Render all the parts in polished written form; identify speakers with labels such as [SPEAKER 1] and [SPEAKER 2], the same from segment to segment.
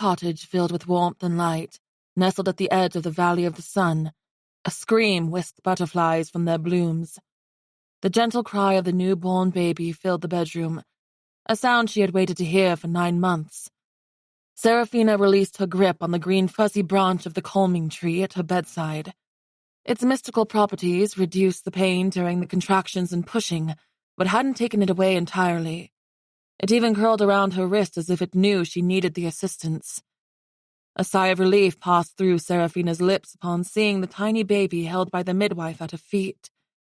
[SPEAKER 1] cottage filled with warmth and light, nestled at the edge of the Valley of the Sun. A scream whisked butterflies from their blooms. The gentle cry of the newborn baby filled the bedroom, a sound she had waited to hear for 9 months. Serafina released her grip on the green fuzzy branch of the calming tree at her bedside. Its mystical properties reduced the pain during the contractions and pushing, but hadn't taken it away entirely. It even curled around her wrist as if it knew she needed the assistance. A sigh of relief passed through Serafina's lips upon seeing the tiny baby held by the midwife at her feet.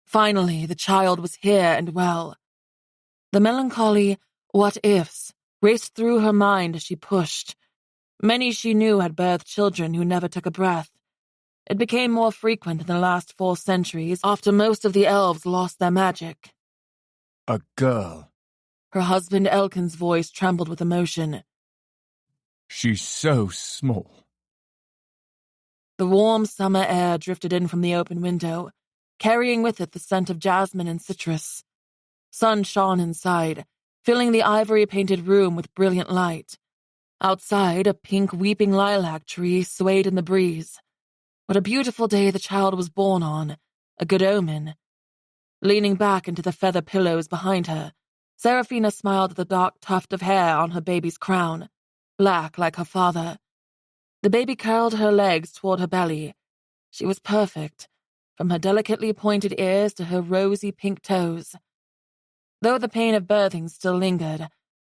[SPEAKER 1] Finally, the child was here and well. The melancholy what-ifs raced through her mind as she pushed. Many she knew had birthed children who never took a breath. It became more frequent in the last 4 centuries after most of the elves lost their magic.
[SPEAKER 2] A girl.
[SPEAKER 1] Her husband Elkin's voice trembled with emotion.
[SPEAKER 2] She's so small.
[SPEAKER 1] The warm summer air drifted in from the open window, carrying with it the scent of jasmine and citrus. Sun shone inside, filling the ivory-painted room with brilliant light. Outside, a pink weeping lilac tree swayed in the breeze. What a beautiful day the child was born on, a good omen. Leaning back into the feather pillows behind her, Serafina smiled at the dark tuft of hair on her baby's crown, black like her father. The baby curled her legs toward her belly. She was perfect, from her delicately pointed ears to her rosy pink toes. Though the pain of birthing still lingered,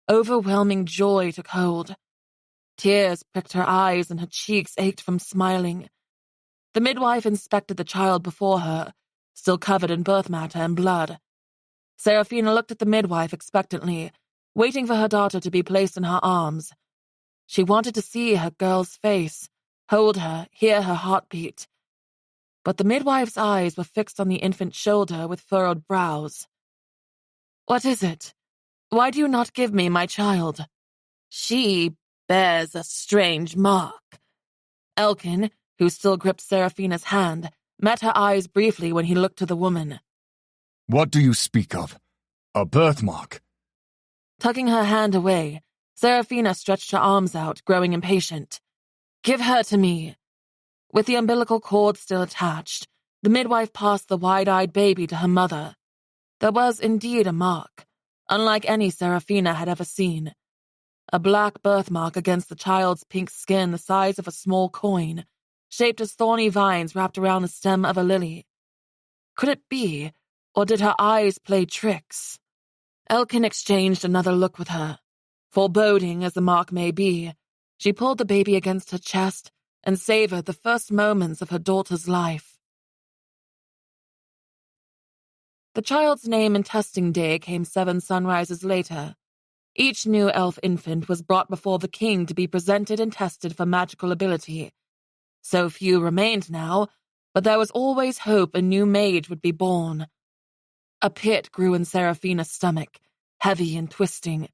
[SPEAKER 1] overwhelming joy took hold. Tears pricked her eyes and her cheeks ached from smiling. The midwife inspected the child before her, still covered in birth matter and blood. Serafina looked at the midwife expectantly, waiting for her daughter to be placed in her arms. She wanted to see her girl's face, hold her, hear her heartbeat. But the midwife's eyes were fixed on the infant's shoulder with furrowed brows. "What is it? Why do you not give me my child? She bears a strange mark." Elkin, who still gripped Serafina's hand, met her eyes briefly when he looked to the woman.
[SPEAKER 2] What do you speak of? A birthmark?
[SPEAKER 1] Tugging her hand away, Serafina stretched her arms out, growing impatient. "Give her to me." With the umbilical cord still attached, the midwife passed the wide-eyed baby to her mother. There was indeed a mark, unlike any Serafina had ever seen. A black birthmark against the child's pink skin the size of a small coin, shaped as thorny vines wrapped around the stem of a lily. Could it be, or did her eyes play tricks? Elkin exchanged another look with her. Foreboding as the mark may be, she pulled the baby against her chest and savored the first moments of her daughter's life. The child's name and testing day came 7 sunrises later. Each new elf infant was brought before the king to be presented and tested for magical ability. So few remained now, but there was always hope a new mage would be born. A pit grew in Serafina's stomach, heavy and twisting.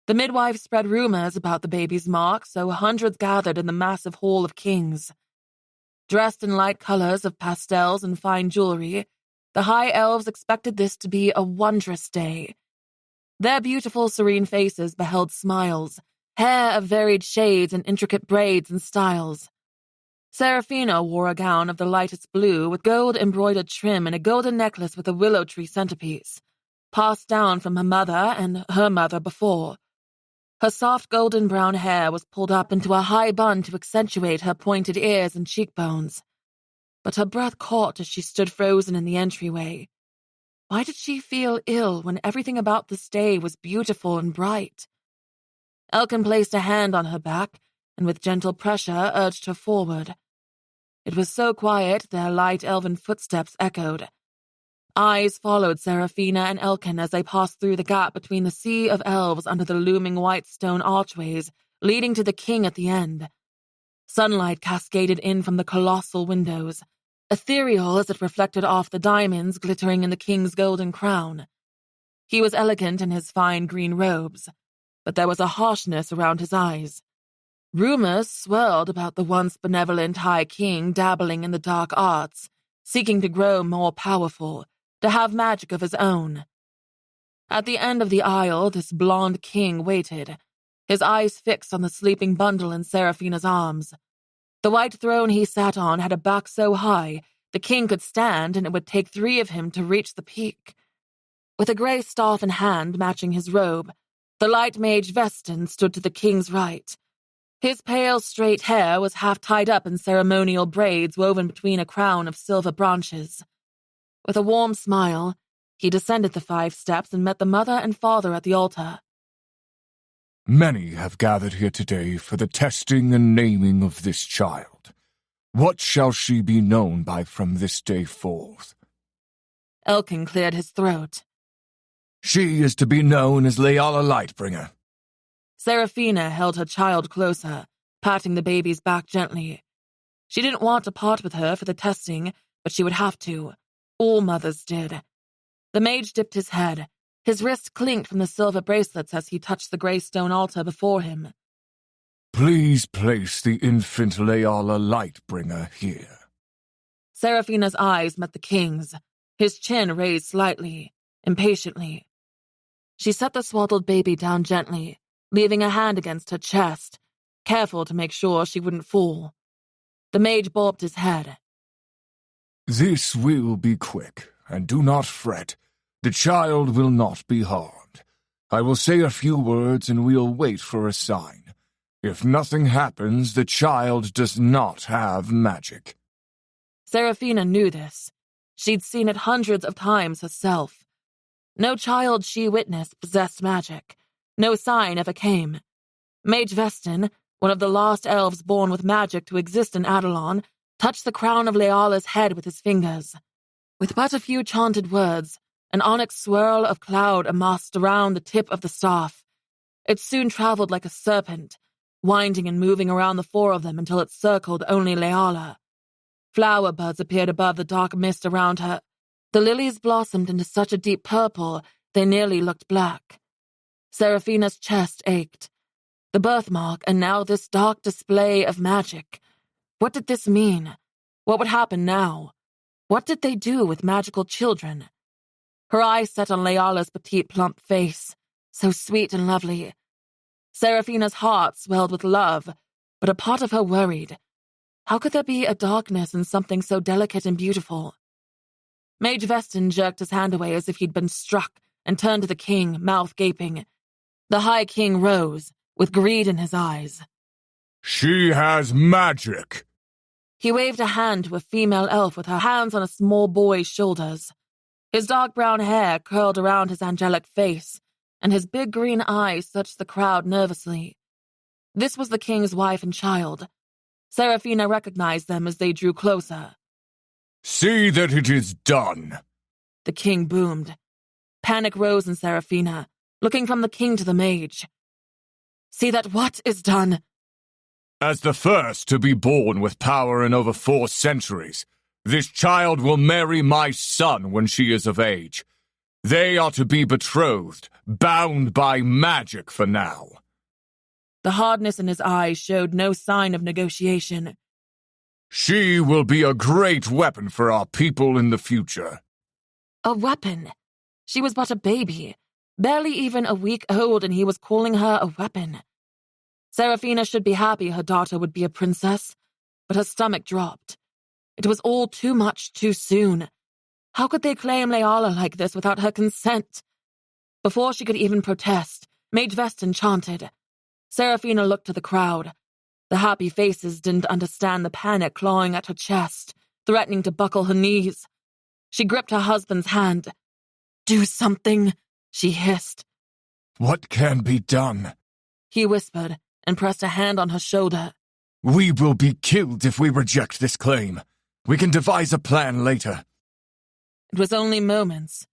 [SPEAKER 1] The midwife spread rumors about the baby's mark, so hundreds gathered in the massive Hall of Kings. Dressed in light colors of pastels and fine jewelry, the high elves expected this to be a wondrous day. Their beautiful, serene faces beheld smiles, hair of varied shades and intricate braids and styles. Serafina wore a gown of the lightest blue with gold-embroidered trim and a golden necklace with a willow tree centerpiece, passed down from her mother and her mother before. Her soft golden brown hair was pulled up into a high bun to accentuate her pointed ears and cheekbones. But her breath caught as she stood frozen in the entryway. Why did she feel ill when everything about this day was beautiful and bright? Elkin placed a hand on her back and with gentle pressure urged her forward. It was so quiet their light elven footsteps echoed. Eyes followed Serafina and Elkin as they passed through the gap between the sea of elves under the looming white stone archways leading to the king at the end. Sunlight cascaded in from the colossal windows, ethereal as it reflected off the diamonds glittering in the king's golden crown. He was elegant in his fine green robes, but there was a harshness around his eyes. Rumors swirled about the once benevolent High King dabbling in the dark arts, seeking to grow more powerful, to have magic of his own. At the end of the aisle, this blonde king waited, his eyes fixed on the sleeping bundle in Seraphina's arms. The white throne he sat on had a back so high the king could stand, and it would take 3 of him to reach the peak. With a grey staff in hand matching his robe, the light mage Vestin stood to the king's right. His pale, straight hair was half tied up in ceremonial braids woven between a crown of silver branches. With a warm smile, he descended the 5 steps and met the mother and father at the altar.
[SPEAKER 2] Many have gathered here today for the testing and naming of this child. What shall she be known by from this day forth?
[SPEAKER 1] Elkin cleared his throat.
[SPEAKER 2] She is to be known as Leala Lightbringer.
[SPEAKER 1] Seraphina held her child closer, patting the baby's back gently. She didn't want to part with her for the testing, but she would have to. All mothers did. The mage dipped his head. His wrist clinked from the silver bracelets as he touched the grey stone altar before him.
[SPEAKER 2] Please place the infant Leala Lightbringer here.
[SPEAKER 1] Seraphina's eyes met the king's, his chin raised slightly, impatiently. She set the swaddled baby down gently, leaving a hand against her chest, careful to make sure she wouldn't fall. The mage bobbed his head.
[SPEAKER 2] This will be quick, and do not fret. The child will not be harmed. I will say a few words and we'll wait for a sign. If nothing happens, the child does not have magic.
[SPEAKER 1] Seraphina knew this. She'd seen it hundreds of times herself. No child she witnessed possessed magic. No sign ever came. Mage Vestin, one of the lost elves born with magic to exist in Adelon, touched the crown of Leala's head with his fingers. With but a few chanted words, an onyx swirl of cloud amassed around the tip of the staff. It soon traveled like a serpent, winding and moving around the 4 of them until it circled only Leala. Flower buds appeared above the dark mist around her. The lilies blossomed into such a deep purple they nearly looked black. Seraphina's chest ached. The birthmark, and now this dark display of magic. What did this mean? What would happen now? What did they do with magical children? Her eyes set on Leala's petite, plump face, so sweet and lovely. Seraphina's heart swelled with love, but a part of her worried. How could there be a darkness in something so delicate and beautiful? Mage Vestin jerked his hand away as if he'd been struck and turned to the king, mouth gaping. The High King rose, with greed in his eyes.
[SPEAKER 2] She has magic.
[SPEAKER 1] He waved a hand to a female elf with her hands on a small boy's shoulders. His dark brown hair curled around his angelic face, and his big green eyes searched the crowd nervously. This was the king's wife and child. Seraphina recognized them as they drew closer.
[SPEAKER 2] See that it is done,
[SPEAKER 1] the king boomed. Panic rose in Seraphina, looking from the king to the mage. See that what is done?
[SPEAKER 2] As the first to be born with power in over 4 centuries, this child will marry my son when she is of age. They are to be betrothed, bound by magic for now.
[SPEAKER 1] The hardness in his eyes showed no sign of negotiation.
[SPEAKER 2] She will be a great weapon for our people in the future.
[SPEAKER 1] A weapon? She was but a baby, barely even a week old, and he was calling her a weapon. Seraphina should be happy her daughter would be a princess, but her stomach dropped. It was all too much too soon. How could they claim Leala like this without her consent? Before she could even protest, Mage Vestin chanted. Seraphina looked to the crowd. The happy faces didn't understand the panic clawing at her chest, threatening to buckle her knees. She gripped her husband's hand. Do something, she hissed.
[SPEAKER 2] What can be done?
[SPEAKER 1] He whispered and pressed a hand on her shoulder.
[SPEAKER 2] We will be killed if we reject this claim. We can devise a plan later.
[SPEAKER 1] It was only moments.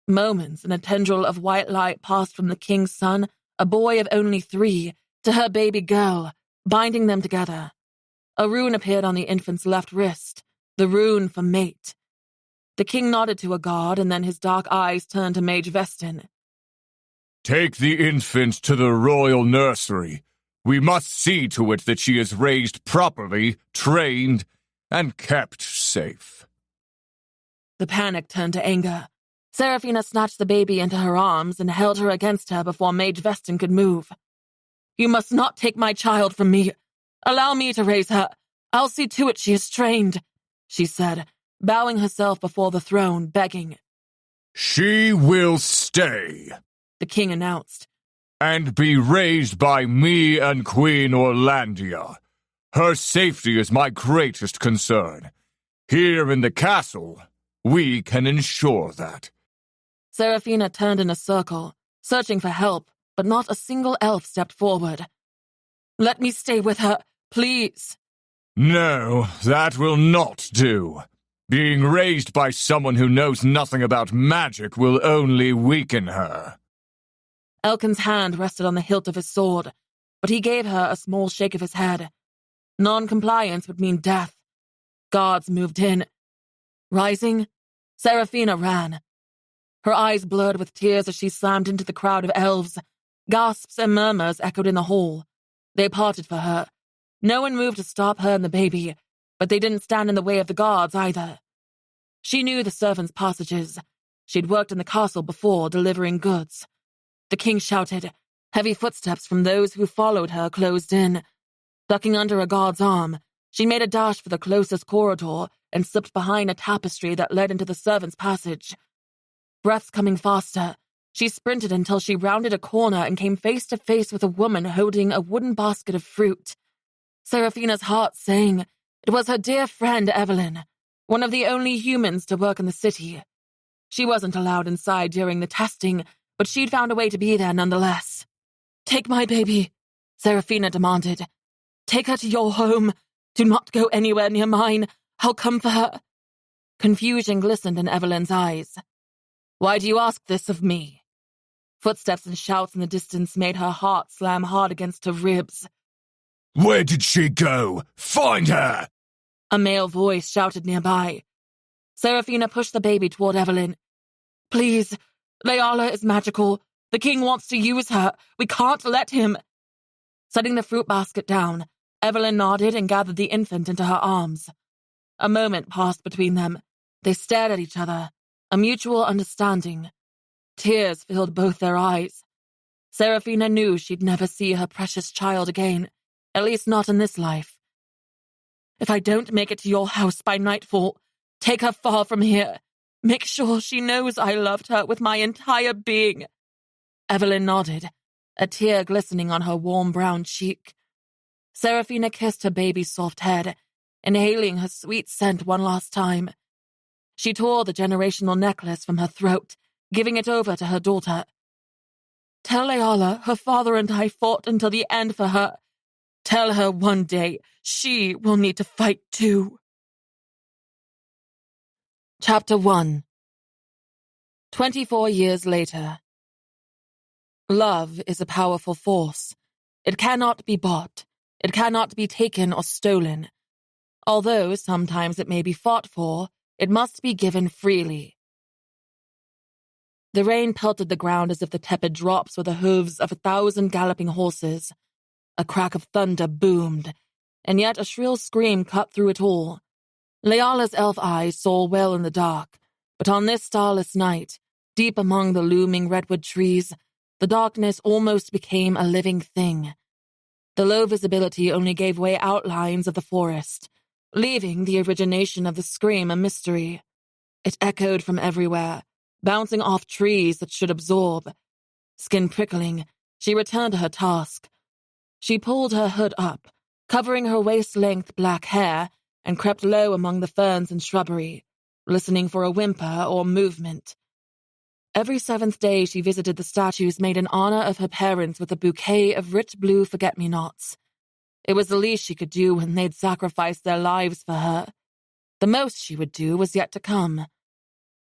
[SPEAKER 1] Moments, and a tendril of white light passed from the king's son, a boy of only 3, to her baby girl, binding them together. A rune appeared on the infant's left wrist, the rune for mate. The king nodded to a guard, and then his dark eyes turned to Mage Vestin.
[SPEAKER 2] Take the infant to the royal nursery. We must see to it that she is raised properly, trained, and kept safe.
[SPEAKER 1] The panic turned to anger. Seraphina snatched the baby into her arms and held her against her before Mage Vestin could move. You must not take my child from me. Allow me to raise her. I'll see to it she is trained," she said, bowing herself before the throne, begging.
[SPEAKER 2] "She will stay,"
[SPEAKER 1] the king announced,
[SPEAKER 2] "and be raised by me and Queen Orlandia. Her safety is my greatest concern. Here in the castle, we can ensure that."
[SPEAKER 1] Seraphina turned in a circle, searching for help, but not a single elf stepped forward. "Let me stay with her, please."
[SPEAKER 2] "No, that will not do. Being raised by someone who knows nothing about magic will only weaken her."
[SPEAKER 1] Elkin's hand rested on the hilt of his sword, but he gave her a small shake of his head. Non-compliance would mean death. Guards moved in. Rising, Seraphina ran. Her eyes blurred with tears as she slammed into the crowd of elves. Gasps and murmurs echoed in the hall. They parted for her. No one moved to stop her and the baby, but they didn't stand in the way of the guards either. She knew the servants' passages. She'd worked in the castle before, delivering goods. The king shouted. Heavy footsteps from those who followed her closed in. Ducking under a guard's arm, she made a dash for the closest corridor and slipped behind a tapestry that led into the servants' passage. Breaths coming faster, she sprinted until she rounded a corner and came face to face with a woman holding a wooden basket of fruit. Seraphina's heart sang. It was her dear friend Evelyn, one of the only humans to work in the city. She wasn't allowed inside during the testing, but she'd found a way to be there nonetheless. "Take my baby," Seraphina demanded. "Take her to your home. Do not go anywhere near mine. I'll come for her." Confusion glistened in Evelyn's eyes. "Why do you ask this of me?" Footsteps and shouts in the distance made her heart slam hard against her ribs.
[SPEAKER 2] "Where did she go? Find her!"
[SPEAKER 1] A male voice shouted nearby. Seraphina pushed the baby toward Evelyn. "Please, Leala is magical. The king wants to use her. We can't let him." Setting the fruit basket down, Evelyn nodded and gathered the infant into her arms. A moment passed between them. They stared at each other, a mutual understanding. Tears filled both their eyes. Seraphina knew she'd never see her precious child again, at least not in this life. "If I don't make it to your house by nightfall, take her far from here. Make sure she knows I loved her with my entire being." Evelyn nodded, a tear glistening on her warm brown cheek. Seraphina kissed her baby's soft head, inhaling her sweet scent one last time. She tore the generational necklace from her throat, giving it over to her daughter. "Tell Leala her father and I fought until the end for her. Tell her one day she will need to fight too." Chapter 1. 24 years later. Love is a powerful force. It cannot be bought. It cannot be taken or stolen. Although sometimes it may be fought for, it must be given freely. The rain pelted the ground as if the tepid drops were the hooves of 1,000 galloping horses. A crack of thunder boomed, and yet a shrill scream cut through it all. Leala's elf eyes saw well in the dark, but on this starless night, deep among the looming redwood trees, the darkness almost became a living thing. The low visibility only gave way outlines of the forest, leaving the origination of the scream a mystery. It echoed from everywhere, bouncing off trees that should absorb. Skin prickling, she returned to her task. She pulled her hood up, covering her waist-length black hair, and crept low among the ferns and shrubbery, listening for a whimper or movement. Every 7th day she visited the statues made in honor of her parents with a bouquet of rich blue forget-me-nots. It was the least she could do when they'd sacrificed their lives for her. The most she would do was yet to come.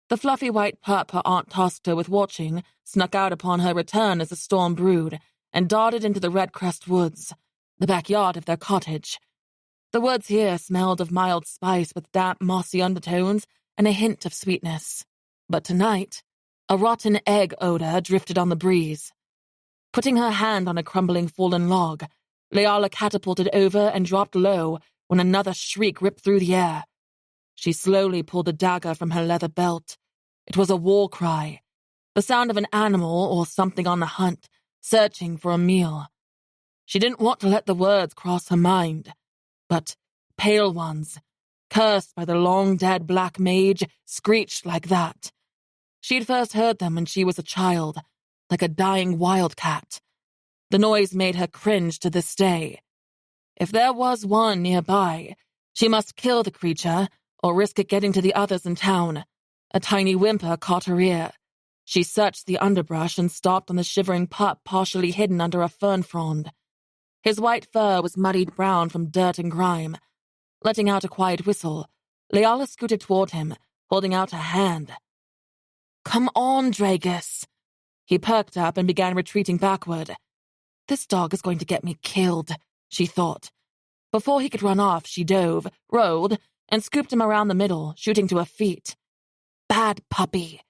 [SPEAKER 1] The fluffy white pup her aunt tasked her with watching snuck out upon her return as the storm brewed and darted into the Redcrest Woods, the backyard of their cottage. The woods here smelled of mild spice with damp, mossy undertones and a hint of sweetness. But tonight, a rotten egg odor drifted on the breeze. Putting her hand on a crumbling fallen log, Leala catapulted over and dropped low when another shriek ripped through the air. She slowly pulled a dagger from her leather belt. It was a war cry, the sound of an animal or something on the hunt, searching for a meal. She didn't want to let the words cross her mind, but pale ones, cursed by the long-dead black mage, screeched like that. She'd first heard them when she was a child, like a dying wildcat. The noise made her cringe to this day. If there was one nearby, she must kill the creature or risk it getting to the others in town. A tiny whimper caught her ear. She searched the underbrush and stopped on the shivering pup partially hidden under a fern frond. His white fur was muddied brown from dirt and grime. Letting out a quiet whistle, Leala scooted toward him, holding out a hand. "Come on, Dragus." He perked up and began retreating backward. "This dog is going to get me killed," she thought. Before he could run off, she dove, rolled, and scooped him around the middle, shooting to her feet. "Bad puppy,"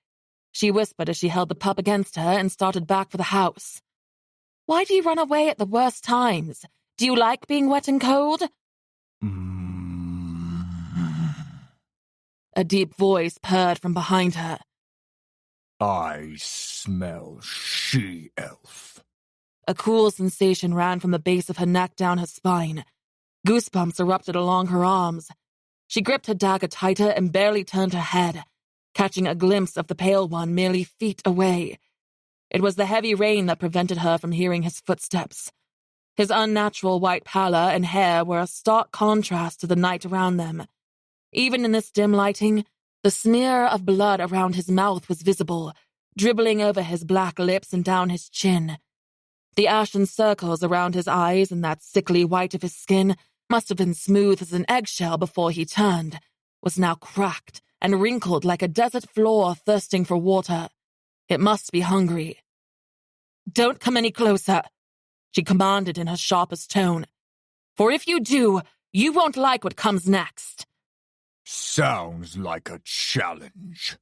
[SPEAKER 1] she whispered as she held the pup against her and started back for the house. "Why do you run away at the worst times? Do you like being wet and cold?" A deep voice purred from behind her.
[SPEAKER 2] "I smell she-elf."
[SPEAKER 1] A cool sensation ran from the base of her neck down her spine. Goosebumps erupted along her arms. She gripped her dagger tighter and barely turned her head, catching a glimpse of the pale one merely feet away. It was the heavy rain that prevented her from hearing his footsteps. His unnatural white pallor and hair were a stark contrast to the night around them. Even in this dim lighting, the smear of blood around his mouth was visible, dribbling over his black lips and down his chin. The ashen circles around his eyes and that sickly white of his skin must have been smooth as an eggshell before he turned, was now cracked and wrinkled like a desert floor thirsting for water. It must be hungry. "Don't come any closer," she commanded in her sharpest tone. "For if you do, you won't like what comes next."
[SPEAKER 2] "Sounds like a challenge,"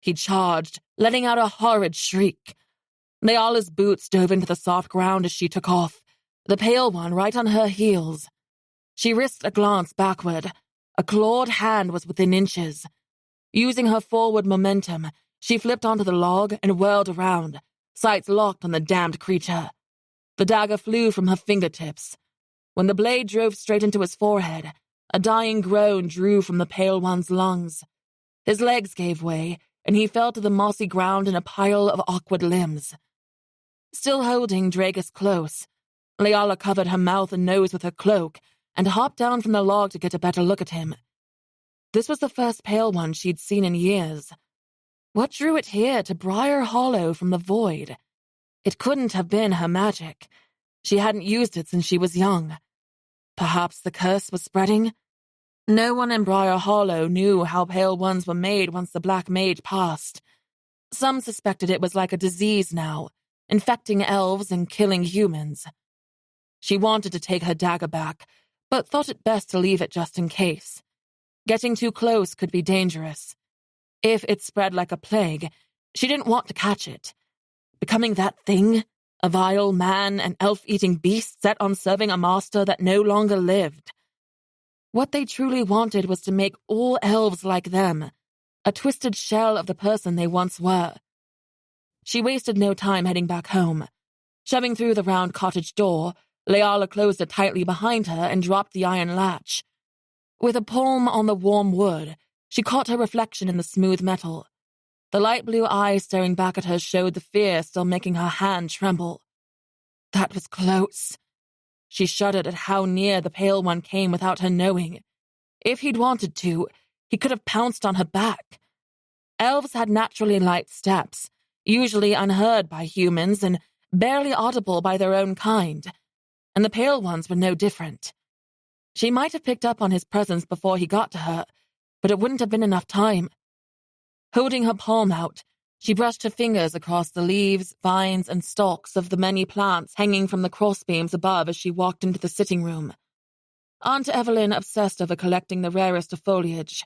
[SPEAKER 1] he charged, letting out a horrid shriek. Leala's boots dove into the soft ground as she took off, the pale one right on her heels. She risked a glance backward. A clawed hand was within inches. Using her forward momentum, she flipped onto the log and whirled around, sights locked on the damned creature. The dagger flew from her fingertips. When the blade drove straight into his forehead, a dying groan drew from the pale one's lungs. His legs gave way, and he fell to the mossy ground in a pile of awkward limbs. Still holding Dragus close, Leala covered her mouth and nose with her cloak and hopped down from the log to get a better look at him. This was the first pale one she'd seen in years. What drew it here to Briar Hollow from the void? It couldn't have been her magic. She hadn't used it since she was young. Perhaps the curse was spreading? No one in Briar Hollow knew how pale ones were made once the Black Mage passed. Some suspected it was like a disease now, infecting elves and killing humans. She wanted to take her dagger back, but thought it best to leave it just in case. Getting too close could be dangerous. If it spread like a plague, she didn't want to catch it. Becoming that thing, a vile man and elf-eating beast set on serving a master that no longer lived. What they truly wanted was to make all elves like them, a twisted shell of the person they once were. She wasted no time heading back home. Shoving through the round cottage door, Leala closed it tightly behind her and dropped the iron latch. With a palm on the warm wood, she caught her reflection in the smooth metal. The light blue eyes staring back at her showed the fear still making her hand tremble. That was close. She shuddered at how near the pale one came without her knowing. If he'd wanted to, he could have pounced on her back. Elves had naturally light steps, usually unheard by humans and barely audible by their own kind, and the pale ones were no different. She might have picked up on his presence before he got to her, but it wouldn't have been enough time. Holding her palm out, she brushed her fingers across the leaves, vines, and stalks of the many plants hanging from the crossbeams above as she walked into the sitting room. Aunt Evelyn obsessed over collecting the rarest of foliage.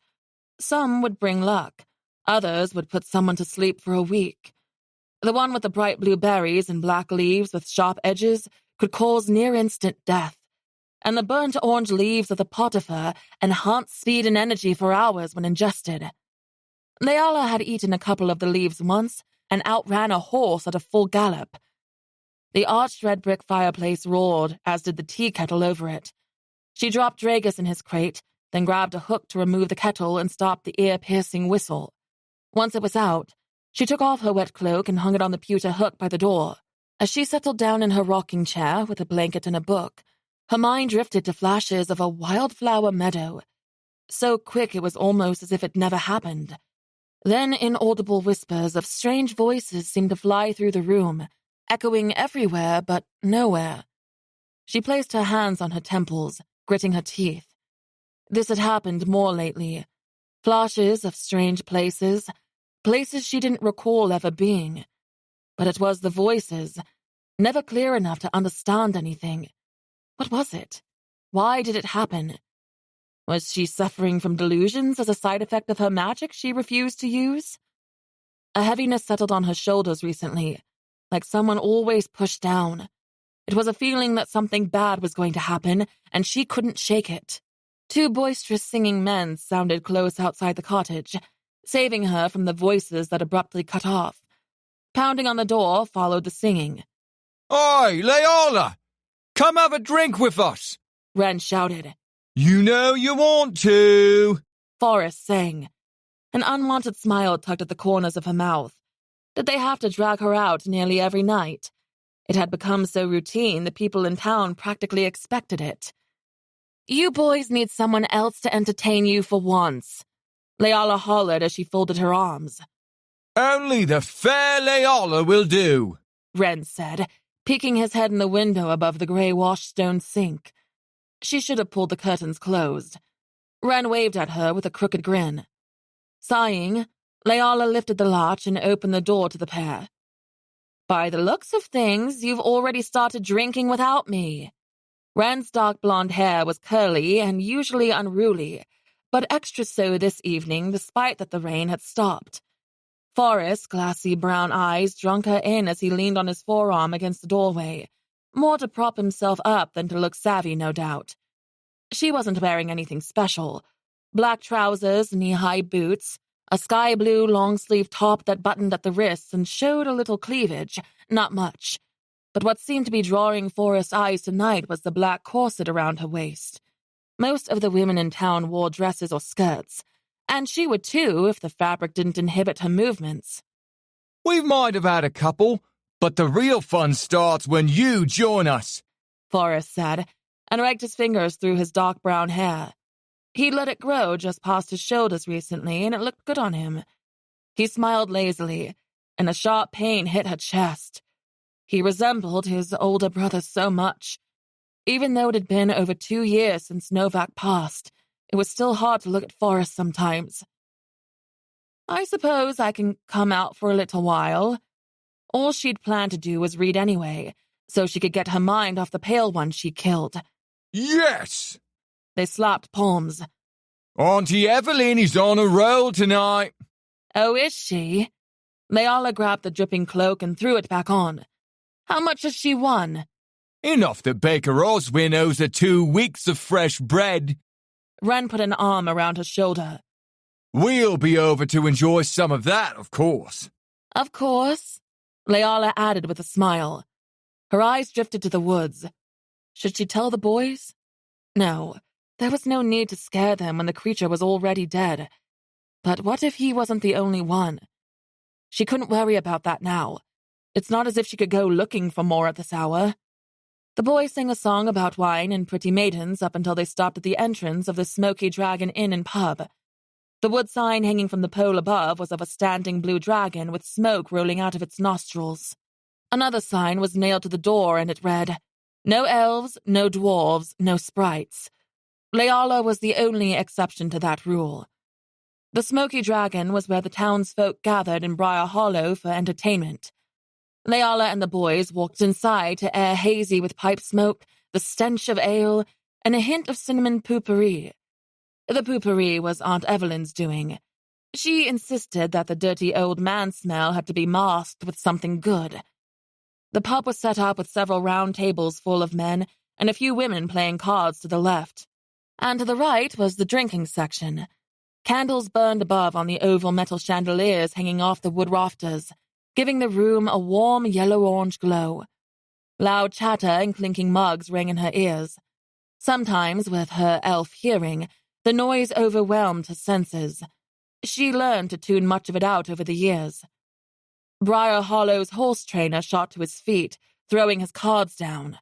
[SPEAKER 1] Some would bring luck, others would put someone to sleep for a week. The one with the bright blue berries and black leaves with sharp edges could cause near-instant death, and the burnt orange leaves of the potiphar enhanced speed and energy for hours when ingested. Leala had eaten a couple of the leaves once and outran a horse at a full gallop. The arched red brick fireplace roared, as did the tea kettle over it. She dropped Dragus in his crate, then grabbed a hook to remove the kettle and stop the ear-piercing whistle. Once it was out, she took off her wet cloak and hung it on the pewter hook by the door. As she settled down in her rocking chair with a blanket and a book, her mind drifted to flashes of a wildflower meadow. So quick it was almost as if it never happened. Then inaudible whispers of strange voices seemed to fly through the room, echoing everywhere but nowhere. She placed her hands on her temples, gritting her teeth. This had happened more lately. Flashes of strange places she didn't recall ever being. But it was the voices, never clear enough to understand anything. What was it? Why did it happen? Was she suffering from delusions as a side effect of her magic she refused to use? A heaviness settled on her shoulders recently, like someone always pushed down. It was a feeling that something bad was going to happen, and she couldn't shake it. 2 boisterous singing men sounded close outside the cottage, saving her from the voices that abruptly cut off. Pounding on the door followed the singing.
[SPEAKER 3] "Oi, Leola! Come have a drink with us!"
[SPEAKER 1] Ren shouted.
[SPEAKER 3] "You know you want to!"
[SPEAKER 1] Forrest sang. An unwanted smile tugged at the corners of her mouth. Did they have to drag her out nearly every night? It had become so routine the people in town practically expected it. "You boys need someone else to entertain you for once," Leola hollered as she folded her arms.
[SPEAKER 3] "Only the fair Leola will do,"
[SPEAKER 1] Ren said, peeking his head in the window above the grey washed stone sink. She should have pulled the curtains closed. Ren waved at her with a crooked grin. Sighing, Leola lifted the latch and opened the door to the pair. "By the looks of things, you've already started drinking without me." Ren's dark blonde hair was curly and usually unruly, but extra so this evening despite that the rain had stopped. Forrest's glassy brown eyes drunk her in as he leaned on his forearm against the doorway, more to prop himself up than to look savvy, no doubt. She wasn't wearing anything special. Black trousers, knee-high boots, a sky-blue long-sleeve top that buttoned at the wrists and showed a little cleavage, not much. But what seemed to be drawing Forrest's eyes tonight was the black corset around her waist. Most of the women in town wore dresses or skirts, and she would too if the fabric didn't inhibit her movements.
[SPEAKER 3] "We might have had a couple, but the real fun starts when you join us,"
[SPEAKER 1] Forrest said, and raked his fingers through his dark brown hair. He'd let it grow just past his shoulders recently, and it looked good on him. He smiled lazily, and a sharp pain hit her chest. He resembled his older brother so much. Even though it had been over 2 years since Novak passed, it was still hard to look at Forrest sometimes. "I suppose I can come out for a little while." All she'd planned to do was read anyway, so she could get her mind off the pale one she killed.
[SPEAKER 3] "Yes!"
[SPEAKER 1] They slapped palms.
[SPEAKER 3] "Auntie Evelyn is on a roll tonight."
[SPEAKER 1] "Oh, is she?" Leola grabbed the dripping cloak and threw it back on. "How much has she won?"
[SPEAKER 3] "Enough that Baker Oswin owes her 2 weeks of fresh bread."
[SPEAKER 1] Ren put an arm around her shoulder.
[SPEAKER 3] "We'll be over to enjoy some of that, of course."
[SPEAKER 1] "Of course," Leola added with a smile. Her eyes drifted to the woods. Should she tell the boys? No, there was no need to scare them when the creature was already dead. But what if he wasn't the only one? She couldn't worry about that now. It's not as if she could go looking for more at this hour. The boys sang a song about wine and pretty maidens up until they stopped at the entrance of the Smoky Dragon Inn and Pub. The wood sign hanging from the pole above was of a standing blue dragon with smoke rolling out of its nostrils. Another sign was nailed to the door and it read, "No elves, no dwarves, no sprites." Leola was the only exception to that rule. The Smoky Dragon was where the townsfolk gathered in Briar Hollow for entertainment. Leola and the boys walked inside to air hazy with pipe smoke, the stench of ale, and a hint of cinnamon potpourri. The potpourri was Aunt Evelyn's doing. She insisted that the dirty old man smell had to be masked with something good. The pub was set up with several round tables full of men and a few women playing cards to the left. And to the right was the drinking section. Candles burned above on the oval metal chandeliers hanging off the wood rafters, giving the room a warm yellow-orange glow. Loud chatter and clinking mugs rang in her ears. Sometimes, with her elf hearing, the noise overwhelmed her senses. She learned to tune much of it out over the years. Briar Hollow's horse trainer shot to his feet, throwing his cards down.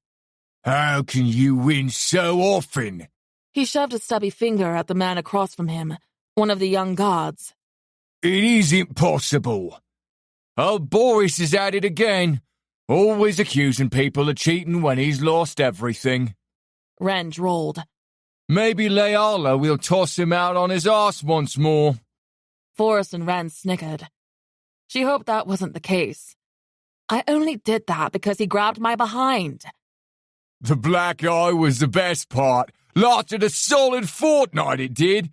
[SPEAKER 3] How can you win so often?
[SPEAKER 1] He shoved a stubby finger at the man across from him, one of the young guards.
[SPEAKER 3] It isn't possible. Old Boris is at it again, always accusing people of cheating when he's lost everything.
[SPEAKER 1] Wren drawled.
[SPEAKER 3] Maybe Leala will toss him out on his arse once more.
[SPEAKER 1] Forrest and Wren snickered. She hoped that wasn't the case. I only did that because he grabbed my behind.
[SPEAKER 3] The black eye was the best part. Lasted a solid fortnight, it did.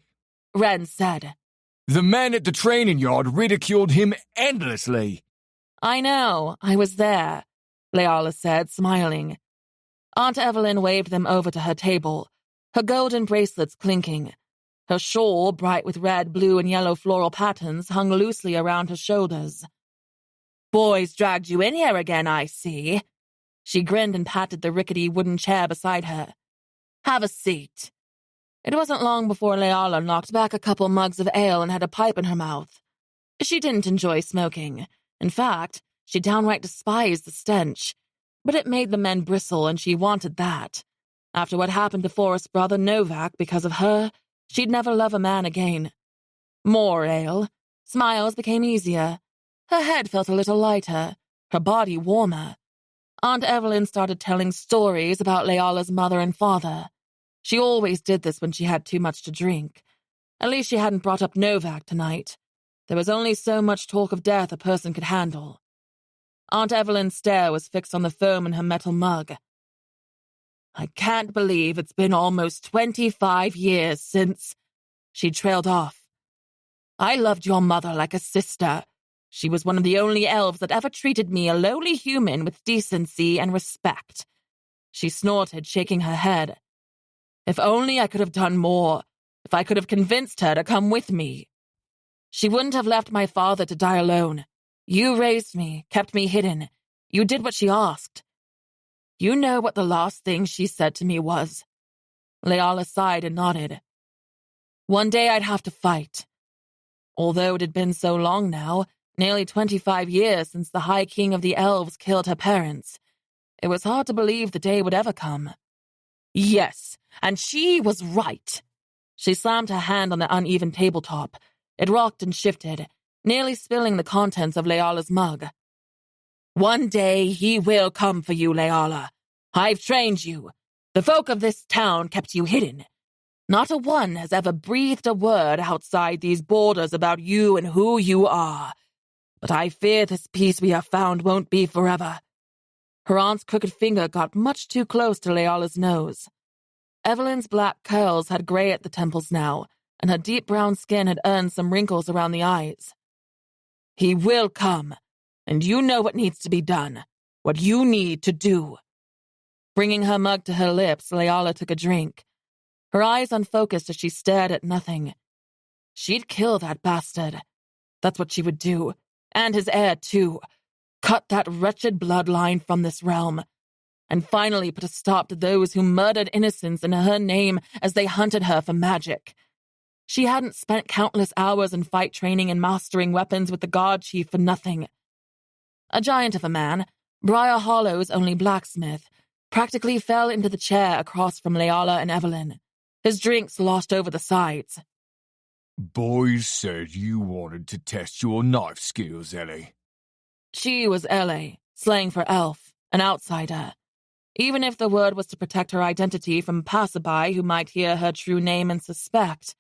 [SPEAKER 1] Wren said.
[SPEAKER 3] The men at the training yard ridiculed him endlessly.
[SPEAKER 1] I know, I was there, Leala said, smiling. Aunt Evelyn waved them over to her table, her golden bracelets clinking. Her shawl, bright with red, blue, and yellow floral patterns, hung loosely around her shoulders. Boys dragged you in here again, I see. She grinned and patted the rickety wooden chair beside her. Have a seat. It wasn't long before Leala knocked back a couple mugs of ale and had a pipe in her mouth. She didn't enjoy smoking. In fact, she downright despised the stench. But it made the men bristle, and she wanted that. After what happened to Forrest's brother Novak, because of her, she'd never love a man again. More ale. Smiles became easier. Her head felt a little lighter, her body warmer. Aunt Evelyn started telling stories about Leala's mother and father. She always did this when she had too much to drink. At least she hadn't brought up Novak tonight. There was only so much talk of death a person could handle. Aunt Evelyn's stare was fixed on the foam in her metal mug. I can't believe it's been almost 25 years since... She trailed off. I loved your mother like a sister. She was one of the only elves that ever treated me, a lowly human, with decency and respect. She snorted, shaking her head. If only I could have done more. If I could have convinced her to come with me. She wouldn't have left my father to die alone. You raised me, kept me hidden. You did what she asked. You know what the last thing she said to me was. Leala sighed and nodded. One day I'd have to fight. Although it had been so long now, nearly 25 years since the High King of the Elves killed her parents, it was hard to believe the day would ever come. Yes, and she was right. She slammed her hand on the uneven tabletop. It rocked and shifted, nearly spilling the contents of Leala's mug. One day he will come for you, Leala. I've trained you. The folk of this town kept you hidden. Not a one has ever breathed a word outside these borders about you and who you are. But I fear this peace we have found won't be forever. Her aunt's crooked finger got much too close to Leala's nose. Evelyn's black curls had gray at the temples now, and her deep brown skin had earned some wrinkles around the eyes. He will come, and you know what needs to be done, what you need to do. Bringing her mug to her lips, Leala took a drink. Her eyes unfocused as she stared at nothing. She'd kill that bastard. That's what she would do. And his heir, too. Cut that wretched bloodline from this realm. And finally put a stop to those who murdered innocents in her name as they hunted her for magic. She hadn't spent countless hours in fight training and mastering weapons with the guard chief for nothing. A giant of a man, Briar Hollow's only blacksmith, practically fell into the chair across from Leala and Evelyn. His drinks sloshed over the sides.
[SPEAKER 2] Boys said you wanted to test your knife skills, Ellie.
[SPEAKER 1] She was Ellie, slang for elf, an outsider. Even if the word was to protect her identity from passerby who might hear her true name and suspect,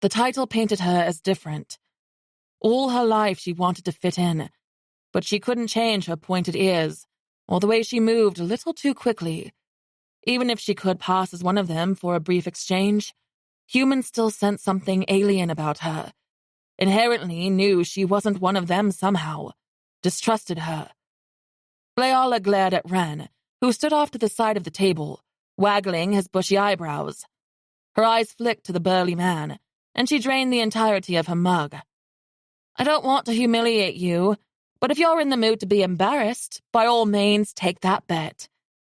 [SPEAKER 1] the title painted her as different. All her life she wanted to fit in, but she couldn't change her pointed ears, or the way she moved a little too quickly. Even if she could pass as one of them for a brief exchange, humans still sensed something alien about her. Inherently knew she wasn't one of them somehow. Distrusted her. Leala glared at Wren, who stood off to the side of the table, waggling his bushy eyebrows. Her eyes flicked to the burly man, and she drained the entirety of her mug. I don't want to humiliate you, but if you're in the mood to be embarrassed, by all means take that bet.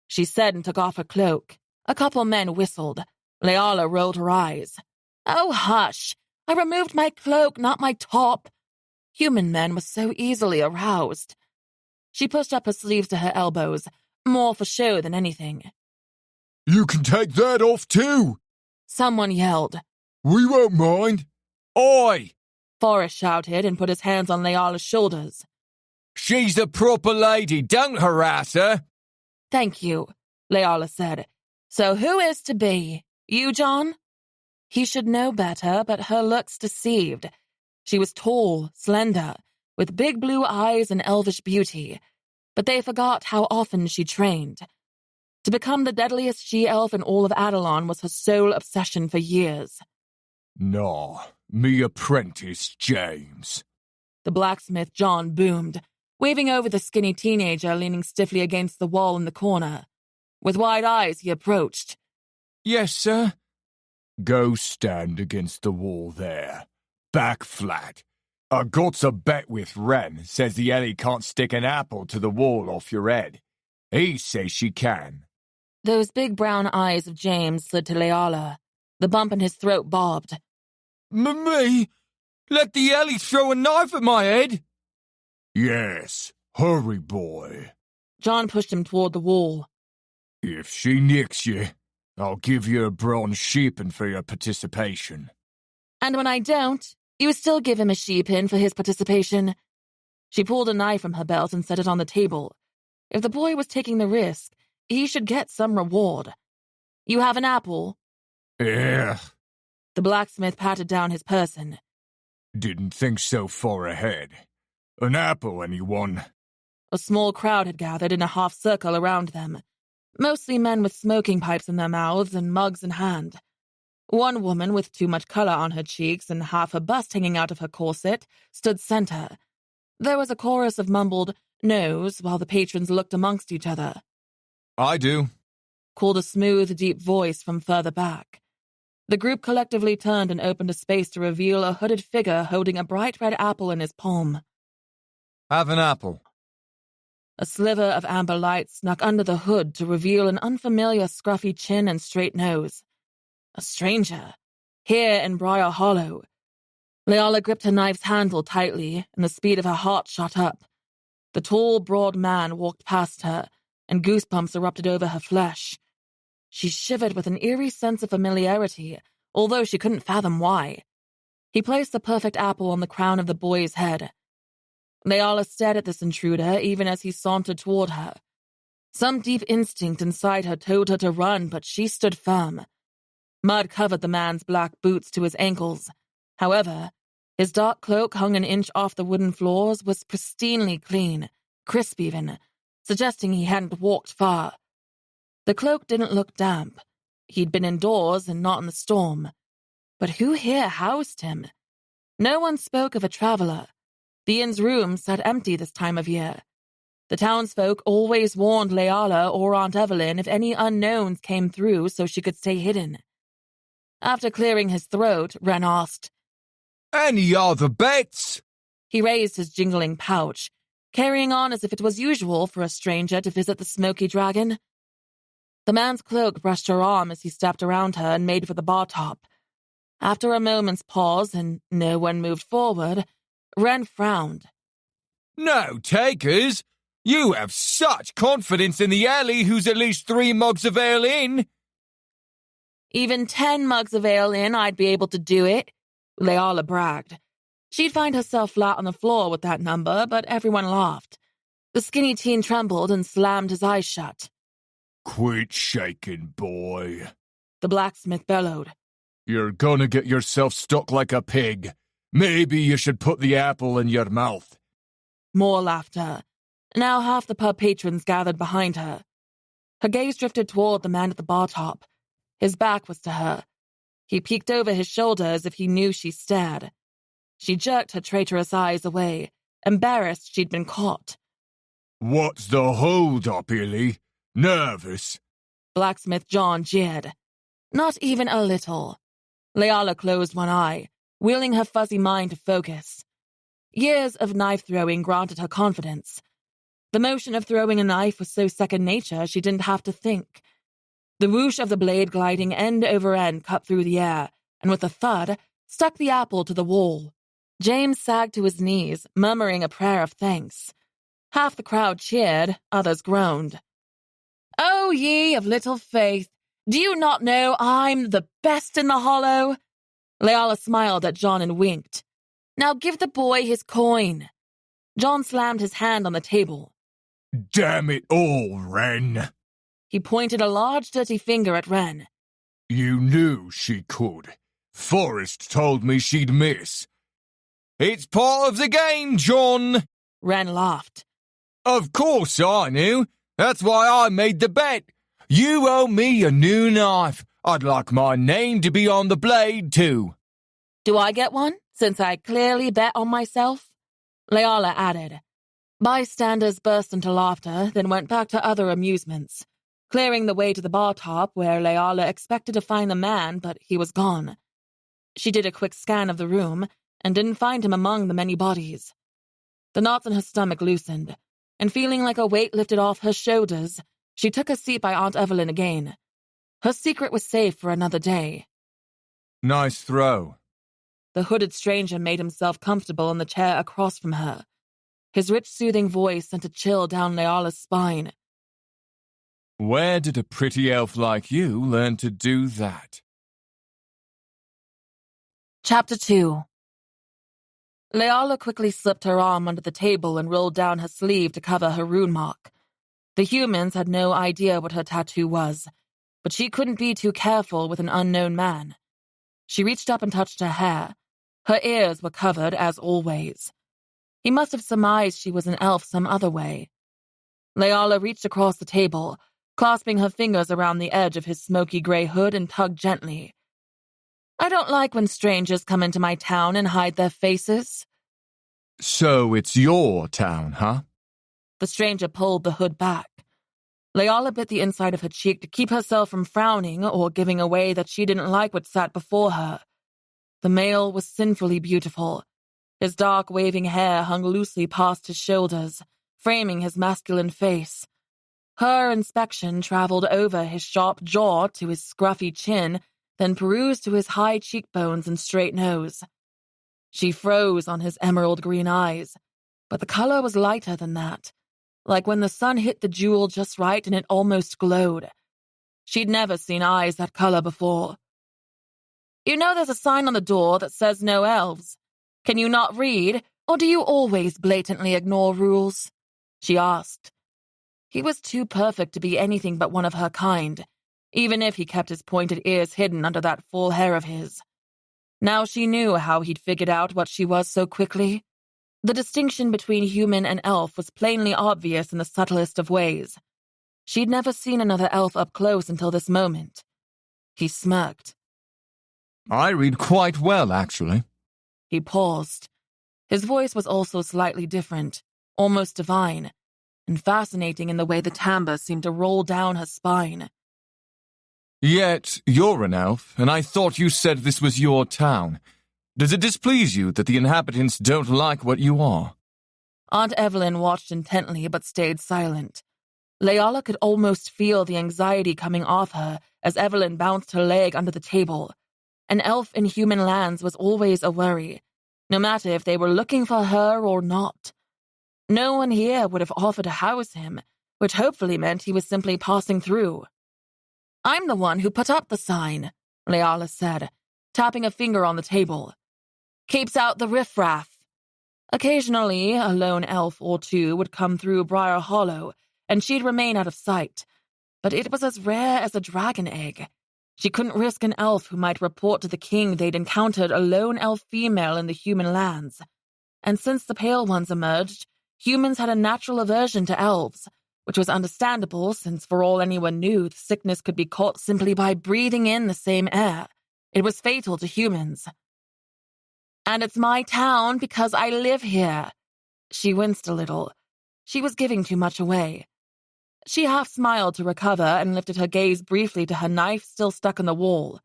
[SPEAKER 1] she said and took off her cloak. A couple men whistled. Leala rolled her eyes. Oh, hush. I removed my cloak, not my top. Human men were so easily aroused. She pushed up her sleeves to her elbows, more for show than anything.
[SPEAKER 3] You can take that off too,
[SPEAKER 1] Someone yelled.
[SPEAKER 3] We won't mind. Oi!
[SPEAKER 1] Forrest shouted and put his hands on Leala's shoulders.
[SPEAKER 3] She's a proper lady, don't harass her.
[SPEAKER 1] Thank you, Leala said. So who is to be? You, John? He should know better, but her looks deceived. She was tall, slender, with big blue eyes and elvish beauty, but they forgot how often she trained. To become the deadliest she-elf in all of Adelon was her sole obsession for years.
[SPEAKER 3] No, me apprentice, James.
[SPEAKER 1] The blacksmith John boomed, waving over the skinny teenager leaning stiffly against the wall in the corner. With wide eyes, he approached.
[SPEAKER 3] Yes, sir. Go stand against the wall there. Back flat. I got a bet with Wren, says the Ellie can't stick an apple to the wall off your head. He says she can.
[SPEAKER 1] Those big brown eyes of James slid to Leala. The bump in his throat bobbed.
[SPEAKER 3] Me? Let the Ellie throw a knife at my head? Yes, hurry, boy.
[SPEAKER 1] John pushed him toward the wall.
[SPEAKER 3] If she nicks you, I'll give you a bronze sheepin for your participation.
[SPEAKER 1] And when I don't, you still give him a sheepin for his participation. She pulled a knife from her belt and set it on the table. If the boy was taking the risk, he should get some reward. You have an apple?
[SPEAKER 3] Yeah.
[SPEAKER 1] The blacksmith patted down his person.
[SPEAKER 3] Didn't think so far ahead. An apple, anyone?
[SPEAKER 1] A small crowd had gathered in a half circle around them, mostly men with smoking pipes in their mouths and mugs in hand. One woman with too much color on her cheeks and half her bust hanging out of her corset stood center. There was a chorus of mumbled no's while the patrons looked amongst each other.
[SPEAKER 3] I do,
[SPEAKER 1] called a smooth, deep voice from further back. The group collectively turned and opened a space to reveal a hooded figure holding a bright red apple in his palm.
[SPEAKER 3] Have an apple.
[SPEAKER 1] A sliver of amber light snuck under the hood to reveal an unfamiliar scruffy chin and straight nose. A stranger, here in Briar Hollow. Leala gripped her knife's handle tightly, and the speed of her heart shot up. The tall, broad man walked past her, and goosebumps erupted over her flesh. She shivered with an eerie sense of familiarity, although she couldn't fathom why. He placed the perfect apple on the crown of the boy's head. Leala stared at this intruder even as he sauntered toward her. Some deep instinct inside her told her to run, but she stood firm. Mud covered the man's black boots to his ankles. However, his dark cloak hung an inch off the wooden floors was pristinely clean, crisp even, suggesting he hadn't walked far. The cloak didn't look damp. He'd been indoors and not in the storm. But who here housed him? No one spoke of a traveler. The inn's rooms sat empty this time of year. The townsfolk always warned Leala or Aunt Evelyn if any unknowns came through so she could stay hidden. After clearing his throat, Wren asked,
[SPEAKER 3] Any other bets?
[SPEAKER 1] He raised his jingling pouch, carrying on as if it was usual for a stranger to visit the smoky dragon. The man's cloak brushed her arm as he stepped around her and made for the bar top. After a moment's pause and no one moved forward, Wren frowned.
[SPEAKER 3] No takers. You have such confidence in the alley who's at least 3 mugs of ale in.
[SPEAKER 1] Even 10 mugs of ale in, I'd be able to do it, Leala bragged. She'd find herself flat on the floor with that number, but everyone laughed. The skinny teen trembled and slammed his eyes shut.
[SPEAKER 2] Quit shaking, boy.
[SPEAKER 1] The blacksmith bellowed.
[SPEAKER 2] You're gonna get yourself stuck like a pig. Maybe you should put the apple in your mouth.
[SPEAKER 1] More laughter. Now half the pub patrons gathered behind her. Her gaze drifted toward the man at the bar top. His back was to her. He peeked over his shoulder as if he knew she stared. She jerked her traitorous eyes away, embarrassed she'd been caught.
[SPEAKER 2] What's the hold-up, Illy? Nervous?
[SPEAKER 1] Blacksmith John jeered. Not even a little. Leala closed one eye, wheeling her fuzzy mind to focus. Years of knife-throwing granted her confidence. The motion of throwing a knife was so second nature she didn't have to think. The whoosh of the blade gliding end over end cut through the air, and with a thud, stuck the apple to the wall. James sagged to his knees, murmuring a prayer of thanks. Half the crowd cheered, others groaned. "O ye of little faith, do you not know I'm the best in the hollow?" Leala smiled at John and winked. "Now give the boy his coin." John slammed his hand on the table.
[SPEAKER 3] Damn it all, Wren.
[SPEAKER 1] He pointed a large dirty finger at Wren.
[SPEAKER 3] You knew she could. Forrest told me she'd miss. It's part of the game, John.
[SPEAKER 1] Wren laughed.
[SPEAKER 3] Of course I knew. That's why I made the bet. You owe me a new knife. I'd like my name to be on the blade, too.
[SPEAKER 1] Do I get one, since I clearly bet on myself? Leala added. Bystanders burst into laughter, then went back to other amusements, clearing the way to the bar top where Leala expected to find the man, but he was gone. She did a quick scan of the room and didn't find him among the many bodies. The knots in her stomach loosened, and feeling like a weight lifted off her shoulders, she took a seat by Aunt Evelyn again. Her secret was safe for another day.
[SPEAKER 3] Nice throw.
[SPEAKER 1] The hooded stranger made himself comfortable in the chair across from her. His rich, soothing voice sent a chill down Leala's spine.
[SPEAKER 3] Where did a pretty elf like you learn to do that?
[SPEAKER 1] Chapter 2. Leala quickly slipped her arm under the table and rolled down her sleeve to cover her rune mark. The humans had no idea what her tattoo was, but she couldn't be too careful with an unknown man. She reached up and touched her hair. Her ears were covered, as always. He must have surmised she was an elf some other way. Leala reached across the table, clasping her fingers around the edge of his smoky gray hood and tugged gently. I don't like when strangers come into my town and hide their faces.
[SPEAKER 3] So it's your town, huh?
[SPEAKER 1] The stranger pulled the hood back. Leala bit the inside of her cheek to keep herself from frowning or giving away that she didn't like what sat before her. The male was sinfully beautiful. His dark, waving hair hung loosely past his shoulders, framing his masculine face. Her inspection traveled over his sharp jaw to his scruffy chin, then perused to his high cheekbones and straight nose. She froze on his emerald green eyes, but the color was lighter than that, like when the sun hit the jewel just right and it almost glowed. She'd never seen eyes that color before. You know there's a sign on the door that says no elves. Can you not read, or do you always blatantly ignore rules? She asked. He was too perfect to be anything but one of her kind, even if he kept his pointed ears hidden under that full hair of his. Now she knew how he'd figured out what she was so quickly. The distinction between human and elf was plainly obvious in the subtlest of ways. She'd never seen another elf up close until this moment. He smirked.
[SPEAKER 3] I read quite well, actually.
[SPEAKER 1] He paused. His voice was also slightly different, almost divine, and fascinating in the way the timbre seemed to roll down her spine.
[SPEAKER 3] Yet you're an elf, and I thought you said this was your town. Does it displease you that the inhabitants don't like what you are?
[SPEAKER 1] Aunt Evelyn watched intently but stayed silent. Leala could almost feel the anxiety coming off her as Evelyn bounced her leg under the table. An elf in human lands was always a worry, no matter if they were looking for her or not. No one here would have offered to house him, which hopefully meant he was simply passing through. I'm the one who put up the sign, Leala said, tapping a finger on the table. Keeps out the riffraff. Occasionally, a lone elf or two would come through Briar Hollow, and she'd remain out of sight, but it was as rare as a dragon egg. She couldn't risk an elf who might report to the king they'd encountered a lone elf female in the human lands. And since the Pale Ones emerged, humans had a natural aversion to elves, which was understandable since for all anyone knew, the sickness could be caught simply by breathing in the same air. It was fatal to humans. And it's my town because I live here. She winced a little. She was giving too much away. She half smiled to recover and lifted her gaze briefly to her knife still stuck in the wall.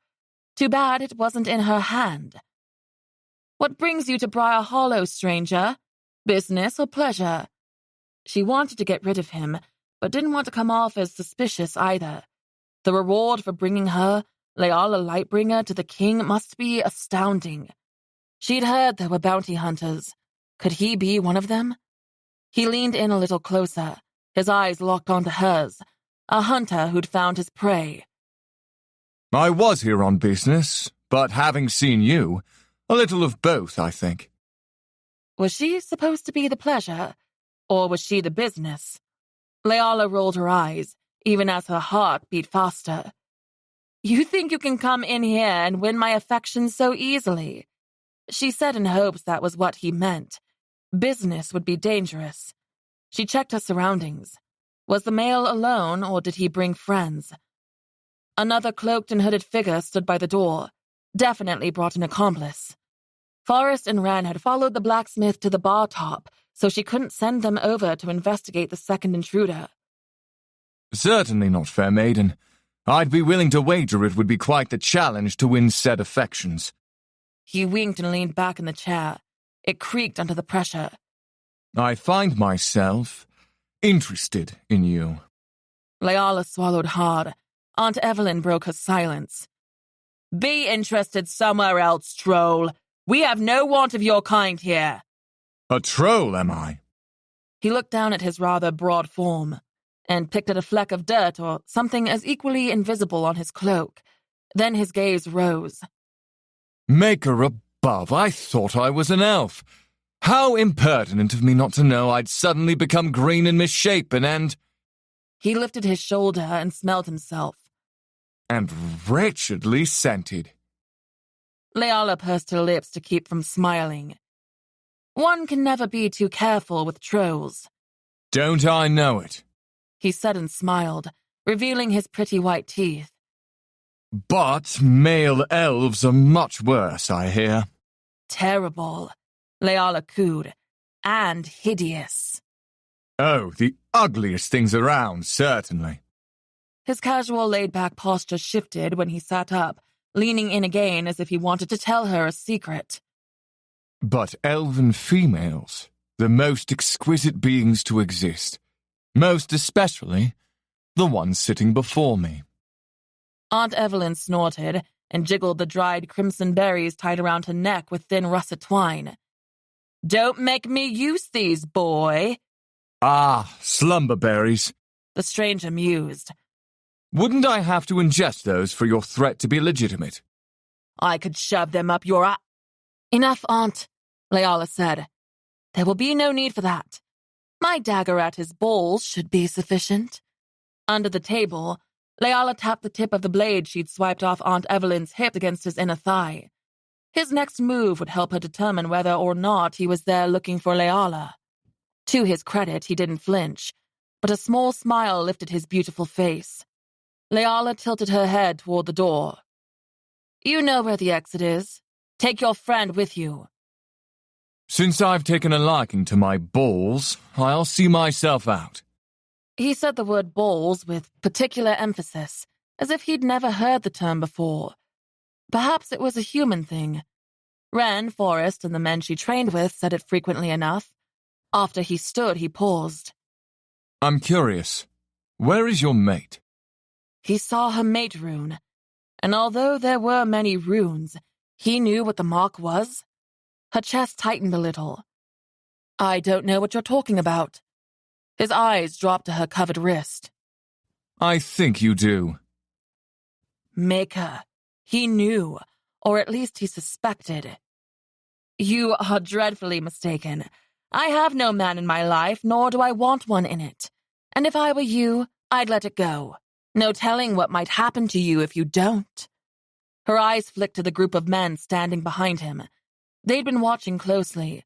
[SPEAKER 1] Too bad it wasn't in her hand. What brings you to Briar Hollow, stranger? Business or pleasure? She wanted to get rid of him, but didn't want to come off as suspicious either. The reward for bringing her, Leala Lightbringer, to the king must be astounding. She'd heard there were bounty hunters. Could he be one of them? He leaned in a little closer, his eyes locked onto hers, a hunter who'd found his prey.
[SPEAKER 3] I was here on business, but having seen you, a little of both, I think.
[SPEAKER 1] Was she supposed to be the pleasure, or was she the business? Leala rolled her eyes, even as her heart beat faster. You think you can come in here and win my affections so easily? She said in hopes that was what he meant. Business would be dangerous. She checked her surroundings. Was the male alone, or did he bring friends? Another cloaked and hooded figure stood by the door, definitely brought an accomplice. Forrest and Wren had followed the blacksmith to the bar top, so she couldn't send them over to investigate the second intruder.
[SPEAKER 3] Certainly not, fair maiden. I'd be willing to wager it would be quite the challenge to win said affections.
[SPEAKER 1] He winked and leaned back in the chair. It creaked under the pressure.
[SPEAKER 3] I find myself interested in you.
[SPEAKER 1] Leala swallowed hard. Aunt Evelyn broke her silence. Be interested somewhere else, troll. We have no want of your kind here.
[SPEAKER 3] A troll, am I?
[SPEAKER 1] He looked down at his rather broad form and picked at a fleck of dirt or something as equally invisible on his cloak. Then his gaze rose.
[SPEAKER 3] Maker above, I thought I was an elf. How impertinent of me not to know I'd suddenly become green and misshapen and...
[SPEAKER 1] He lifted his shoulder and smelled himself.
[SPEAKER 3] And wretchedly scented.
[SPEAKER 1] Leala pursed her lips to keep from smiling. One can never be too careful with trolls.
[SPEAKER 3] Don't I know it?
[SPEAKER 1] He said and smiled, revealing his pretty white teeth.
[SPEAKER 3] But male elves are much worse, I hear.
[SPEAKER 1] Terrible, Leala cooed, and hideous.
[SPEAKER 3] Oh, the ugliest things around, certainly.
[SPEAKER 1] His casual laid-back posture shifted when he sat up, leaning in again as if he wanted to tell her a secret.
[SPEAKER 3] But elven females, the most exquisite beings to exist, most especially the one sitting before me.
[SPEAKER 1] Aunt Evelyn snorted and jiggled the dried crimson berries tied around her neck with thin russet twine. Don't make me use these, boy.
[SPEAKER 3] Ah, slumberberries.
[SPEAKER 1] The stranger mused.
[SPEAKER 3] Wouldn't I have to ingest those for your threat to be legitimate?
[SPEAKER 1] I could shove them up your Enough, Aunt, Leala said. There will be no need for that. My dagger at his balls should be sufficient. Under the table, Leala tapped the tip of the blade she'd swiped off Aunt Evelyn's hip against his inner thigh. His next move would help her determine whether or not he was there looking for Leala. To his credit, he didn't flinch, but a small smile lifted his beautiful face. Leala tilted her head toward the door. You know where the exit is. Take your friend with you.
[SPEAKER 3] Since I've taken a liking to my balls, I'll see myself out.
[SPEAKER 1] He said the word balls with particular emphasis, as if he'd never heard the term before. Perhaps it was a human thing. Wren, Forrest, and the men she trained with said it frequently enough. After he stood, he paused.
[SPEAKER 3] I'm curious. Where is your mate?
[SPEAKER 1] He saw her mate rune, and although there were many runes, he knew what the mark was. Her chest tightened a little. I don't know what you're talking about. His eyes dropped to her covered wrist.
[SPEAKER 3] I think you do.
[SPEAKER 1] Maker. He knew, or at least he suspected. You are dreadfully mistaken. I have no man in my life, nor do I want one in it. And if I were you, I'd let it go. No telling what might happen to you if you don't. Her eyes flicked to the group of men standing behind him. They'd been watching closely.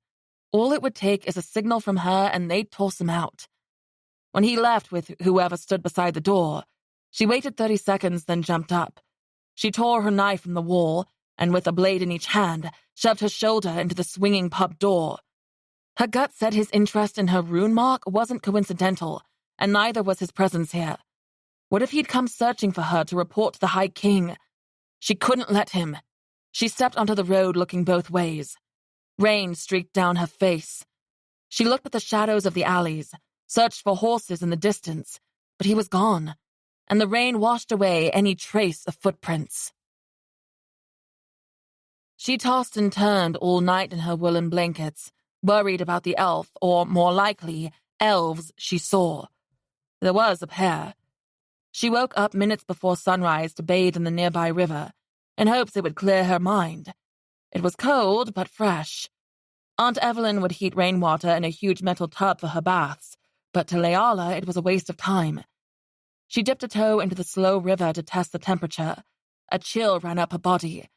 [SPEAKER 1] All it would take is a signal from her and they'd toss him out. When he left with whoever stood beside the door, she waited 30 seconds, then jumped up. She tore her knife from the wall and, with a blade in each hand, shoved her shoulder into the swinging pub door. Her gut said his interest in her rune mark wasn't coincidental, and neither was his presence here. What if he'd come searching for her to report to the High King? She couldn't let him. She stepped onto the road looking both ways. Rain streaked down her face. She looked at the shadows of the alleys, searched for horses in the distance, but he was gone, and the rain washed away any trace of footprints. She tossed and turned all night in her woolen blankets, worried about the elf, or more likely, elves she saw. There was a pair. She woke up minutes before sunrise to bathe in the nearby river, in hopes it would clear her mind. It was cold, but fresh. Aunt Evelyn would heat rainwater in a huge metal tub for her baths, but to Leala it was a waste of time. She dipped a toe into the slow river to test the temperature. A chill ran up her body.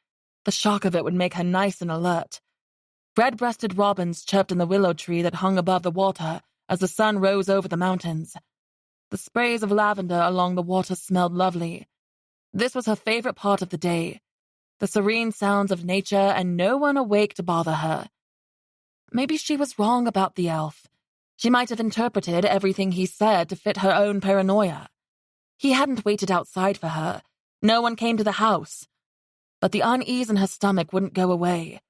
[SPEAKER 1] The shock of it would make her nice and alert. Red-breasted robins chirped in the willow tree that hung above the water as the sun rose over the mountains. The sprays of lavender along the water smelled lovely. This was her favorite part of the day. The serene sounds of nature and no one awake to bother her. Maybe she was wrong about the elf. She might have interpreted everything he said to fit her own paranoia. He hadn't waited outside for her. No one came to the house. But the unease in her stomach wouldn't go away.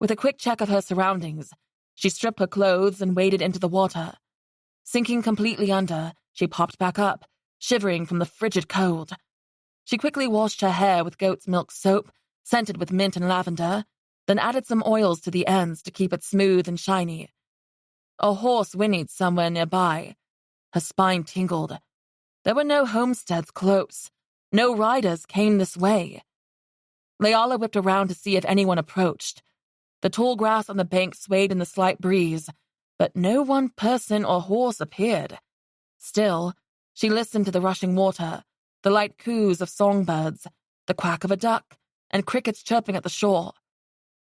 [SPEAKER 1] With a quick check of her surroundings, she stripped her clothes and waded into the water. Sinking completely under, she popped back up, shivering from the frigid cold. She quickly washed her hair with goat's milk soap, scented with mint and lavender, then added some oils to the ends to keep it smooth and shiny. A horse whinnied somewhere nearby. Her spine tingled. There were no homesteads close. No riders came this way. Leala whipped around to see if anyone approached. The tall grass on the bank swayed in the slight breeze, but no one person or horse appeared. Still, she listened to the rushing water, the light coos of songbirds, the quack of a duck, and crickets chirping at the shore.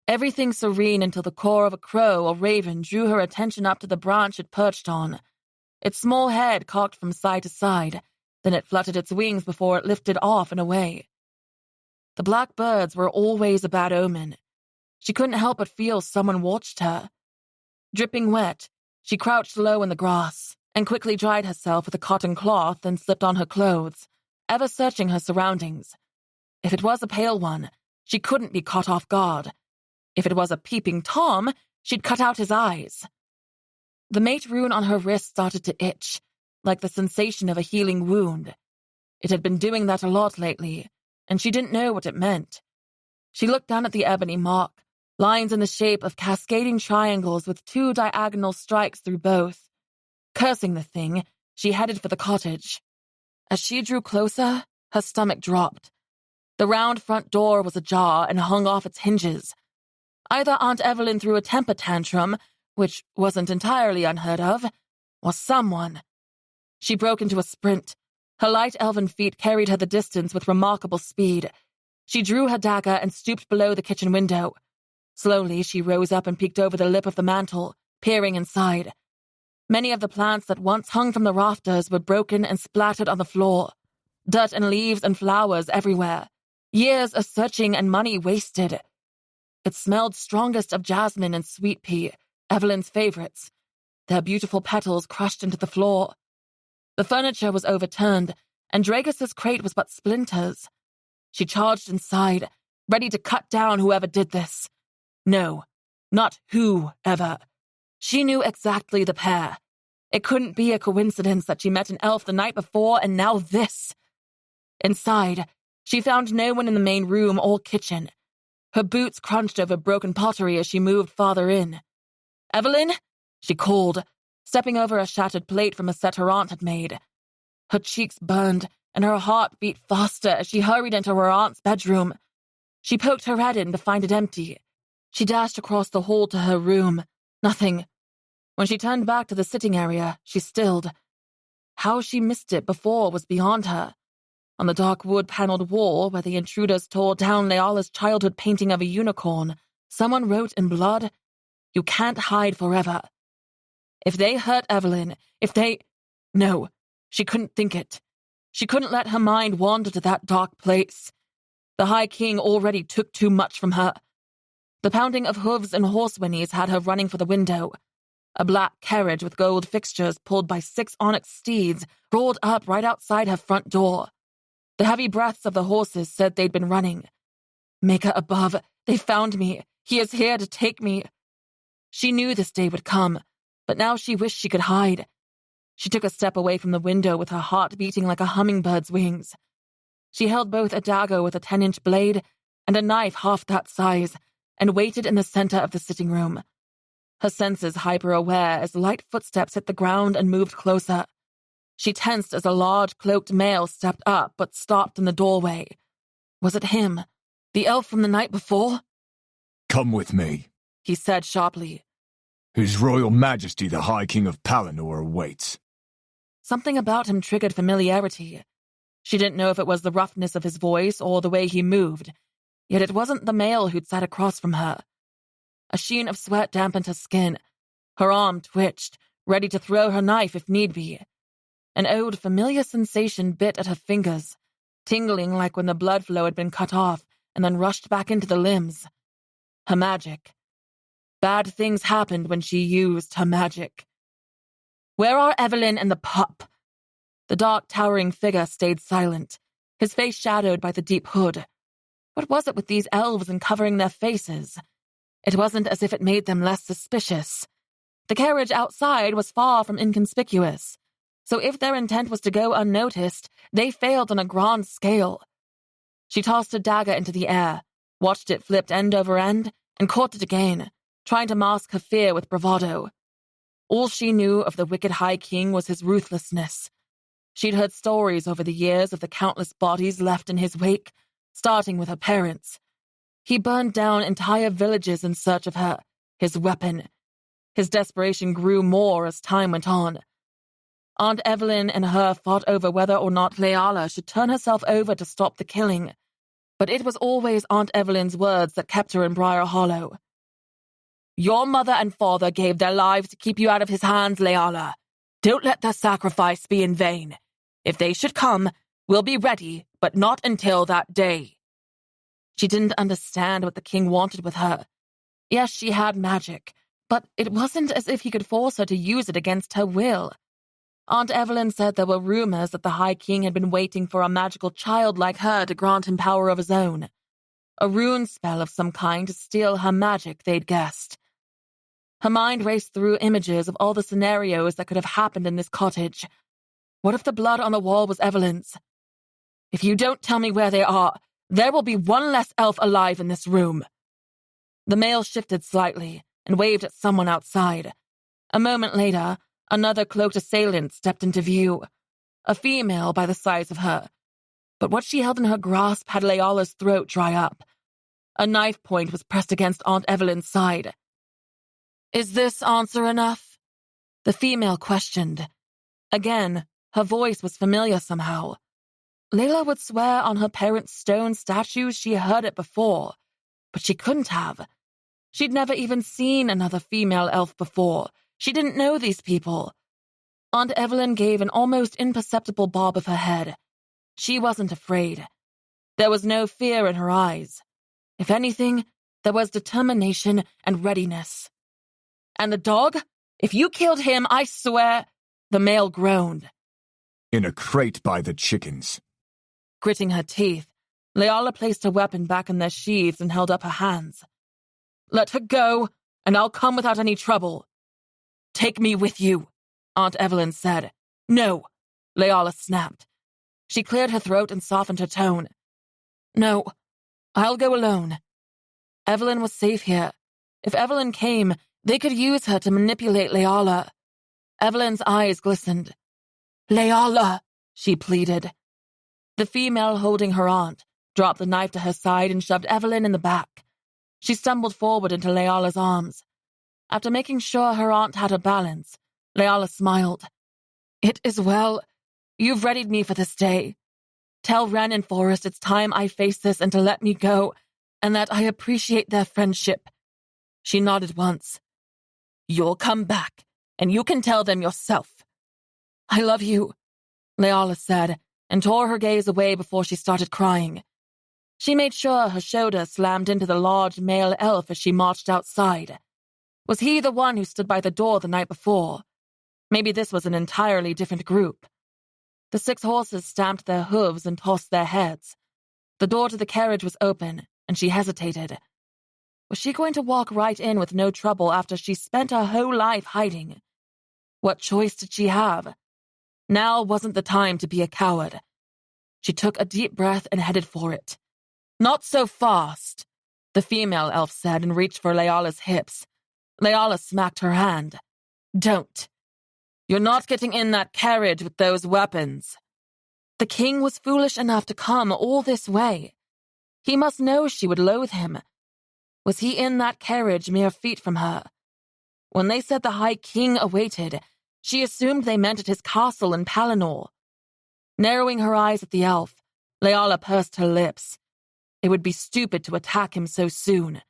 [SPEAKER 1] Everything serene until the caw of a crow or raven drew her attention up to the branch it perched on. Its small head cocked from side to side, then it fluttered its wings before it lifted off and away. The black birds were always a bad omen. She couldn't help but feel someone watched her. Dripping wet, she crouched low in the grass and quickly dried herself with a cotton cloth and slipped on her clothes, ever searching her surroundings. If it was a pale one, she couldn't be caught off guard. If it was a peeping Tom, she'd cut out his eyes. The mate rune on her wrist started to itch, like the sensation of a healing wound. It had been doing that a lot lately, and she didn't know what it meant. She looked down at the ebony mark, lines in the shape of cascading triangles with 2 diagonal strikes through both. Cursing the thing, she headed for the cottage. As she drew closer, her stomach dropped. The round front door was ajar and hung off its hinges. Either Aunt Evelyn threw a temper tantrum, which wasn't entirely unheard of, or someone. She broke into a sprint. Her light elven feet carried her the distance with remarkable speed. She drew her dagger and stooped below the kitchen window. Slowly, she rose up and peeked over the lip of the mantel, peering inside. Many of the plants that once hung from the rafters were broken and splattered on the floor. Dirt and leaves and flowers everywhere. Years of searching and money wasted. It smelled strongest of jasmine and sweet pea, Evelyn's favorites, their beautiful petals crushed into the floor. The furniture was overturned, and Dragus's crate was but splinters. She charged inside, ready to cut down whoever did this. No, not whoever. She knew exactly the pair. It couldn't be a coincidence that she met an elf the night before and now this. Inside, she found no one in the main room or kitchen. Her boots crunched over broken pottery as she moved farther in. "Evelyn?" she called, stepping over a shattered plate from a set her aunt had made. Her cheeks burned, and her heart beat faster as she hurried into her aunt's bedroom. She poked her head in to find it empty. She dashed across the hall to her room. Nothing. When she turned back to the sitting area, she stilled. How she missed it before was beyond her. On the dark wood-paneled wall where the intruders tore down Leala's childhood painting of a unicorn, someone wrote in blood, "You can't hide forever." If they hurt Evelyn, No, she couldn't think it. She couldn't let her mind wander to that dark place. The High King already took too much from her. The pounding of hooves and horse whinnies had her running for the window. A black carriage with gold fixtures pulled by 6 onyx steeds rolled up right outside her front door. The heavy breaths of the horses said they'd been running. "Maker above, they found me. He is here to take me." She knew this day would come, but now she wished she could hide. She took a step away from the window with her heart beating like a hummingbird's wings. She held both a dagger with a 10-inch blade and a knife half that size and waited in the center of the sitting room. Her senses hyper-aware as light footsteps hit the ground and moved closer. She tensed as a large, cloaked male stepped up but stopped in the doorway. Was it him, the elf from the night before?
[SPEAKER 3] "Come with me,"
[SPEAKER 1] he said sharply.
[SPEAKER 3] "His Royal Majesty the High King of Palanor awaits."
[SPEAKER 1] Something about him triggered familiarity. She didn't know if it was the roughness of his voice or the way he moved, yet it wasn't the male who'd sat across from her. A sheen of sweat dampened her skin. Her arm twitched, ready to throw her knife if need be. An old, familiar sensation bit at her fingers, tingling like when the blood flow had been cut off and then rushed back into the limbs. Her magic. Bad things happened when she used her magic. Where are Evelyn and the pup? The dark, towering figure stayed silent, his face shadowed by the deep hood. What was it with these elves and covering their faces? It wasn't as if it made them less suspicious. The carriage outside was far from inconspicuous, so if their intent was to go unnoticed, they failed on a grand scale. She tossed a dagger into the air, watched it flipped end over end, and caught it again, trying to mask her fear with bravado. All she knew of the wicked High King was his ruthlessness. She'd heard stories over the years of the countless bodies left in his wake, starting with her parents. He burned down entire villages in search of her, his weapon. His desperation grew more as time went on. Aunt Evelyn and her fought over whether or not Leala should turn herself over to stop the killing, but it was always Aunt Evelyn's words that kept her in Briar Hollow. "Your mother and father gave their lives to keep you out of his hands, Leala. Don't let their sacrifice be in vain. If they should come, we'll be ready, but not until that day." She didn't understand what the king wanted with her. Yes, she had magic, but it wasn't as if he could force her to use it against her will. Aunt Evelyn said there were rumors that the High King had been waiting for a magical child like her to grant him power of his own. A rune spell of some kind to steal her magic, they'd guessed. Her mind raced through images of all the scenarios that could have happened in this cottage. What if the blood on the wall was Evelyn's? "If you don't tell me where they are, there will be one less elf alive in this room." The male shifted slightly and waved at someone outside. A moment later, another cloaked assailant stepped into view, a female by the size of her. But what she held in her grasp had Leala's throat dry up. A knife point was pressed against Aunt Evelyn's side. "Is this answer enough?" the female questioned. Again, her voice was familiar somehow. Leala would swear on her parents' stone statues she heard it before, but she couldn't have. She'd never even seen another female elf before. She didn't know these people. Aunt Evelyn gave an almost imperceptible bob of her head. She wasn't afraid. There was no fear in her eyes. If anything, there was determination and readiness. "And the dog? If you killed him, I swear—" The male groaned.
[SPEAKER 3] "In a crate by the chickens."
[SPEAKER 1] Gritting her teeth, Leala placed her weapon back in their sheaths and held up her hands. "Let her go, and I'll come without any trouble." "Take me with you," Aunt Evelyn said. "No," Leala snapped. She cleared her throat and softened her tone. "No, I'll go alone." Evelyn was safe here. If Evelyn came, they could use her to manipulate Leala. Evelyn's eyes glistened. "Leala," she pleaded. The female holding her aunt dropped the knife to her side and shoved Evelyn in the back. She stumbled forward into Leala's arms. After making sure her aunt had her balance, Leala smiled. "It is well. You've readied me for this day. Tell Wren and Forrest it's time I face this and to let me go, and that I appreciate their friendship." She nodded once. "You'll come back, and you can tell them yourself." "I love you," Leala said, and tore her gaze away before she started crying. She made sure her shoulder slammed into the large male elf as she marched outside. Was he the one who stood by the door the night before? Maybe this was an entirely different group. The 6 horses stamped their hooves and tossed their heads. The door to the carriage was open, and she hesitated. Was she going to walk right in with no trouble after she spent her whole life hiding? What choice did she have? Now wasn't the time to be a coward. She took a deep breath and headed for it. "Not so fast," the female elf said and reached for Leala's hips. Leala smacked her hand. "Don't. You're not getting in that carriage with those weapons." The king was foolish enough to come all this way. He must know she would loathe him. Was he in that carriage mere feet from her? When they said the High King awaited, she assumed they meant at his castle in Palinor. Narrowing her eyes at the elf, Leala pursed her lips. It would be stupid to attack him so soon.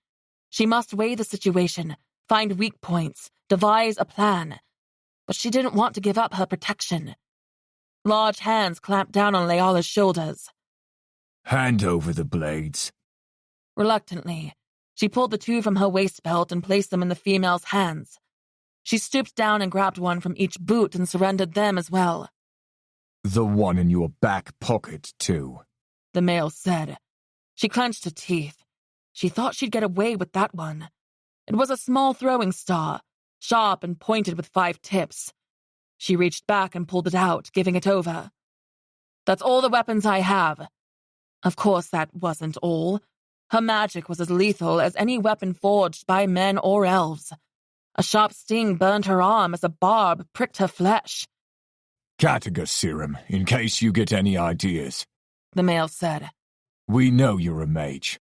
[SPEAKER 1] She must weigh the situation, find weak points, devise a plan. But she didn't want to give up her protection. Large hands clamped down on Leala's shoulders.
[SPEAKER 3] Hand over the blades.
[SPEAKER 1] Reluctantly, she pulled the two from her waist belt and placed them in the female's hands. She stooped down and grabbed one from each boot and surrendered them as well.
[SPEAKER 3] The one in your back pocket, too,
[SPEAKER 1] the male said. She clenched her teeth. She thought she'd get away with that one. It was a small throwing star, sharp and pointed with 5 tips. She reached back and pulled it out, giving it over. "That's all the weapons I have." Of course that wasn't all. Her magic was as lethal as any weapon forged by men or elves. A sharp sting burned her arm as a barb pricked her flesh.
[SPEAKER 3] Kataga serum, in case you get any ideas,
[SPEAKER 1] the male said.
[SPEAKER 3] We know you're a mage.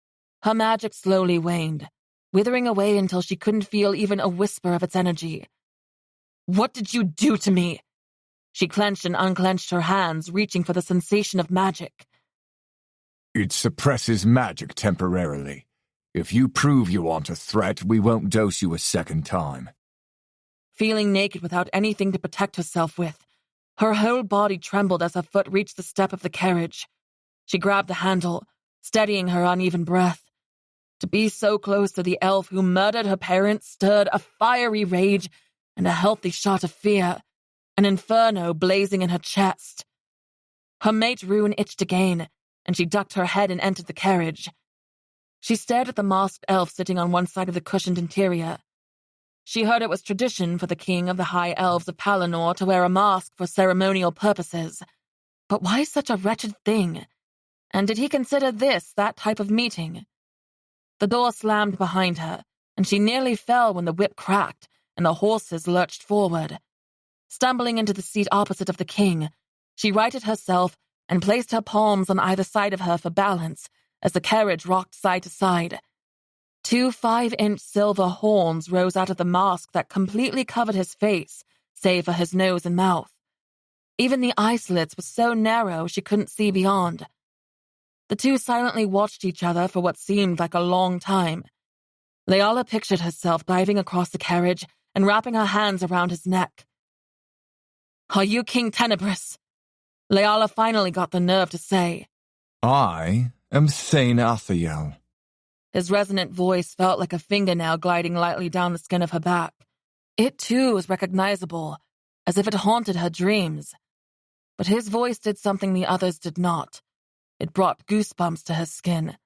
[SPEAKER 1] Her magic slowly waned, withering away until she couldn't feel even a whisper of its energy. "What did you do to me?" She clenched and unclenched her hands, reaching for the sensation of magic.
[SPEAKER 3] It suppresses magic temporarily. If you prove you aren't a threat, we won't dose you a second time.
[SPEAKER 1] Feeling naked without anything to protect herself with, her whole body trembled as her foot reached the step of the carriage. She grabbed the handle, steadying her uneven breath. To be so close to the elf who murdered her parents stirred a fiery rage and a healthy shot of fear, an inferno blazing in her chest. Her mate rune itched again, and she ducked her head and entered the carriage. She stared at the masked elf sitting on one side of the cushioned interior. She heard it was tradition for the king of the high elves of Palinor to wear a mask for ceremonial purposes. But why such a wretched thing? And did he consider this that type of meeting? The door slammed behind her, and she nearly fell when the whip cracked and the horses lurched forward. Stumbling into the seat opposite of the king, she righted herself and placed her palms on either side of her for balance as the carriage rocked side to side. 2 5-inch silver horns rose out of the mask that completely covered his face, save for his nose and mouth. Even the eye slits were so narrow she couldn't see beyond. The two silently watched each other for what seemed like a long time. Leala pictured herself diving across the carriage and wrapping her hands around his neck. "Are you King Tenebris?" Leala finally got the nerve to say.
[SPEAKER 3] I am Thane Athiel.
[SPEAKER 1] His resonant voice felt like a fingernail gliding lightly down the skin of her back. It, too, was recognizable, as if it haunted her dreams. But his voice did something the others did not. It brought goosebumps to her skin.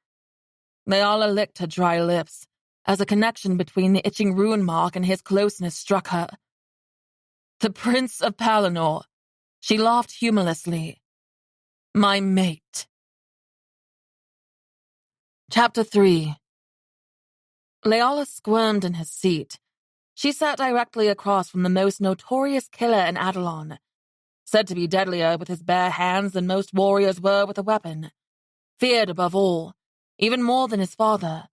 [SPEAKER 1] Leala licked her dry lips, as a connection between the itching rune mark and his closeness struck her. "The Prince of Palinor," she laughed humorlessly. "My mate." Chapter 3. Leala squirmed in his seat. She sat directly across from the most notorious killer in Adelon, said to be deadlier with his bare hands than most warriors were with a weapon. Feared above all, even more than his father.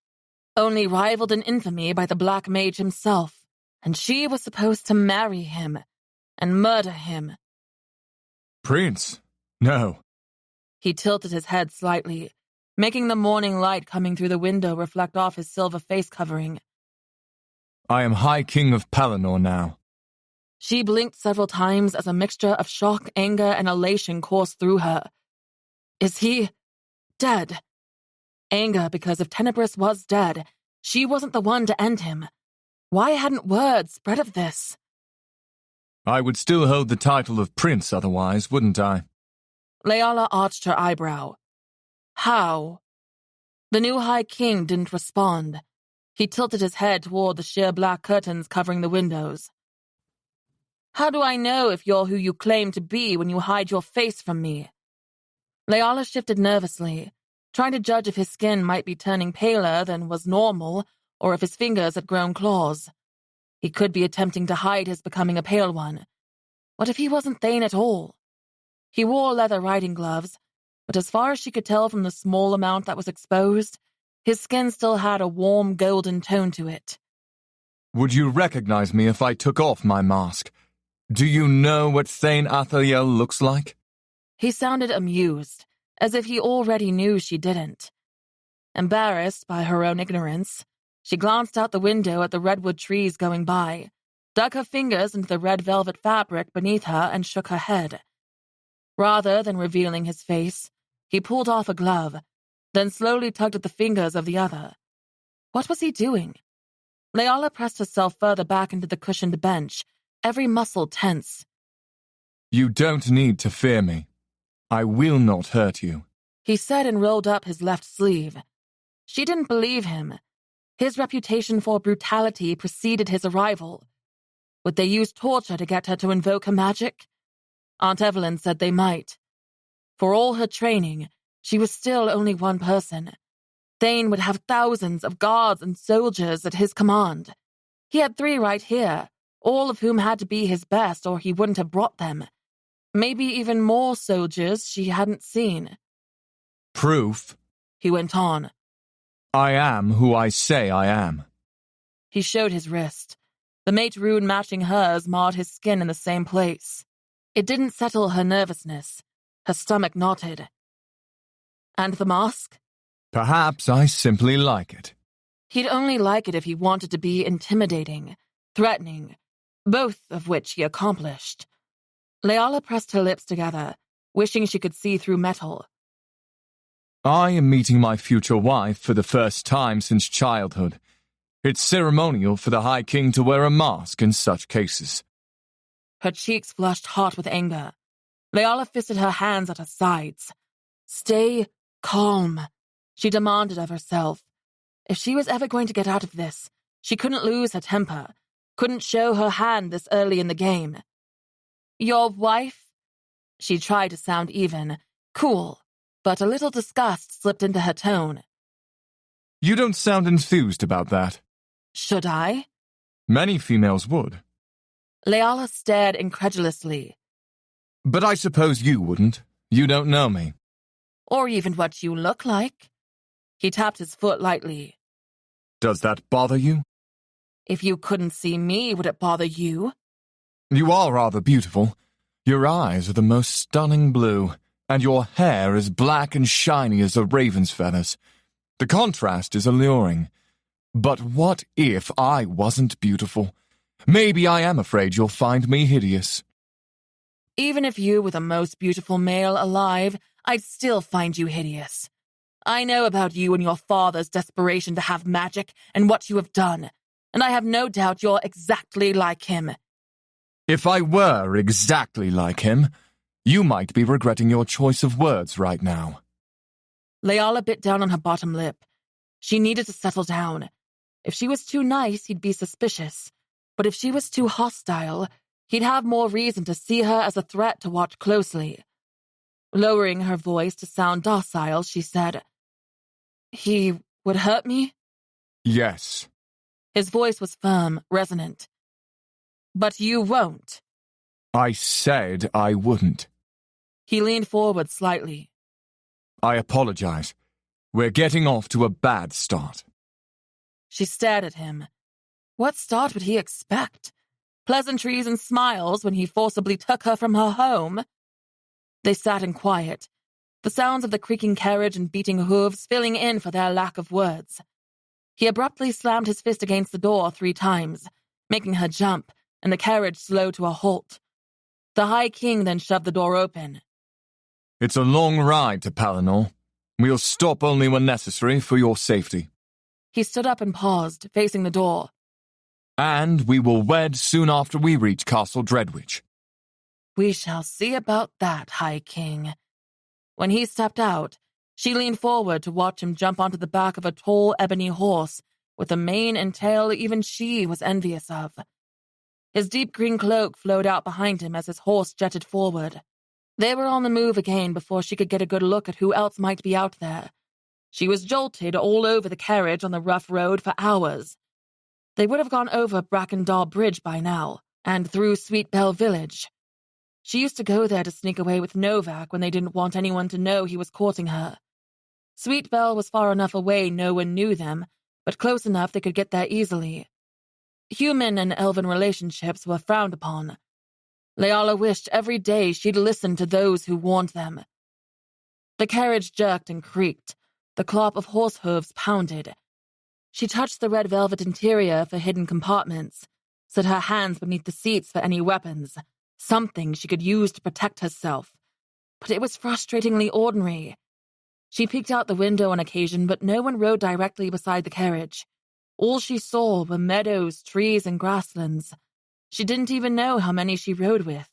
[SPEAKER 1] Only rivaled in infamy by the Black Mage himself, and she was supposed to marry him and murder him.
[SPEAKER 3] Prince? No.
[SPEAKER 1] He tilted his head slightly, making the morning light coming through the window reflect off his silver face covering.
[SPEAKER 3] I am High King of Palinor now.
[SPEAKER 1] She blinked several times as a mixture of shock, anger, and elation coursed through her. Is he dead? Anger because if Tenebris was dead, she wasn't the one to end him. Why hadn't word spread of this?
[SPEAKER 3] I would still hold the title of prince otherwise, wouldn't I?
[SPEAKER 1] Leala arched her eyebrow. How? The new High King didn't respond. He tilted his head toward the sheer black curtains covering the windows. How do I know if you're who you claim to be when you hide your face from me? Leala shifted nervously, trying to judge if his skin might be turning paler than was normal or if his fingers had grown claws. He could be attempting to hide his becoming a pale one. What if he wasn't Thane at all? He wore leather riding gloves, but as far as she could tell from the small amount that was exposed, his skin still had a warm golden tone to it.
[SPEAKER 3] Would you recognize me if I took off my mask? Do you know what Thane Athaliel looks like?
[SPEAKER 1] He sounded amused, as if he already knew she didn't. Embarrassed by her own ignorance, she glanced out the window at the redwood trees going by, dug her fingers into the red velvet fabric beneath her and shook her head. Rather than revealing his face, he pulled off a glove, then slowly tugged at the fingers of the other. What was he doing? Leala pressed herself further back into the cushioned bench, every muscle tense.
[SPEAKER 3] You don't need to fear me. I will not hurt you,
[SPEAKER 1] he said and rolled up his left sleeve. She didn't believe him. His reputation for brutality preceded his arrival. Would they use torture to get her to invoke her magic? Aunt Evelyn said they might. For all her training, she was still only one person. Thane would have thousands of guards and soldiers at his command. He had 3 right here, all of whom had to be his best or he wouldn't have brought them. Maybe even more soldiers she hadn't seen.
[SPEAKER 3] Proof,
[SPEAKER 1] he went on.
[SPEAKER 3] I am who I say I am.
[SPEAKER 1] He showed his wrist. The mate rune matching hers marred his skin in the same place. It didn't settle her nervousness. Her stomach knotted. And the mask?
[SPEAKER 3] Perhaps I simply like it.
[SPEAKER 1] He'd only like it if he wanted to be intimidating, threatening, both of which he accomplished. Leala pressed her lips together, wishing she could see through metal.
[SPEAKER 3] I am meeting my future wife for the first time since childhood. It's ceremonial for the High King to wear a mask in such cases.
[SPEAKER 1] Her cheeks flushed hot with anger. Leala fisted her hands at her sides. Stay calm, she demanded of herself. If she was ever going to get out of this, she couldn't lose her temper, couldn't show her hand this early in the game. Your wife? She tried to sound even, cool, but a little disgust slipped into her tone.
[SPEAKER 3] You don't sound enthused about that.
[SPEAKER 1] Should I?
[SPEAKER 3] Many females would.
[SPEAKER 1] Leala stared incredulously.
[SPEAKER 3] But I suppose you wouldn't. You don't know me.
[SPEAKER 1] Or even what you look like. He tapped his foot lightly.
[SPEAKER 3] Does that bother you?
[SPEAKER 1] If you couldn't see me, would it bother you?
[SPEAKER 3] You are rather beautiful. Your eyes are the most stunning blue, and your hair is black and shiny as a raven's feathers. The contrast is alluring. But what if I wasn't beautiful? Maybe I am afraid you'll find me hideous.
[SPEAKER 1] Even if you were the most beautiful male alive, I'd still find you hideous. I know about you and your father's desperation to have magic and what you have done, and I have no doubt you're exactly like him.
[SPEAKER 3] If I were exactly like him, you might be regretting your choice of words right now.
[SPEAKER 1] Leala bit down on her bottom lip. She needed to settle down. If she was too nice, he'd be suspicious. But if she was too hostile, he'd have more reason to see her as a threat to watch closely. Lowering her voice to sound docile, she said, He would hurt me?
[SPEAKER 3] Yes.
[SPEAKER 1] His voice was firm, resonant. But you won't.
[SPEAKER 3] I said I wouldn't.
[SPEAKER 1] He leaned forward slightly.
[SPEAKER 3] I apologize. We're getting off to a bad start.
[SPEAKER 1] She stared at him. What start would he expect? Pleasantries and smiles when he forcibly took her from her home? They sat in quiet, the sounds of the creaking carriage and beating hooves filling in for their lack of words. He abruptly slammed his fist against the door 3 times, making her jump, and the carriage slow to a halt. The High King then shoved the door open.
[SPEAKER 3] It's a long ride to Palinor. We'll stop only when necessary for your safety.
[SPEAKER 1] He stood up and paused, facing the door.
[SPEAKER 3] And we will wed soon after we reach Castle Dreadwich.
[SPEAKER 1] We shall see about that, High King. When he stepped out, she leaned forward to watch him jump onto the back of a tall ebony horse with a mane and tail even she was envious of. His deep green cloak flowed out behind him as his horse jetted forward. They were on the move again before she could get a good look at who else might be out there. She was jolted all over the carriage on the rough road for hours. They would have gone over Brackendaw Bridge by now, and through Sweet Bell Village. She used to go there to sneak away with Novak when they didn't want anyone to know he was courting her. Sweet Bell was far enough away no one knew them, but close enough they could get there easily. Human and elven relationships were frowned upon. Leala wished every day she'd listened to those who warned them. The carriage jerked and creaked. The clop of horse hooves pounded. She touched the red velvet interior for hidden compartments, set her hands beneath the seats for any weapons, something she could use to protect herself. But it was frustratingly ordinary. She peeked out the window on occasion, but no one rode directly beside the carriage. All she saw were meadows, trees, and grasslands. She didn't even know how many she rode with.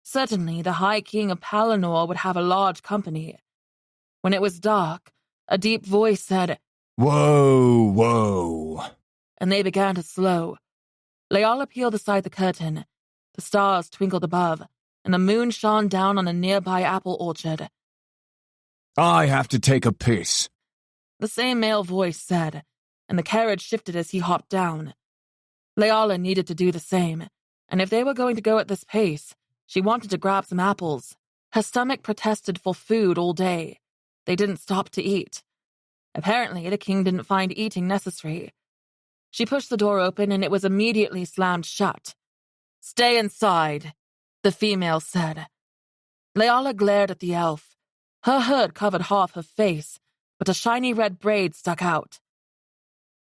[SPEAKER 1] Certainly, the High King of Palinor would have a large company. When it was dark, a deep voice said,
[SPEAKER 3] "Whoa, whoa,"
[SPEAKER 1] and they began to slow. Leala peeled aside the curtain. The stars twinkled above, and the moon shone down on a nearby apple orchard.
[SPEAKER 3] "I have to take a piss,"
[SPEAKER 1] The same male voice said, and the carriage shifted as he hopped down. Leala needed to do the same, and if they were going to go at this pace, she wanted to grab some apples. Her stomach protested for food all day. They didn't stop to eat. Apparently, the king didn't find eating necessary. She pushed the door open, and it was immediately slammed shut. "Stay inside," the female said. Leala glared at the elf. Her hood covered half her face, but a shiny red braid stuck out.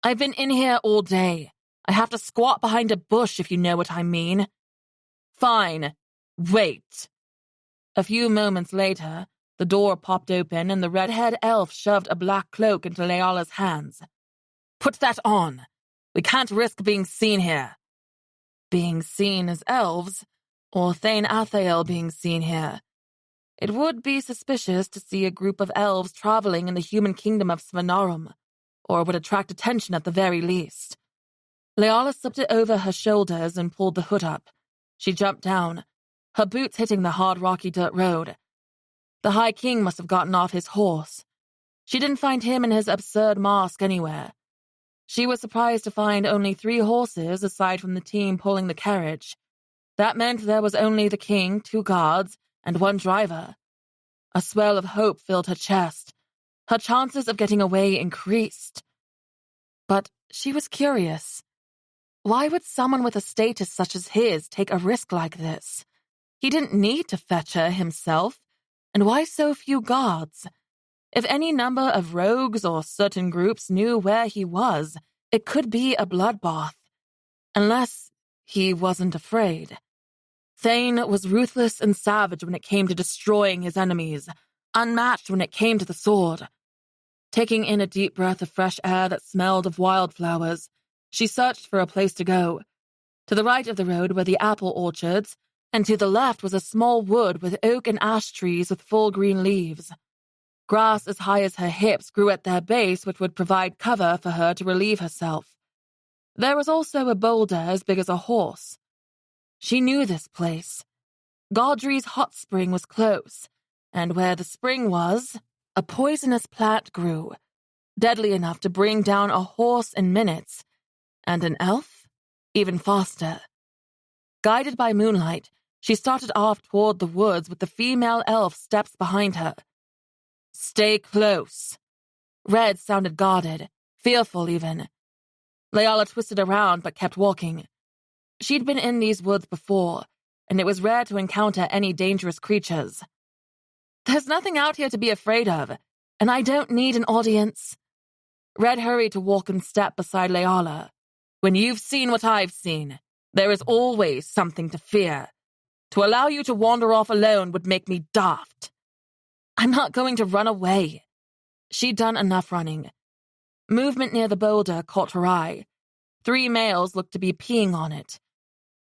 [SPEAKER 1] "I've been in here all day. I have to squat behind a bush if you know what I mean." "Fine. Wait." A few moments later, the door popped open and the red-haired elf shoved a black cloak into Leala's hands. "Put that on. We can't risk being seen here." Being seen as elves, or Thane Athael being seen here. It would be suspicious to see a group of elves traveling in the human kingdom of Svanarum, or would attract attention at the very least. Leala slipped it over her shoulders and pulled the hood up. She jumped down, her boots hitting the hard rocky dirt road. The High King must have gotten off his horse. She didn't find him and his absurd mask anywhere. She was surprised to find only 3 horses aside from the team pulling the carriage. That meant there was only the king, 2 guards, and 1 driver. A swell of hope filled her chest. Her chances of getting away increased. But she was curious. Why would someone with a status such as his take a risk like this? He didn't need to fetch her himself. And why so few guards? If any number of rogues or certain groups knew where he was, it could be a bloodbath. Unless he wasn't afraid. Thane was ruthless and savage when it came to destroying his enemies, unmatched when it came to the sword. Taking in a deep breath of fresh air that smelled of wildflowers, she searched for a place to go. To the right of the road were the apple orchards, and to the left was a small wood with oak and ash trees with full green leaves. Grass as high as her hips grew at their base, which would provide cover for her to relieve herself. There was also a boulder as big as a horse. She knew this place. Gaudry's hot spring was close, and where the spring was, a poisonous plant grew, deadly enough to bring down a horse in minutes, and an elf even faster. Guided by moonlight, she started off toward the woods with the female elf steps behind her. "Stay close." Red sounded guarded, fearful even. Leala twisted around but kept walking. She'd been in these woods before, and it was rare to encounter any dangerous creatures. "There's nothing out here to be afraid of, and I don't need an audience." Red hurried to walk in step beside Leala. "When you've seen what I've seen, there is always something to fear. To allow you to wander off alone would make me daft." "I'm not going to run away." She'd done enough running. Movement near the boulder caught her eye. 3 males looked to be peeing on it.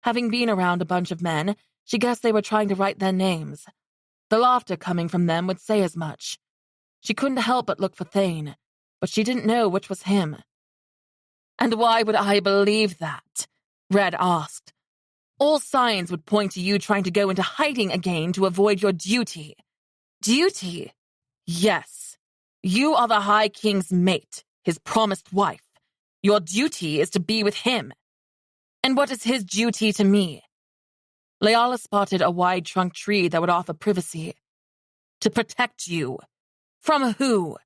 [SPEAKER 1] Having been around a bunch of men, she guessed they were trying to write their names. The laughter coming from them would say as much. She couldn't help but look for Thane, but she didn't know which was him. "And why would I believe that?" Red asked. All signs would point to you trying to go into hiding again to avoid your duty. Duty? Yes. You are the High King's mate, his promised wife. Your duty is to be with him. And what is his duty to me? Leala spotted a wide-trunked tree that would offer privacy. To protect you. From who?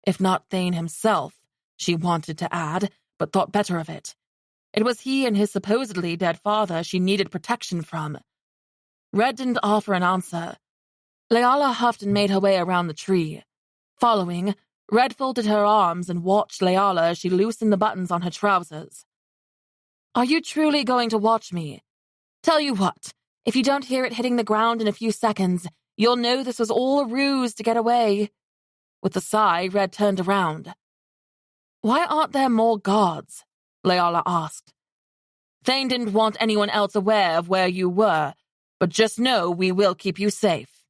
[SPEAKER 1] If not Thane himself, she wanted to add, but thought better of it. It was he and his supposedly dead father she needed protection from. Red didn't offer an answer. Leala huffed and made her way around the tree. Following, Red folded her arms and watched Leala as she loosened the buttons on her trousers. Are you truly going to watch me? Tell you what, if you don't hear it hitting the ground in a few seconds, you'll know this was all a ruse to get away. With a sigh, Red turned around. Why aren't there more guards? Leala asked. Thane didn't want anyone else aware of where you were, but just know we will keep you safe.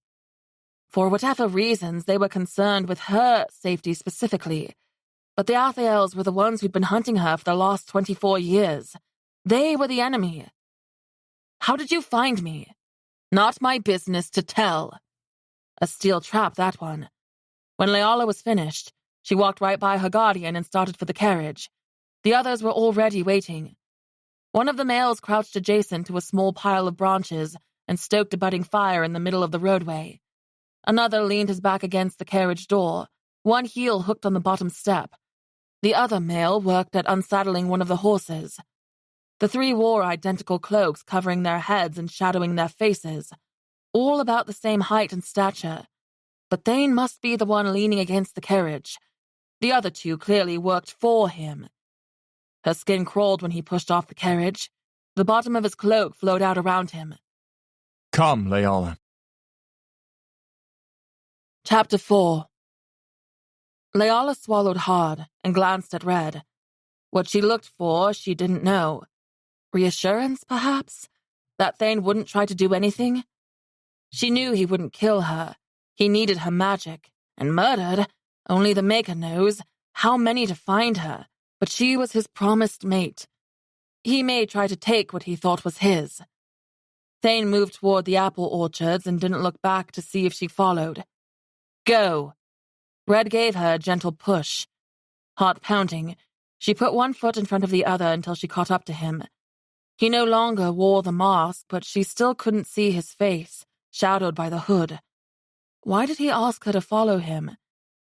[SPEAKER 1] For whatever reasons, they were concerned with her safety specifically, but the Athaels were the ones who'd been hunting her for the last 24 years. They were the enemy. How did you find me? Not my business to tell. A steel trap, that one. When Leala was finished, she walked right by her guardian and started for the carriage. The others were already waiting. One of the males crouched adjacent to a small pile of branches and stoked a budding fire in the middle of the roadway. Another leaned his back against the carriage door, one heel hooked on the bottom step. The other male worked at unsaddling one of the horses. The three wore identical cloaks covering their heads and shadowing their faces, all about the same height and stature. But Thane must be the one leaning against the carriage. The other two clearly worked for him. Her skin crawled when he pushed off the carriage. The bottom of his cloak flowed out around him.
[SPEAKER 3] Come, Leala.
[SPEAKER 1] Chapter 4. Leala swallowed hard and glanced at Red. What she looked for, she didn't know. Reassurance, perhaps? That Thane wouldn't try to do anything? She knew he wouldn't kill her. He needed her magic. And murdered? Only the Maker knows. How many to find her? But she was his promised mate. He may try to take what he thought was his. Thane moved toward the apple orchards and didn't look back to see if she followed. Go. Red gave her a gentle push. Heart pounding, she put one foot in front of the other until she caught up to him. He no longer wore the mask, but she still couldn't see his face, shadowed by the hood. Why did he ask her to follow him?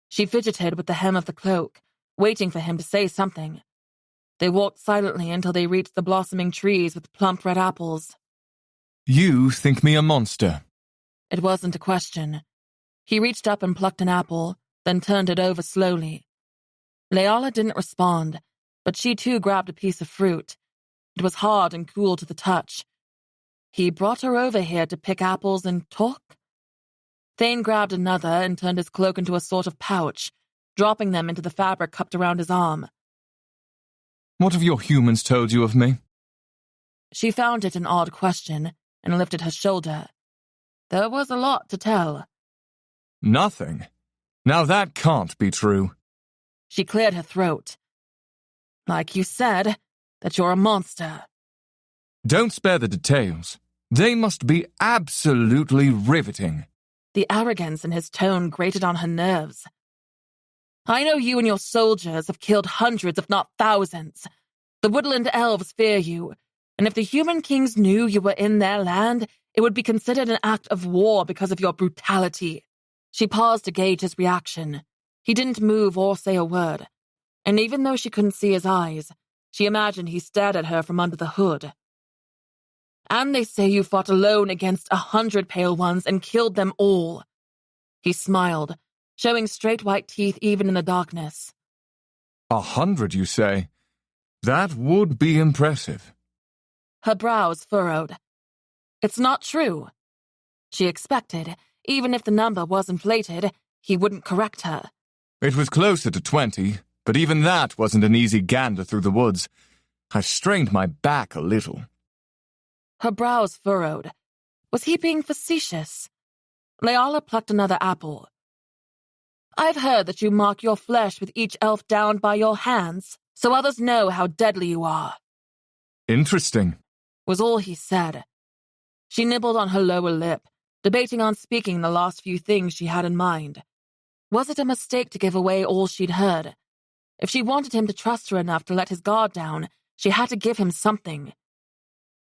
[SPEAKER 1] She fidgeted with the hem of the cloak, waiting for him to say something. They walked silently until they reached the blossoming trees with plump red apples.
[SPEAKER 3] You think me a monster?
[SPEAKER 1] It wasn't a question. He reached up and plucked an apple, then turned it over slowly. Leala didn't respond, but she too grabbed a piece of fruit. It was hard and cool to the touch. He brought her over here to pick apples and talk? Thane grabbed another and turned his cloak into a sort of pouch, dropping them into the fabric cupped around his arm.
[SPEAKER 3] What have your humans told you of me?
[SPEAKER 1] She found it an odd question and lifted her shoulder. There was a lot to tell.
[SPEAKER 3] Nothing. Now that can't be true.
[SPEAKER 1] She cleared her throat. Like you said, that you're a monster.
[SPEAKER 3] Don't spare the details. They must be absolutely riveting.
[SPEAKER 1] The arrogance in his tone grated on her nerves. I know you and your soldiers have killed hundreds, if not thousands. The woodland elves fear you, and if the human kings knew you were in their land, it would be considered an act of war because of your brutality. She paused to gauge his reaction. He didn't move or say a word, and even though she couldn't see his eyes, she imagined he stared at her from under the hood. And they say you fought alone against 100 Pale Ones and killed them all. He smiled, showing straight white teeth even in the darkness.
[SPEAKER 3] 100, you say? That would be impressive.
[SPEAKER 1] Her brows furrowed. It's not true. She expected, even if the number was inflated, he wouldn't correct her.
[SPEAKER 3] It was closer to 20, but even that wasn't an easy gander through the woods. I strained my back a little.
[SPEAKER 1] Her brows furrowed. Was he being facetious? Leala plucked another apple. I've heard that you mark your flesh with each elf down by your hands, so others know how deadly you are.
[SPEAKER 3] Interesting.
[SPEAKER 1] was all he said. She nibbled on her lower lip, debating on speaking the last few things she had in mind. Was it a mistake to give away all she'd heard? If she wanted him to trust her enough to let his guard down, she had to give him something.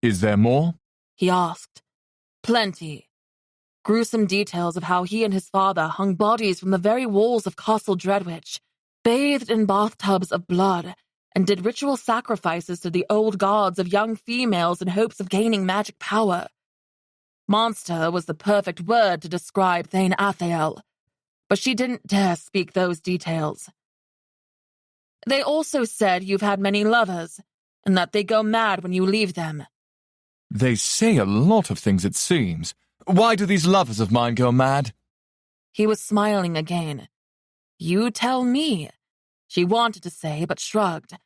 [SPEAKER 3] Is there more?
[SPEAKER 1] He asked. Plenty. Gruesome details of how he and his father hung bodies from the very walls of Castle Dreadwich, bathed in bathtubs of blood, and did ritual sacrifices to the old gods of young females in hopes of gaining magic power. Monster was the perfect word to describe Thane Athael, but she didn't dare speak those details. They also said you've had many lovers, and that they go mad when you leave them.
[SPEAKER 3] They say a lot of things, it seems. Why do these lovers of mine go mad?
[SPEAKER 1] He was smiling again. You tell me, she wanted to say, but shrugged.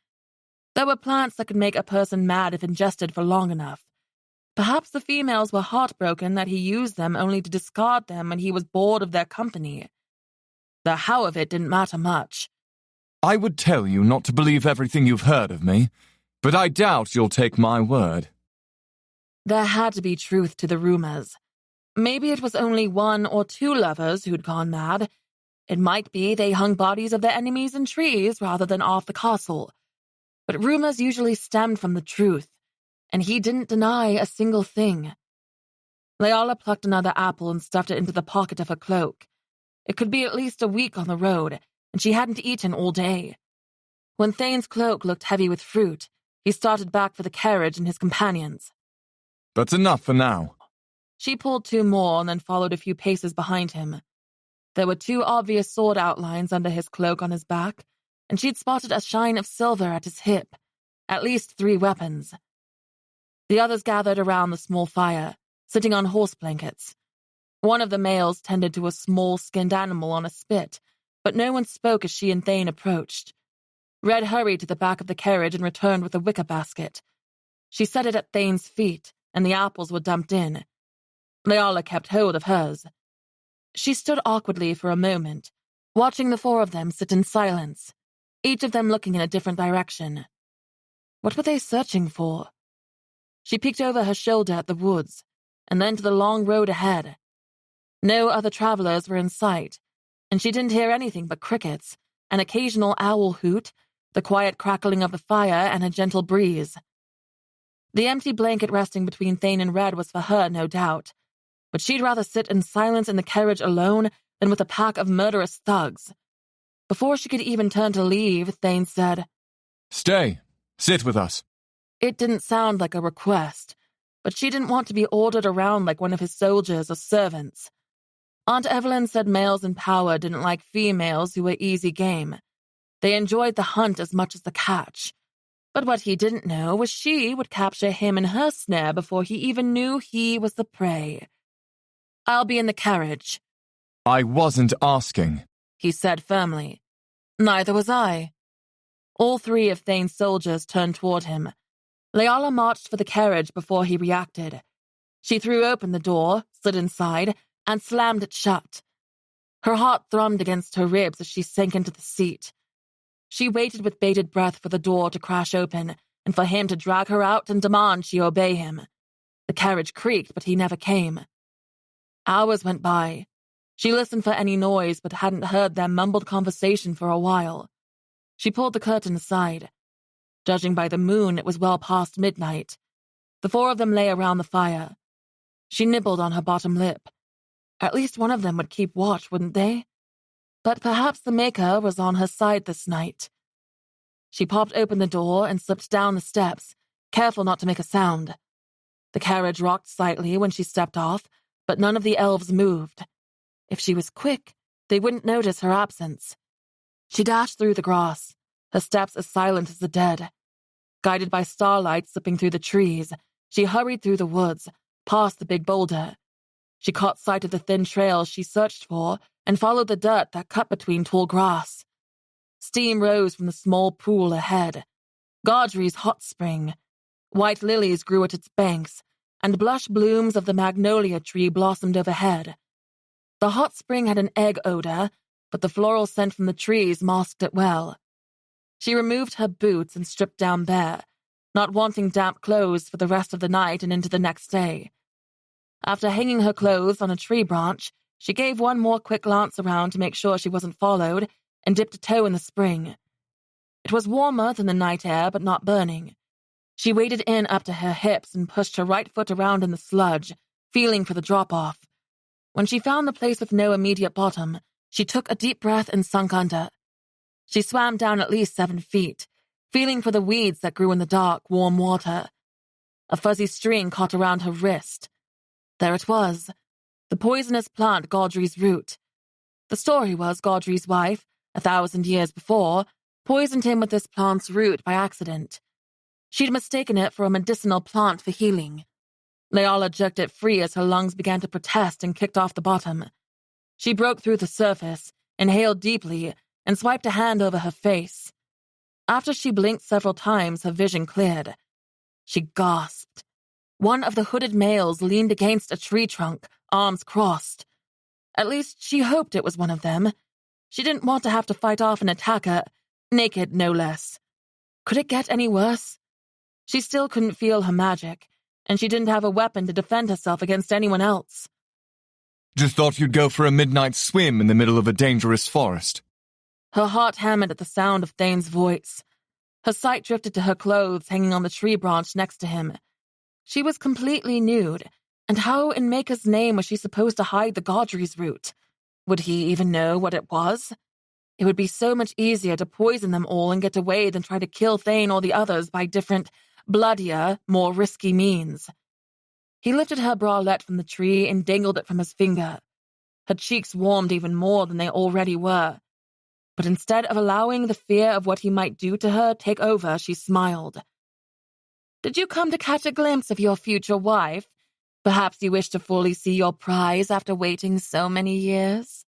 [SPEAKER 1] There were plants that could make a person mad if ingested for long enough. Perhaps the females were heartbroken that he used them only to discard them when he was bored of their company. The how of it didn't matter much.
[SPEAKER 3] I would tell you not to believe everything you've heard of me, but I doubt you'll take my word.
[SPEAKER 1] There had to be truth to the rumors. Maybe it was only 1 or 2 lovers who'd gone mad. It might be they hung bodies of their enemies in trees rather than off the castle. But rumors usually stemmed from the truth, and he didn't deny a single thing. Leala plucked another apple and stuffed it into the pocket of her cloak. It could be at least a week on the road, and she hadn't eaten all day. When Thane's cloak looked heavy with fruit, he started back for the carriage and his companions.
[SPEAKER 3] That's enough for now.
[SPEAKER 1] She pulled 2 more and then followed a few paces behind him. There were 2 obvious sword outlines under his cloak on his back, and she'd spotted a shine of silver at his hip. At least 3 weapons. The others gathered around the small fire, sitting on horse blankets. One of the males tended to a small skinned animal on a spit, but no one spoke as she and Thane approached. Red hurried to the back of the carriage and returned with a wicker basket. She set it at Thane's feet, and the apples were dumped in. Leala kept hold of hers. She stood awkwardly for a moment, watching the 4 of them sit in silence, each of them looking in a different direction. What were they searching for? She peeked over her shoulder at the woods, and then to the long road ahead. No other travelers were in sight, and she didn't hear anything but crickets, an occasional owl hoot, the quiet crackling of the fire, and a gentle breeze. The empty blanket resting between Thane and Red was for her, no doubt, but she'd rather sit in silence in the carriage alone than with a pack of murderous thugs. Before she could even turn to leave, Thane said,
[SPEAKER 3] Stay. Sit with us.
[SPEAKER 1] It didn't sound like a request, but she didn't want to be ordered around like one of his soldiers or servants. Aunt Evelyn said males in power didn't like females who were easy game. They enjoyed the hunt as much as the catch. But what he didn't know was she would capture him in her snare before he even knew he was the prey. I'll be in the carriage.
[SPEAKER 3] I wasn't asking,
[SPEAKER 1] he said firmly. Neither was I. All 3 of Thane's soldiers turned toward him. Leala marched for the carriage before he reacted. She threw open the door, slid inside, and slammed it shut. Her heart thrummed against her ribs as she sank into the seat. She waited with bated breath for the door to crash open and for him to drag her out and demand she obey him. The carriage creaked, but he never came. Hours went by. She listened for any noise but hadn't heard their mumbled conversation for a while. She pulled the curtain aside. Judging by the moon, it was well past midnight. The 4 of them lay around the fire. She nibbled on her bottom lip. At least one of them would keep watch, wouldn't they? But perhaps the Maker was on her side this night. She popped open the door and slipped down the steps, careful not to make a sound. The carriage rocked slightly when she stepped off, but none of the elves moved. If she was quick, they wouldn't notice her absence. She dashed through the grass, her steps as silent as the dead. Guided by starlight slipping through the trees, she hurried through the woods, past the big boulder. She caught sight of the thin trail she searched for and followed the dirt that cut between tall grass. Steam rose from the small pool ahead. Gaudry's hot spring. White lilies grew at its banks, and blush blooms of the magnolia tree blossomed overhead. The hot spring had an egg odor, but the floral scent from the trees masked it well. She removed her boots and stripped down bare, not wanting damp clothes for the rest of the night and into the next day. After hanging her clothes on a tree branch, she gave one more quick glance around to make sure she wasn't followed and dipped a toe in the spring. It was warmer than the night air, but not burning. She waded in up to her hips and pushed her right foot around in the sludge, feeling for the drop-off. When she found the place with no immediate bottom, she took a deep breath and sunk under. She swam down at least 7 feet, feeling for the weeds that grew in the dark, warm water. A fuzzy string caught around her wrist. There it was, the poisonous plant Gaudry's root. The story was Gaudry's wife, 1,000 years before, poisoned him with this plant's root by accident. She'd mistaken it for a medicinal plant for healing. Leala jerked it free as her lungs began to protest and kicked off the bottom. She broke through the surface, inhaled deeply, and swiped a hand over her face. After she blinked several times, her vision cleared. She gasped. One of the hooded males leaned against a tree trunk, arms crossed. At least she hoped it was one of them. She didn't want to have to fight off an attacker, naked no less. Could it get any worse? She still couldn't feel her magic, and she didn't have a weapon to defend herself against anyone else.
[SPEAKER 3] Just thought you'd go for a midnight swim in the middle of a dangerous forest.
[SPEAKER 1] Her heart hammered at the sound of Thane's voice. Her sight drifted to her clothes hanging on the tree branch next to him. She was completely nude, and how in Maker's name was she supposed to hide the Gaudry's root? Would he even know what it was? It would be so much easier to poison them all and get away than try to kill Thane or the others by different, bloodier, more risky means. He lifted her bralette from the tree and dangled it from his finger. Her cheeks warmed even more than they already were. But instead of allowing the fear of what he might do to her take over, she smiled. "Did you come to catch a glimpse of your future wife? Perhaps you wish to fully see your prize after waiting so many years?"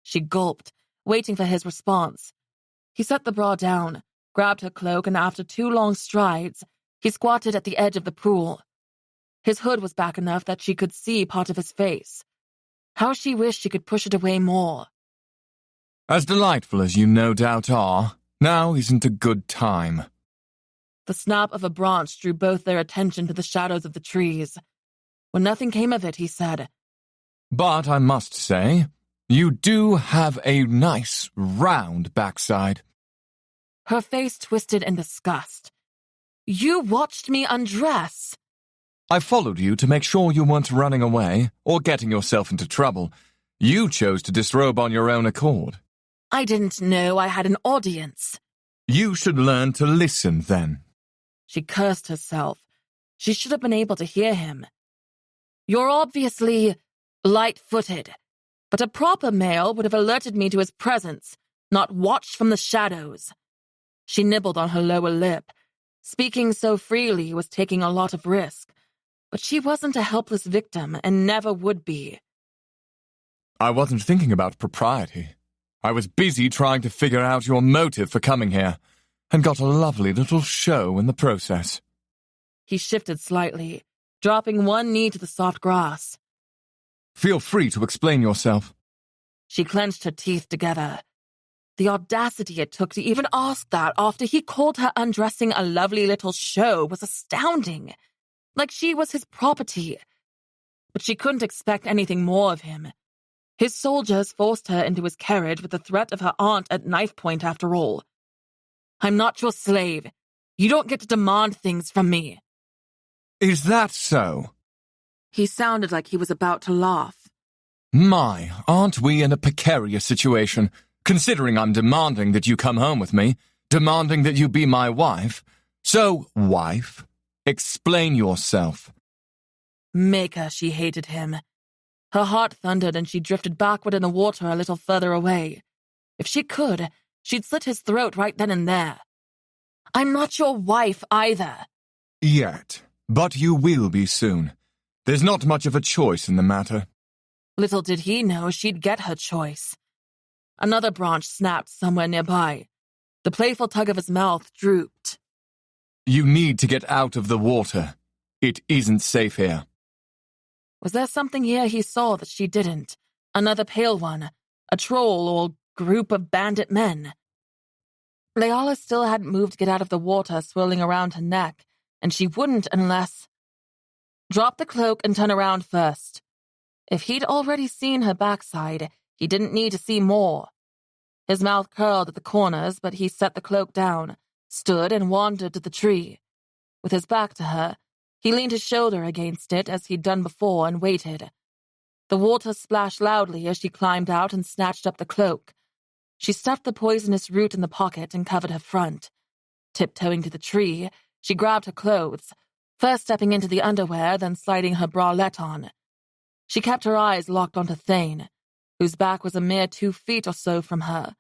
[SPEAKER 1] She gulped, waiting for his response. He set the bra down, grabbed her cloak, and after 2 long strides, he squatted at the edge of the pool. His hood was back enough that she could see part of his face. How she wished she could push it away more.
[SPEAKER 3] As delightful as you no doubt are, now isn't a good time.
[SPEAKER 1] The snap of a branch drew both their attention to the shadows of the trees. When nothing came of it, he said,
[SPEAKER 3] "But I must say, you do have a nice, round backside."
[SPEAKER 1] Her face twisted in disgust. "You watched me undress."
[SPEAKER 3] I followed you to make sure you weren't running away or getting yourself into trouble. You chose to disrobe on your own accord.
[SPEAKER 1] I didn't know I had an audience.
[SPEAKER 3] You should learn to listen, then.
[SPEAKER 1] She cursed herself. She should have been able to hear him. "You're obviously light-footed, but a proper male would have alerted me to his presence, not watched from the shadows." She nibbled on her lower lip. Speaking so freely was taking a lot of risk, but she wasn't a helpless victim and never would be.
[SPEAKER 3] I wasn't thinking about propriety. I was busy trying to figure out your motive for coming here, and got a lovely little show in the process.
[SPEAKER 1] He shifted slightly, dropping one knee to the soft grass.
[SPEAKER 3] Feel free to explain yourself.
[SPEAKER 1] She clenched her teeth together. The audacity it took to even ask that after he called her undressing a lovely little show was astounding, like she was his property. But she couldn't expect anything more of him. His soldiers forced her into his carriage with the threat of her aunt at knife point after all. "I'm not your slave. You don't get to demand things from me."
[SPEAKER 3] Is that so?
[SPEAKER 1] He sounded like he was about to laugh.
[SPEAKER 3] My, aren't we in a precarious situation, considering I'm demanding that you come home with me, demanding that you be my wife. So, wife, explain yourself.
[SPEAKER 1] Maker, she hated him. Her heart thundered and she drifted backward in the water a little further away. If she could, she'd slit his throat right then and there. "I'm not your wife either."
[SPEAKER 3] Yet, but you will be soon. There's not much of a choice in the matter.
[SPEAKER 1] Little did he know she'd get her choice. Another branch snapped somewhere nearby. The playful tug of his mouth drooped.
[SPEAKER 3] You need to get out of the water. It isn't safe here.
[SPEAKER 1] Was there something here he saw that she didn't? Another pale one, a troll or group of bandit men? Leala still hadn't moved to get out of the water swirling around her neck, and she wouldn't unless... Drop the cloak and turn around first. If he'd already seen her backside, he didn't need to see more. His mouth curled at the corners, but he set the cloak down, stood and wandered to the tree. With his back to her, he leaned his shoulder against it as he'd done before and waited. The water splashed loudly as she climbed out and snatched up the cloak. She stuffed the poisonous root in the pocket and covered her front. Tiptoeing to the tree, she grabbed her clothes, first stepping into the underwear, then sliding her bralette on. She kept her eyes locked onto Thane, whose back was a mere 2 feet or so from her.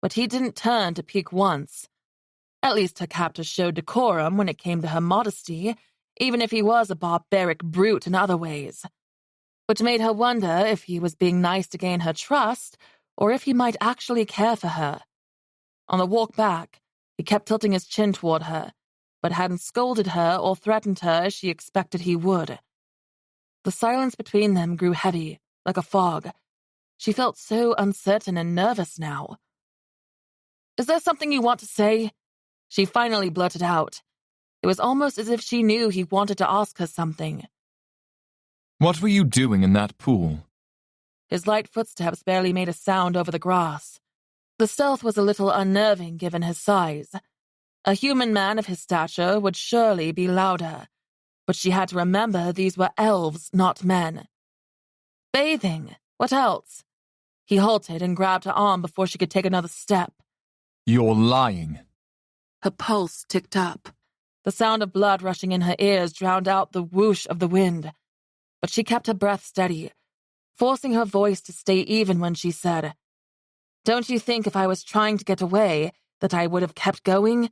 [SPEAKER 1] But he didn't turn to peek once. At least her captor showed decorum when it came to her modesty, even if he was a barbaric brute in other ways. Which made her wonder if he was being nice to gain her trust, or if he might actually care for her. On the walk back, he kept tilting his chin toward her, but hadn't scolded her or threatened her as she expected he would. The silence between them grew heavy, like a fog. She felt so uncertain and nervous now. "Is there something you want to say?" She finally blurted out. It was almost as if she knew he wanted to ask her something.
[SPEAKER 3] What were you doing in that pool?
[SPEAKER 1] His light footsteps barely made a sound over the grass. The stealth was a little unnerving given his size. A human man of his stature would surely be louder, but she had to remember these were elves, not men. "Bathing. What else?" He halted and grabbed her arm before she could take another step.
[SPEAKER 3] You're lying.
[SPEAKER 1] Her pulse ticked up. The sound of blood rushing in her ears drowned out the whoosh of the wind, but she kept her breath steady, forcing her voice to stay even when she said, "Don't you think if I was trying to get away that I would have kept going?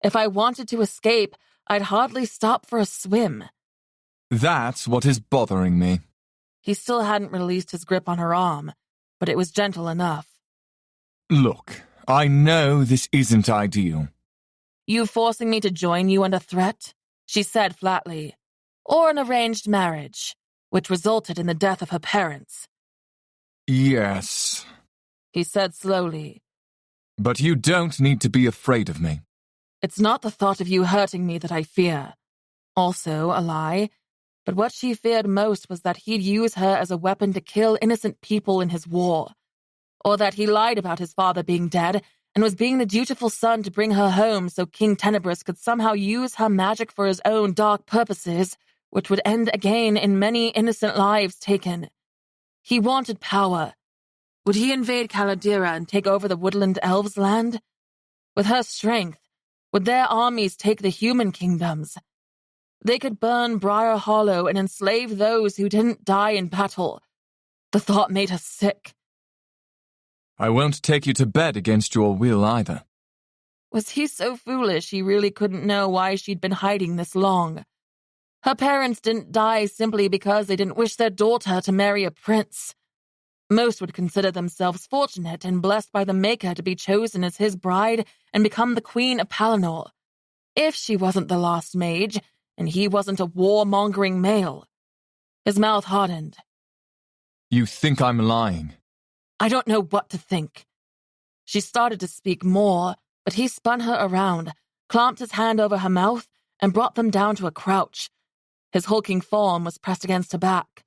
[SPEAKER 1] If I wanted to escape, I'd hardly stop for a swim."
[SPEAKER 3] That's what is bothering me.
[SPEAKER 1] He still hadn't released his grip on her arm, but it was gentle enough.
[SPEAKER 3] Look, I know this isn't ideal.
[SPEAKER 1] "You forcing me to join you under threat?" she said flatly. "Or an arranged marriage, which resulted in the death of her parents?"
[SPEAKER 3] Yes,
[SPEAKER 1] he said slowly.
[SPEAKER 3] but you don't need to be afraid of me.
[SPEAKER 1] "It's not the thought of you hurting me that I fear." Also a lie, but what she feared most was that he'd use her as a weapon to kill innocent people in his war, or that he lied about his father being dead and was being the dutiful son to bring her home so King Tenebrous could somehow use her magic for his own dark purposes, which would end again in many innocent lives taken. He wanted power. Would he invade Caladira and take over the woodland elves' land? With her strength, would their armies take the human kingdoms? They could burn Briar Hollow and enslave those who didn't die in battle. The thought made her sick.
[SPEAKER 3] I won't take you to bed against your will either.
[SPEAKER 1] Was he so foolish he really couldn't know why she'd been hiding this long? Her parents didn't die simply because they didn't wish their daughter to marry a prince. Most would consider themselves fortunate and blessed by the Maker to be chosen as his bride and become the Queen of Palinor. If she wasn't the lost mage, and he wasn't a war-mongering male. His mouth hardened.
[SPEAKER 3] You think I'm lying?
[SPEAKER 1] "I don't know what to think." She started to speak more, but he spun her around, clamped his hand over her mouth, and brought them down to a crouch. His hulking form was pressed against her back.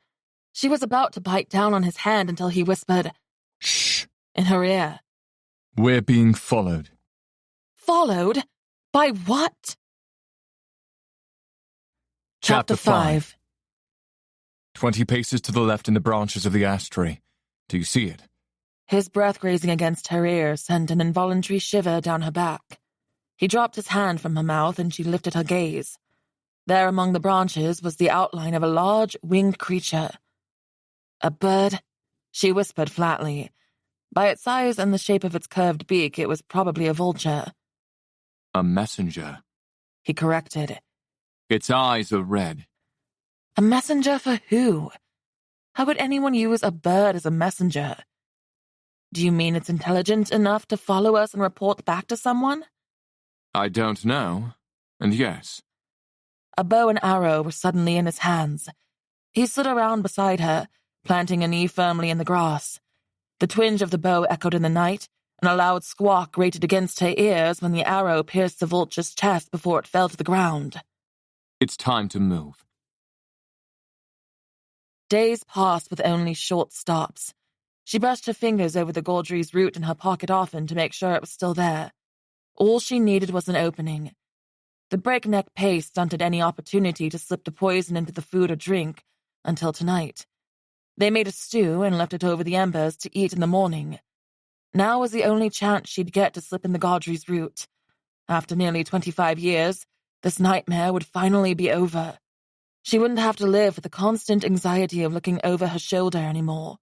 [SPEAKER 1] She was about to bite down on his hand until he whispered,
[SPEAKER 3] "Shh,"
[SPEAKER 1] in her ear.
[SPEAKER 3] We're being followed.
[SPEAKER 1] Followed? By what? Chapter 5.
[SPEAKER 3] 20 paces to the left in the branches of the ash tree. Do you see it?
[SPEAKER 1] His breath grazing against her ear sent an involuntary shiver down her back. He dropped his hand from her mouth and she lifted her gaze. There among the branches was the outline of a large, winged creature. "A bird?" she whispered flatly. By its size and the shape of its curved beak, it was probably a vulture.
[SPEAKER 3] A messenger,
[SPEAKER 1] he corrected.
[SPEAKER 3] Its eyes are red.
[SPEAKER 1] A messenger for who? How could anyone use a bird as a messenger? Do you mean it's intelligent enough to follow us and report back to someone?
[SPEAKER 3] I don't know, and yes.
[SPEAKER 1] A bow and arrow were suddenly in his hands. He stood around beside her, planting a knee firmly in the grass. The twinge of the bow echoed in the night, and a loud squawk grated against her ears when the arrow pierced the vulture's chest before it fell to the ground.
[SPEAKER 2] It's time to move.
[SPEAKER 1] Days passed with only short stops. She brushed her fingers over the Gaudry's root in her pocket often to make sure it was still there. All she needed was an opening. The breakneck pace stunted any opportunity to slip the poison into the food or drink until tonight. They made a stew and left it over the embers to eat in the morning. Now was the only chance she'd get to slip in the Gaudry's root. After nearly 25 years, this nightmare would finally be over. She wouldn't have to live with the constant anxiety of looking over her shoulder anymore.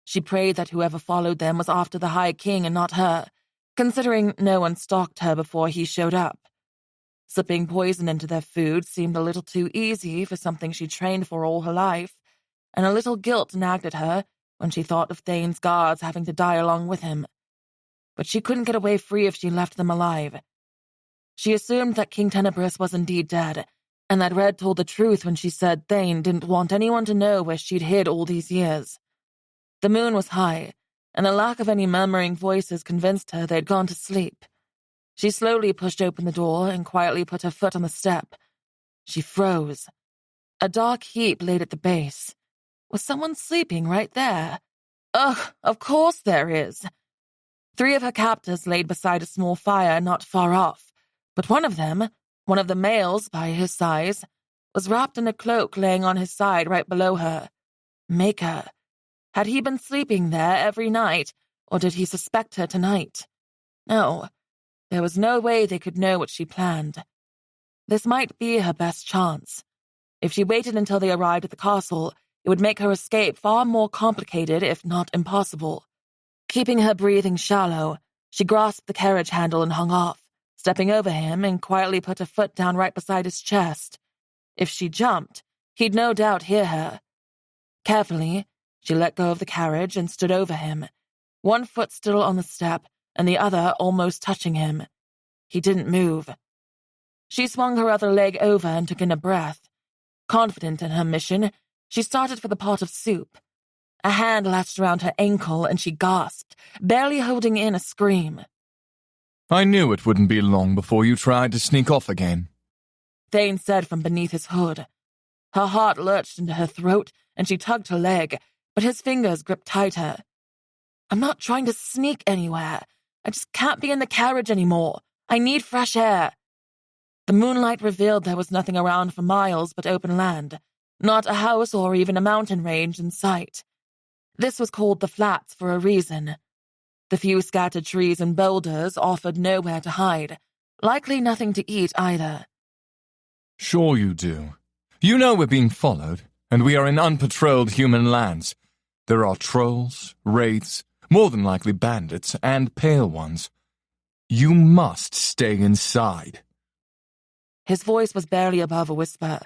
[SPEAKER 1] She prayed that whoever followed them was after the High King and not her, considering no one stalked her before he showed up. Slipping poison into their food seemed a little too easy for something she trained for all her life, and a little guilt nagged at her when she thought of Thane's guards having to die along with him. But she couldn't get away free if she left them alive. She assumed that King Tenebris was indeed dead, and that Red told the truth when she said Thane didn't want anyone to know where she'd hid all these years. The moon was high, and the lack of any murmuring voices convinced her they'd gone to sleep. She slowly pushed open the door and quietly put her foot on the step. She froze. A dark heap laid at the base. Was someone sleeping right there? Ugh, of course there is. 3 of her captors laid beside a small fire not far off, but one of them, one of the males by his size, was wrapped in a cloak laying on his side right below her. Maker. Had he been sleeping there every night, or did he suspect her tonight? No, there was no way they could know what she planned. This might be her best chance. If she waited until they arrived at the castle, it would make her escape far more complicated, if not impossible. Keeping her breathing shallow, she grasped the carriage handle and hung off, stepping over him and quietly put her foot down right beside his chest. If she jumped, he'd no doubt hear her. Carefully, she let go of the carriage and stood over him, one foot still on the step and the other almost touching him. He didn't move. She swung her other leg over and took in a breath. Confident in her mission, she started for the pot of soup. A hand latched around her ankle and she gasped, barely holding in a scream.
[SPEAKER 3] I knew it wouldn't be long before you tried to sneak off again,
[SPEAKER 1] Thane said from beneath his hood. Her heart lurched into her throat and she tugged her leg, but his fingers gripped tighter. I'm not trying to sneak anywhere. I just can't be in the carriage anymore. I need fresh air. The moonlight revealed there was nothing around for miles but open land, not a house or even a mountain range in sight. This was called the Flats for a reason. The few scattered trees and boulders offered nowhere to hide, likely nothing to eat either.
[SPEAKER 3] Sure you do. You know we're being followed, and we are in unpatrolled human lands. There are trolls, wraiths, more than likely bandits, and pale ones. You must stay inside.
[SPEAKER 1] His voice was barely above a whisper.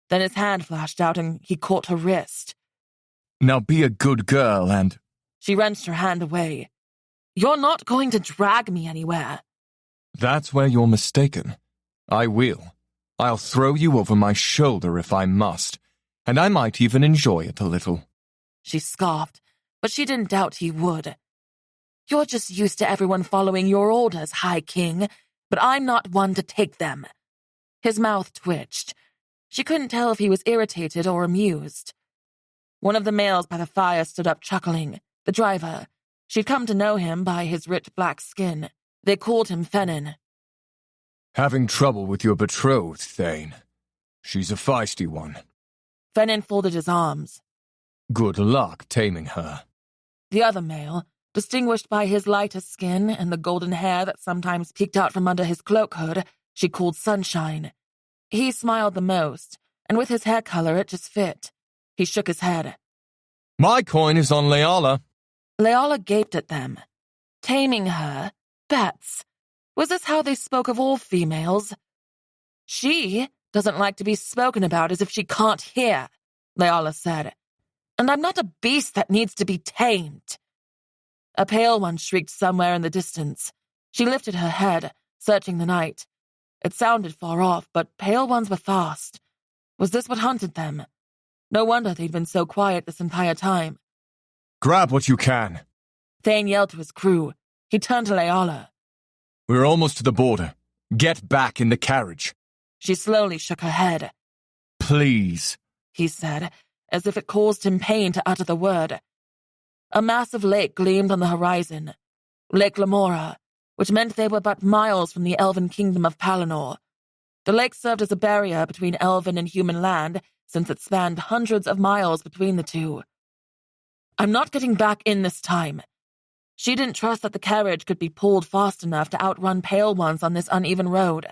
[SPEAKER 1] Then his hand flashed out and he caught her wrist.
[SPEAKER 3] Now be a good girl and...
[SPEAKER 1] She wrenched her hand away. You're not going to drag me anywhere.
[SPEAKER 3] That's where you're mistaken. I will. I'll throw you over my shoulder if I must, and I might even enjoy it a little.
[SPEAKER 1] She scoffed, but she didn't doubt he would. You're just used to everyone following your orders, High King, but I'm not one to take them. His mouth twitched. She couldn't tell if he was irritated or amused. One of the males by the fire stood up chuckling, the driver. She'd come to know him by his rich black skin. They called him Fennin.
[SPEAKER 3] Having trouble with your betrothed, Thane. She's a feisty one.
[SPEAKER 1] Fennin folded his arms.
[SPEAKER 3] Good luck taming her.
[SPEAKER 1] The other male, distinguished by his lighter skin and the golden hair that sometimes peeked out from under his cloak hood, she called Sunshine. He smiled the most, and with his hair color it just fit. He shook his head.
[SPEAKER 3] My coin is on Leala.
[SPEAKER 1] Leala gaped at them. Taming her? Bets. Was this how they spoke of all females? She doesn't like to be spoken about as if she can't hear, Leala said. And I'm not a beast that needs to be tamed. A pale one shrieked somewhere in the distance. She lifted her head, searching the night. It sounded far off, but pale ones were fast. Was this what hunted them? No wonder they'd been so quiet this entire time.
[SPEAKER 3] Grab what you can.
[SPEAKER 1] Thane yelled to his crew. He turned to Leala.
[SPEAKER 3] We're almost to the border. Get back in the carriage.
[SPEAKER 1] She slowly shook her head.
[SPEAKER 3] Please,
[SPEAKER 1] he said, as if it caused him pain to utter the word. A massive lake gleamed on the horizon, Lake Lamora, which meant they were but miles from the elven kingdom of Palinor. The lake served as a barrier between elven and human land, since it spanned hundreds of miles between the two. I'm not getting back in this time. She didn't trust that the carriage could be pulled fast enough to outrun pale ones on this uneven road.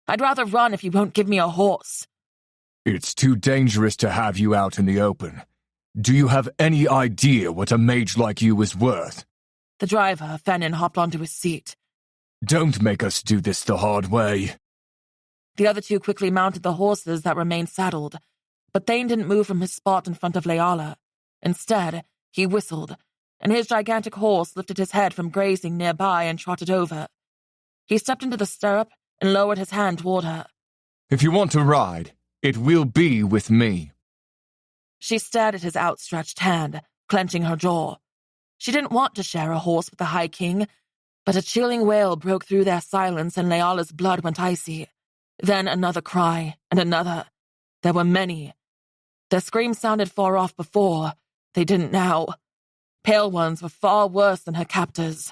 [SPEAKER 1] I'd rather run if you won't give me a horse.
[SPEAKER 2] It's too dangerous to have you out in the open. Do you have any idea what a mage like you is worth?
[SPEAKER 1] The driver, Fennin, hopped onto his seat.
[SPEAKER 2] Don't make us do this the hard way.
[SPEAKER 1] The other two quickly mounted the horses that remained saddled, but Thane didn't move from his spot in front of Leala. Instead, he whistled, and his gigantic horse lifted his head from grazing nearby and trotted over. He stepped into the stirrup and lowered his hand toward her.
[SPEAKER 3] if you want to ride, it will be with me.
[SPEAKER 1] She stared at his outstretched hand, clenching her jaw. She didn't want to share a horse with the High King, but a chilling wail broke through their silence and Leala's blood went icy. Then another cry, and another. There were many. Their screams sounded far off before. They didn't now. Pale ones were far worse than her captors.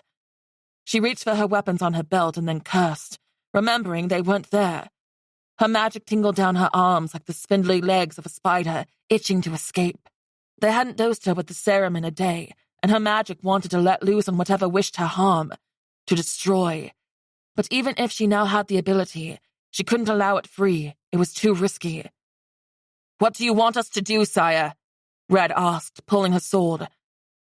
[SPEAKER 1] She reached for her weapons on her belt and then cursed, remembering they weren't there. Her magic tingled down her arms like the spindly legs of a spider, itching to escape. They hadn't dosed her with the serum in a day, and her magic wanted to let loose on whatever wished her harm, to destroy. But even if she now had the ability, she couldn't allow it free. It was too risky. "What do you want us to do, sire?" Red asked, pulling her sword.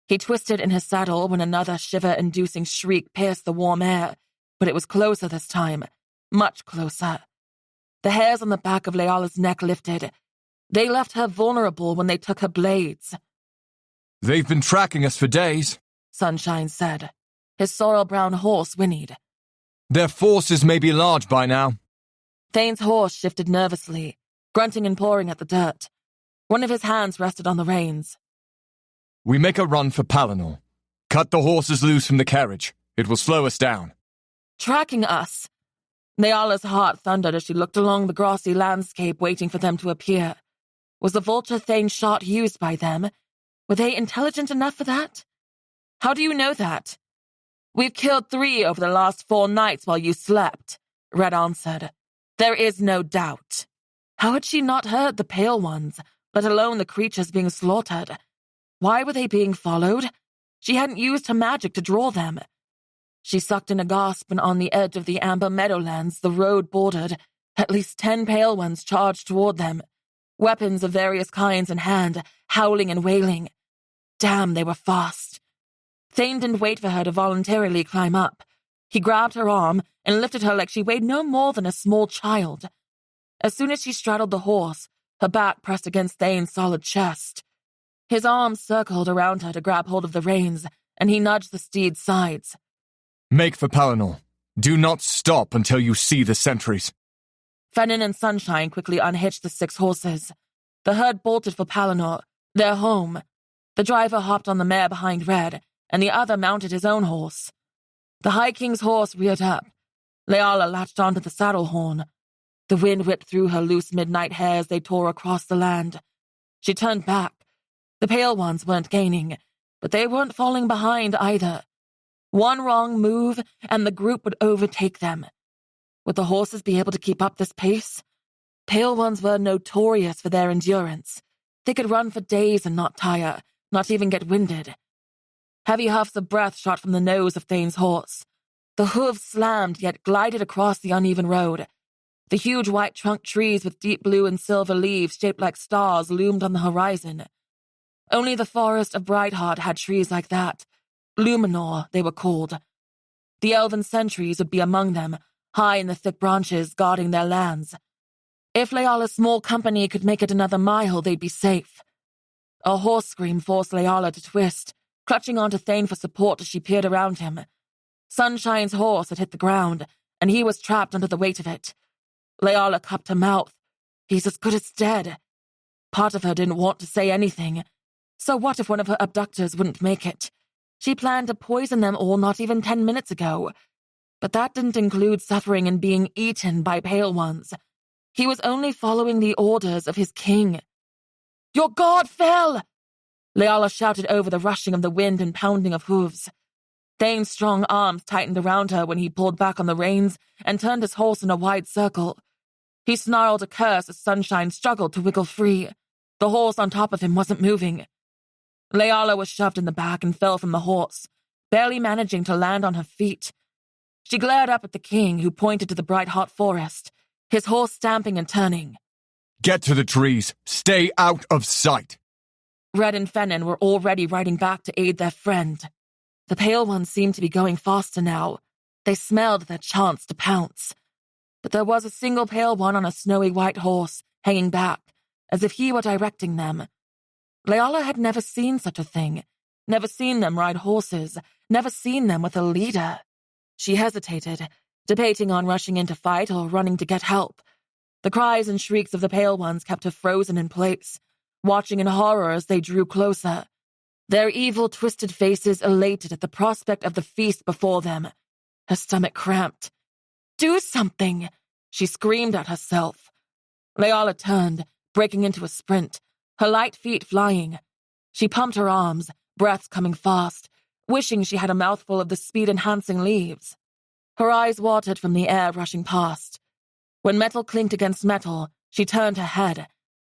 [SPEAKER 1] He twisted in his saddle when another shiver-inducing shriek pierced the warm air, but it was closer this time, much closer. The hairs on the back of Leala's neck lifted. They left her vulnerable when they took her blades.
[SPEAKER 3] They've been tracking us for days,
[SPEAKER 1] Sunshine said. His sorrel-brown horse whinnied.
[SPEAKER 3] Their forces may be large by now.
[SPEAKER 1] Thane's horse shifted nervously, grunting and pawing at the dirt. One of his hands rested on the reins.
[SPEAKER 3] We make a run for Palinor. Cut the horses loose from the carriage. It will slow us down.
[SPEAKER 1] Tracking us! Leala's heart thundered as she looked along the grassy landscape waiting for them to appear. Was the vulture Thane shot used by them? Were they intelligent enough for that? How do you know that? We've killed 3 over the last 4 nights while you slept, Red answered. There is no doubt. How had she not heard the pale ones, let alone the creatures being slaughtered? Why were they being followed? She hadn't used her magic to draw them. She sucked in a gasp, and on the edge of the amber meadowlands the road bordered, at least 10 pale ones charged toward them, weapons of various kinds in hand, howling and wailing. Damn, they were fast. Thane didn't wait for her to voluntarily climb up. He grabbed her arm and lifted her like she weighed no more than a small child. As soon as she straddled the horse, her back pressed against Thane's solid chest. His arms circled around her to grab hold of the reins, and he nudged the steed's sides.
[SPEAKER 3] Make for Palinor. Do not stop until you see the sentries.
[SPEAKER 1] Fennin and Sunshine quickly unhitched the 6 horses. The herd bolted for Palinor, their home. The driver hopped on the mare behind Red, and the other mounted his own horse. The High King's horse reared up. Leala latched onto the saddle horn. The wind whipped through her loose midnight hair as they tore across the land. She turned back. The pale ones weren't gaining, but they weren't falling behind either. One wrong move, and the group would overtake them. Would the horses be able to keep up this pace? Pale ones were notorious for their endurance. They could run for days and not tire, not even get winded. Heavy huffs of breath shot from the nose of Thane's horse. The hooves slammed, yet glided across the uneven road. The huge white trunk trees with deep blue and silver leaves shaped like stars loomed on the horizon. Only the forest of Brightheart had trees like that. Luminor, they were called. The elven sentries would be among them, high in the thick branches, guarding their lands. If Leala's small company could make it another mile, they'd be safe. A horse scream forced Leala to twist, clutching onto Thane for support as she peered around him. Sunshine's horse had hit the ground, and he was trapped under the weight of it. Leala cupped her mouth. He's as good as dead. Part of her didn't want to say anything. So what if one of her abductors wouldn't make it? She planned to poison them all not even 10 minutes ago. But that didn't include suffering and being eaten by pale ones, He was only following the orders of his king. "Your guard fell!" Leala shouted over the rushing of the wind and pounding of hooves. Thane's strong arms tightened around her when he pulled back on the reins and turned his horse in a wide circle. He snarled a curse as Sunshine struggled to wiggle free. The horse on top of him wasn't moving. Leala was shoved in the back and fell from the horse, barely managing to land on her feet. She glared up at the king, who pointed to the bright hot forest, his horse stamping and turning.
[SPEAKER 3] "Get to the trees. Stay out of sight."
[SPEAKER 1] Red and Fennin were already riding back to aid their friend. The Pale Ones seemed to be going faster now. They smelled their chance to pounce. But there was a single Pale One on a snowy white horse, hanging back, as if he were directing them. Leala had never seen such a thing, never seen them ride horses, never seen them with a leader. She hesitated, debating on rushing in to fight or running to get help. The cries and shrieks of the Pale Ones kept her frozen in place, watching in horror as they drew closer. Their evil, twisted faces elated at the prospect of the feast before them. Her stomach cramped. "Do something!" she screamed at herself. Leala turned, breaking into a sprint, her light feet flying. She pumped her arms, breaths coming fast, wishing she had a mouthful of the speed-enhancing leaves. Her eyes watered from the air rushing past. When metal clinked against metal, she turned her head.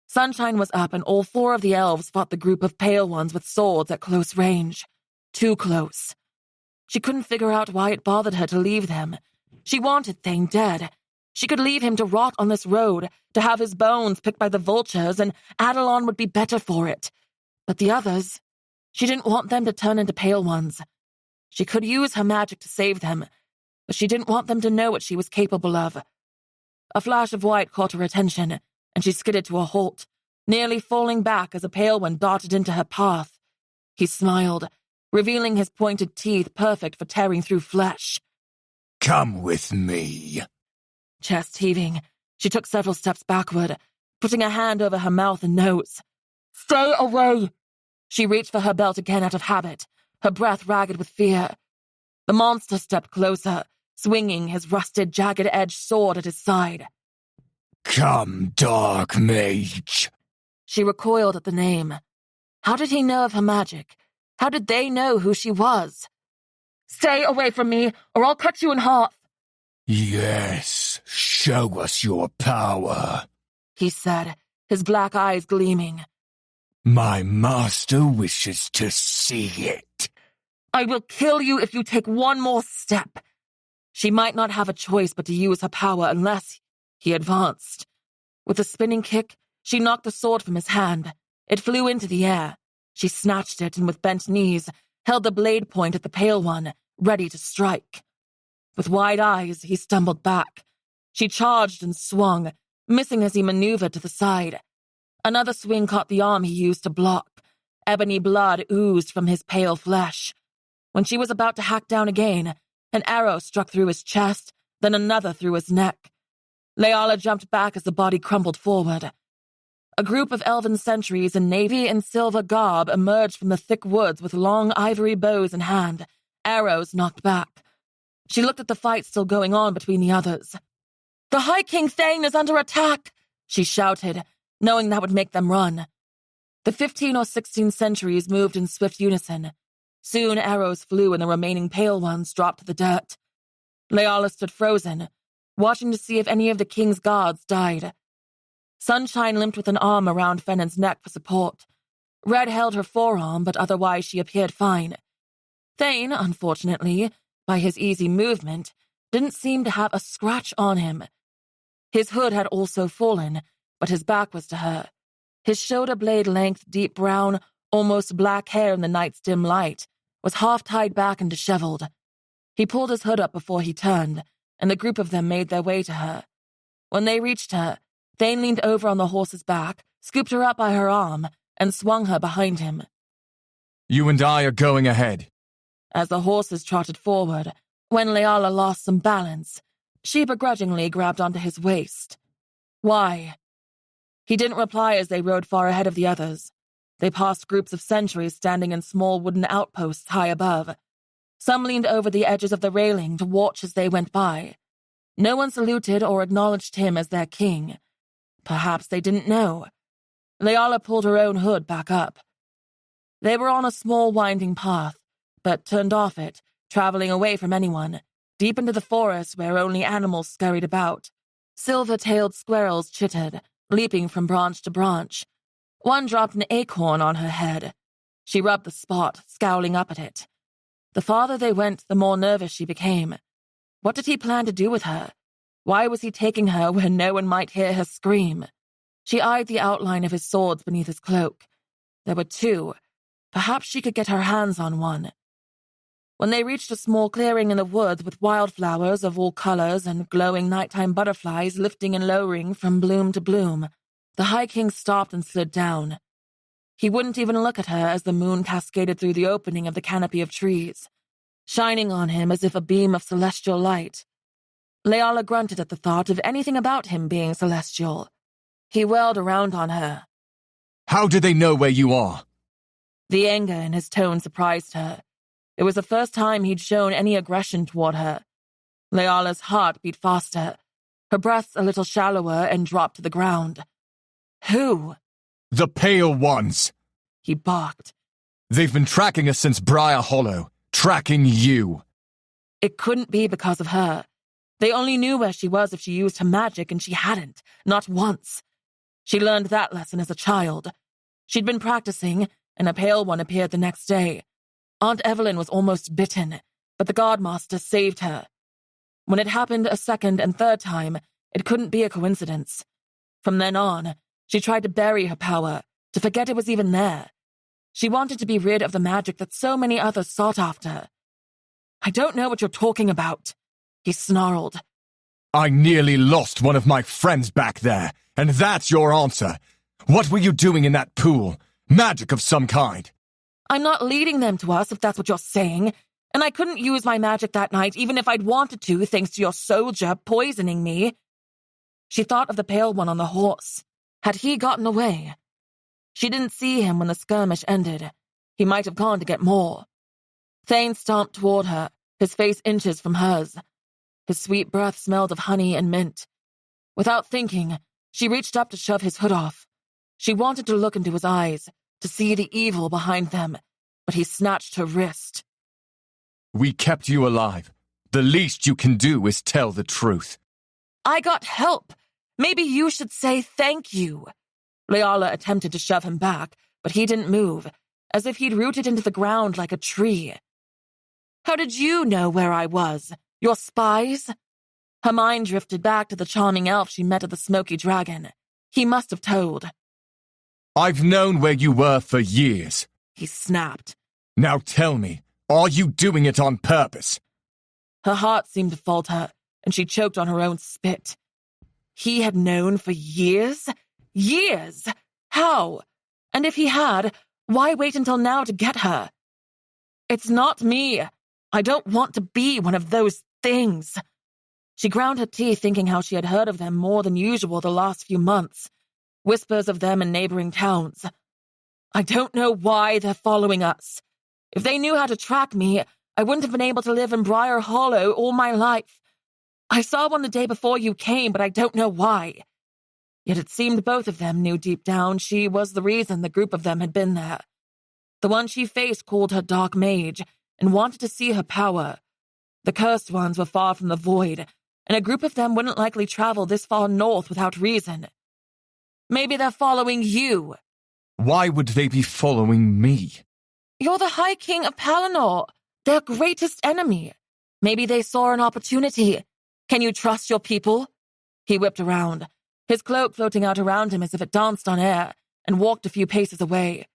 [SPEAKER 1] Sunshine was up and all 4 of the elves fought the group of Pale Ones with swords at close range. Too close. She couldn't figure out why it bothered her to leave them. She wanted Thane dead. She could leave him to rot on this road, to have his bones picked by the vultures, and Adelon would be better for it. But the others, she didn't want them to turn into Pale Ones. She could use her magic to save them, but she didn't want them to know what she was capable of. A flash of white caught her attention, and she skidded to a halt, nearly falling back as a Pale One darted into her path. He smiled, revealing his pointed teeth perfect for tearing through flesh.
[SPEAKER 3] "Come with me."
[SPEAKER 1] Chest heaving, she took several steps backward, putting a hand over her mouth and nose. "Stay away!" She reached for her belt again out of habit, her breath ragged with fear. The monster stepped closer, swinging his rusted, jagged-edged sword at his side.
[SPEAKER 3] "Come, dark mage."
[SPEAKER 1] She recoiled at the name. How did he know of her magic? How did they know who she was? "Stay away from me, or I'll cut you in half."
[SPEAKER 3] "Yes, show us your power,"
[SPEAKER 1] he said, his black eyes gleaming.
[SPEAKER 3] "My master wishes to see it."
[SPEAKER 1] "I will kill you if you take one more step." She might not have a choice but to use her power unless he advanced. With a spinning kick, she knocked the sword from his hand. It flew into the air. She snatched it and with bent knees, held the blade point at the Pale One, ready to strike. With wide eyes, he stumbled back. She charged and swung, missing as he maneuvered to the side. Another swing caught the arm he used to block. Ebony blood oozed from his pale flesh. When she was about to hack down again, an arrow struck through his chest, then another through his neck. Leala jumped back as the body crumpled forward. A group of elven sentries in navy and silver garb emerged from the thick woods with long ivory bows in hand, arrows knocked back. She looked at the fight still going on between the others. "The High King Thane is under attack!" she shouted, knowing that would make them run. The 15 or 16 sentries moved in swift unison. Soon arrows flew and the remaining Pale Ones dropped to the dirt. Leala stood frozen, watching to see if any of the king's guards died. Sunshine limped with an arm around Fennin's neck for support. Red held her forearm, but otherwise she appeared fine. Thane, unfortunately, by his easy movement, didn't seem to have a scratch on him. His hood had also fallen, but his back was to her. His shoulder-blade-length, deep brown, almost black hair in the night's dim light was half tied back and disheveled. He pulled his hood up before he turned, and the group of them made their way to her. When they reached her, Thane leaned over on the horse's back, scooped her up by her arm, and swung her behind him.
[SPEAKER 3] "You and I are going ahead."
[SPEAKER 1] As the horses trotted forward, when Leala lost some balance, she begrudgingly grabbed onto his waist. "Why?" He didn't reply as they rode far ahead of the others. They passed groups of sentries standing in small wooden outposts high above. Some leaned over the edges of the railing to watch as they went by. No one saluted or acknowledged him as their king, Perhaps they didn't know. Leala pulled her own hood back up. They were on a small winding path, but turned off it, traveling away from anyone, deep into the forest where only animals scurried about. Silver-tailed squirrels chittered, leaping from branch to branch. One dropped an acorn on her head. She rubbed the spot, scowling up at it. The farther they went, the more nervous she became. What did he plan to do with her? Why was he taking her where no one might hear her scream? She eyed the outline of his swords beneath his cloak. There were two. Perhaps she could get her hands on one. When they reached a small clearing in the woods with wildflowers of all colors and glowing nighttime butterflies lifting and lowering from bloom to bloom, the High King stopped and slid down. He wouldn't even look at her as the moon cascaded through the opening of the canopy of trees, shining on him as if a beam of celestial light. Leala grunted at the thought of anything about him being celestial. He whirled around on her.
[SPEAKER 3] How do they know where you are?
[SPEAKER 1] The anger in his tone surprised her. It was the first time he'd shown any aggression toward her. Leala's heart beat faster, her breaths a little shallower, and dropped to the ground. Who?
[SPEAKER 3] The Pale Ones.
[SPEAKER 1] He barked.
[SPEAKER 3] They've been tracking us since Briar Hollow. Tracking you.
[SPEAKER 1] It couldn't be because of her. They only knew where she was if she used her magic, and she hadn't, not once. She learned that lesson as a child. She'd been practicing, and a Pale One appeared the next day. Aunt Evelyn was almost bitten, but the Godmaster saved her. When it happened a second and third time, it couldn't be a coincidence. From then on, she tried to bury her power, to forget it was even there. She wanted to be rid of the magic that so many others sought after. I don't know what you're talking about, he snarled.
[SPEAKER 3] I nearly lost one of my friends back there, and that's your answer. What were you doing in that pool? Magic of some kind.
[SPEAKER 1] I'm not leading them to us, if that's what you're saying, and I couldn't use my magic that night even if I'd wanted to, thanks to your soldier poisoning me. She thought of the Pale One on the horse. Had he gotten away? She didn't see him when the skirmish ended. He might have gone to get more. Thane stomped toward her, his face inches from hers. His sweet breath smelled of honey and mint. Without thinking, she reached up to shove his hood off. She wanted to look into his eyes, to see the evil behind them, but he snatched her wrist.
[SPEAKER 3] We kept you alive. The least you can do is tell the truth.
[SPEAKER 1] I got help. Maybe you should say thank you. Leala attempted to shove him back, but he didn't move, as if he'd rooted into the ground like a tree. How did you know where I was? Your spies? Her mind drifted back to the charming elf she met at the Smoky Dragon. He must have told.
[SPEAKER 3] I've known where you were for years,
[SPEAKER 1] he snapped.
[SPEAKER 3] Now tell me, are you doing it on purpose?
[SPEAKER 1] Her heart seemed to falter, and she choked on her own spit. He had known for years? Years? How? And if he had, why wait until now to get her? It's not me. I don't want to be one of those things. She ground her teeth, thinking how she had heard of them more than usual the last few months. Whispers of them in neighboring towns. I don't know why they're following us. If they knew how to track me, I wouldn't have been able to live in Briar Hollow all my life. I saw one the day before you came, but I don't know why. Yet it seemed both of them knew deep down she was the reason the group of them had been there. The one she faced called her Dark Mage and wanted to see her power. The Cursed Ones were far from the Void, and a group of them wouldn't likely travel this far north without reason. Maybe they're following you.
[SPEAKER 3] Why would they be following me?
[SPEAKER 1] You're the High King of Palinor, their greatest enemy. Maybe they saw an opportunity. Can you trust your people? He whipped around, his cloak floating out around him as if it danced on air, and walked a few paces away.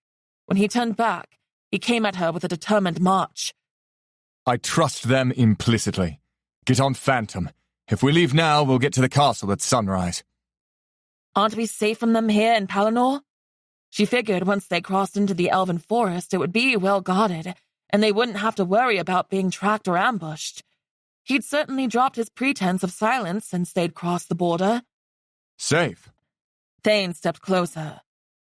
[SPEAKER 1] When he turned back, he came at her with a determined march.
[SPEAKER 3] I trust them implicitly. Get on Phantom. If we leave now, we'll get to the castle at sunrise.
[SPEAKER 1] Aren't we safe from them here in Palinor? She figured once they crossed into the elven forest, it would be well guarded, and they wouldn't have to worry about being tracked or ambushed. He'd certainly dropped his pretense of silence since they'd crossed the border.
[SPEAKER 3] Safe?
[SPEAKER 1] Thane stepped closer.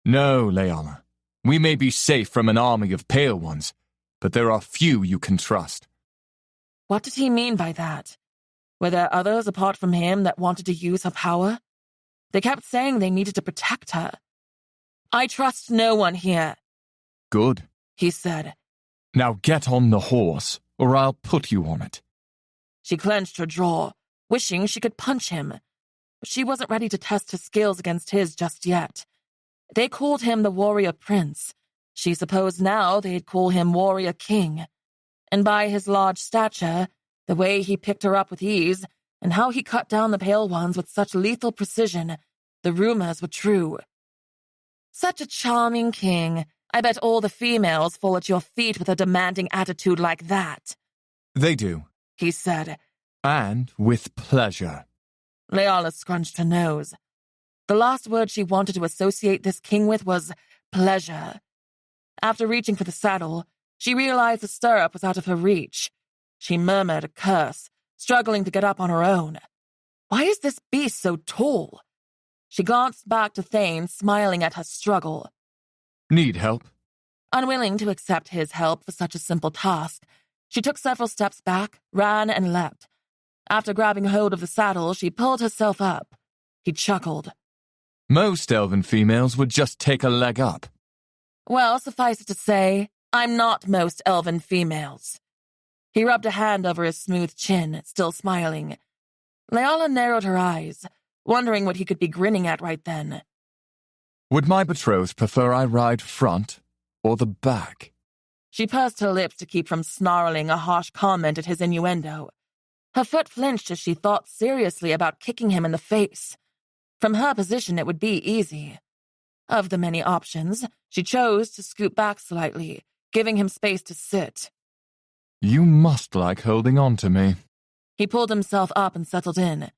[SPEAKER 3] No, Leala. We may be safe from an army of Pale Ones, but there are few you can trust.
[SPEAKER 1] What did he mean by that? Were there others apart from him that wanted to use her power? They kept saying they needed to protect her. I trust no one here,
[SPEAKER 3] Good.
[SPEAKER 1] he said.
[SPEAKER 3] Now get on the horse, or I'll put you on it.
[SPEAKER 1] She clenched her jaw, wishing she could punch him. But she wasn't ready to test his skills against his just yet. They called him the Warrior Prince. She supposed now they'd call him Warrior King. And by his large stature, the way he picked her up with ease, and how he cut down the Pale Ones with such lethal precision, the rumors were true. Such a charming king. I bet all the females fall at your feet with a demanding attitude like that,
[SPEAKER 3] They do,
[SPEAKER 1] he said.
[SPEAKER 3] and with pleasure.
[SPEAKER 1] Leala scrunched her nose. The last word she wanted to associate this king with was pleasure. After reaching for the saddle, she realized the stirrup was out of her reach. She murmured a curse, struggling to get up on her own. Why is this beast so tall? She glanced back to Thane, smiling at her struggle.
[SPEAKER 3] Need help?
[SPEAKER 1] Unwilling to accept his help for such a simple task, she took several steps back, ran, and leapt. After grabbing hold of the saddle, she pulled herself up. He chuckled.
[SPEAKER 3] Most elven females would just take a leg up.
[SPEAKER 1] Well, suffice it to say, I'm not most elven females. He rubbed a hand over his smooth chin, still smiling. Leala narrowed her eyes, wondering what he could be grinning at right then.
[SPEAKER 3] Would my betrothed prefer I ride front or the back?
[SPEAKER 1] She pursed her lips to keep from snarling a harsh comment at his innuendo. Her foot flinched as she thought seriously about kicking him in the face. From her position, it would be easy. Of the many options, she chose to scoot back slightly, giving him space to sit.
[SPEAKER 3] You must like holding on to me.
[SPEAKER 1] He pulled himself up and settled in.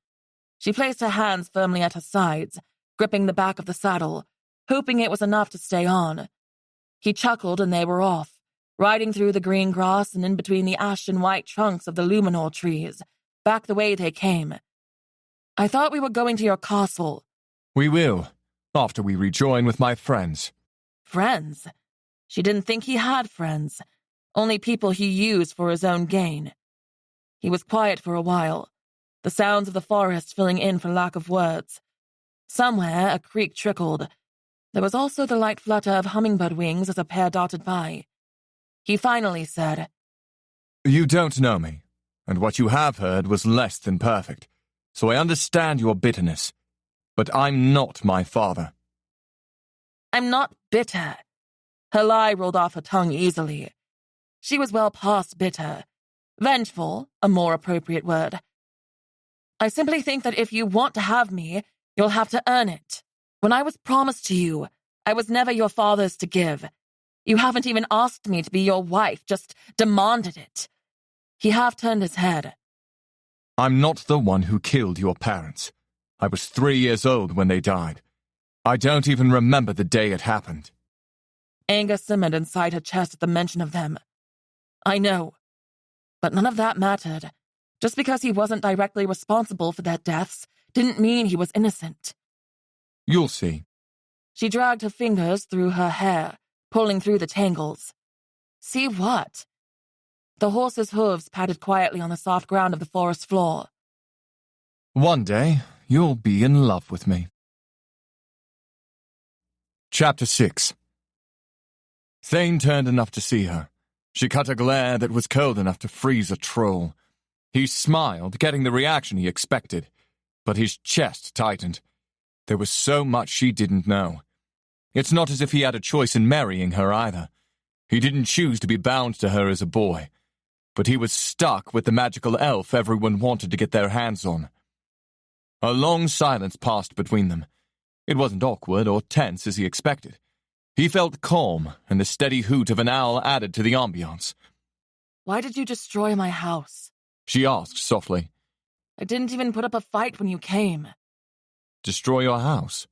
[SPEAKER 1] She placed her hands firmly at her sides, gripping the back of the saddle, hoping it was enough to stay on. He chuckled and they were off, riding through the green grass and in between the ashen white trunks of the luminol trees, back the way they came. I thought we were going to your castle.
[SPEAKER 3] We will, after we rejoin with my friends.
[SPEAKER 1] Friends? She didn't think he had friends, only people he used for his own gain. He was quiet for a while, the sounds of the forest filling in for lack of words. Somewhere a creek trickled. There was also the light flutter of hummingbird wings as a pair darted by. He finally said,
[SPEAKER 3] You don't know me, and what you have heard was less than perfect, so I understand your bitterness. But I'm not my father.
[SPEAKER 1] I'm not bitter. Her lie rolled off her tongue easily. She was well past bitter. Vengeful, a more appropriate word. I simply think that if you want to have me, you'll have to earn it. When I was promised to you, I was never your father's to give. You haven't even asked me to be your wife, just demanded it. He half-turned his head.
[SPEAKER 3] I'm not the one who killed your parents. I was 3 years old when they died. I don't even remember the day it happened.
[SPEAKER 1] Anger simmered inside her chest at the mention of them. I know. But none of that mattered. Just because he wasn't directly responsible for their deaths didn't mean he was innocent.
[SPEAKER 3] You'll see.
[SPEAKER 1] She dragged her fingers through her hair, pulling through the tangles. See what? The horse's hooves patted quietly on the soft ground of the forest floor.
[SPEAKER 3] One day, you'll be in love with me. Chapter 6. Thane turned enough to see her. She cut a glare that was cold enough to freeze a troll. He smiled, getting the reaction he expected, but his chest tightened. There was so much she didn't know. It's not as if he had a choice in marrying her either. He didn't choose to be bound to her as a boy, but he was stuck with the magical elf everyone wanted to get their hands on. A long silence passed between them. It wasn't awkward or tense as he expected. He felt calm, and the steady hoot of an owl added to the ambiance.
[SPEAKER 1] Why did you destroy my house?
[SPEAKER 3] She asked softly.
[SPEAKER 1] I didn't even put up a fight when you came.
[SPEAKER 3] Destroy your house?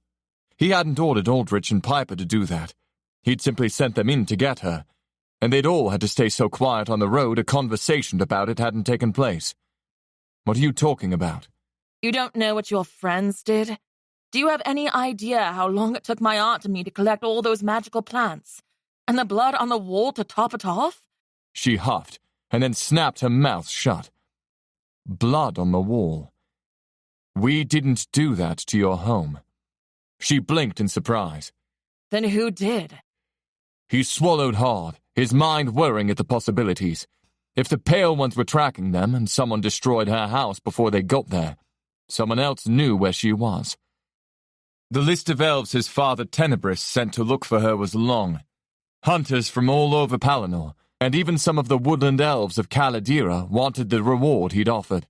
[SPEAKER 3] He hadn't ordered Aldrich and Piper to do that. He'd simply sent them in to get her, and they'd all had to stay so quiet on the road a conversation about it hadn't taken place. What are you talking about?
[SPEAKER 1] You don't know what your friends did? Do you have any idea how long it took my aunt and me to collect all those magical plants? And the blood on the wall to top it off?
[SPEAKER 3] She huffed, and then snapped her mouth shut. Blood on the wall. We didn't do that to your home. She blinked in surprise.
[SPEAKER 1] Then who did?
[SPEAKER 3] He swallowed hard, his mind whirring at the possibilities. If the Pale Ones were tracking them and someone destroyed her house before they got there, someone else knew where she was. The list of elves his father Tenebris sent to look for her was long. Hunters from all over Palinor, and even some of the woodland elves of Caladira wanted the reward he'd offered.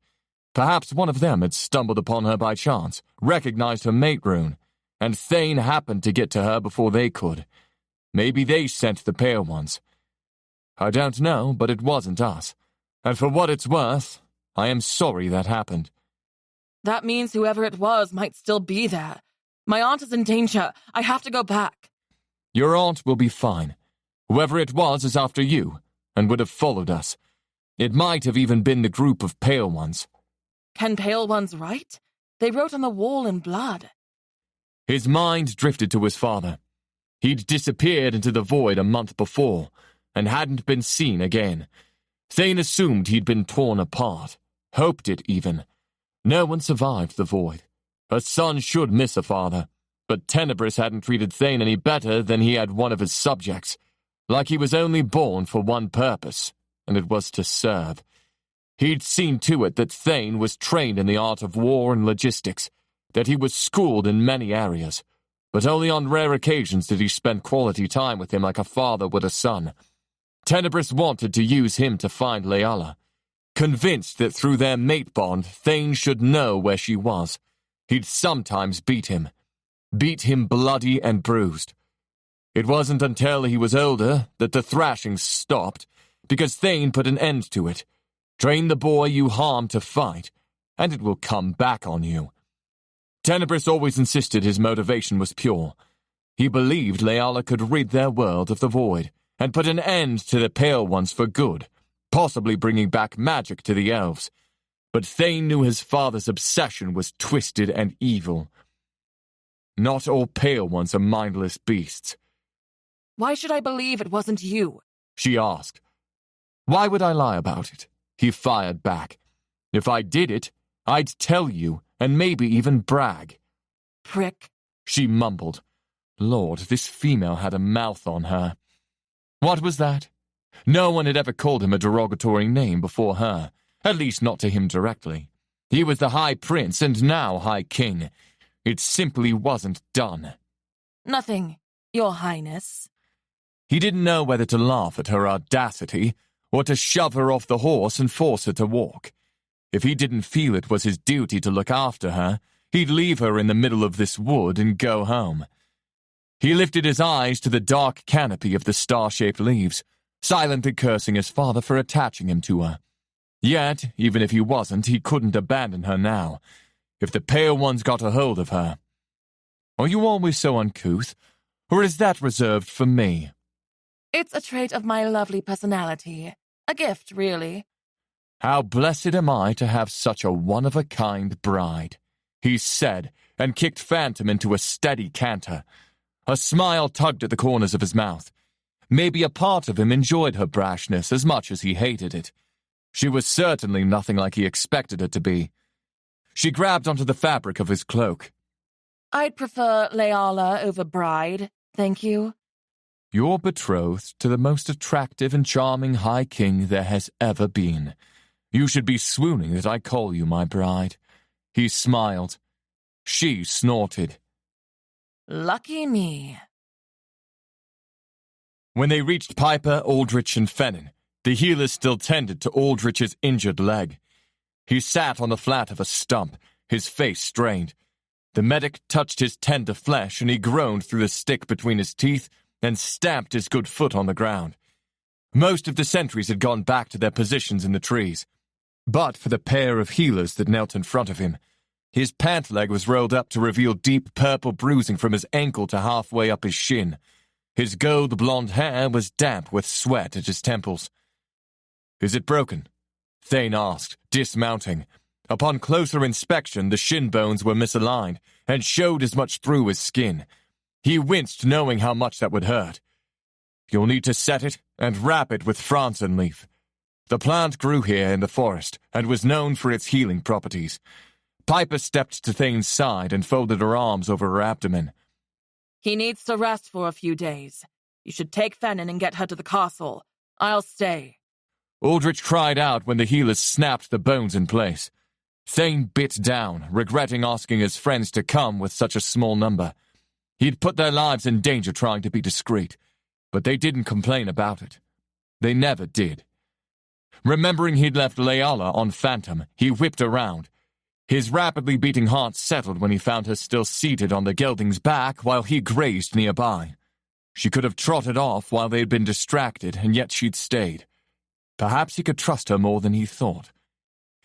[SPEAKER 3] Perhaps one of them had stumbled upon her by chance, recognized her mate rune, and Thane happened to get to her before they could. Maybe they sent the Pale Ones. I don't know, but it wasn't us. And for what it's worth, I am sorry that happened.
[SPEAKER 1] That means whoever it was might still be there. My aunt is in danger. I have to go back.
[SPEAKER 3] Your aunt will be fine. Whoever it was is after you, and would have followed us. It might have even been the group of Pale Ones.
[SPEAKER 1] Can Pale Ones write? They wrote on the wall in blood.
[SPEAKER 3] His mind drifted to his father. He'd disappeared into the void a month before, and hadn't been seen again. Thane assumed he'd been torn apart, hoped it even. No one survived the void. A son should miss a father, but Tenebris hadn't treated Thane any better than he had one of his subjects, like he was only born for one purpose, and it was to serve. He'd seen to it that Thane was trained in the art of war and logistics, that he was schooled in many areas, but only on rare occasions did he spend quality time with him like a father would a son. Tenebris wanted to use him to find Leala, convinced that through their mate bond Thane should know where she was. He'd sometimes beat him bloody and bruised. It wasn't until he was older that the thrashings stopped, because Thane put an end to it. Train the boy you harm to fight, and it will come back on you. Tenebris always insisted his motivation was pure. He believed Leala could rid their world of the void, and put an end to the Pale Ones for good, possibly bringing back magic to the elves. But Thane knew his father's obsession was twisted and evil. Not all Pale Ones are mindless beasts.
[SPEAKER 1] Why should I believe it wasn't you?
[SPEAKER 3] She asked. Why would I lie about it? He fired back. If I did it, I'd tell you, and maybe even brag.
[SPEAKER 1] Prick,
[SPEAKER 3] she mumbled. Lord, this female had a mouth on her. What was that? No one had ever called him a derogatory name before her, at least not to him directly. He was the High Prince and now High King. It simply wasn't done.
[SPEAKER 1] Nothing, Your Highness.
[SPEAKER 3] He didn't know whether to laugh at her audacity or to shove her off the horse and force her to walk. If he didn't feel it was his duty to look after her, he'd leave her in the middle of this wood and go home. He lifted his eyes to the dark canopy of the star-shaped leaves, silently cursing his father for attaching him to her. Yet, even if he wasn't, he couldn't abandon her now, if the Pale Ones got a hold of her. Are you always so uncouth, or is that reserved for me?
[SPEAKER 1] It's a trait of my lovely personality. A gift, really.
[SPEAKER 3] How blessed am I to have such a one-of-a-kind bride, he said, and kicked Phantom into a steady canter. A smile tugged at the corners of his mouth. Maybe a part of him enjoyed her brashness as much as he hated it. She was certainly nothing like he expected her to be. She grabbed onto the fabric of his cloak.
[SPEAKER 1] I'd prefer Leala over bride, thank you.
[SPEAKER 3] You're betrothed to the most attractive and charming High King there has ever been. You should be swooning that I call you my bride. He smiled. She snorted.
[SPEAKER 1] Lucky me.
[SPEAKER 3] When they reached Piper, Aldrich, and Fennin, the healers still tended to Aldrich's injured leg. He sat on the flat of a stump, his face strained. The medic touched his tender flesh, and he groaned through the stick between his teeth and stamped his good foot on the ground. Most of the sentries had gone back to their positions in the trees. But for the pair of healers that knelt in front of him, his pant leg was rolled up to reveal deep purple bruising from his ankle to halfway up his shin. His gold-blonde hair was damp with sweat at his temples. Is it broken? Thane asked, dismounting. Upon closer inspection, the shin bones were misaligned and showed as much through his skin. He winced knowing how much that would hurt. You'll need to set it and wrap it with Franzen leaf. The plant grew here in the forest and was known for its healing properties. Piper stepped to Thane's side and folded her arms over her abdomen,
[SPEAKER 1] He needs to rest for a few days. You should take Fennin and get her to the castle. I'll stay.
[SPEAKER 3] Aldrich cried out when the healers snapped the bones in place. Thane bit down, regretting asking his friends to come with such a small number. He'd put their lives in danger trying to be discreet, but they didn't complain about it. They never did. Remembering he'd left Leala on Phantom, he whipped around. His rapidly beating heart settled when he found her still seated on the gelding's back while he grazed nearby. She could have trotted off while they had been distracted, and yet she'd stayed. Perhaps he could trust her more than he thought.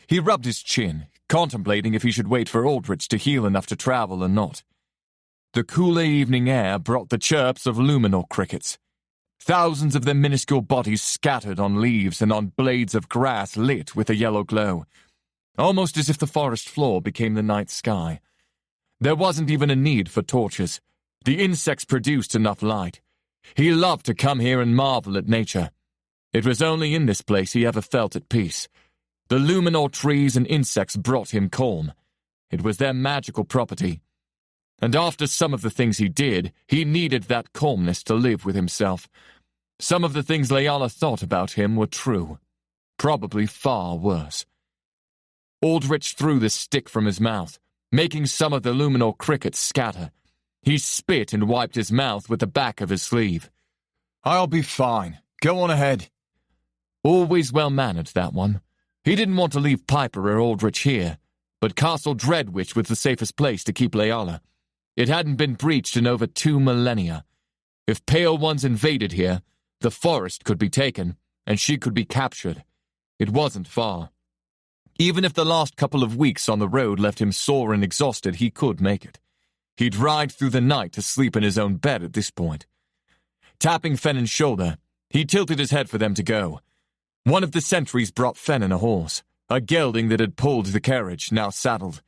[SPEAKER 3] He rubbed his chin, contemplating if he should wait for Aldrich to heal enough to travel or not. The cooler evening air brought the chirps of luminor crickets. Thousands of their minuscule bodies scattered on leaves and on blades of grass lit with a yellow glow, almost as if the forest floor became the night sky. There wasn't even a need for torches. The insects produced enough light. He loved to come here and marvel at nature. It was only in this place he ever felt at peace. The luminor trees and insects brought him calm. It was their magical property. And after some of the things he did, he needed that calmness to live with himself. Some of the things Leala thought about him were true. Probably far worse. Aldrich threw the stick from his mouth, making some of the luminor crickets scatter. He spit and wiped his mouth with the back of his sleeve. "I'll be fine. Go on ahead." Always well-mannered, that one. He didn't want to leave Piper or Aldrich here, but Castle Dreadwitch was the safest place to keep Leala. It hadn't been breached in over 2 millennia. If Pale Ones invaded here, the forest could be taken, and she could be captured. It wasn't far. Even if the last couple of weeks on the road left him sore and exhausted, he could make it. He'd ride through the night to sleep in his own bed at this point. Tapping Fennin's shoulder, he tilted his head for them to go. One of the sentries brought Fennin a horse, a gelding that had pulled the carriage, now saddled.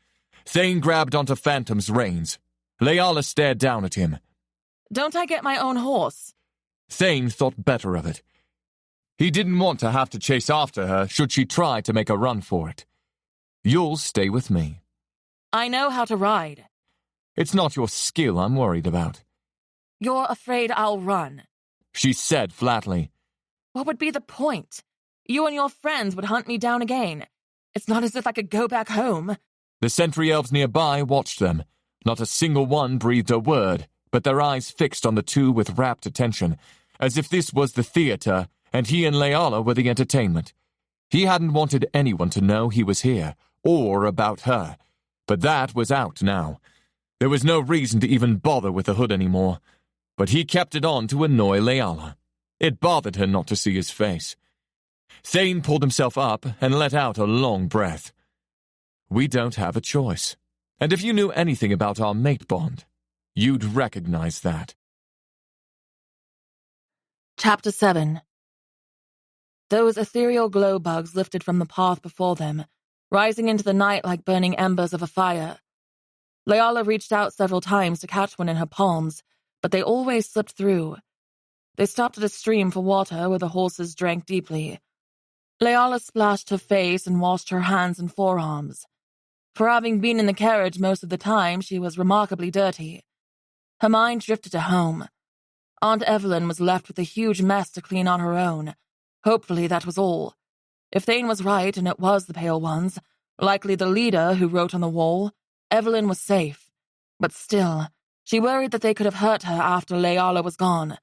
[SPEAKER 3] Thane grabbed onto Phantom's reins. Leala stared down at him.
[SPEAKER 1] "Don't I get my own horse?"
[SPEAKER 3] Thane thought better of it. He didn't want to have to chase after her should she try to make a run for it. "You'll stay with me."
[SPEAKER 1] "I know how to ride."
[SPEAKER 3] "It's not your skill I'm worried about."
[SPEAKER 1] "You're afraid I'll run,"
[SPEAKER 3] she said flatly.
[SPEAKER 1] "What would be the point? You and your friends would hunt me down again. It's not as if I could go back home."
[SPEAKER 3] The sentry elves nearby watched them. Not a single one breathed a word, but their eyes fixed on the two with rapt attention, as if this was the theater and he and Leala were the entertainment. He hadn't wanted anyone to know he was here, or about her, but that was out now. There was no reason to even bother with the hood anymore, but he kept it on to annoy Leala. It bothered her not to see his face. Thane pulled himself up and let out a long breath. "We don't have a choice, and if you knew anything about our mate bond, you'd recognize that."
[SPEAKER 1] Chapter 7. Those ethereal glow bugs lifted from the path before them, rising into the night like burning embers of a fire. Leala reached out several times to catch one in her palms, but they always slipped through. They stopped at a stream for water where the horses drank deeply. Leala splashed her face and washed her hands and forearms. For having been in the carriage most of the time, she was remarkably dirty. Her mind drifted to home. Aunt Evelyn was left with a huge mess to clean on her own. Hopefully that was all. If Thane was right and it was the Pale Ones, likely the leader who wrote on the wall, Evelyn was safe. But still, she worried that they could have hurt her after Leala was gone.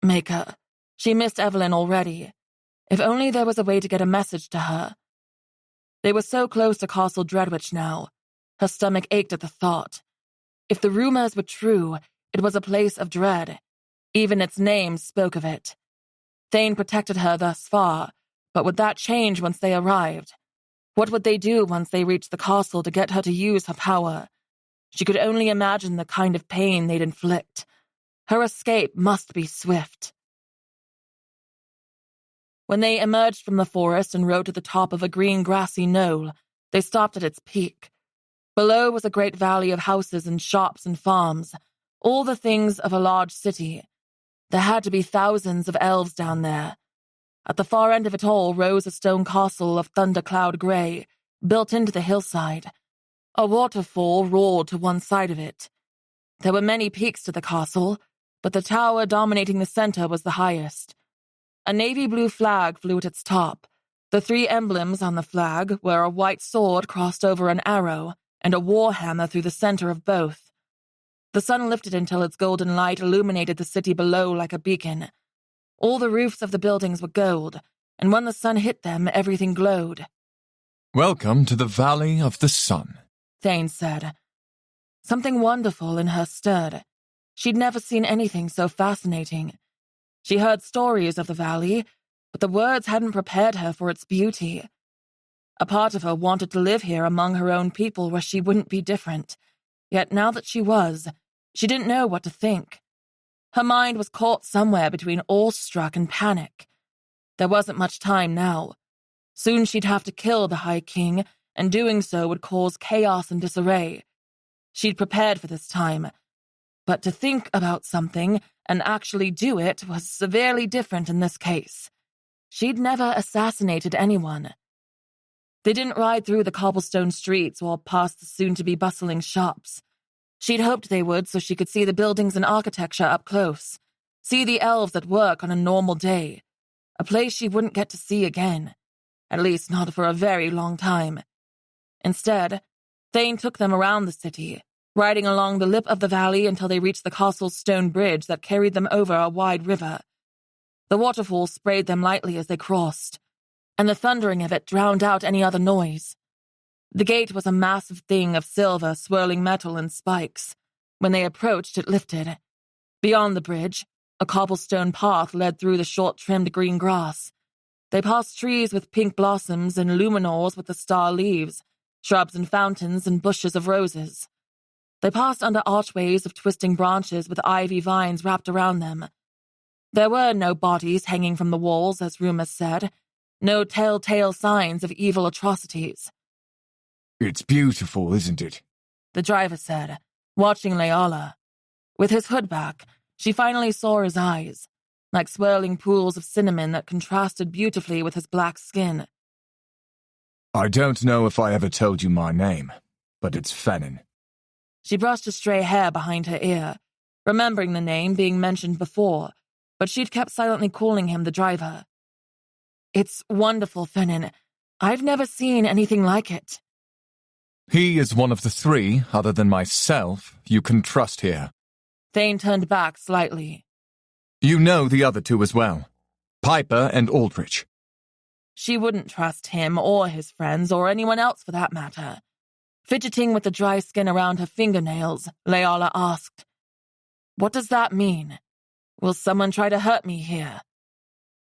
[SPEAKER 1] Maker. She missed Evelyn already. If only there was a way to get a message to her. They were so close to Castle Dreadwitch now. Her stomach ached at the thought. If the rumors were true, it was a place of dread. Even its name spoke of it. Thane protected her thus far, but would that change once they arrived? What would they do once they reached the castle to get her to use her power? She could only imagine the kind of pain they'd inflict. Her escape must be swift. When they emerged from the forest and rode to the top of a green grassy knoll, they stopped at its peak. Below was a great valley of houses and shops and farms, all the things of a large city. There had to be thousands of elves down there. At the far end of it all rose a stone castle of thundercloud grey, built into the hillside. A waterfall roared to one side of it. There were many peaks to the castle, but the tower dominating the center was the highest. A navy blue flag flew at its top. The 3 emblems on the flag were a white sword crossed over an arrow and a war hammer through the center of both. The sun lifted until its golden light illuminated the city below like a beacon. All the roofs of the buildings were gold, and when the sun hit them, everything glowed.
[SPEAKER 3] Welcome to the Valley of the Sun,
[SPEAKER 1] Thane said. Something wonderful in her stirred. She'd never seen anything so fascinating. She heard stories of the valley, but the words hadn't prepared her for its beauty. A part of her wanted to live here among her own people where she wouldn't be different. Yet now that she was, she didn't know what to think. Her mind was caught somewhere between awestruck and panic. There wasn't much time now. Soon she'd have to kill the High King, and doing so would cause chaos and disarray. She'd prepared for this time, but to think about something and actually do it was severely different in this case. She'd never assassinated anyone. They didn't ride through the cobblestone streets or past the soon-to-be bustling shops. She'd hoped they would so she could see the buildings and architecture up close, see the elves at work on a normal day, a place she wouldn't get to see again, at least not for a very long time. Instead, Thane took them around the city, riding along the lip of the valley until they reached the castle's stone bridge that carried them over a wide river. The waterfall sprayed them lightly as they crossed, and the thundering of it drowned out any other noise. The gate was a massive thing of silver, swirling metal and spikes. When they approached, it lifted. Beyond the bridge, a cobblestone path led through the short-trimmed green grass. They passed trees with pink blossoms and luminors with the star leaves, shrubs and fountains and bushes of roses. They passed under archways of twisting branches with ivy vines wrapped around them. There were no bodies hanging from the walls, as rumors said, no telltale signs of evil atrocities.
[SPEAKER 3] It's beautiful, isn't it?
[SPEAKER 1] The driver said, watching Leala. With his hood back, she finally saw his eyes, like swirling pools of cinnamon that contrasted beautifully with his black skin.
[SPEAKER 3] I don't know if I ever told you my name, but it's Fennin.
[SPEAKER 1] She brushed a stray hair behind her ear, remembering the name being mentioned before, but she'd kept silently calling him the driver. It's wonderful, Fennin. I've never seen anything like it.
[SPEAKER 3] He is one of the 3, other than myself, you can trust here.
[SPEAKER 1] Thane turned back slightly.
[SPEAKER 3] You know the other 2 as well. Piper and Aldrich.
[SPEAKER 1] She wouldn't trust him or his friends or anyone else for that matter. Fidgeting with the dry skin around her fingernails, Leala asked, "What does that mean? Will someone try to hurt me here?"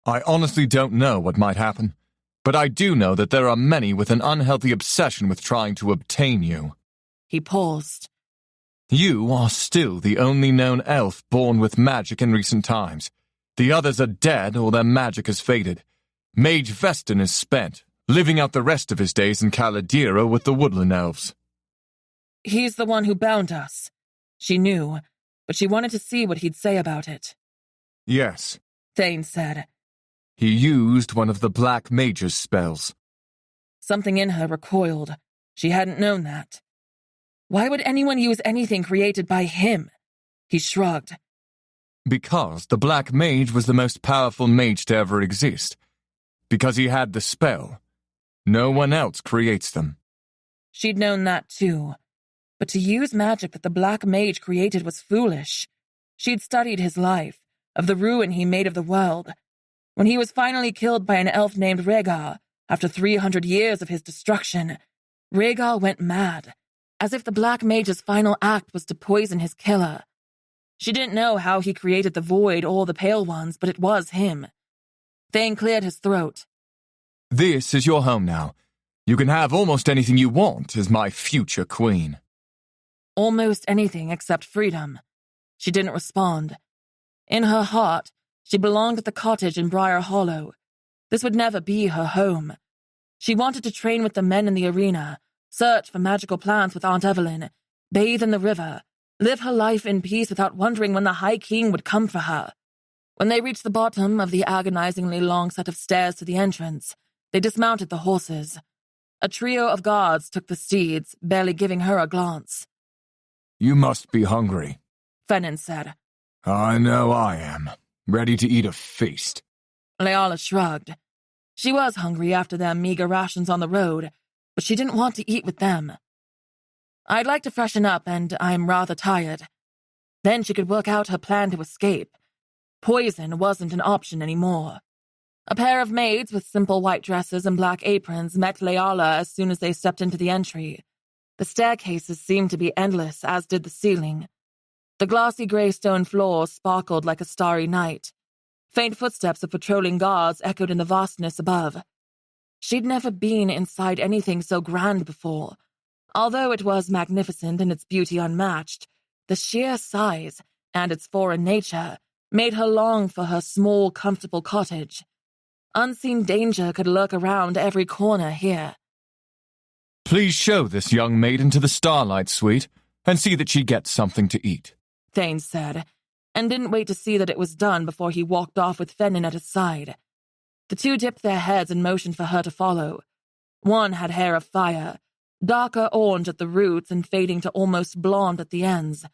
[SPEAKER 3] I honestly don't know what might happen, but I do know that there are many with an unhealthy obsession with trying to obtain you.
[SPEAKER 1] He paused.
[SPEAKER 3] You are still the only known elf born with magic in recent times. The others are dead or their magic has faded. Mage Vestin is spent, living out the rest of his days in Caladira with the woodland elves.
[SPEAKER 1] He's the one who bound us. She knew, but she wanted to see what he'd say about it.
[SPEAKER 3] Yes,
[SPEAKER 1] Thane said.
[SPEAKER 3] He used one of the Black Mage's spells.
[SPEAKER 1] Something in her recoiled. She hadn't known that. Why would anyone use anything created by him? He shrugged.
[SPEAKER 3] Because the Black Mage was the most powerful mage to ever exist. Because he had the spell. No one else creates them.
[SPEAKER 1] She'd known that too. But to use magic that the Black Mage created was foolish. She'd studied his life, of the ruin he made of the world. When he was finally killed by an elf named Rhaegar, after 300 years of his destruction, Rhaegar went mad, as if the Black Mage's final act was to poison his killer. She didn't know how he created the Void or the Pale Ones, but it was him. Thane cleared his throat.
[SPEAKER 3] This is your home now. You can have almost anything you want as my future queen.
[SPEAKER 1] Almost anything except freedom. She didn't respond. In her heart, she belonged at the cottage in Briar Hollow. This would never be her home. She wanted to train with the men in the arena, search for magical plants with Aunt Evelyn, bathe in the river, live her life in peace without wondering when the High King would come for her. When they reached the bottom of the agonizingly long set of stairs to the entrance, they dismounted the horses. A trio of guards took the steeds, barely giving her a glance.
[SPEAKER 2] You must be hungry.
[SPEAKER 1] Fennin said.
[SPEAKER 2] I know I am. Ready to eat a feast.
[SPEAKER 1] Leala shrugged. She was hungry after their meager rations on the road, but she didn't want to eat with them. I'd like to freshen up, and I'm rather tired. Then she could work out her plan to escape. Poison wasn't an option anymore. A pair of maids with simple white dresses and black aprons met Leala as soon as they stepped into the entry. The staircases seemed to be endless, as did the ceiling. The glossy grey stone floor sparkled like a starry night. Faint footsteps of patrolling guards echoed in the vastness above. She'd never been inside anything so grand before. Although it was magnificent and its beauty unmatched, the sheer size and its foreign nature made her long for her small, comfortable cottage. Unseen danger could lurk around every corner here.
[SPEAKER 3] Please show this young maiden to the Starlight Suite and see that she gets something to eat,
[SPEAKER 1] Thane said, and didn't wait to see that it was done before he walked off with Fennin at his side. The two dipped their heads and motioned for her to follow. One had hair of fire, darker orange at the roots and fading to almost blonde at the ends.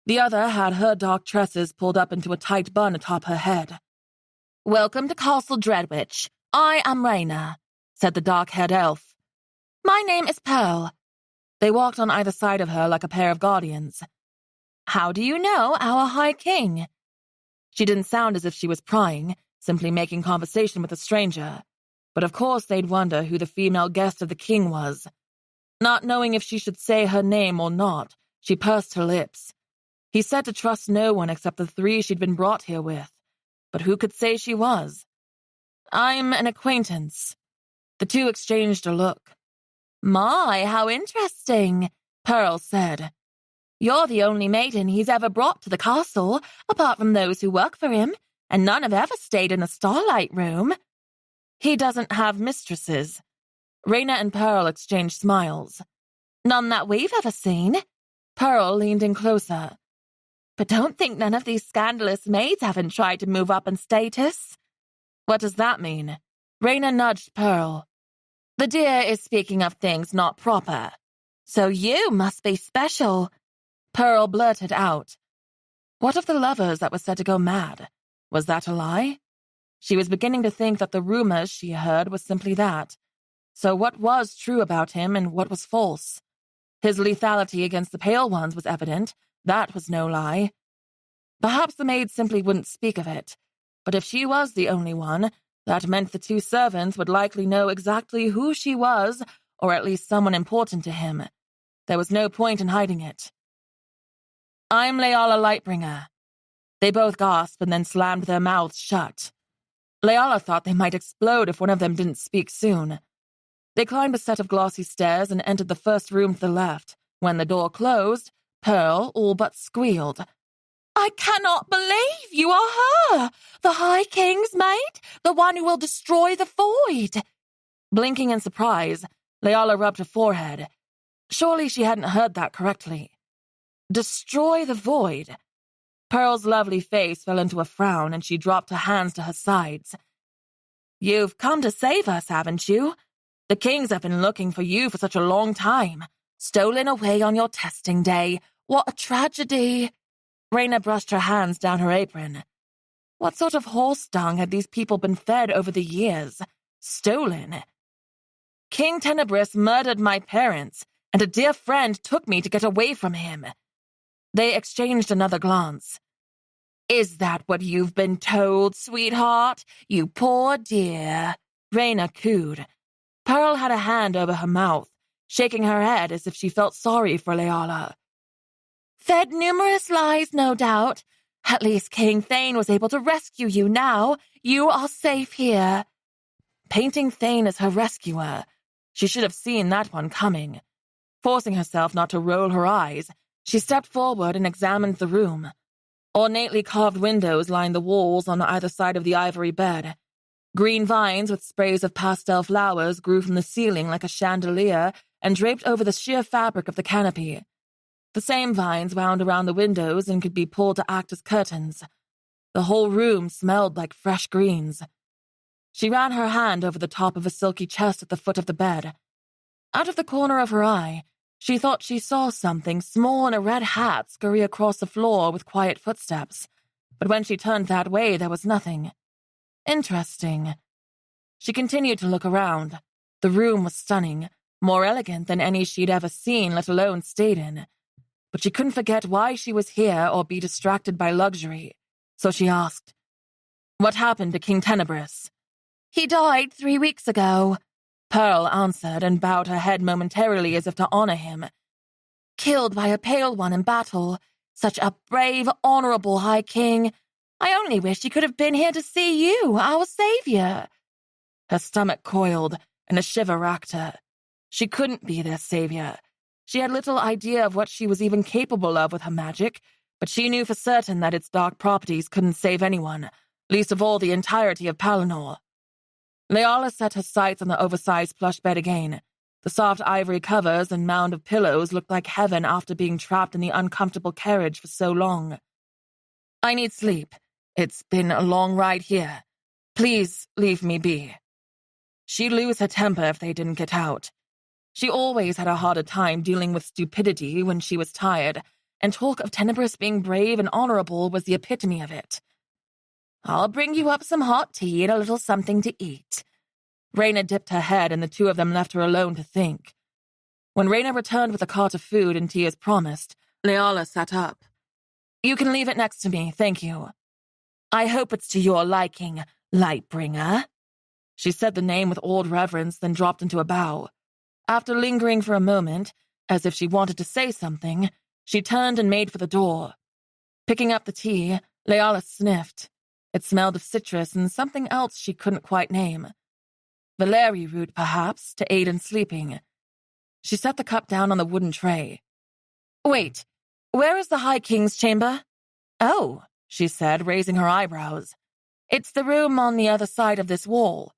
[SPEAKER 1] The other had her dark tresses pulled up into a tight bun atop her head. "Welcome to Castle Dreadwich. I am Raina," said the dark-haired elf. "My name is Pearl." They walked on either side of her like a pair of guardians. "How do you know our High King?" She didn't sound as if she was prying, simply making conversation with a stranger. But of course they'd wonder who the female guest of the king was. Not knowing if she should say her name or not, she pursed her lips. He said to trust no one except the three she'd been brought here with. But who could say she was? "I'm an acquaintance." The two exchanged a look. "My, how interesting," Pearl said. "You're the only maiden he's ever brought to the castle, apart from those who work for him, and none have ever stayed in a starlight room." "He doesn't have mistresses." Raina and Pearl exchanged smiles. "None that we've ever seen." Pearl leaned in closer. "But don't think none of these scandalous maids haven't tried to move up in status." "What does that mean?" Raina nudged Pearl. "The dear is speaking of things not proper." "So you must be special," Pearl blurted out. What of the lovers that was said to go mad? Was that a lie? She was beginning to think that the rumors she heard was simply that. So what was true about him and what was false? His lethality against the Pale Ones was evident. That was no lie. Perhaps the maid simply wouldn't speak of it. But if she was the only one, that meant the two servants would likely know exactly who she was, or at least someone important to him. There was no point in hiding it. "I'm Leala Lightbringer." They both gasped and then slammed their mouths shut. Leala thought they might explode if one of them didn't speak soon. They climbed a set of glossy stairs and entered the first room to the left. When the door closed, Pearl all but squealed. "I cannot believe you are her! The High King's maid? The one who will destroy the void!" Blinking in surprise, Leala rubbed her forehead. Surely she hadn't heard that correctly. Destroy the void. Pearl's lovely face fell into a frown and she dropped her hands to her sides. "You've come to save us, haven't you? The kings have been looking for you for such a long time. Stolen away on your testing day. What a tragedy." Raina brushed her hands down her apron. What sort of horse dung had these people been fed over the years? Stolen. "King Tenebris murdered my parents, and a dear friend took me to get away from him." They exchanged another glance. "Is that what you've been told, sweetheart? You poor dear," Raina cooed. Pearl had a hand over her mouth, shaking her head as if she felt sorry for Leala. "Fed numerous lies, no doubt. At least King Thane was able to rescue you now. You are safe here." Painting Thane as her rescuer. She should have seen that one coming. Forcing herself not to roll her eyes, she stepped forward and examined the room. Ornately carved windows lined the walls on either side of the ivory bed. Green vines with sprays of pastel flowers grew from the ceiling like a chandelier and draped over the sheer fabric of the canopy. The same vines wound around the windows and could be pulled to act as curtains. The whole room smelled like fresh greens. She ran her hand over the top of a silky chest at the foot of the bed. Out of the corner of her eye, She thought she saw something small in a red hat scurry across the floor with quiet footsteps, but when she turned that way, there was nothing. Interesting. She continued to look around. The room was stunning, more elegant than any she'd ever seen, let alone stayed in. But she couldn't forget why she was here or be distracted by luxury, so she asked, "What happened to King Tenebris?" "He died 3 weeks ago," Kearl answered and bowed her head momentarily as if to honor him. "Killed by a Pale One in battle. Such a brave, honorable High King. I only wish he could have been here to see you, our savior." Her stomach coiled, and a shiver racked her. She couldn't be their savior. She had little idea of what she was even capable of with her magic, but she knew for certain that its dark properties couldn't save anyone, least of all the entirety of Palinor. Leala set her sights on the oversized plush bed again. The soft ivory covers and mound of pillows looked like heaven after being trapped in the uncomfortable carriage for so long. "I need sleep. It's been a long ride here. Please leave me be." She'd lose her temper if they didn't get out. She always had a harder time dealing with stupidity when she was tired, and talk of Tenebris being brave and honorable was the epitome of it. "I'll bring you up some hot tea and a little something to eat." Reyna dipped her head, and the two of them left her alone to think. When Reyna returned with a cart of food and tea as promised, Leala sat up. "You can leave it next to me, thank you." "I hope it's to your liking, Lightbringer." She said the name with old reverence, then dropped into a bow. After lingering for a moment, as if she wanted to say something, she turned and made for the door. Picking up the tea, Leala sniffed. It smelled of citrus and something else she couldn't quite name. Valeri root, perhaps, to aid in sleeping. She set the cup down on the wooden tray. "Wait, where is the High King's chamber?" "Oh," she said, raising her eyebrows. "It's the room on the other side of this wall."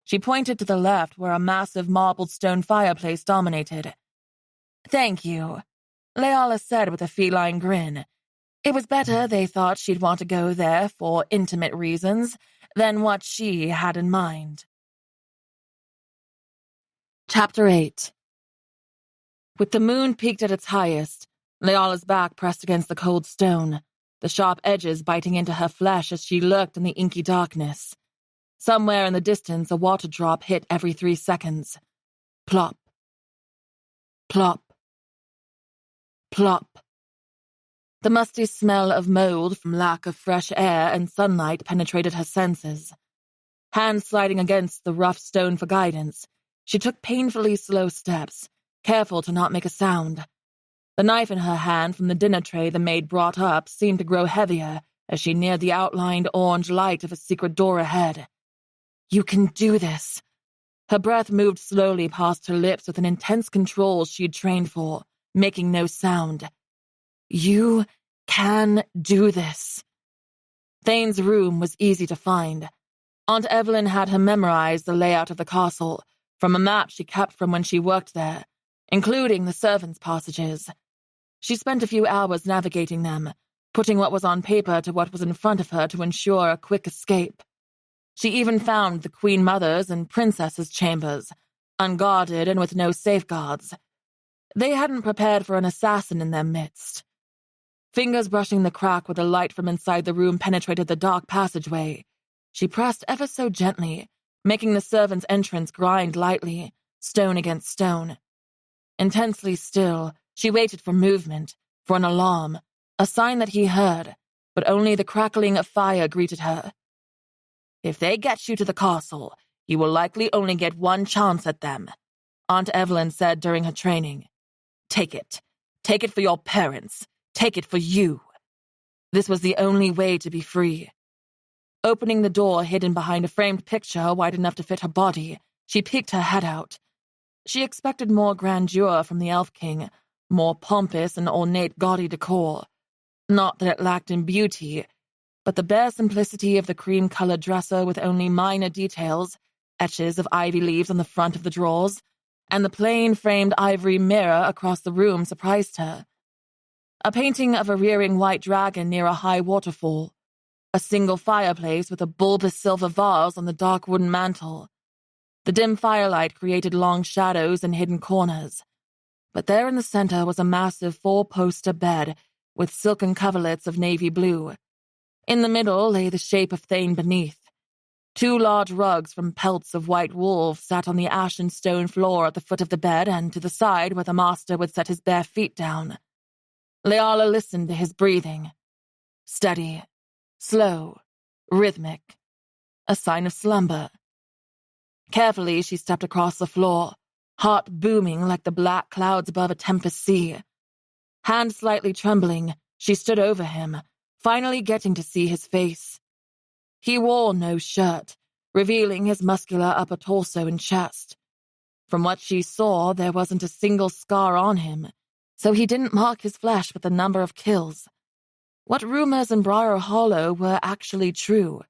[SPEAKER 1] She pointed to the left, where a massive marbled stone fireplace dominated. "Thank you," Leala said with a feline grin. It was better, they thought, she'd want to go there for intimate reasons than what she had in mind. Chapter 8. With the moon peaked at its highest, Leala's back pressed against the cold stone, the sharp edges biting into her flesh as she lurked in the inky darkness. Somewhere in the distance, a water drop hit every 3 seconds. Plop. Plop. Plop. The musty smell of mold from lack of fresh air and sunlight penetrated her senses. Hands sliding against the rough stone for guidance, she took painfully slow steps, careful to not make a sound. The knife in her hand from the dinner tray the maid brought up seemed to grow heavier as she neared the outlined orange light of a secret door ahead. "You can do this." Her breath moved slowly past her lips with an intense control she'd trained for, making no sound. "You can do this." Thane's room was easy to find. Aunt Evelyn had her memorize the layout of the castle from a map she kept from when she worked there, including the servants' passages. She spent a few hours navigating them, putting what was on paper to what was in front of her to ensure a quick escape. She even found the Queen Mother's and Princess's chambers, unguarded and with no safeguards. They hadn't prepared for an assassin in their midst. Fingers brushing the crack where the light from inside the room penetrated the dark passageway, she pressed ever so gently, making the servant's entrance grind lightly, stone against stone. Intensely still, she waited for movement, for an alarm, a sign that he heard, but only the crackling of fire greeted her. "If they get you to the castle, you will likely only get one chance at them," Aunt Evelyn said during her training. "Take it. Take it for your parents. Take it for you." This was the only way to be free. Opening the door hidden behind a framed picture wide enough to fit her body, she peeked her head out. She expected more grandeur from the Elf King, more pompous and ornate gaudy decor. Not that it lacked in beauty, but the bare simplicity of the cream-colored dresser with only minor details, etches of ivy leaves on the front of the drawers, and the plain framed ivory mirror across the room surprised her. A painting of a rearing white dragon near a high waterfall, a single fireplace with a bulbous silver vase on the dark wooden mantel. The dim firelight created long shadows in hidden corners. But there in the center was a massive 4-poster bed with silken coverlets of navy blue. In the middle lay the shape of Thane beneath. 2 large rugs from pelts of white wool sat on the ashen stone floor at the foot of the bed and to the side where the master would set his bare feet down. Leala listened to his breathing. Steady, slow, rhythmic. A sign of slumber. Carefully, she stepped across the floor, heart booming like the black clouds above a tempest sea. Hand slightly trembling, she stood over him, finally getting to see his face. He wore no shirt, revealing his muscular upper torso and chest. From what she saw, there wasn't a single scar on him, so he didn't mark his flesh with the number of kills. What rumors in Briar Hollow were actually true?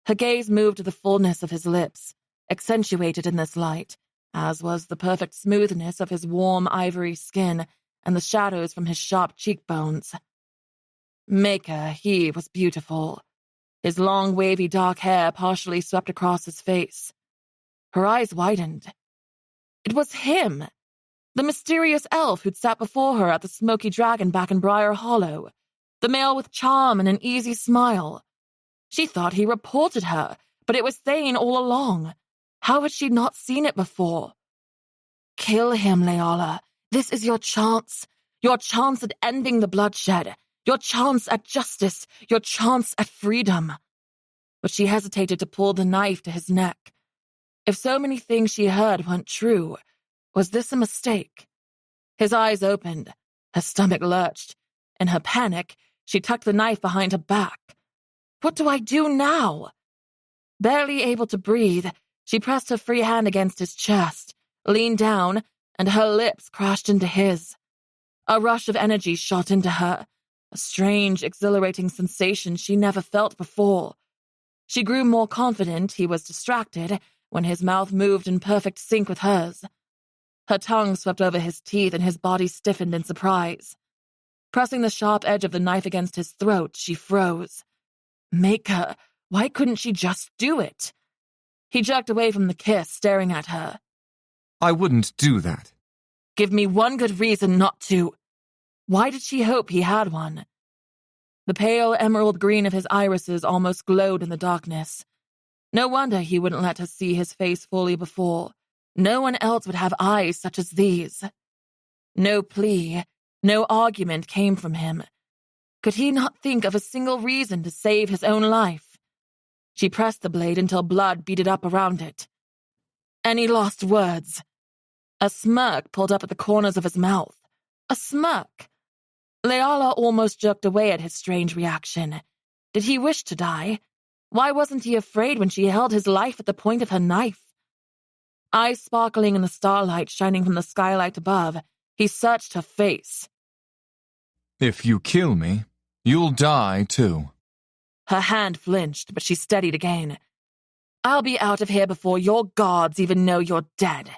[SPEAKER 1] Her gaze moved to the fullness of his lips, accentuated in this light, as was the perfect smoothness of his warm ivory skin and the shadows from his sharp cheekbones. Maker, he was beautiful. His long, wavy dark hair partially swept across his face. Her eyes widened. It was him, the mysterious elf who'd sat before her at the Smoky Dragon back in Briar Hollow, the male with charm and an easy smile. She thought he reported her, but it was Thane all along. How had she not seen it before? Kill him, Leala. This is your chance at ending the bloodshed. Your chance at justice, your chance at freedom. But she hesitated to pull the knife to his neck. If so many things she heard weren't true, was this a mistake? His eyes opened, her stomach lurched. In her panic, she tucked the knife behind her back. What do I do now? Barely able to breathe, she pressed her free hand against his chest, leaned down, and her lips crashed into his. A rush of energy shot into her. A strange, exhilarating sensation she never felt before. She grew more confident he was distracted when his mouth moved in perfect sync with hers. Her tongue swept over his teeth and his body stiffened in surprise. Pressing the sharp edge of the knife against his throat, she froze. Maker, why couldn't she just do it? He jerked away from the kiss, staring at her.
[SPEAKER 3] I wouldn't do that.
[SPEAKER 1] Give me one good reason not to. Why did she hope he had one? The pale emerald green of his irises almost glowed in the darkness. No wonder he wouldn't let her see his face fully before. No one else would have eyes such as these. No plea, no argument came from him. Could he not think of a single reason to save his own life? She pressed the blade until blood beaded up around it. Any lost words? A smirk pulled up at the corners of his mouth. A smirk. Leala almost jerked away at his strange reaction. Did he wish to die? Why wasn't he afraid when she held his life at the point of her knife? Eyes sparkling in the starlight shining from the skylight above, he searched her face.
[SPEAKER 3] If you kill me, you'll die too.
[SPEAKER 1] Her hand flinched, but she steadied again. I'll be out of here before your guards even know you're dead.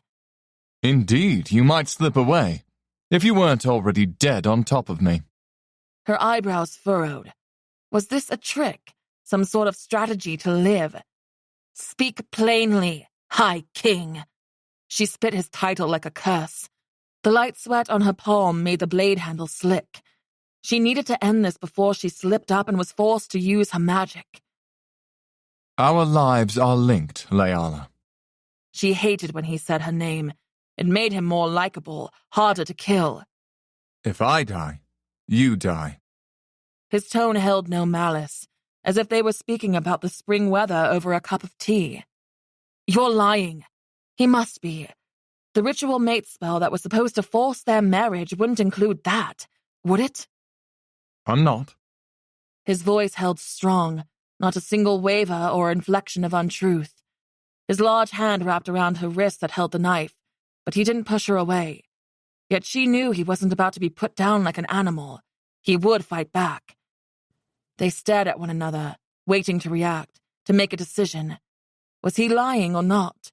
[SPEAKER 3] Indeed, you might slip away, if you weren't already dead on top of me.
[SPEAKER 1] Her eyebrows furrowed. Was this a trick? Some sort of strategy to live? Speak plainly, High King. She spit his title like a curse. The light sweat on her palm made the blade handle slick. She needed to end this before she slipped up and was forced to use her magic.
[SPEAKER 3] Our lives are linked, Leala.
[SPEAKER 1] She hated when he said her name. It made him more likable, harder to kill.
[SPEAKER 3] If I die, you die.
[SPEAKER 1] His tone held no malice, as if they were speaking about the spring weather over a cup of tea. You're lying. He must be. The ritual mate spell that was supposed to force their marriage wouldn't include that, would it?
[SPEAKER 3] I'm not.
[SPEAKER 1] His voice held strong, not a single waver or inflection of untruth. His large hand wrapped around her wrist that held the knife, but he didn't push her away. Yet she knew he wasn't about to be put down like an animal. He would fight back. They stared at one another, waiting to react, to make a decision. Was he lying or not?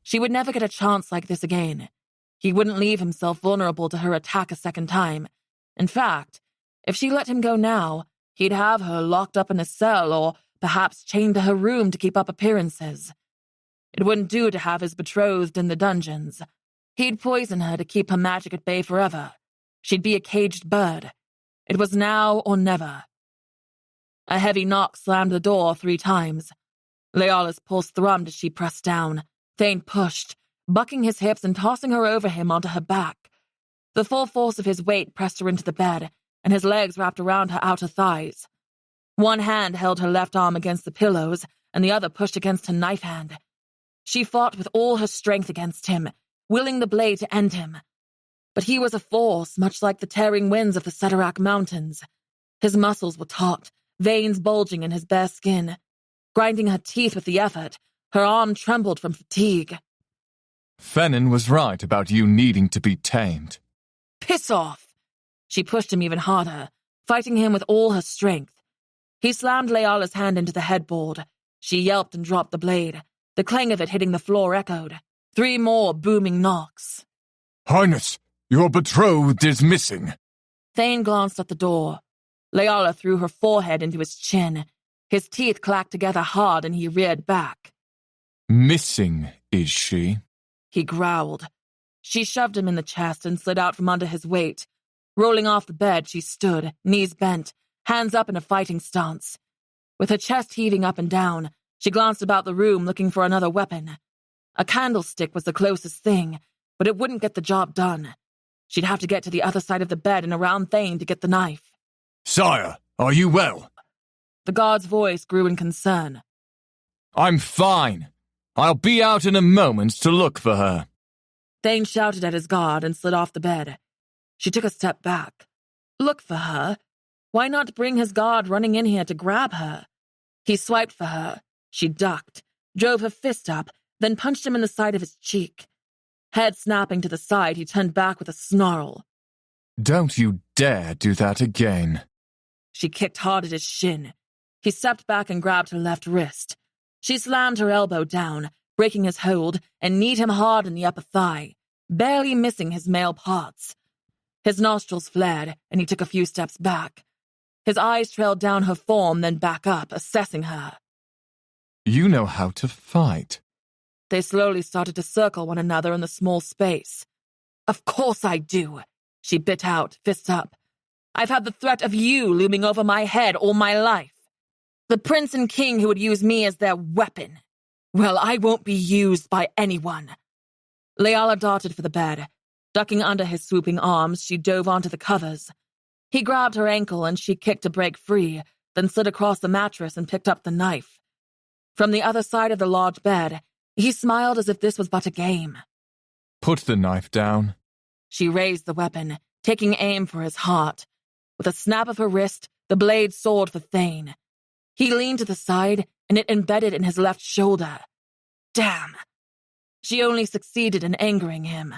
[SPEAKER 1] She would never get a chance like this again. He wouldn't leave himself vulnerable to her attack a second time. In fact, if she let him go now, he'd have her locked up in a cell or perhaps chained to her room to keep up appearances. It wouldn't do to have his betrothed in the dungeons. He'd poison her to keep her magic at bay forever. She'd be a caged bird. It was now or never. A heavy knock slammed the door 3 times. Leala's pulse thrummed as she pressed down. Thane pushed, bucking his hips and tossing her over him onto her back. The full force of his weight pressed her into the bed, and his legs wrapped around her outer thighs. One hand held her left arm against the pillows, and the other pushed against her knife hand. She fought with all her strength against him, willing the blade to end him. But he was a force, much like the tearing winds of the Ceterac Mountains. His muscles were taut, veins bulging in his bare skin. Grinding her teeth with the effort, her arm trembled from fatigue.
[SPEAKER 3] Fennin was right about you needing to be tamed.
[SPEAKER 1] Piss off! She pushed him even harder, fighting him with all her strength. He slammed Leala's hand into the headboard. She yelped and dropped the blade. The clang of it hitting the floor echoed. 3 more booming knocks.
[SPEAKER 2] Highness, your betrothed is missing.
[SPEAKER 1] Thane glanced at the door. Leala threw her forehead into his chin. His teeth clacked together hard and he reared back.
[SPEAKER 3] Missing, is she?
[SPEAKER 1] He growled. She shoved him in the chest and slid out from under his weight. Rolling off the bed, she stood, knees bent, hands up in a fighting stance. With her chest heaving up and down, she glanced about the room looking for another weapon. A candlestick was the closest thing, but it wouldn't get the job done. She'd have to get to the other side of the bed and around Thane to get the knife.
[SPEAKER 3] Sire, are you well?
[SPEAKER 1] The guard's voice grew in concern.
[SPEAKER 3] I'm fine. I'll be out in a moment to look for her.
[SPEAKER 1] Thane shouted at his guard and slid off the bed. She took a step back. Look for her? Why not bring his guard running in here to grab her? He swiped for her. She ducked, drove her fist up, then punched him in the side of his cheek. Head snapping to the side, he turned back with a snarl.
[SPEAKER 3] Don't you dare do that again.
[SPEAKER 1] She kicked hard at his shin. He stepped back and grabbed her left wrist. She slammed her elbow down, breaking his hold, and kneed him hard in the upper thigh, barely missing his male parts. His nostrils flared, and he took a few steps back. His eyes trailed down her form, then back up, assessing her.
[SPEAKER 3] You know how to fight.
[SPEAKER 1] They slowly started to circle one another in the small space. Of course I do, she bit out, fist up. I've had the threat of you looming over my head all my life. The prince and king who would use me as their weapon. Well, I won't be used by anyone. Leala darted for the bed. Ducking under his swooping arms, she dove onto the covers. He grabbed her ankle and she kicked to break free, then slid across the mattress and picked up the knife. From the other side of the large bed, he smiled as if this was but a game.
[SPEAKER 3] Put the knife down.
[SPEAKER 1] She raised the weapon, taking aim for his heart. With a snap of her wrist, the blade soared for Thane. He leaned to the side, and it embedded in his left shoulder. Damn! She only succeeded in angering him.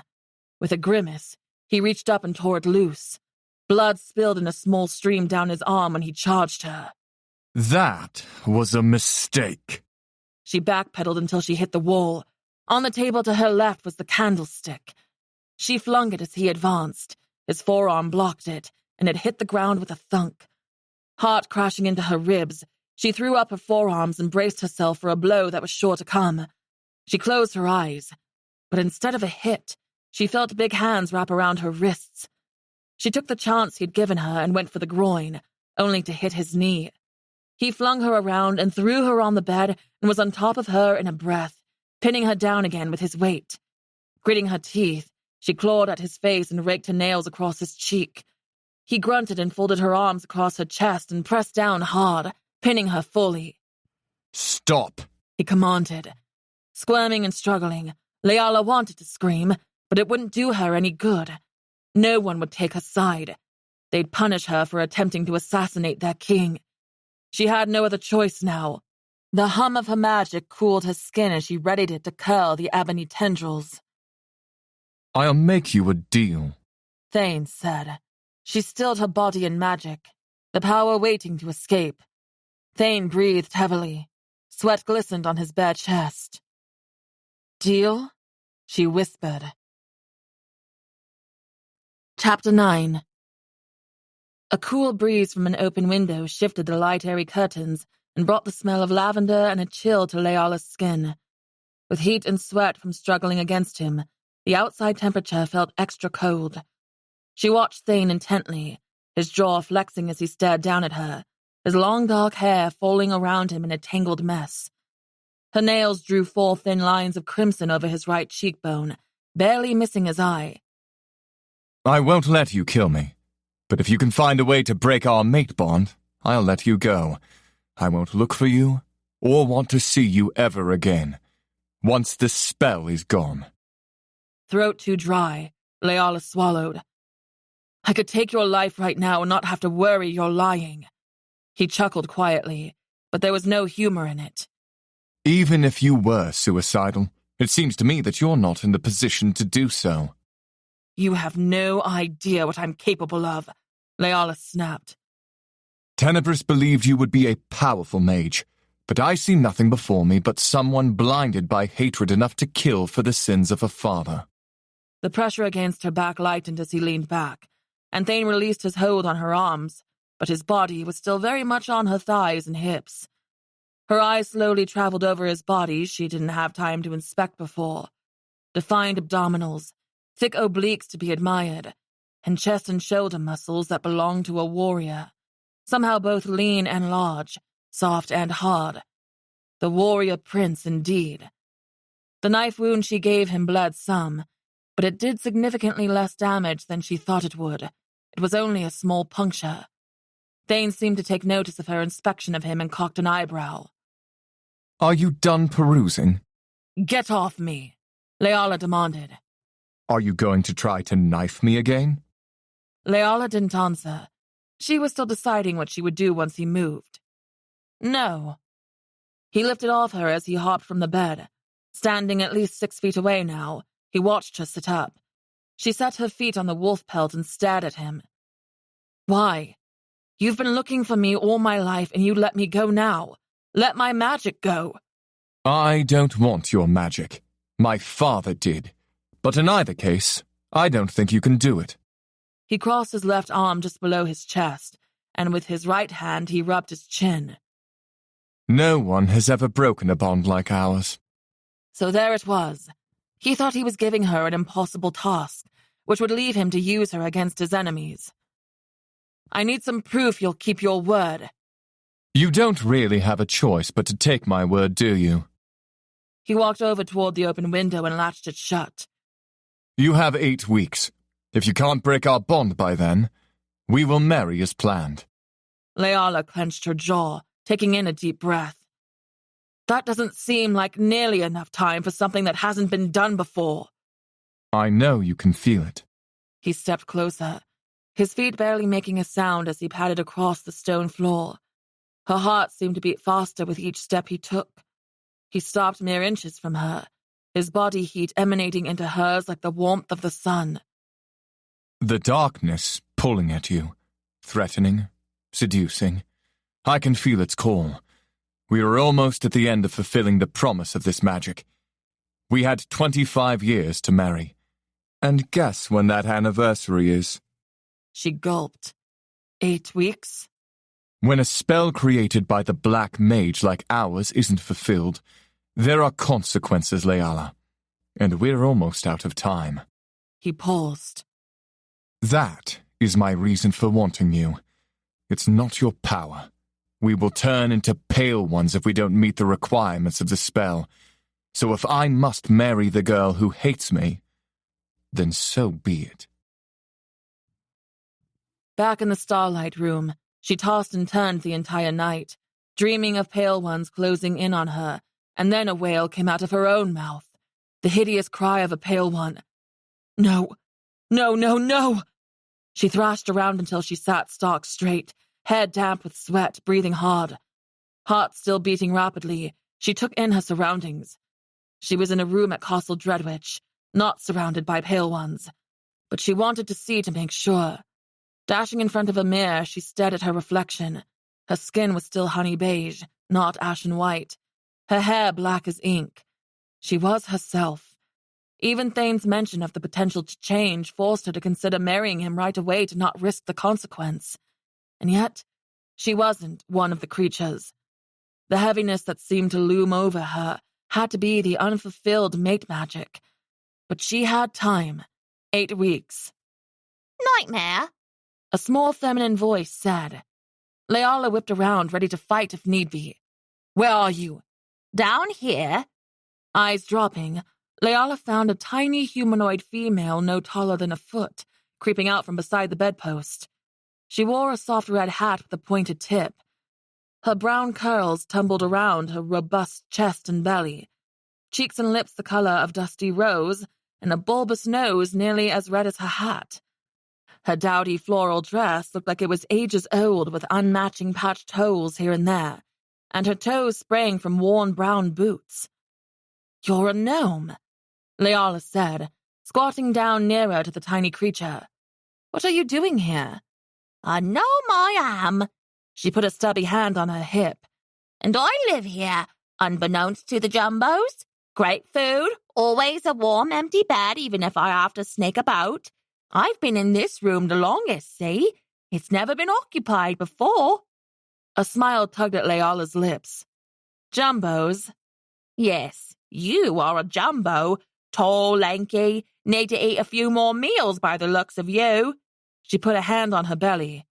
[SPEAKER 1] With a grimace, he reached up and tore it loose. Blood spilled in a small stream down his arm when he charged her.
[SPEAKER 3] That was a mistake.
[SPEAKER 1] She backpedaled until she hit the wall. On the table to her left was the candlestick. She flung it as he advanced. His forearm blocked it, and it hit the ground with a thunk. Heart crashing into her ribs, she threw up her forearms and braced herself for a blow that was sure to come. She closed her eyes, but instead of a hit, she felt big hands wrap around her wrists. She took the chance he'd given her and went for the groin, only to hit his knee. He flung her around and threw her on the bed and was on top of her in a breath, pinning her down again with his weight. Gritting her teeth, she clawed at his face and raked her nails across his cheek. He grunted and folded her arms across her chest and pressed down hard, pinning her fully.
[SPEAKER 3] Stop,
[SPEAKER 1] he commanded. Squirming and struggling, Leala wanted to scream, but it wouldn't do her any good. No one would take her side. They'd punish her for attempting to assassinate their king. She had no other choice now. The hum of her magic cooled her skin as she readied it to curl the ebony tendrils.
[SPEAKER 3] I'll make you a deal,
[SPEAKER 1] Thane said. She stilled her body in magic, the power waiting to escape. Thane breathed heavily. Sweat glistened on his bare chest. Deal? She whispered. Chapter 9. A cool breeze from an open window shifted the light airy curtains and brought the smell of lavender and a chill to Leala's skin. With heat and sweat from struggling against him, The outside temperature felt extra cold. She watched Thane intently, his jaw flexing as he stared down at her, his long dark hair falling around him in a tangled mess. Her nails drew 4 thin lines of crimson over his right cheekbone, barely missing his eye.
[SPEAKER 3] I won't let you kill me, but if you can find a way to break our mate bond, I'll let you go. I won't look for you or want to see you ever again, once the spell is gone.
[SPEAKER 1] Throat too dry, Leala swallowed. I could take your life right now and not have to worry you're lying. He chuckled quietly, but there was no humor in it.
[SPEAKER 3] Even if you were suicidal, it seems to me that you're not in the position to do so.
[SPEAKER 1] You have no idea what I'm capable of, Leala snapped.
[SPEAKER 3] Tenebris believed you would be a powerful mage, but I see nothing before me but someone blinded by hatred enough to kill for the sins of a father.
[SPEAKER 1] The pressure against her back lightened as he leaned back, and Thane released his hold on her arms, but his body was still very much on her thighs and hips. Her eyes slowly traveled over his body she didn't have time to inspect before. Defined abdominals, thick obliques to be admired, and chest and shoulder muscles that belonged to a warrior, somehow both lean and large, soft and hard. The warrior prince, indeed. The knife wound she gave him bled some, but it did significantly less damage than she thought it would. It was only a small puncture. Thane seemed to take notice of her inspection of him and cocked an eyebrow.
[SPEAKER 3] Are you done perusing?
[SPEAKER 1] Get off me, Leala demanded.
[SPEAKER 3] Are you going to try to knife me again?
[SPEAKER 1] Leala didn't answer. She was still deciding what she would do once he moved. No. He lifted off her as he hopped from the bed. Standing at least 6 feet away now, he watched her sit up. She set her feet on the wolf pelt and stared at him. Why? You've been looking for me all my life and you let me go now. Let my magic go.
[SPEAKER 3] I don't want your magic. My father did. But in either case, I don't think you can do it.
[SPEAKER 1] He crossed his left arm just below his chest, and with his right hand he rubbed his chin.
[SPEAKER 3] No one has ever broken a bond like ours.
[SPEAKER 1] So there it was. He thought he was giving her an impossible task, which would leave him to use her against his enemies. I need some proof you'll keep your word.
[SPEAKER 3] You don't really have a choice but to take my word, do you?
[SPEAKER 1] He walked over toward the open window and latched it shut.
[SPEAKER 3] You have 8 weeks. If you can't break our bond by then, we will marry as planned.
[SPEAKER 1] Leala clenched her jaw, taking in a deep breath. That doesn't seem like nearly enough time for something that hasn't been done before.
[SPEAKER 3] I know you can feel it.
[SPEAKER 1] He stepped closer, his feet barely making a sound as he padded across the stone floor. Her heart seemed to beat faster with each step he took. He stopped mere inches from her, his body heat emanating into hers like the warmth of the sun.
[SPEAKER 3] The darkness pulling at you, threatening, seducing. I can feel its call. We are almost at the end of fulfilling the promise of this magic. We had 25 years to marry. And guess when that anniversary is?
[SPEAKER 1] She gulped. 8 weeks?
[SPEAKER 3] When a spell created by the black mage like ours isn't fulfilled, there are consequences, Leala. And we're almost out of time.
[SPEAKER 1] He paused.
[SPEAKER 3] That is my reason for wanting you. It's not your power. We will turn into pale ones if we don't meet the requirements of the spell. So if I must marry the girl who hates me, then so be it.
[SPEAKER 1] Back in the starlight room, she tossed and turned the entire night, dreaming of pale ones closing in on her, and then a wail came out of her own mouth, the hideous cry of a pale one. No, no, no, no! She thrashed around until she sat stock straight, head damp with sweat, breathing hard. Heart still beating rapidly, she took in her surroundings. She was in a room at Castle Dreadwich, not surrounded by pale ones, but she wanted to see to make sure. Dashing in front of a mirror, she stared at her reflection. Her skin was still honey beige, not ashen white. Her hair black as ink. She was herself. Even Thane's mention of the potential to change forced her to consider marrying him right away to not risk the consequence. And yet, she wasn't one of the creatures. The heaviness that seemed to loom over her had to be the unfulfilled mate magic. But she had time. 8 weeks.
[SPEAKER 4] Nightmare?
[SPEAKER 1] A small feminine voice said. Leala whipped around, ready to fight if need be. Where are you?
[SPEAKER 4] Down here.
[SPEAKER 1] Eyes dropping, Leala found a tiny humanoid female no taller than a foot, creeping out from beside the bedpost. She wore a soft red hat with a pointed tip. Her brown curls tumbled around her robust chest and belly, cheeks and lips the color of dusty rose, and a bulbous nose nearly as red as her hat. Her dowdy floral dress looked like it was ages old with unmatching patched holes here and there, and her toes sprang from worn brown boots. You're a gnome, Leala said, squatting down nearer to the tiny creature. What are you doing here?
[SPEAKER 4] A gnome I am.
[SPEAKER 1] She put a stubby hand on her hip.
[SPEAKER 4] And I live here, unbeknownst to the Jumbos. Great food, always a warm, empty bed, even if I have to sneak about. I've been in this room the longest, see? It's never been occupied before.
[SPEAKER 1] A smile tugged at Leala's lips. Jumbos?
[SPEAKER 4] Yes, you are a jumbo. Tall, lanky, need to eat a few more meals by the looks of you.
[SPEAKER 1] She put a hand on her belly.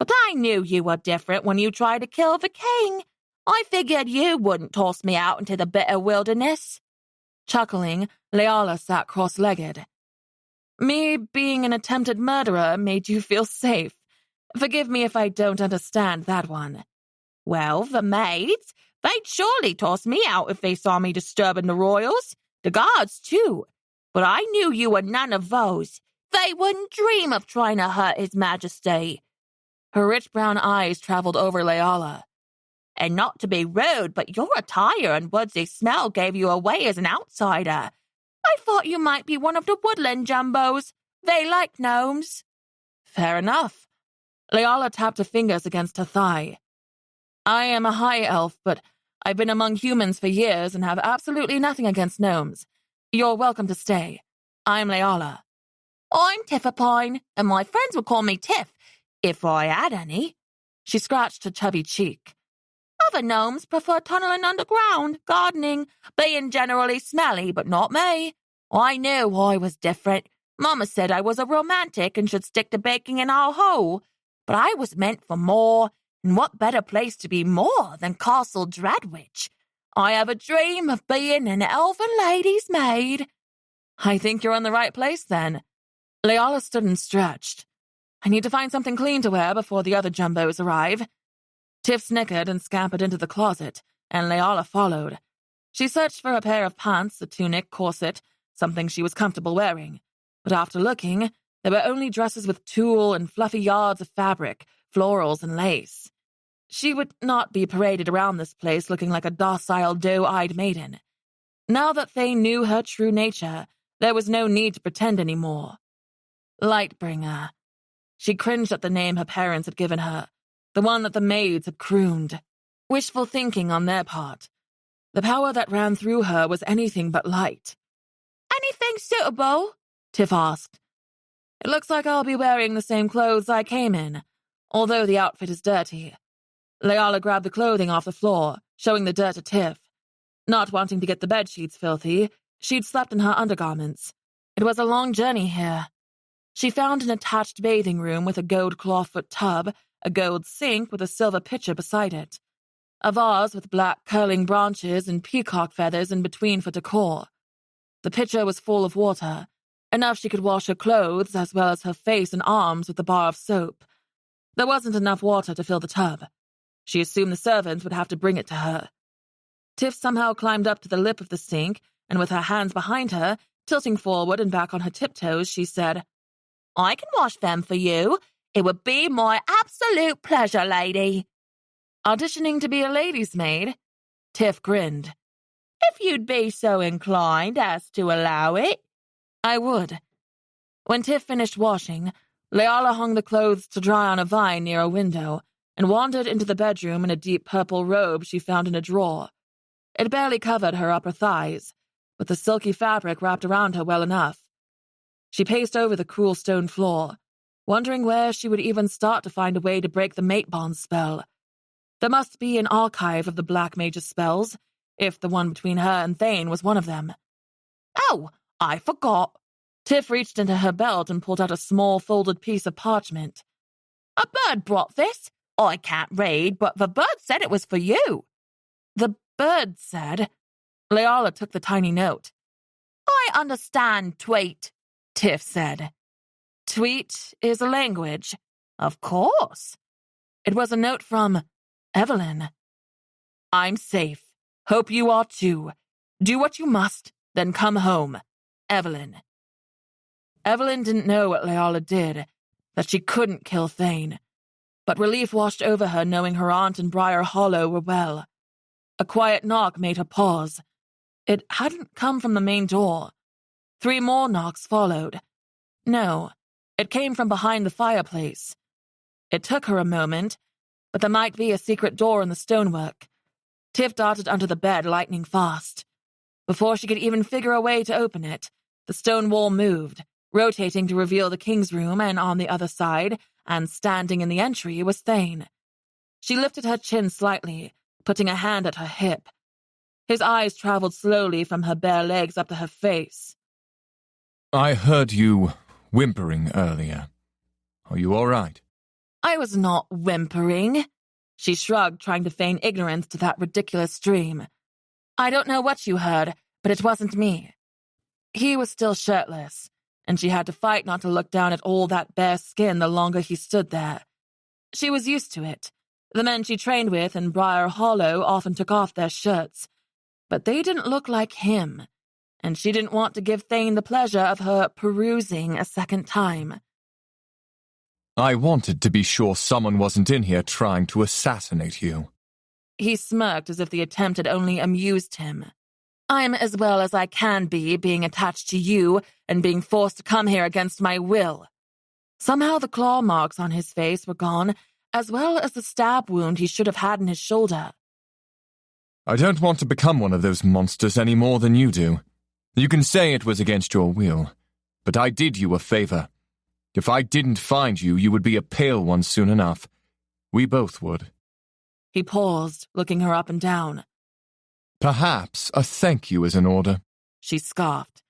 [SPEAKER 4] But I knew you were different when you tried to kill the king. I figured you wouldn't toss me out into the bitter wilderness.
[SPEAKER 1] Chuckling, Leala sat cross-legged. Me being an attempted murderer made you feel safe. Forgive me if I don't understand that one.
[SPEAKER 4] Well, the maids, they'd surely toss me out if they saw me disturbing the royals. The guards, too. But I knew you were none of those. They wouldn't dream of trying to hurt His Majesty.
[SPEAKER 1] Her rich brown eyes traveled over Leala.
[SPEAKER 4] And not to be rude, but your attire and woodsy smell gave you away as an outsider. I thought you might be one of the woodland jumbos. They like gnomes.
[SPEAKER 1] Fair enough. Leala tapped her fingers against her thigh. I am a high elf, but I've been among humans for years and have absolutely nothing against gnomes. You're welcome to stay. I'm Leala.
[SPEAKER 4] I'm Tiffapine, and my friends would call me Tiff, if I had any.
[SPEAKER 1] She scratched her chubby cheek.
[SPEAKER 4] Other gnomes prefer tunneling underground, gardening, being generally smelly, but not me. I knew I was different. Mama said I was a romantic and should stick to baking in our hole. But I was meant for more, and what better place to be more than Castle Dreadwich? I have a dream of being an elven lady's maid.
[SPEAKER 1] I think you're in the right place, then. Leala stood and stretched. I need to find something clean to wear before the other jumbos arrive. Tiff snickered and scampered into the closet, and Leala followed. She searched for a pair of pants, a tunic, corset, something she was comfortable wearing. But after looking, there were only dresses with tulle and fluffy yards of fabric, florals and lace. She would not be paraded around this place looking like a docile, doe-eyed maiden. Now that they knew her true nature, there was no need to pretend anymore. Lightbringer. She cringed at the name her parents had given her, the one that the maids had crooned. Wishful thinking on their part. The power that ran through her was anything but light.
[SPEAKER 4] Anything suitable?
[SPEAKER 1] Tiff asked. It looks like I'll be wearing the same clothes I came in, although the outfit is dirty. Leala grabbed the clothing off the floor, showing the dirt to Tiff. Not wanting to get the bedsheets filthy, she'd slept in her undergarments. It was a long journey here. She found an attached bathing room with a gold clawfoot tub, a gold sink with a silver pitcher beside it, a vase with black curling branches and peacock feathers in between for decor. The pitcher was full of water, enough she could wash her clothes as well as her face and arms with a bar of soap. There wasn't enough water to fill the tub. She assumed the servants would have to bring it to her. Tiff somehow climbed up to the lip of the sink, and with her hands behind her, tilting forward and back on her tiptoes, she said,
[SPEAKER 4] I can wash them for you. It would be my absolute pleasure, lady.
[SPEAKER 1] Auditioning to be a lady's maid? Tiff grinned.
[SPEAKER 4] If you'd be so inclined as to allow it.
[SPEAKER 1] I would. When Tiff finished washing, Leala hung the clothes to dry on a vine near a window and wandered into the bedroom in a deep purple robe she found in a drawer. It barely covered her upper thighs, but the silky fabric wrapped around her well enough. She paced over the cool stone floor, wondering where she would even start to find a way to break the mate bond spell. There must be an archive of the Black Mage's spells, if the one between her and Thane was one of them.
[SPEAKER 4] Oh, I forgot.
[SPEAKER 1] Tiff reached into her belt and pulled out a small folded piece of parchment.
[SPEAKER 4] A bird brought this. I can't read, but the bird said it was for you.
[SPEAKER 1] The bird said. Leala took the tiny note.
[SPEAKER 4] I understand, Tweet,
[SPEAKER 1] Tiff said. Tweet is a language.
[SPEAKER 4] Of course.
[SPEAKER 1] It was a note from Evelyn. I'm safe. Hope you are too. Do what you must, then come home. Evelyn. Evelyn didn't know what Leala did, that she couldn't kill Thane, but relief washed over her knowing her aunt and Briar Hollow were well. A quiet knock made her pause. It hadn't come from the main door. 3 more knocks followed. No, it came from behind the fireplace. It took her a moment, but there might be a secret door in the stonework. Tiff darted under the bed lightning fast. Before she could even figure a way to open it, the stone wall moved, rotating to reveal the king's room, and on the other side, and standing in the entry, was Thane. She lifted her chin slightly, putting a hand at her hip. His eyes traveled slowly from her bare legs up to her face.
[SPEAKER 3] I heard you whimpering earlier. Are you all right?
[SPEAKER 1] I was not whimpering. She shrugged, trying to feign ignorance to that ridiculous dream. I don't know what you heard, but it wasn't me. He was still shirtless, and she had to fight not to look down at all that bare skin the longer he stood there. She was used to it. The men she trained with in Briar Hollow often took off their shirts, but they didn't look like him, and she didn't want to give Thane the pleasure of her perusing a second time.
[SPEAKER 3] I wanted to be sure someone wasn't in here trying to assassinate you.
[SPEAKER 1] He smirked as if the attempt had only amused him. I'm as well as I can be, being attached to you and being forced to come here against my will. Somehow the claw marks on his face were gone, as well as the stab wound he should have had in his shoulder.
[SPEAKER 3] I don't want to become one of those monsters any more than you do. You can say it was against your will, but I did you a favor. If I didn't find you, you would be a pale one soon enough. We both would.
[SPEAKER 1] He paused, looking her up and down.
[SPEAKER 3] Perhaps a thank you is in order.
[SPEAKER 1] She scoffed.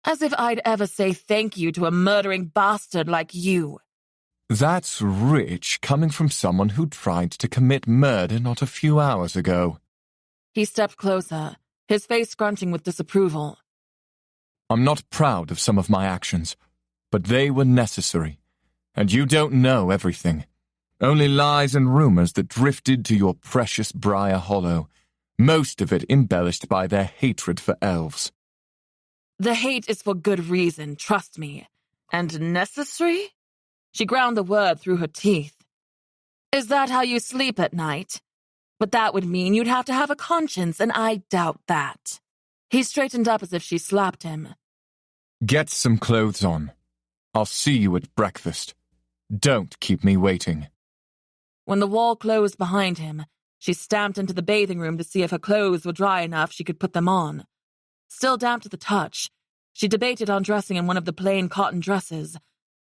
[SPEAKER 1] As if I'd ever say thank you to a murdering bastard like you.
[SPEAKER 3] That's rich coming from someone who tried to commit murder not a few hours ago.
[SPEAKER 1] He stepped closer, his face scrunching with disapproval.
[SPEAKER 3] I'm not proud of some of my actions, but they were necessary. And you don't know everything. Only lies and rumors that drifted to your precious Briar Hollow, most of it embellished by their hatred for elves.
[SPEAKER 1] The hate is for good reason, trust me. And necessary? She ground the word through her teeth. Is that how you sleep at night? But that would mean you'd have to have a conscience, and I doubt that. He straightened up as if she slapped him.
[SPEAKER 3] Get some clothes on. I'll see you at breakfast. Don't keep me waiting.
[SPEAKER 1] When the wall closed behind him, she stamped into the bathing room to see if her clothes were dry enough she could put them on. Still damp to the touch, she debated on dressing in one of the plain cotton dresses,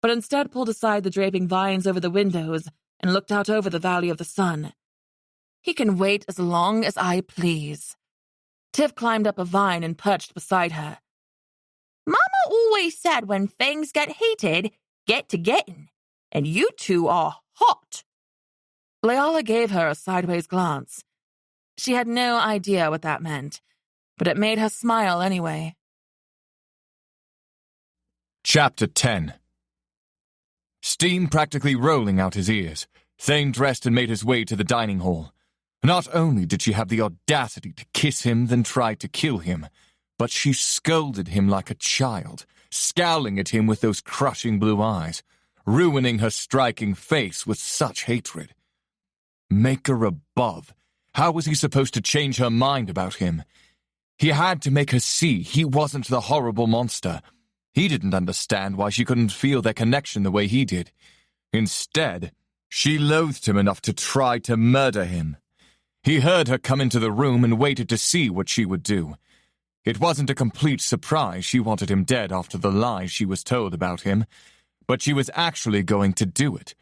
[SPEAKER 1] but instead pulled aside the draping vines over the windows and looked out over the Valley of the Sun. He can wait as long as I please. Tiff climbed up a vine and perched beside her.
[SPEAKER 4] Mama always said when things get heated, get to getting, and you two are hot.
[SPEAKER 1] Leala gave her a sideways glance. She had no idea what that meant, but it made her smile anyway.
[SPEAKER 3] Chapter 10. Steam practically rolling out his ears, Thane dressed and made his way to the dining hall. Not only did she have the audacity to kiss him, then try to kill him, but she scolded him like a child, scowling at him with those crushing blue eyes, ruining her striking face with such hatred. Maker above, how was he supposed to change her mind about him? He had to make her see he wasn't the horrible monster. He didn't understand why she couldn't feel their connection the way he did. Instead, she loathed him enough to try to murder him. He heard her come into the room and waited to see what she would do. It wasn't a complete surprise she wanted him dead after the lies she was told about him, but she was actually going to do it.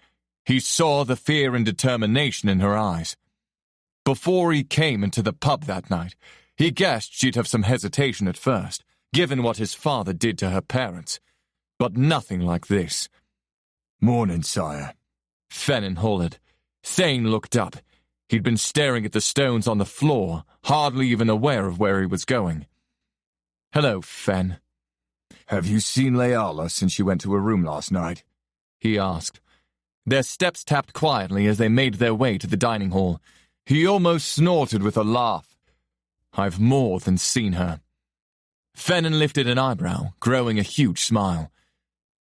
[SPEAKER 3] He saw the fear and determination in her eyes. Before he came into the pub that night, he guessed she'd have some hesitation at first, given what his father did to her parents. But nothing like this.
[SPEAKER 2] Morning, sire.
[SPEAKER 3] Fennin hollered. Thane looked up. He'd been staring at the stones on the floor, hardly even aware of where he was going. Hello, Fen.
[SPEAKER 2] Have you seen Leala since she went to her room last night?
[SPEAKER 3] He asked. Their steps tapped quietly as they made their way to the dining hall. He almost snorted with a laugh. I've more than seen her. Fennin lifted an eyebrow, growing a huge smile.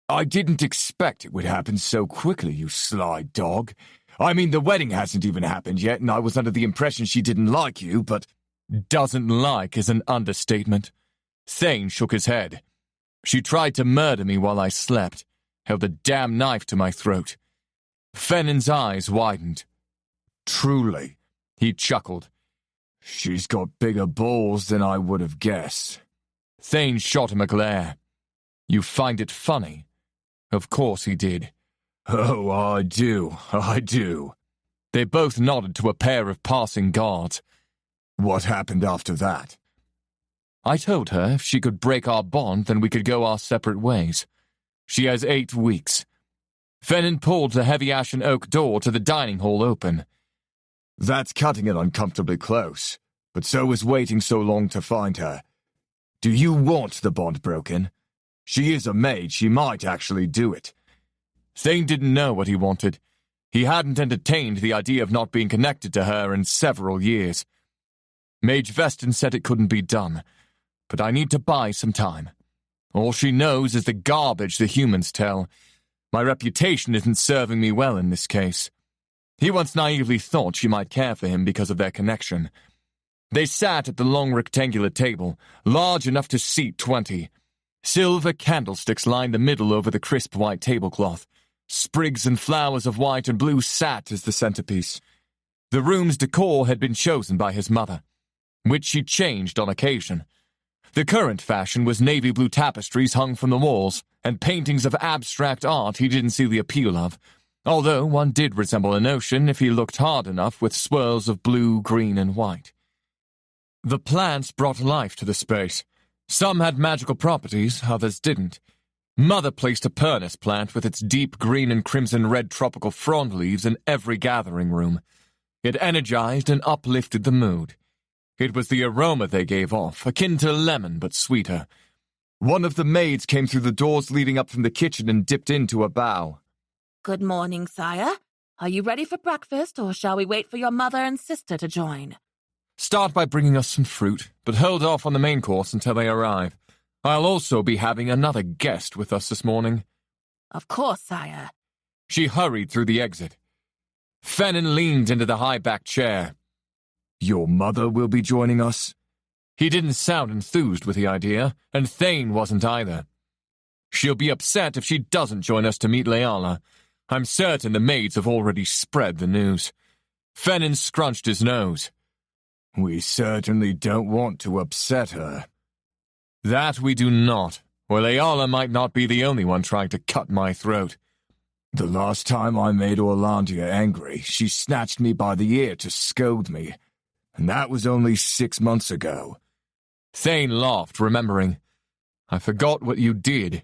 [SPEAKER 2] I didn't expect it would happen so quickly, you sly dog. I mean, the wedding hasn't even happened yet, and I was under the impression she didn't like you, but...
[SPEAKER 3] Doesn't like is an understatement. Thane shook his head. She tried to murder me while I slept, held a damn knife to my throat. Fennin's eyes widened.
[SPEAKER 2] Truly,
[SPEAKER 3] he chuckled.
[SPEAKER 2] She's got bigger balls than I would have guessed.
[SPEAKER 3] Thane shot him a glare. You find it funny? Of course he did.
[SPEAKER 2] Oh, I do.
[SPEAKER 3] They both nodded to a pair of passing guards.
[SPEAKER 2] What happened after that?
[SPEAKER 3] I told her if she could break our bond, then we could go our separate ways. She has 8 weeks. Fennin pulled the heavy ashen oak door to the dining hall open.
[SPEAKER 2] That's cutting it uncomfortably close, but so is waiting so long to find her. Do you want the bond broken? She is a maid, she might actually do it.
[SPEAKER 3] Thane didn't know what he wanted. He hadn't entertained the idea of not being connected to her in several years. Mage Veston said it couldn't be done, but I need to buy some time. All she knows is the garbage the humans tell. My reputation isn't serving me well in this case. He once naively thought she might care for him because of their connection. They sat at the long rectangular table, large enough to seat 20. Silver candlesticks lined the middle over the crisp white tablecloth. Sprigs and flowers of white and blue sat as the centerpiece. The room's decor had been chosen by his mother, which she changed on occasion. The current fashion was navy blue tapestries hung from the walls, and paintings of abstract art he didn't see the appeal of, although one did resemble an ocean if he looked hard enough with swirls of blue, green, and white. The plants brought life to the space. Some had magical properties, others didn't. Mother placed a Pernus plant with its deep green and crimson-red tropical frond leaves in every gathering room. It energized and uplifted the mood. It was the aroma they gave off, akin to lemon but sweeter. One of the maids came through the doors leading up from the kitchen and dipped into a bow.
[SPEAKER 4] Good morning, sire. Are you ready for breakfast, or shall we wait for your mother and sister to join?
[SPEAKER 3] Start by bringing us some fruit, but hold off on the main course until they arrive. I'll also be having another guest with us this morning.
[SPEAKER 4] Of course, sire.
[SPEAKER 3] She hurried through the exit. Fennin leaned into the high-backed chair.
[SPEAKER 2] Your mother will be joining us?
[SPEAKER 3] He didn't sound enthused with the idea, and Thane wasn't either. She'll be upset if she doesn't join us to meet Leala. I'm certain the maids have already spread the news. Fennin scrunched his nose.
[SPEAKER 2] We certainly don't want to upset her.
[SPEAKER 3] That we do not, or Leala might not be the only one trying to cut my throat.
[SPEAKER 2] The last time I made Orlandia angry, she snatched me by the ear to scold me, and that was only 6 months ago.
[SPEAKER 3] Thane laughed, remembering. I forgot what you did.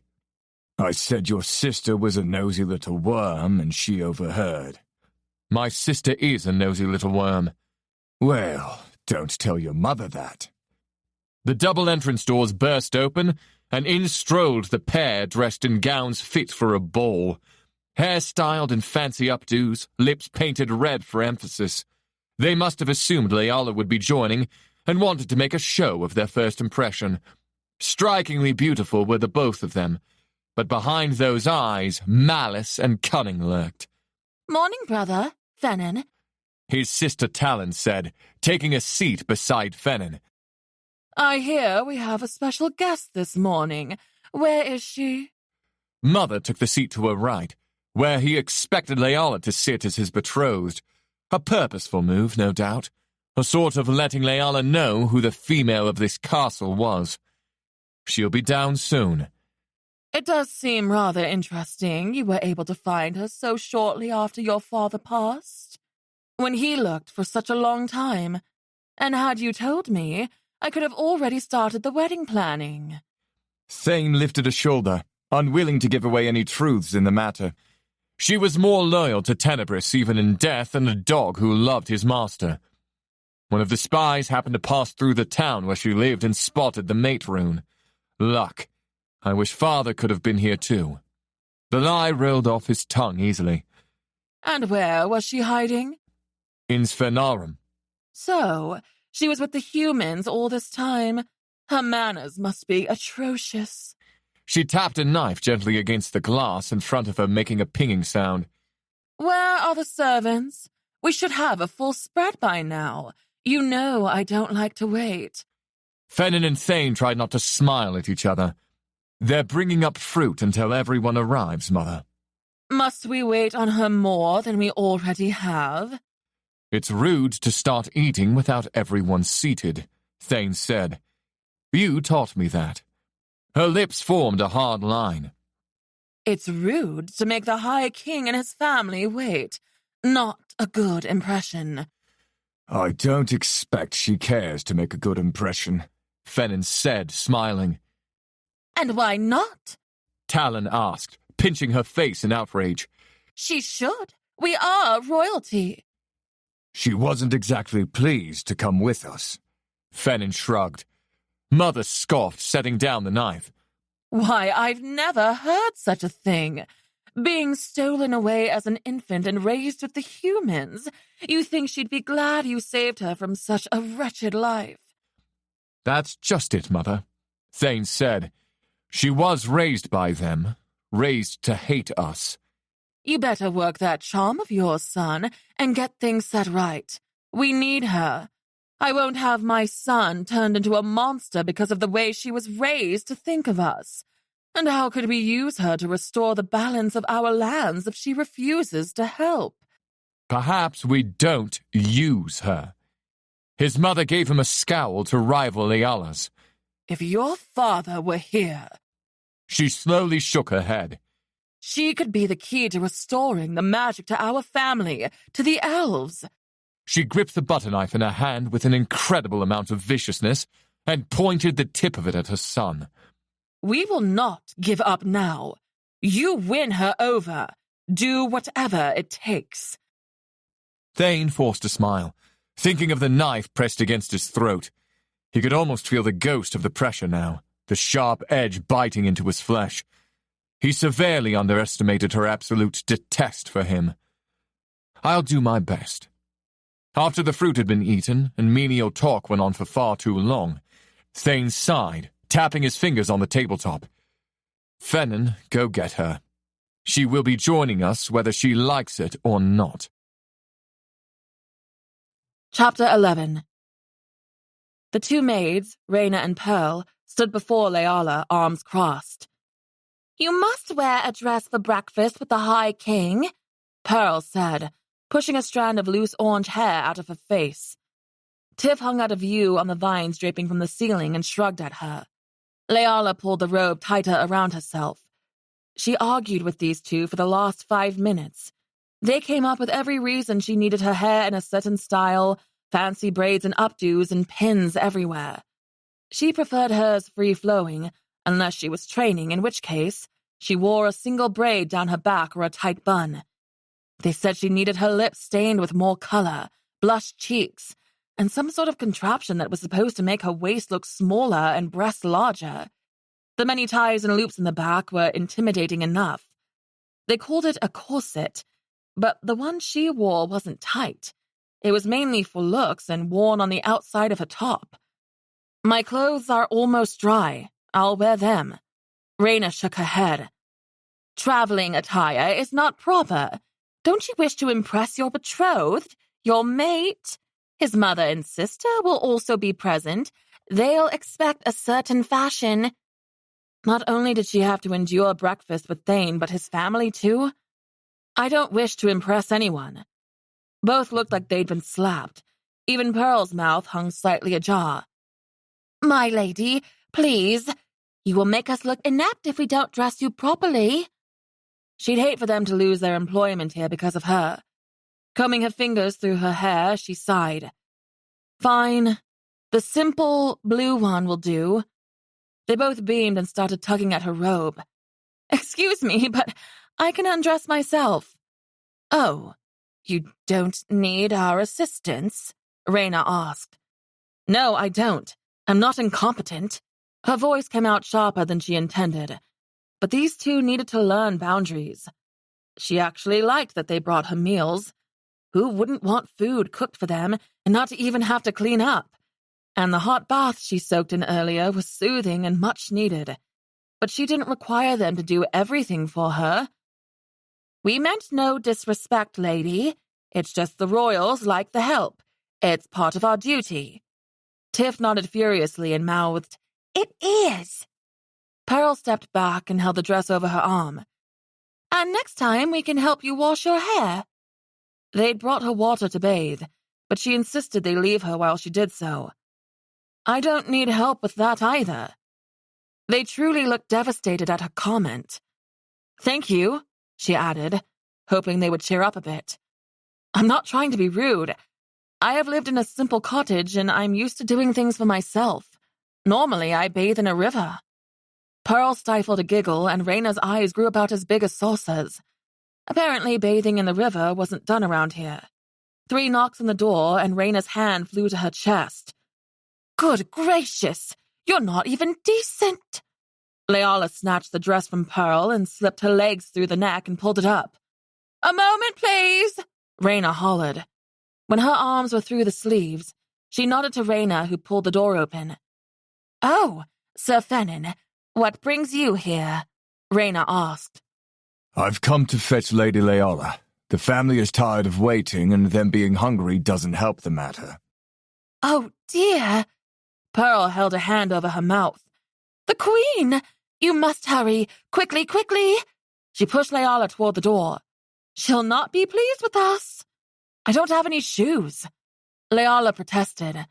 [SPEAKER 2] I said your sister was a nosy little worm, and she overheard.
[SPEAKER 3] My sister is a nosy little worm.
[SPEAKER 2] Well, don't tell your mother that.
[SPEAKER 3] The double entrance doors burst open, and in strolled the pair dressed in gowns fit for a ball. Hair styled in fancy updos, lips painted red for emphasis. They must have assumed Leala would be joining, and wanted to make a show of their first impression. Strikingly beautiful were the both of them, but behind those eyes malice and cunning lurked.
[SPEAKER 4] Morning, brother. Fennin.
[SPEAKER 3] His sister Talon said, taking a seat beside Fennin.
[SPEAKER 1] I hear we have a special guest this morning. Where is she?
[SPEAKER 3] Mother took the seat to her right, where he expected Leala to sit as his betrothed. A purposeful move, no doubt. A sort of letting Leala know who the female of this castle was. She'll be down soon.
[SPEAKER 1] It does seem rather interesting you were able to find her so shortly after your father passed. When he looked for such a long time. And had you told me, I could have already started the wedding planning.
[SPEAKER 3] Thane lifted a shoulder, unwilling to give away any truths in the matter. She was more loyal to Tenebris even in death than a dog who loved his master. One of the spies happened to pass through the town where she lived and spotted the mate rune. Luck. I wish father could have been here too. The lie rolled off his tongue easily.
[SPEAKER 1] And where was she hiding?
[SPEAKER 3] In Sfenarum.
[SPEAKER 1] So, she was with the humans all this time. Her manners must be atrocious.
[SPEAKER 3] She tapped a knife gently against the glass in front of her, making a pinging sound.
[SPEAKER 1] Where are the servants? We should have a full spread by now. You know I don't like to wait.
[SPEAKER 3] Fennin and Thane tried not to smile at each other. They're bringing up fruit until everyone arrives, Mother.
[SPEAKER 1] Must we wait on her more than we already have?
[SPEAKER 3] It's rude to start eating without everyone seated, Thane said. You taught me that. Her lips formed a hard line.
[SPEAKER 1] It's rude to make the High King and his family wait. Not a good impression.
[SPEAKER 3] I don't expect she cares to make a good impression, Fennin said, smiling.
[SPEAKER 1] And why not?
[SPEAKER 3] Talon asked, pinching her face in outrage.
[SPEAKER 1] She should. We are royalty.
[SPEAKER 3] She wasn't exactly pleased to come with us. Fennin shrugged. Mother scoffed, setting down the knife.
[SPEAKER 1] Why, I've never heard such a thing. Being stolen away as an infant and raised with the humans. You think she'd be glad you saved her from such a wretched life.
[SPEAKER 3] That's just it, Mother, Thane said. She was raised by them, raised to hate us.
[SPEAKER 1] You better work that charm of yours, son, and get things set right. We need her. I won't have my son turned into a monster because of the way she was raised to think of us. And how could we use her to restore the balance of our lands if she refuses to help?
[SPEAKER 3] Perhaps we don't use her. His mother gave him a scowl to rival Leala's.
[SPEAKER 1] If your father were here...
[SPEAKER 3] She slowly shook her head.
[SPEAKER 1] She could be the key to restoring the magic to our family, to the elves.
[SPEAKER 3] She gripped the butter knife in her hand with an incredible amount of viciousness and pointed the tip of it at her son.
[SPEAKER 1] We will not give up now. You win her over. Do whatever it takes.
[SPEAKER 3] Thane forced a smile, thinking of the knife pressed against his throat. He could almost feel the ghost of the pressure now, the sharp edge biting into his flesh. He severely underestimated her absolute detest for him. I'll do my best. After the fruit had been eaten and menial talk went on for far too long, Thane sighed, tapping his fingers on the tabletop. Fennin, go get her. She will be joining us whether she likes it or not.
[SPEAKER 1] Chapter 11. The two maids, Reyna and Pearl, stood before Leala, arms crossed.
[SPEAKER 4] You must wear a dress for breakfast with the High King,
[SPEAKER 1] Pearl said, pushing a strand of loose orange hair out of her face. Tiff hung out of view on the vines draping from the ceiling and shrugged at her. Leala pulled the robe tighter around herself. She argued with these two for the last 5 minutes. They came up with every reason she needed her hair in a certain style, fancy braids and updos and pins everywhere. She preferred hers free-flowing, unless she was training, in which case she wore a single braid down her back or a tight bun. They said she needed her lips stained with more color, blushed cheeks, and some sort of contraption that was supposed to make her waist look smaller and breasts larger. The many ties and loops in the back were intimidating enough. They called it a corset, but the one she wore wasn't tight. It was mainly for looks and worn on the outside of her top. My clothes are almost dry. I'll wear them. Reyna shook her head. Traveling attire is not proper. Don't you wish to impress your betrothed, your mate? His mother and sister will also be present. They'll expect a certain fashion. Not only did she have to endure breakfast with Thane, but his family too. I don't wish to impress anyone. Both looked like they'd been slapped. Even Pearl's mouth hung slightly ajar.
[SPEAKER 4] My lady, please. You will make us look inept if we don't dress you properly.
[SPEAKER 1] She'd hate for them to lose their employment here because of her. Combing her fingers through her hair, she sighed. Fine. The simple blue one will do. They both beamed and started tugging at her robe. "Excuse me, but I can undress myself." "Oh, you don't need our assistance?" Reyna asked. "No, I don't. I'm not incompetent." Her voice came out sharper than she intended, but these two needed to learn boundaries. She actually liked that they brought her meals. Who wouldn't want food cooked for them and not to even have to clean up? And the hot bath she soaked in earlier was soothing and much needed. But she didn't require them to do everything for her. "We meant no disrespect, lady. It's just the royals like the help. It's part of our duty." Tiff nodded furiously and mouthed, "It is." Pearl stepped back and held the dress over her arm. "And next time we can help you wash your hair." They'd brought her water to bathe, but she insisted they leave her while she did so. "I don't need help with that either." They truly looked devastated at her comment. "Thank you," she added, hoping they would cheer up a bit. "I'm not trying to be rude. I have lived in a simple cottage and I'm used to doing things for myself. Normally I bathe in a river." Pearl stifled a giggle and Reyna's eyes grew about as big as saucers. Apparently bathing in the river wasn't done around here. 3 knocks on the door and Reyna's hand flew to her chest. "Good gracious! You're not even decent!" Leala snatched the dress from Pearl and slipped her legs through the neck and pulled it up. "A moment, please!" Reyna hollered. When her arms were through the sleeves, she nodded to Reyna, who pulled the door open. "Oh, Sir Fennin, what brings you here?" Reyna asked.
[SPEAKER 3] "I've come to fetch Lady Leala. The family is tired of waiting, and them being hungry doesn't help the matter."
[SPEAKER 1] "Oh, dear." Pearl held a hand over her mouth. "The Queen! You must hurry! Quickly, quickly!" She pushed Leala toward the door. "She'll not be pleased with us." "I don't have any shoes." Leala protested.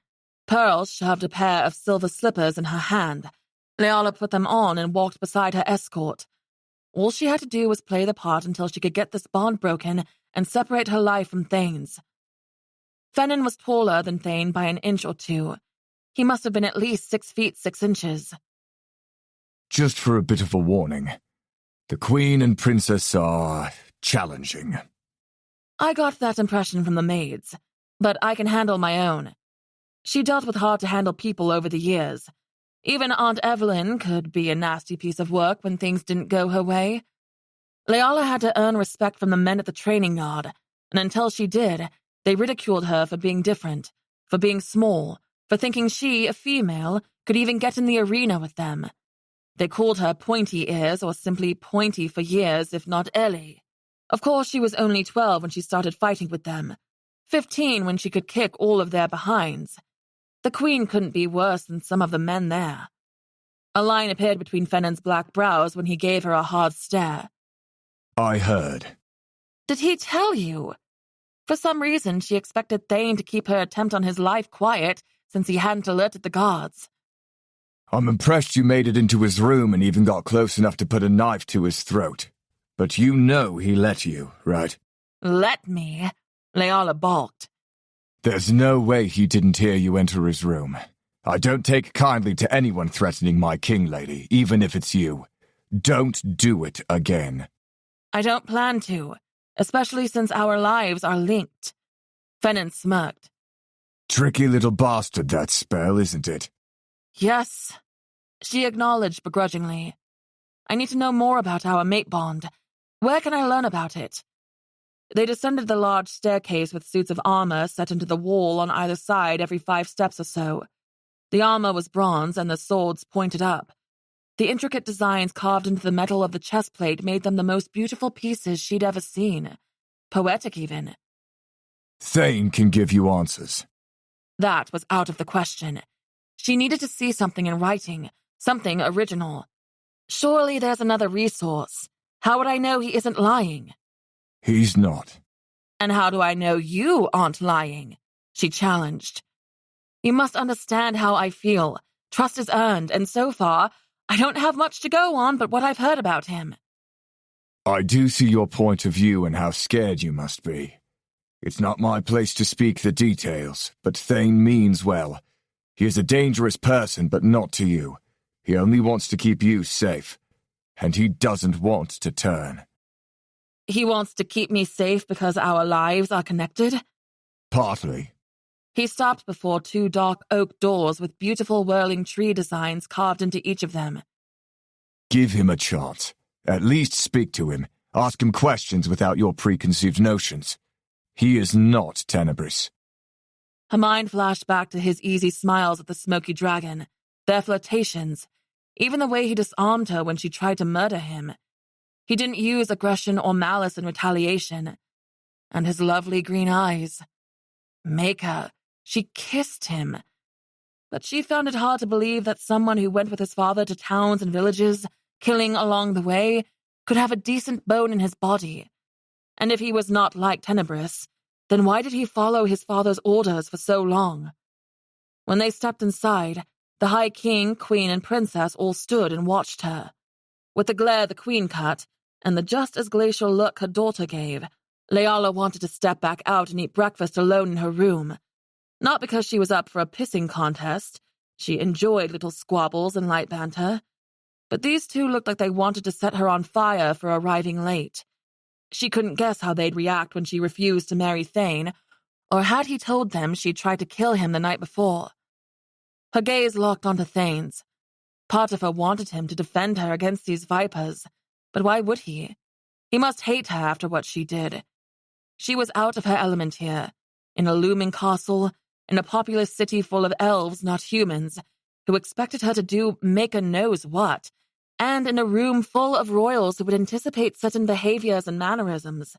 [SPEAKER 1] Pearl shoved a pair of silver slippers in her hand. Leala put them on and walked beside her escort. All she had to do was play the part until she could get this bond broken and separate her life from Thane's. Fennin was taller than Thane by an inch or two. He must have been at least 6 feet 6 inches.
[SPEAKER 3] "Just for a bit of a warning. The Queen and Princess are challenging."
[SPEAKER 1] I got that impression from the maids, but I can handle my own. She dealt with hard-to-handle people over the years. Even Aunt Evelyn could be a nasty piece of work when things didn't go her way. Leala had to earn respect from the men at the training yard, and until she did, they ridiculed her for being different, for being small, for thinking she, a female, could even get in the arena with them. They called her Pointy Ears or simply Pointy for years, if not Ellie. Of course, she was only 12 when she started fighting with them, 15 when she could kick all of their behinds. The Queen couldn't be worse than some of the men there. A line appeared between Fennin's black brows when he gave her a hard stare.
[SPEAKER 3] "I heard."
[SPEAKER 1] "Did he tell you?" For some reason, she expected Thane to keep her attempt on his life quiet since he hadn't alerted the guards.
[SPEAKER 3] "I'm impressed you made it into his room and even got close enough to put a knife to his throat. But you know he let you, right?"
[SPEAKER 1] "Let me?" Leala balked.
[SPEAKER 3] "There's no way he didn't hear you enter his room. I don't take kindly to anyone threatening my king, lady, even if it's you. Don't do it again."
[SPEAKER 1] "I don't plan to, especially since our lives are linked." Fennin smirked.
[SPEAKER 3] "Tricky little bastard, that spell, isn't it?"
[SPEAKER 1] "Yes," she acknowledged begrudgingly. "I need to know more about our mate bond. Where can I learn about it?" They descended the large staircase with suits of armor set into the wall on either side every 5 steps or so. The armor was bronze and the swords pointed up. The intricate designs carved into the metal of the chest plate made them the most beautiful pieces she'd ever seen. Poetic, even.
[SPEAKER 3] "Thane can give you answers."
[SPEAKER 1] That was out of the question. She needed to see something in writing, something original. Surely there's another resource. How would I know he isn't lying?
[SPEAKER 3] "He's not."
[SPEAKER 1] "And how do I know you aren't lying?" she challenged. "You must understand how I feel. Trust is earned, and so far, I don't have much to go on but what I've heard about him."
[SPEAKER 3] "I do see your point of view and how scared you must be. It's not my place to speak the details, but Thane means well. He is a dangerous person, but not to you. He only wants to keep you safe, and he doesn't want to turn.
[SPEAKER 1] He wants to keep me safe because our lives are connected?
[SPEAKER 3] Partly.
[SPEAKER 1] He stopped before 2 dark oak doors with beautiful whirling tree designs carved into each of them.
[SPEAKER 3] Give him a chance. At least speak to him. Ask him questions without your preconceived notions. He is not Tenebris.
[SPEAKER 1] Her mind flashed back to his easy smiles at the smoky dragon, their flirtations, even the way he disarmed her when she tried to murder him. He didn't use aggression or malice in retaliation. And his lovely green eyes. Maker, she kissed him. But she found it hard to believe that someone who went with his father to towns and villages, killing along the way, could have a decent bone in his body. And if he was not like Tenebris, then why did he follow his father's orders for so long? When they stepped inside, the High King, Queen, and Princess all stood and watched her. With the glare the Queen cut, and the just as glacial look her daughter gave, Leala wanted to step back out and eat breakfast alone in her room. Not because she was up for a pissing contest. She enjoyed little squabbles and light banter. But these two looked like they wanted to set her on fire for arriving late. She couldn't guess how they'd react when she refused to marry Thane, or had he told them she'd tried to kill him the night before. Her gaze locked onto Thane's. Part of her wanted him to defend her against these vipers, but why would he? He must hate her after what she did. She was out of her element here, in a looming castle, in a populous city full of elves, not humans, who expected her to do Maker knows what, and in a room full of royals who would anticipate certain behaviors and mannerisms,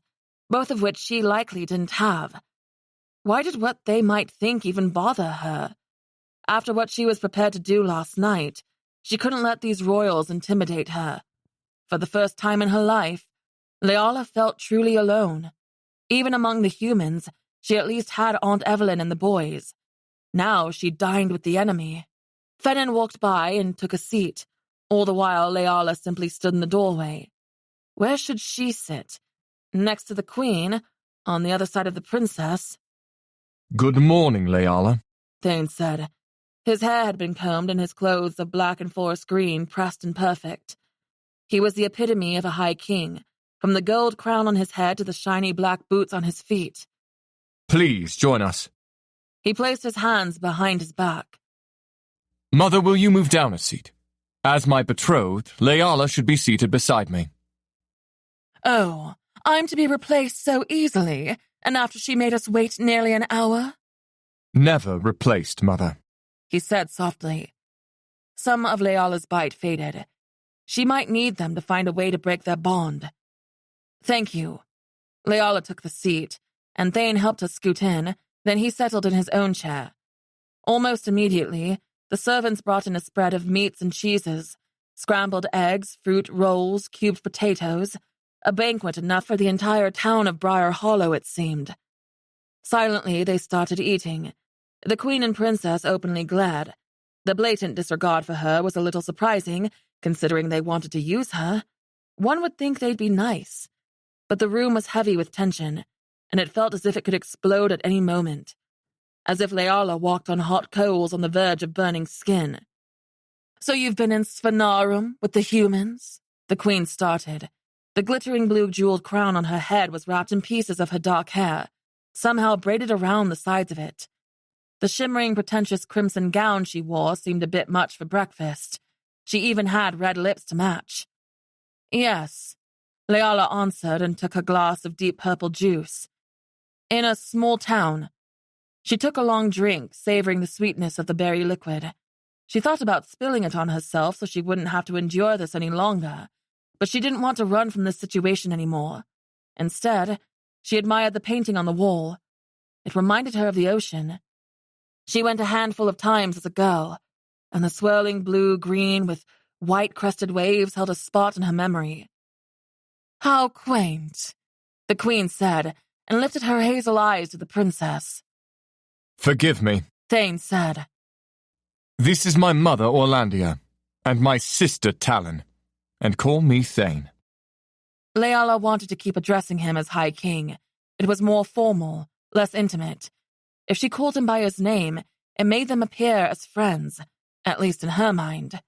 [SPEAKER 1] both of which she likely didn't have. Why did what they might think even bother her? After what she was prepared to do last night, she couldn't let these royals intimidate her. For the first time in her life, Leala felt truly alone. Even among the humans, she at least had Aunt Evelyn and the boys. Now she dined with the enemy. Fennin walked by and took a seat. All the while, Leala simply stood in the doorway. Where should she sit? Next to the Queen, on the other side of the Princess.
[SPEAKER 3] Good morning, Leala,
[SPEAKER 1] Thane said. His hair had been combed and his clothes of black and forest green pressed and perfect. He was the epitome of a high king, from the gold crown on his head to the shiny black boots on his feet.
[SPEAKER 3] Please join us.
[SPEAKER 1] He placed his hands behind his back.
[SPEAKER 3] Mother, will you move down a seat? As my betrothed, Leala should be seated beside me.
[SPEAKER 1] Oh, I'm to be replaced so easily, and after she made us wait nearly an hour?
[SPEAKER 3] Never replaced, Mother,
[SPEAKER 1] he said softly. Some of Leala's bite faded. She might need them to find a way to break their bond. Thank you. Leala took the seat, and Thane helped her scoot in, then he settled in his own chair. Almost immediately, the servants brought in a spread of meats and cheeses, scrambled eggs, fruit rolls, cubed potatoes, a banquet enough for the entire town of Briar Hollow, it seemed. Silently, they started eating. The Queen and Princess openly glared. The blatant disregard for her was a little surprising, considering they wanted to use her. One would think they'd be nice. But the room was heavy with tension, and it felt as if it could explode at any moment. As if Leala walked on hot coals on the verge of burning skin. So you've been in Sphanarum with the humans? The Queen started. The glittering blue jeweled crown on her head was wrapped in pieces of her dark hair, somehow braided around the sides of it. The shimmering, pretentious crimson gown she wore seemed a bit much for breakfast. She even had red lips to match. Yes, Leala answered and took a glass of deep purple juice. In a small town. She took a long drink, savoring the sweetness of the berry liquid. She thought about spilling it on herself so she wouldn't have to endure this any longer, but she didn't want to run from this situation anymore. Instead, she admired the painting on the wall. It reminded her of the ocean. She went a handful of times as a girl, and the swirling blue-green with white-crested waves held a spot in her memory. How quaint, the Queen said, and lifted her hazel eyes to the Princess.
[SPEAKER 3] Forgive me,
[SPEAKER 1] Thane said.
[SPEAKER 3] This is my mother, Orlandia, and my sister, Talon, and call me Thane.
[SPEAKER 1] Leala wanted to keep addressing him as High King. It was more formal, less intimate. If she called him by his name, it made them appear as friends, at least in her mind.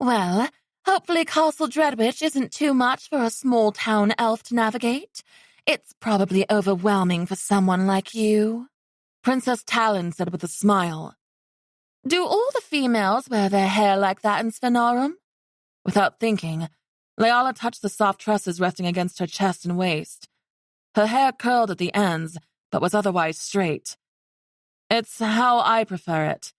[SPEAKER 4] Well, hopefully Castle Dreadwich isn't too much for a small-town elf to navigate. It's probably overwhelming for someone like you. Princess Talon said with a smile. Do all the females wear their hair like that in Sphenorum? Without thinking, Leala touched the soft tresses resting against her chest and waist. Her hair curled at the ends, but was otherwise straight. It's how I prefer it.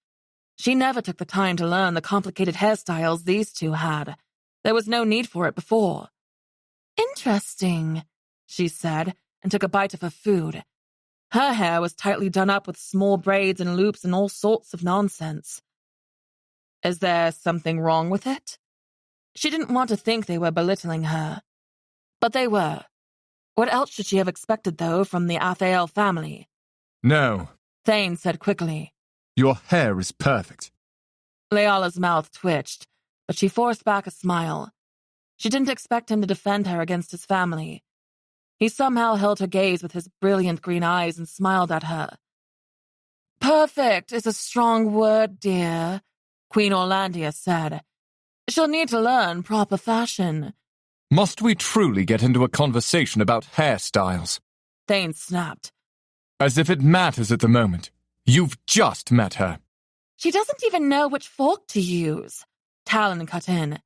[SPEAKER 4] She never took the time to learn the complicated hairstyles these two had. There was no need for it before. Interesting, she said, and took a bite of her food. Her hair was tightly done up with small braids and loops and all sorts of nonsense. Is there something wrong with it? She didn't want to think they were belittling her. But they were. What else should she have expected, though, from the Athael family?
[SPEAKER 3] No.
[SPEAKER 4] Thane said quickly.
[SPEAKER 3] Your hair is perfect.
[SPEAKER 4] Leala's mouth twitched, but she forced back a smile. She didn't expect him to defend her against his family. He somehow held her gaze with his brilliant green eyes and smiled at her. Perfect is a strong word, dear, Queen Orlandia said. She'll need to learn proper fashion.
[SPEAKER 3] Must we truly get into a conversation about hairstyles?
[SPEAKER 4] Thane snapped.
[SPEAKER 3] As if it matters at the moment. You've just met her.
[SPEAKER 4] She doesn't even know which fork to use, Talon cut in.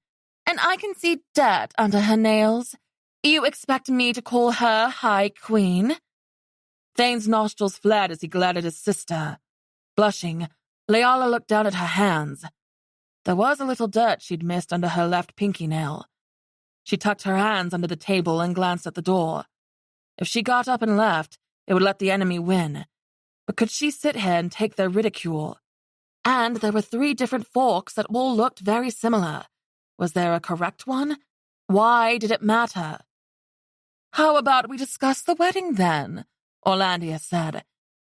[SPEAKER 4] And I can see dirt under her nails. You expect me to call her High Queen? Thane's nostrils flared as he glared at his sister. Blushing, Leala looked down at her hands. There was a little dirt she'd missed under her left pinky nail. She tucked her hands under the table and glanced at the door. If she got up and left, it would let the enemy win. But could she sit here and take their ridicule? And there were 3 different forks that all looked very similar. Was there a correct one? Why did it matter? How about we discuss the wedding then? Orlandia said.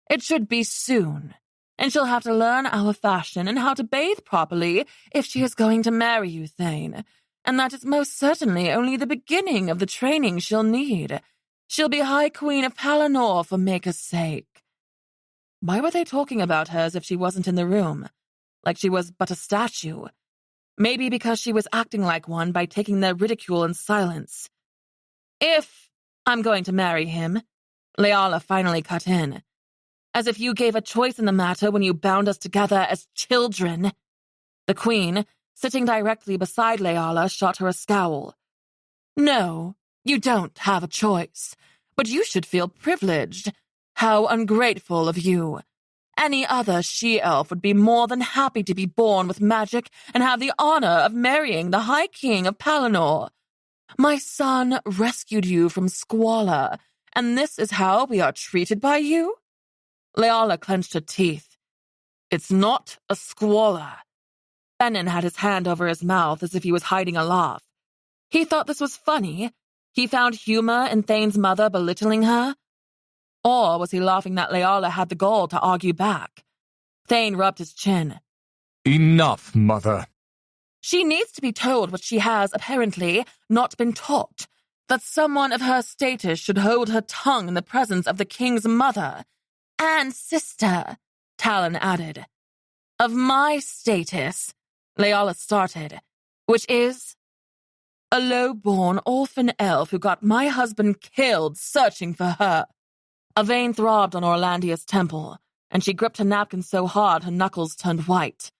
[SPEAKER 4] It should be soon, and she'll have to learn our fashion and how to bathe properly if she is going to marry you, Thane. And that is most certainly only the beginning of the training she'll need. She'll be High Queen of Palanor for Maker's sake. Why were they talking about her as if she wasn't in the room? Like she was but a statue? Maybe because she was acting like one by taking their ridicule in silence. If I'm going to marry him, Leala finally cut in. As if you gave a choice in the matter when you bound us together as children. The Queen, sitting directly beside Leala, shot her a scowl. No, you don't have a choice, but you should feel privileged. How ungrateful of you. Any other she-elf would be more than happy to be born with magic and have the honor of marrying the High King of Palanor. My son rescued you from squalor, and this is how we are treated by you? Leala clenched her teeth. It's not a squalor. Benin had his hand over his mouth as if he was hiding a laugh. He thought this was funny. He found humor in Thane's mother belittling her. Or was he laughing that Leala had the gall to argue back? Thane rubbed his chin.
[SPEAKER 3] Enough, Mother.
[SPEAKER 4] She needs to be told what she has, apparently, not been taught. That someone of her status should hold her tongue in the presence of the king's mother. And sister, Talon added. Of my status, Leala started, which is a low-born orphan elf who got my husband killed searching for her. A vein throbbed on Orlandia's temple, and she gripped her napkin so hard her knuckles turned white.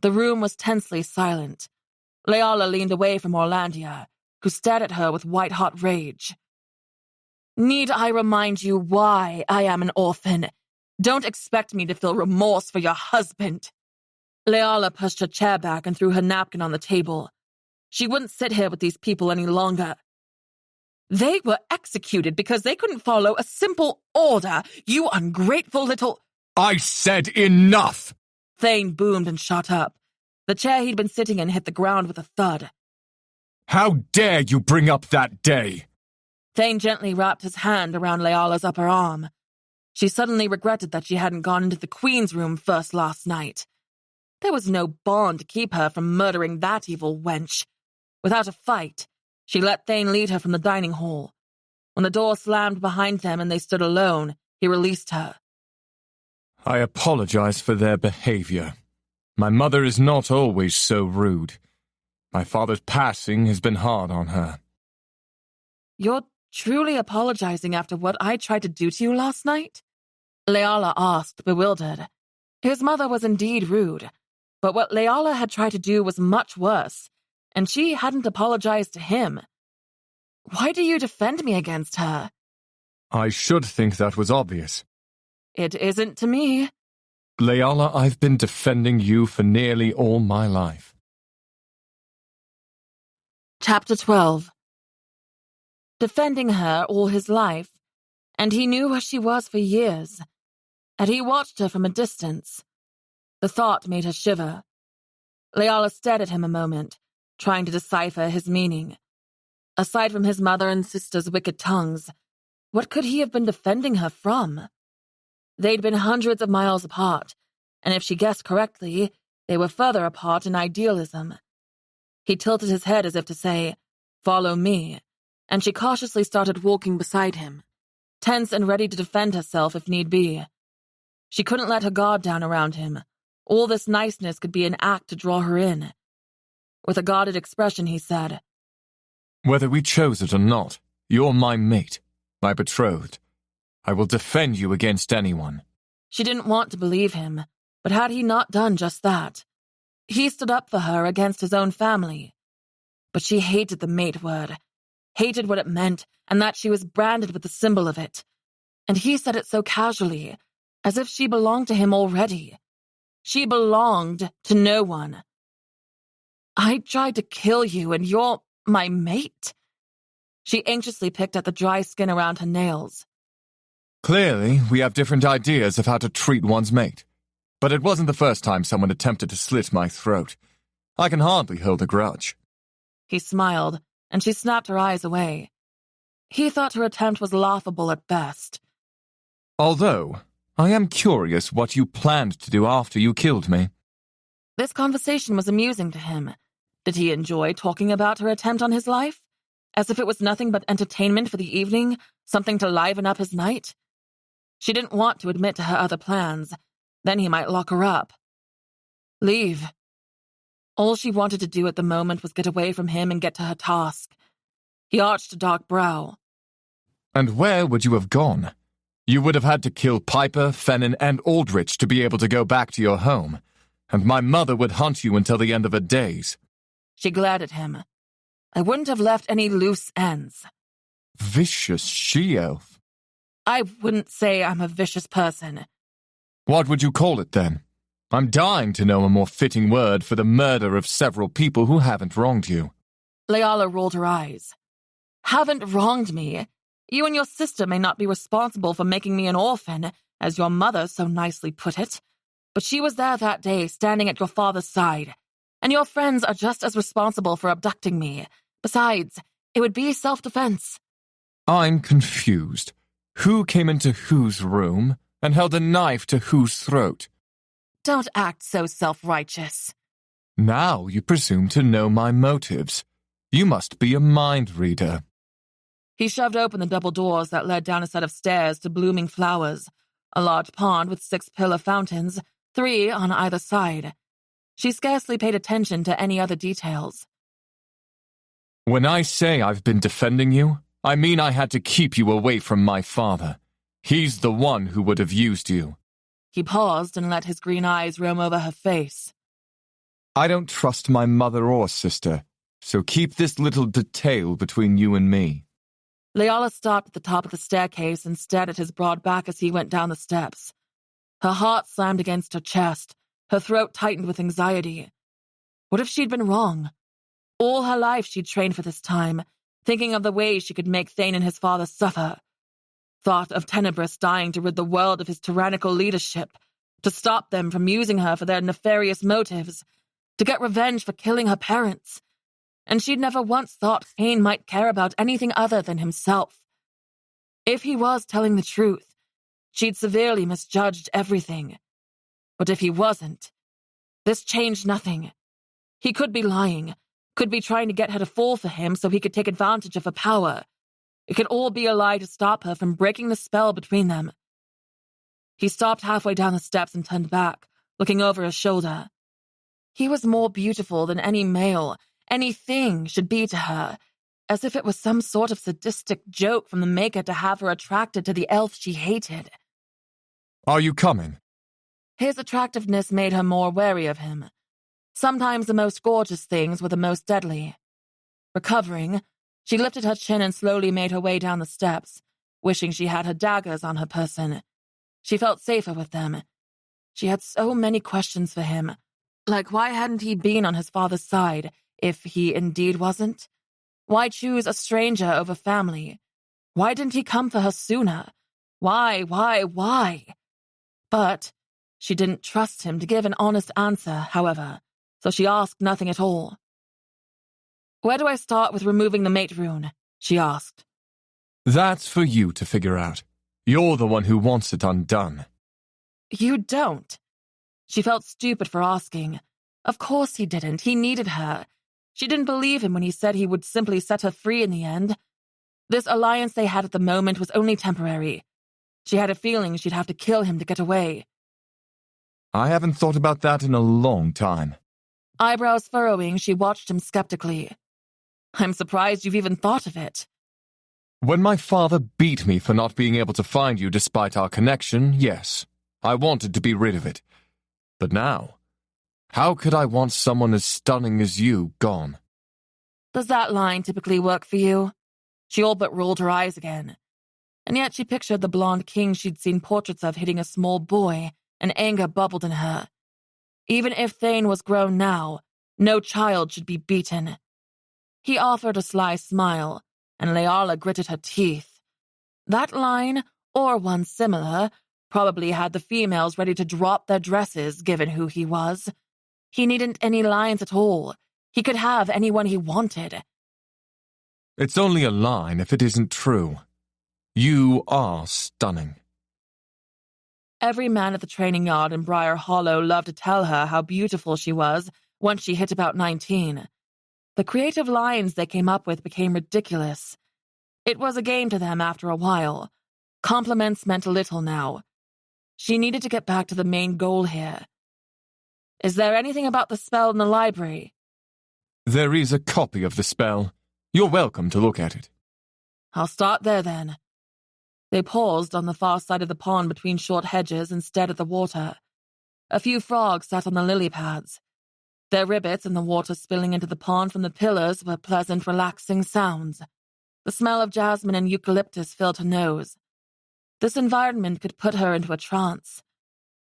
[SPEAKER 4] The room was tensely silent. Leala leaned away from Orlandia, who stared at her with white-hot rage. Need I remind you why I am an orphan? Don't expect me to feel remorse for your husband. Leala pushed her chair back and threw her napkin on the table. She wouldn't sit here with these people any longer. They were executed because they couldn't follow a simple order, you ungrateful little—
[SPEAKER 3] I said enough!
[SPEAKER 4] Thane boomed and shot up. The chair he'd been sitting in hit the ground with a thud.
[SPEAKER 3] How dare you bring up that day?
[SPEAKER 4] Thane gently wrapped his hand around Leala's upper arm. She suddenly regretted that she hadn't gone into the Queen's room first last night. There was no bond to keep her from murdering that evil wench. Without a fight, she let Thane lead her from the dining hall. When the door slammed behind them and they stood alone, he released her.
[SPEAKER 3] I apologize for their behavior. My mother is not always so rude. My father's passing has been hard on her.
[SPEAKER 1] You're truly apologizing after what I tried to do to you last night? Leala asked, bewildered. His mother was indeed rude, but what Leala had tried to do was much worse, and she hadn't apologized to him. Why do you defend me against her?
[SPEAKER 3] I should think that was obvious.
[SPEAKER 1] It isn't to me.
[SPEAKER 3] Leala, I've been defending you for nearly all my life.
[SPEAKER 1] Chapter 12. Defending her all his life, and he knew where she was for years, and he watched her from a distance. The thought made her shiver. Leala stared at him a moment, trying to decipher his meaning. Aside from his mother and sister's wicked tongues, what could he have been defending her from? They'd been hundreds of miles apart, and if she guessed correctly, they were further apart in idealism. He tilted his head as if to say, "Follow me," and she cautiously started walking beside him, tense and ready to defend herself if need be. She couldn't let her guard down around him. All this niceness could be an act to draw her in. With a guarded expression, he said,
[SPEAKER 3] Whether we chose it or not, you're my mate, my betrothed. I will defend you against anyone.
[SPEAKER 1] She didn't want to believe him, but had he not done just that? He stood up for her against his own family. But she hated the mate word, hated what it meant, and that she was branded with the symbol of it. And he said it so casually, as if she belonged to him already. She belonged to no one. I tried to kill you, and you're my mate? She anxiously picked at the dry skin around her nails.
[SPEAKER 3] Clearly, we have different ideas of how to treat one's mate. But it wasn't the first time someone attempted to slit my throat. I can hardly hold a grudge.
[SPEAKER 1] He smiled, and she snapped her eyes away. He thought her attempt was laughable at best.
[SPEAKER 3] Although, I am curious what you planned to do after you killed me.
[SPEAKER 1] This conversation was amusing to him. Did he enjoy talking about her attempt on his life? As if it was nothing but entertainment for the evening, something to liven up his night? She didn't want to admit to her other plans. Then he might lock her up. Leave. All she wanted to do at the moment was get away from him and get to her task. He arched a dark brow.
[SPEAKER 3] And where would you have gone? You would have had to kill Piper, Fennon, and Aldrich to be able to go back to your home, and my mother would hunt you until the end of her days.
[SPEAKER 1] She glared at him. I wouldn't have left any loose ends.
[SPEAKER 3] Vicious she-elf.
[SPEAKER 1] I wouldn't say I'm a vicious person.
[SPEAKER 3] What would you call it, then? I'm dying to know a more fitting word for the murder of several people who haven't wronged you.
[SPEAKER 1] Leala rolled her eyes. Haven't wronged me? You and your sister may not be responsible for making me an orphan, as your mother so nicely put it, but she was there that day, standing at your father's side, and your friends are just as responsible for abducting me. Besides, it would be self-defense.
[SPEAKER 3] I'm confused. Who came into whose room and held a knife to whose throat?
[SPEAKER 1] Don't act so self-righteous.
[SPEAKER 3] Now you presume to know my motives. You must be a mind reader.
[SPEAKER 1] He shoved open the double doors that led down a set of stairs to blooming flowers, a large pond with 6 pillar fountains, 3 on either side. She scarcely paid attention to any other details.
[SPEAKER 3] When I say I've been defending you, I mean I had to keep you away from my father. He's the one who would have used you.
[SPEAKER 1] He paused and let his green eyes roam over her face.
[SPEAKER 3] I don't trust my mother or sister, so keep this little detail between you and me.
[SPEAKER 1] Leala stopped at the top of the staircase and stared at his broad back as he went down the steps. Her heart slammed against her chest, her throat tightened with anxiety. What if she'd been wrong? All her life she'd trained for this time, thinking of the ways she could make Thane and his father suffer. Thought of Tenebris dying to rid the world of his tyrannical leadership, to stop them from using her for their nefarious motives, to get revenge for killing her parents. And she'd never once thought Thane might care about anything other than himself. If he was telling the truth, she'd severely misjudged everything. But if he wasn't, this changed nothing. He could be lying, could be trying to get her to fall for him so he could take advantage of her power. It could all be a lie to stop her from breaking the spell between them. He stopped halfway down the steps and turned back, looking over his shoulder. He was more beautiful than any male, anything should be to her, as if it was some sort of sadistic joke from the Maker to have her attracted to the elf she hated.
[SPEAKER 3] Are you coming?
[SPEAKER 1] His attractiveness made her more wary of him. Sometimes the most gorgeous things were the most deadly. Recovering, she lifted her chin and slowly made her way down the steps, wishing she had her daggers on her person. She felt safer with them. She had so many questions for him, like why hadn't he been on his father's side, if he indeed wasn't? Why choose a stranger over family? Why didn't he come for her sooner? Why? But she didn't trust him to give an honest answer, however, so she asked nothing at all. Where do I start with removing the mate rune? She asked.
[SPEAKER 3] That's for you to figure out. You're the one who wants it undone.
[SPEAKER 1] You don't. She felt stupid for asking. Of course he didn't. He needed her. She didn't believe him when he said he would simply set her free in the end. This alliance they had at the moment was only temporary. She had a feeling she'd have to kill him to get away.
[SPEAKER 3] I haven't thought about that in a long time.
[SPEAKER 1] Eyebrows furrowing, she watched him skeptically. I'm surprised you've even thought of it.
[SPEAKER 3] When my father beat me for not being able to find you despite our connection, yes, I wanted to be rid of it. But now, how could I want someone as stunning as you gone?
[SPEAKER 1] Does that line typically work for you? She all but rolled her eyes again. And yet she pictured the blonde king she'd seen portraits of hitting a small boy, and anger bubbled in her. Even if Thane was grown now, no child should be beaten. He offered a sly smile, and Leala gritted her teeth. That line, or one similar, probably had the females ready to drop their dresses, given who he was. He needn't any lines at all. He could have anyone he wanted.
[SPEAKER 3] It's only a line if it isn't true. You are stunning.
[SPEAKER 1] Every man at the training yard in Briar Hollow loved to tell her how beautiful she was once she hit about 19. The creative lines they came up with became ridiculous. It was a game to them after a while. Compliments meant little now. She needed to get back to the main goal here. Is there anything about the spell in the library?
[SPEAKER 3] There is a copy of the spell. You're welcome to look at it.
[SPEAKER 1] I'll start there then. They paused on the far side of the pond between short hedges and stared at the water. A few frogs sat on the lily pads. Their rivets and the water spilling into the pond from the pillars were pleasant, relaxing sounds. The smell of jasmine and eucalyptus filled her nose. This environment could put her into a trance.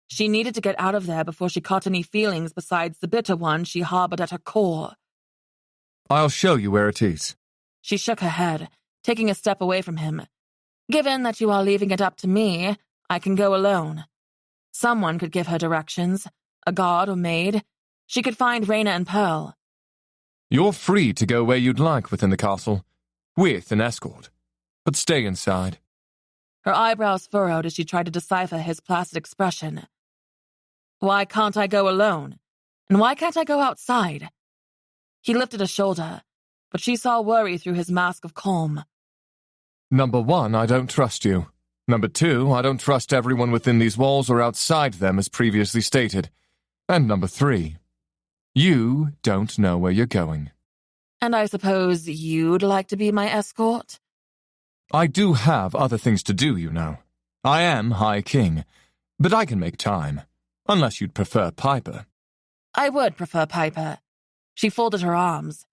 [SPEAKER 1] She needed to get out of there before she caught any feelings besides the bitter one she harbored at her core.
[SPEAKER 3] I'll show you where it is.
[SPEAKER 1] She shook her head, taking a step away from him. Given that you are leaving it up to me, I can go alone. Someone could give her directions, a guard or maid. She could find Raina and Pearl.
[SPEAKER 3] You're free to go where you'd like within the castle, with an escort, but stay inside.
[SPEAKER 1] Her eyebrows furrowed as she tried to decipher his placid expression. Why can't I go alone? And why can't I go outside? He lifted a shoulder, but she saw worry through his mask of calm.
[SPEAKER 3] Number 1, I don't trust you. Number 2, I don't trust everyone within these walls or outside them as previously stated. And number 3, you don't know where you're going.
[SPEAKER 1] And I suppose you'd like to be my escort?
[SPEAKER 3] I do have other things to do, you know. I am High King, but I can make time, unless you'd prefer Piper.
[SPEAKER 1] I would prefer Piper. She folded her arms.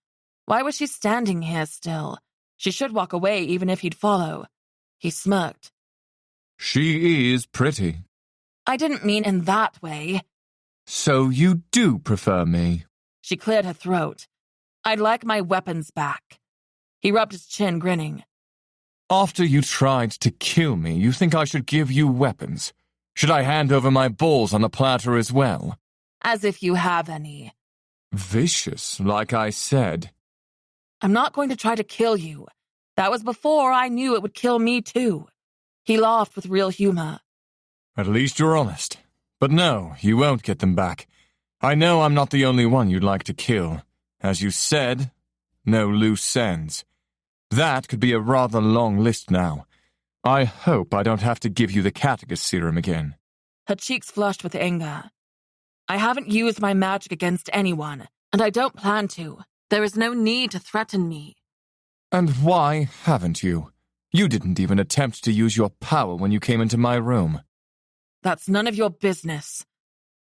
[SPEAKER 1] Why was she standing here still? She should walk away even if he'd follow. He smirked.
[SPEAKER 3] She is pretty.
[SPEAKER 1] I didn't mean in that way.
[SPEAKER 3] So you do prefer me?
[SPEAKER 1] She cleared her throat. I'd like my weapons back. He rubbed his chin, grinning.
[SPEAKER 3] After you tried to kill me, you think I should give you weapons? Should I hand over my balls on a platter as well?
[SPEAKER 1] As if you have any.
[SPEAKER 3] Vicious, like I said.
[SPEAKER 1] I'm not going to try to kill you. That was before I knew it would kill me too. He laughed with real humor.
[SPEAKER 3] At least you're honest. But no, you won't get them back. I know I'm not the only one you'd like to kill. As you said, no loose ends. That could be a rather long list now. I hope I don't have to give you the Catechus serum again.
[SPEAKER 1] Her cheeks flushed with anger. I haven't used my magic against anyone, and I don't plan to. There is no need to threaten me.
[SPEAKER 3] And why haven't you? You didn't even attempt to use your power when you came into my room.
[SPEAKER 1] That's none of your business.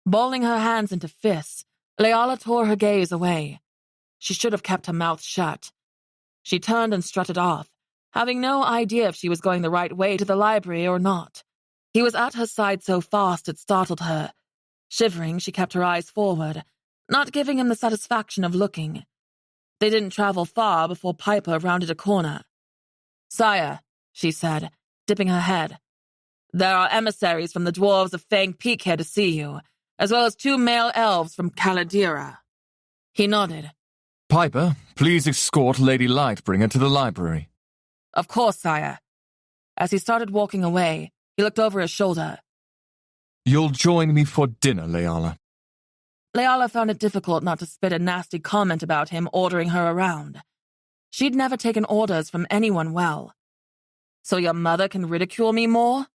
[SPEAKER 1] Balling her hands into fists, Leala tore her gaze away. She should have kept her mouth shut. She turned and strutted off, having no idea if she was going the right way to the library or not. He was at her side so fast it startled her. Shivering, she kept her eyes forward, not giving him the satisfaction of looking. They didn't travel far before Piper rounded a corner. "Sire," she said, dipping her head. "There are emissaries from the dwarves of Fang Peak here to see you, as well as 2 male elves from Caladira." He nodded.
[SPEAKER 3] Piper, please escort Lady Lightbringer to the library.
[SPEAKER 1] "Of course, sire." As he started walking away, he looked over his shoulder.
[SPEAKER 3] You'll join me for dinner, Leala.
[SPEAKER 1] Leala found it difficult not to spit a nasty comment about him ordering her around. She'd never taken orders from anyone well. "So your mother can ridicule me more?"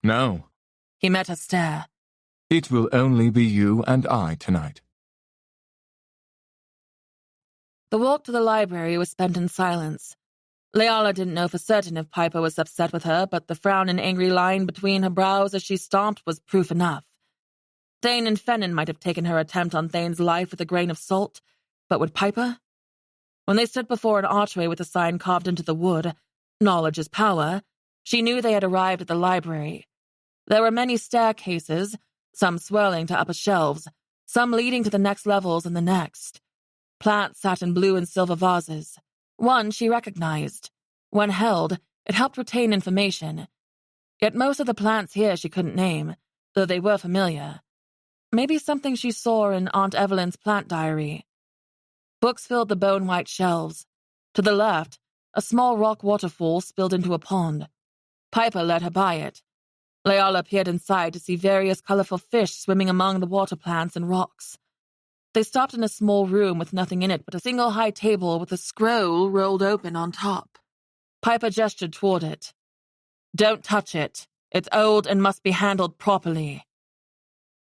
[SPEAKER 3] No.
[SPEAKER 1] He met her stare.
[SPEAKER 3] It will only be you and I tonight.
[SPEAKER 1] The walk to the library was spent in silence. Leala didn't know for certain if Piper was upset with her, but the frown and angry line between her brows as she stomped was proof enough. Thane and Fennin might have taken her attempt on Thane's life with a grain of salt, but would Piper? When they stood before an archway with a sign carved into the wood, "Knowledge is power," she knew they had arrived at the library. There were many staircases, some swirling to upper shelves, some leading to the next levels and the next. Plants sat in blue and silver vases. One she recognized. When held, it helped retain information. Yet most of the plants here she couldn't name, though they were familiar. Maybe something she saw in Aunt Evelyn's plant diary. Books filled the bone-white shelves. To the left, a small rock waterfall spilled into a pond. Piper led her by it. Leala peered inside to see various colorful fish swimming among the water plants and rocks. They stopped in a small room with nothing in it but a single high table with a scroll rolled open on top. Piper gestured toward it. "Don't touch it. It's old and must be handled properly."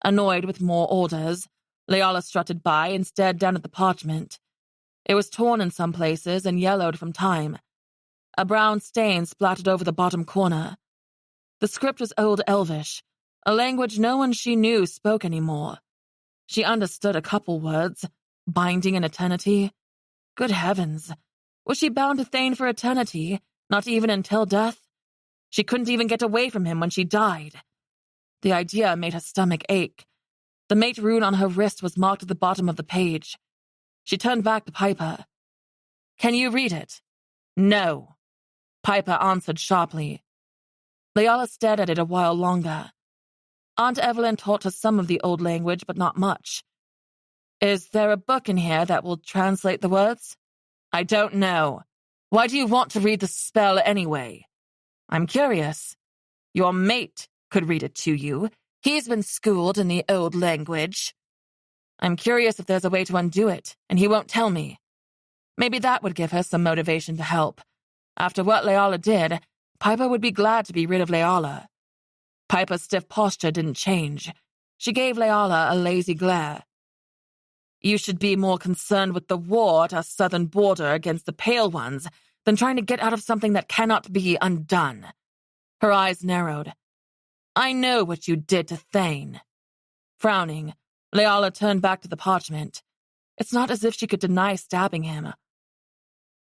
[SPEAKER 1] Annoyed with more orders, Leala strutted by and stared down at the parchment. It was torn in some places and yellowed from time. A brown stain splattered over the bottom corner. The script was Old Elvish, a language no one she knew spoke anymore. She understood a couple words, binding and eternity. Good heavens, was she bound to Thane for eternity, not even until death? She couldn't even get away from him when she died. The idea made her stomach ache. The mate rune on her wrist was marked at the bottom of the page. She turned back to Piper. "Can you read it?" "No," Piper answered sharply. Leala stared at it a while longer. Aunt Evelyn taught her some of the old language, but not much. "Is there a book in here that will translate the words?" "I don't know. Why do you want to read the spell anyway?" "I'm curious. Your mate could read it to you. He's been schooled in the old language." "I'm curious if there's a way to undo it, and he won't tell me." Maybe that would give her some motivation to help. After what Leala did, Piper would be glad to be rid of Leala. Piper's stiff posture didn't change. She gave Leala a lazy glare. "You should be more concerned with the war at our southern border against the Pale Ones than trying to get out of something that cannot be undone." Her eyes narrowed. "I know what you did to Thane." Frowning, Leala turned back to the parchment. It's not as if she could deny stabbing him.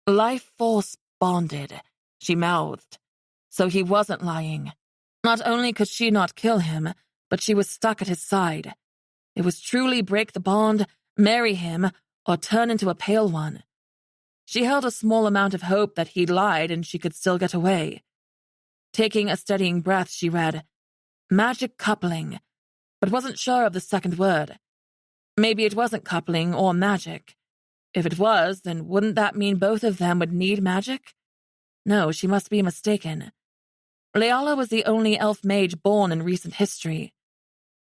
[SPEAKER 1] "Life force bonded," she mouthed. So he wasn't lying. Not only could she not kill him, but she was stuck at his side. It was truly break the bond, marry him, or turn into a Pale One. She held a small amount of hope that he'd lied and she could still get away. Taking a steadying breath, she read, "Magic coupling," but wasn't sure of the second word. Maybe it wasn't coupling or magic. If it was, then wouldn't that mean both of them would need magic? No, she must be mistaken. Leala was the only elf mage born in recent history.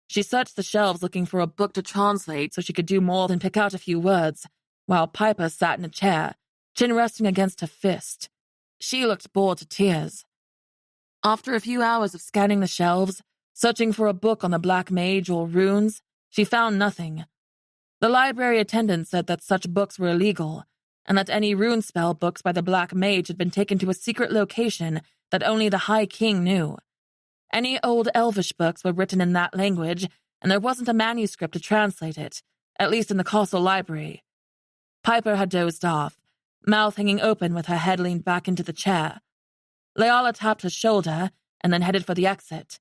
[SPEAKER 1] She searched the shelves looking for a book to translate so she could do more than pick out a few words, while Piper sat in a chair, chin resting against her fist. She looked bored to tears. After a few hours of scanning the shelves, searching for a book on the Black Mage or runes, she found nothing. The library attendant said that such books were illegal, and that any rune spell books by the Black Mage had been taken to a secret location that only the High King knew. Any old Elvish books were written in that language, and there wasn't a manuscript to translate it, at least in the castle library. Piper had dozed off, mouth hanging open with her head leaned back into the chair. Leala tapped her shoulder and then headed for the exit.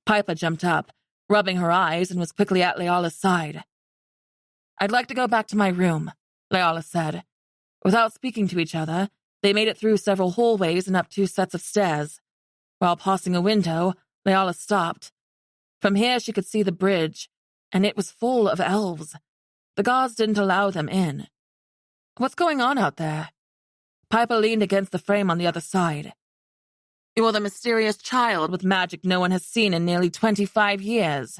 [SPEAKER 1] Piper jumped up, rubbing her eyes, and was quickly at Leala's side. "I'd like to go back to my room," Leala said. Without speaking to each other, they made it through several hallways and up 2 sets of stairs. While passing a window, Leala stopped. From here she could see the bridge, and it was full of elves. The guards didn't allow them in. "What's going on out there?" Piper leaned against the frame on the other side. "You're the mysterious child with magic no one has seen in nearly 25 years.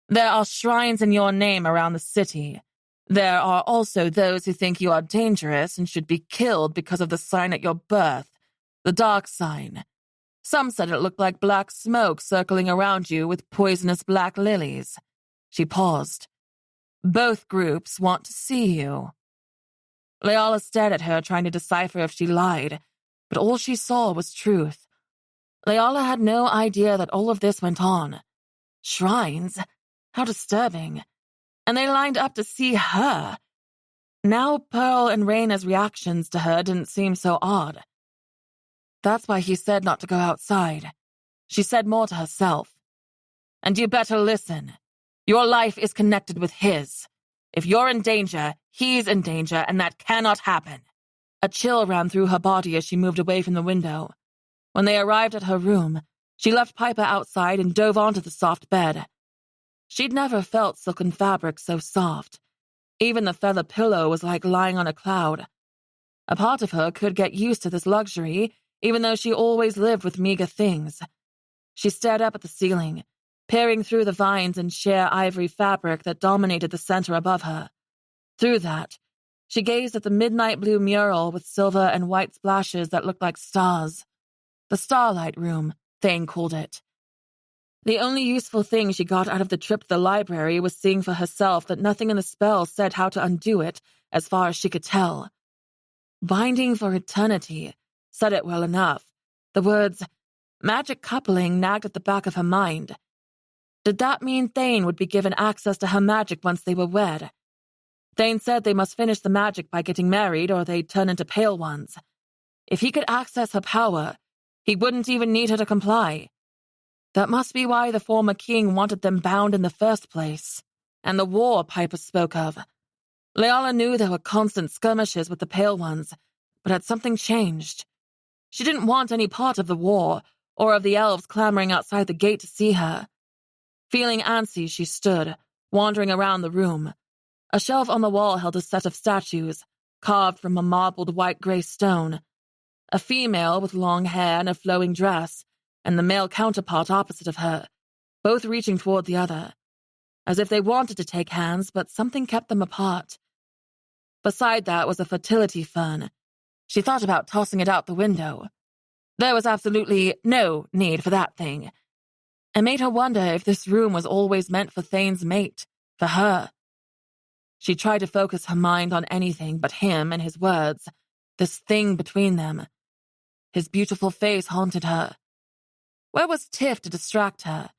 [SPEAKER 1] There are shrines in your name around the city. There are also those who think you are dangerous and should be killed because of the sign at your birth, the dark sign. Some said it looked like black smoke circling around you with poisonous black lilies." She paused. "Both groups want to see you." Leala stared at her, trying to decipher if she lied, but all she saw was truth. Leala had no idea that all of this went on. Shrines? How disturbing. And they lined up to see her. Now Pearl and Raina's reactions to her didn't seem so odd. That's why he said not to go outside. She said more to herself. "And you better listen. Your life is connected with his. If you're in danger, he's in danger, and that cannot happen." A chill ran through her body as she moved away from the window. When they arrived at her room, she left Piper outside and dove onto the soft bed. She'd never felt silken fabric so soft. Even the feather pillow was like lying on a cloud. A part of her could get used to this luxury, even though she always lived with meager things. She stared up at the ceiling, peering through the vines and sheer ivory fabric that dominated the center above her. Through that, she gazed at the midnight blue mural with silver and white splashes that looked like stars. The Starlight Room, Thane called it. The only useful thing she got out of the trip to the library was seeing for herself that nothing in the spell said how to undo it, as far as she could tell. Binding for eternity said it well enough. The words, magic coupling, nagged at the back of her mind. Did that mean Thane would be given access to her magic once they were wed? Thane said they must finish the magic by getting married or they'd turn into pale ones. If he could access her power, he wouldn't even need her to comply. That must be why the former king wanted them bound in the first place. And the war Piper spoke of. Leala knew there were constant skirmishes with the Pale Ones, but had something changed? She didn't want any part of the war, or of the elves clamoring outside the gate to see her. Feeling antsy, she stood, wandering around the room. A shelf on the wall held a set of statues, carved from a marbled white-gray stone. A female with long hair and a flowing dress, and the male counterpart opposite of her, both reaching toward the other, as if they wanted to take hands, but something kept them apart. Beside that was a fertility fern. She thought about tossing it out the window. There was absolutely no need for that thing. It made her wonder if this room was always meant for Thane's mate, for her. She tried to focus her mind on anything but him and his words, this thing between them. His beautiful face haunted her. Where was Tiff to distract her?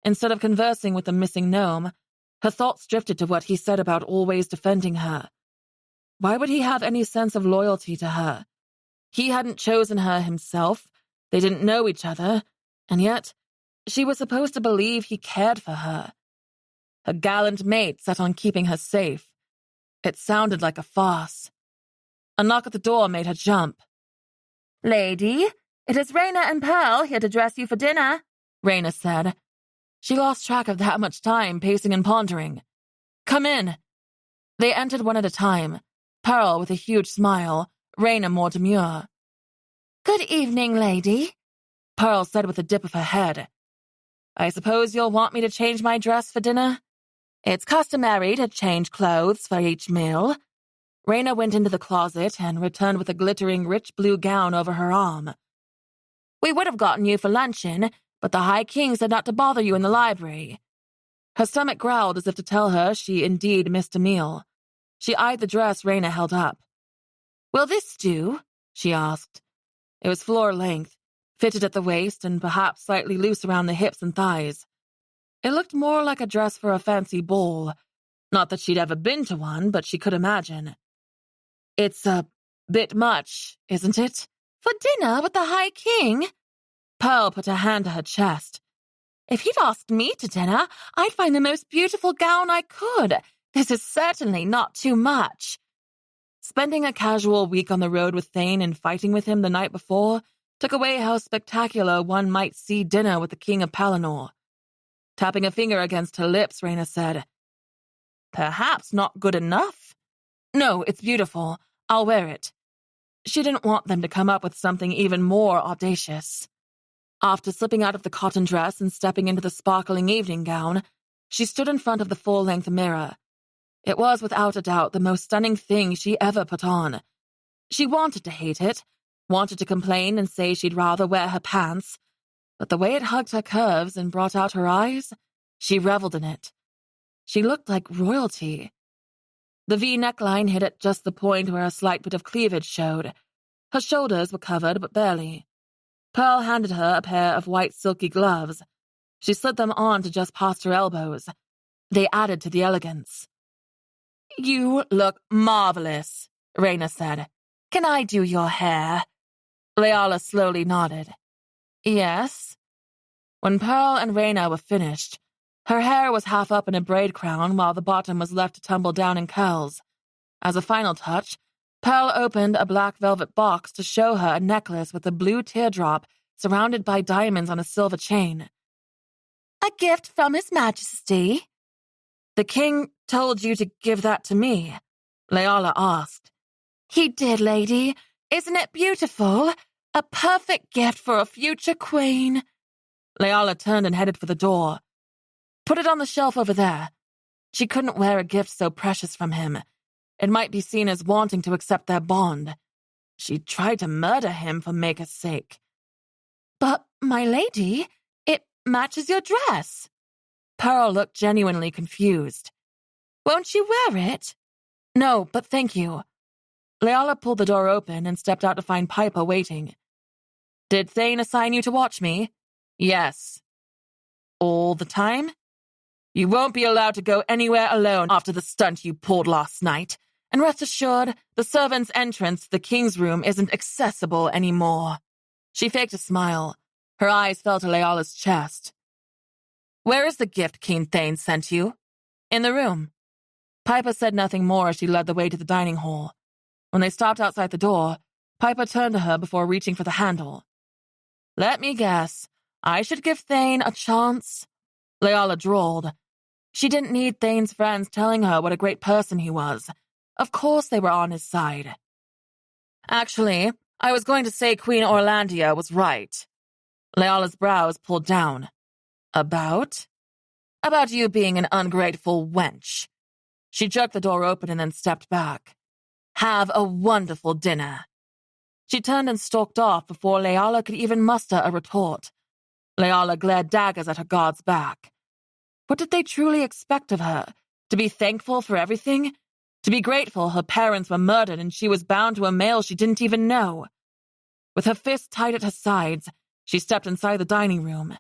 [SPEAKER 1] Instead of conversing with the missing gnome, her thoughts drifted to what he said about always defending her. Why would he have any sense of loyalty to her? He hadn't chosen her himself, they didn't know each other, and yet she was supposed to believe he cared for her. Her gallant mate set on keeping her safe. It sounded like a farce. A knock at the door made her jump.
[SPEAKER 4] "Lady, it is Raina and Pearl here to dress you for dinner,"
[SPEAKER 1] Raina said. She lost track of that much time, pacing and pondering. "Come in." They entered one at a time, Pearl with a huge smile, Raina more demure.
[SPEAKER 4] "Good evening, lady,"
[SPEAKER 1] Pearl said with a dip of her head. "I suppose you'll want me to change my dress for dinner?"
[SPEAKER 4] "It's customary to change clothes for each meal."
[SPEAKER 1] Raina went into the closet and returned with a glittering rich blue gown over her arm.
[SPEAKER 4] "We would have gotten you for luncheon, but the High King said not to bother you in the library."
[SPEAKER 1] Her stomach growled as if to tell her she indeed missed a meal. She eyed the dress Reyna held up. "Will this do?" she asked. It was floor-length, fitted at the waist and perhaps slightly loose around the hips and thighs. It looked more like a dress for a fancy ball. Not that she'd ever been to one, but she could imagine. "It's a bit much, isn't it?"
[SPEAKER 4] "For dinner with the High King?"
[SPEAKER 1] Pearl put her hand to her chest.
[SPEAKER 4] "If he'd asked me to dinner, I'd find the most beautiful gown I could. This is certainly not too much."
[SPEAKER 1] Spending a casual week on the road with Thane and fighting with him the night before took away how spectacular one might see dinner with the King of Pelennor. Tapping a finger against her lips, Reyna said, "Perhaps not good enough?" "No, it's beautiful. I'll wear it." She didn't want them to come up with something even more audacious. After slipping out of the cotton dress and stepping into the sparkling evening gown, she stood in front of the full-length mirror. It was without a doubt the most stunning thing she ever put on. She wanted to hate it, wanted to complain and say she'd rather wear her pants, but the way it hugged her curves and brought out her eyes, she reveled in it. She looked like royalty. The V neckline hit at just the point where a slight bit of cleavage showed. Her shoulders were covered, but barely. Pearl handed her a pair of white silky gloves. She slid them on to just past her elbows. They added to the elegance. "You look marvelous," Reyna said. "Can I do your hair?" Leala slowly nodded. "Yes." When Pearl and Reyna were finished, her hair was half up in a braid crown while the bottom was left to tumble down in curls. As a final touch, Pearl opened a black velvet box to show her a necklace with a blue teardrop surrounded by diamonds on a silver chain.
[SPEAKER 4] "A gift from His Majesty?"
[SPEAKER 1] "The king told you to give that to me?" Leala asked.
[SPEAKER 4] "He did, lady. Isn't it beautiful? A perfect gift for a future queen."
[SPEAKER 1] Leala turned and headed for the door. "Put it on the shelf over there." She couldn't wear a gift so precious from him. It might be seen as wanting to accept their bond. She'd tried to murder him for Maker's sake.
[SPEAKER 4] "But, my lady, it matches your dress."
[SPEAKER 1] Pearl looked genuinely confused.
[SPEAKER 4] "Won't you wear it?"
[SPEAKER 1] "No, but thank you." Leala pulled the door open and stepped out to find Piper waiting. "Did Thane assign you to watch me?" "Yes." "All the time?" "You won't be allowed to go anywhere alone after the stunt you pulled last night. And rest assured, the servant's entrance to the king's room isn't accessible anymore." She faked a smile. Her eyes fell to Leala's chest. "Where is the gift King Thane sent you?" "In the room." Piper said nothing more as she led the way to the dining hall. When they stopped outside the door, Piper turned to her before reaching for the handle. "Let me guess. I should give Thane a chance?" Leala drawled. She didn't need Thane's friends telling her what a great person he was. Of course they were on his side. "Actually, I was going to say Queen Orlandia was right." Leala's brows pulled down. "About?" "About you being an ungrateful wench." She jerked the door open and then stepped back. "Have a wonderful dinner." She turned and stalked off before Leala could even muster a retort. Leala glared daggers at her guard's back. What did they truly expect of her? To be thankful for everything? To be grateful her parents were murdered and she was bound to a male she didn't even know? With her fists tight at her sides, she stepped inside the dining room.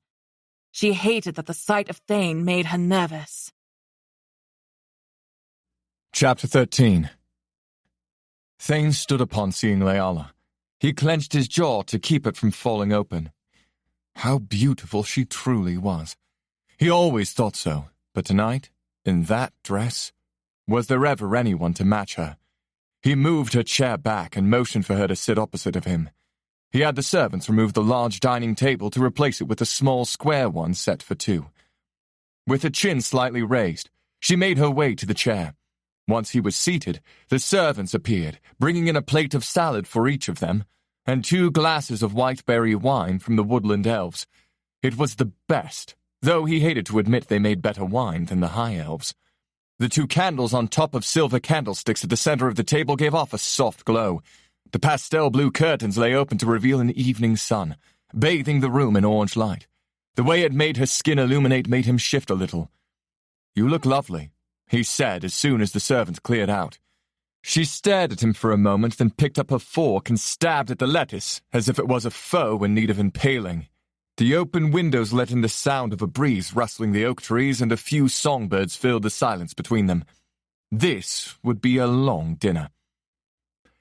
[SPEAKER 1] She hated that the sight of Thane made her nervous.
[SPEAKER 3] Chapter 13. Thane stood upon seeing Leala. He clenched his jaw to keep it from falling open. How beautiful she truly was. He always thought so, but tonight, in that dress, was there ever anyone to match her? He moved her chair back and motioned for her to sit opposite of him. He had the servants remove the large dining table to replace it with a small square one set for two. With her chin slightly raised, she made her way to the chair. Once he was seated, the servants appeared, bringing in a plate of salad for each of them, and 2 glasses of whiteberry wine from the woodland elves. It was the best, though he hated to admit they made better wine than the high elves. The 2 candles on top of silver candlesticks at the center of the table gave off a soft glow. The pastel blue curtains lay open to reveal an evening sun, bathing the room in orange light. The way it made her skin illuminate made him shift a little. "You look lovely," he said as soon as the servant cleared out. She stared at him for a moment, then picked up her fork and stabbed at the lettuce as if it was a foe in need of impaling. The open windows let in the sound of a breeze rustling the oak trees, and a few songbirds filled the silence between them. This would be a long dinner.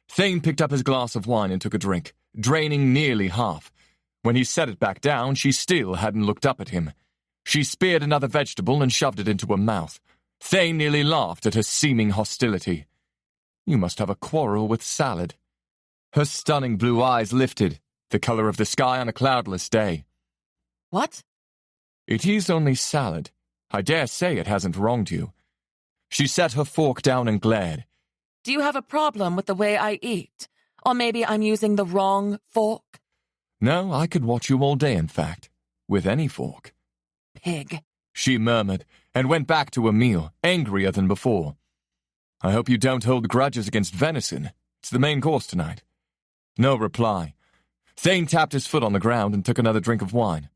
[SPEAKER 3] Thane picked up his glass of wine and took a drink, draining nearly half. When he set it back down, she still hadn't looked up at him. She speared another vegetable and shoved it into her mouth. Thane nearly laughed at her seeming hostility. "You must have a quarrel with salad." Her stunning blue eyes lifted, the color of the sky on a cloudless day.
[SPEAKER 1] What?
[SPEAKER 3] "It is only salad. I dare say it hasn't wronged you." She set her fork down and glared.
[SPEAKER 1] Do you have a problem with the way I eat? Or maybe I'm using the wrong fork?
[SPEAKER 3] "No, I could watch you all day, in fact. With any fork."
[SPEAKER 1] Pig.
[SPEAKER 3] She murmured, and went back to her meal, angrier than before. "I hope you don't hold grudges against venison. It's the main course tonight." No reply. Thane tapped his foot on the ground and took another drink of wine.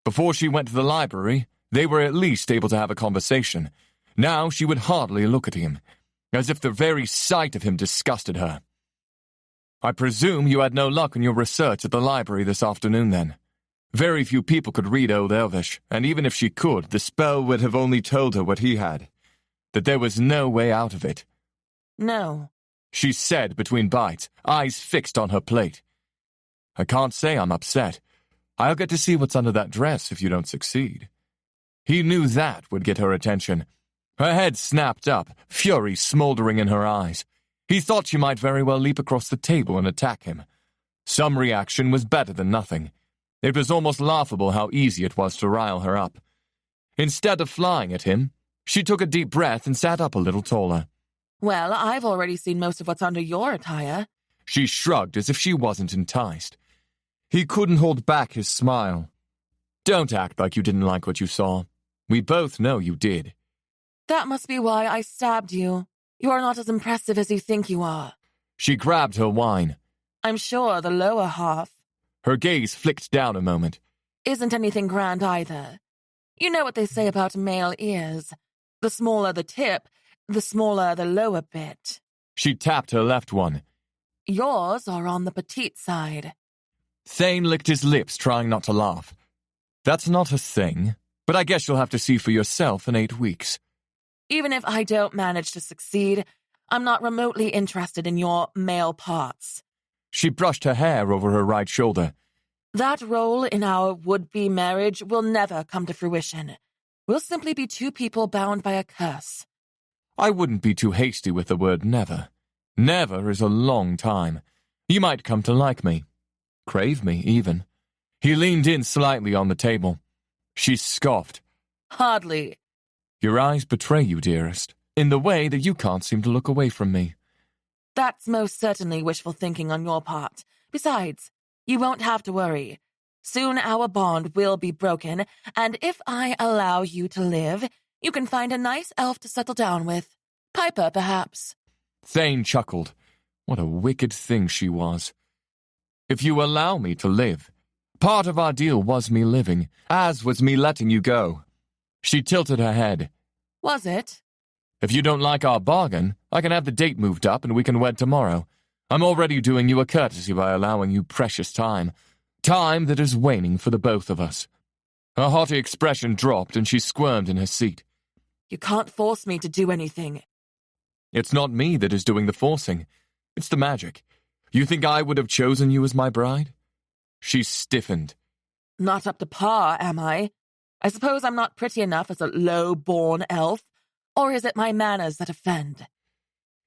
[SPEAKER 3] Before she went to the library, they were at least able to have a conversation. Now she would hardly look at him, as if the very sight of him disgusted her. "I presume you had no luck in your research at the library this afternoon, then." Very few people could read Old Elvish, and even if she could, the spell would have only told her what he had, that there was no way out of it.
[SPEAKER 1] No,
[SPEAKER 3] She said between bites, eyes fixed on her plate. "I can't say I'm upset. I'll get to see what's under that dress if you don't succeed." He knew that would get her attention. Her head snapped up, fury smoldering in her eyes. He thought she might very well leap across the table and attack him. Some reaction was better than nothing. It was almost laughable how easy it was to rile her up. Instead of flying at him, she took a deep breath and sat up a little taller.
[SPEAKER 1] well, I've already seen most of what's under your attire.
[SPEAKER 3] She shrugged as if she wasn't enticed. He couldn't hold back his smile. "Don't act like you didn't like what you saw. We both know you did."
[SPEAKER 1] That must be why I stabbed you. You are not as impressive as you think you are.
[SPEAKER 3] She grabbed her wine.
[SPEAKER 1] I'm sure the lower half
[SPEAKER 3] Her gaze flicked down a moment.
[SPEAKER 1] isn't anything grand either. You know what they say about male ears. The smaller the tip, the smaller the lower bit.
[SPEAKER 3] She tapped her left one.
[SPEAKER 1] Yours are on the petite side.
[SPEAKER 3] Thane licked his lips, trying not to laugh. "That's not a thing, but I guess you'll have to see for yourself in 8 weeks."
[SPEAKER 1] Even if I don't manage to succeed, I'm not remotely interested in your male parts.
[SPEAKER 3] She brushed her hair over her right shoulder.
[SPEAKER 1] That role in our would-be marriage will never come to fruition. We'll simply be two people bound by a curse.
[SPEAKER 3] I wouldn't be too hasty with the word never. Never is a long time. You might come to like me. Crave me, even. He leaned in slightly on the table. She scoffed.
[SPEAKER 1] Hardly.
[SPEAKER 3] "Your eyes betray you, dearest, in the way that you can't seem to look away from me."
[SPEAKER 1] That's most certainly wishful thinking on your part. Besides, you won't have to worry. Soon our bond will be broken, and if I allow you to live, you can find a nice elf to settle down with. Piper, perhaps.
[SPEAKER 3] Thane chuckled. What a wicked thing she was. "If you allow me to live. Part of our deal was me living, as was me letting you go." She tilted her head.
[SPEAKER 1] Was it?
[SPEAKER 3] "If you don't like our bargain, I can have the date moved up and we can wed tomorrow. I'm already doing you a courtesy by allowing you precious time. Time that is waning for the both of us." Her haughty expression dropped and she squirmed in her seat.
[SPEAKER 1] You can't force me to do anything.
[SPEAKER 3] "It's not me that is doing the forcing. It's the magic. You think I would have chosen you as my bride?" She stiffened.
[SPEAKER 1] Not up to par, am I? I suppose I'm not pretty enough as a low-born elf, or is it my manners that offend?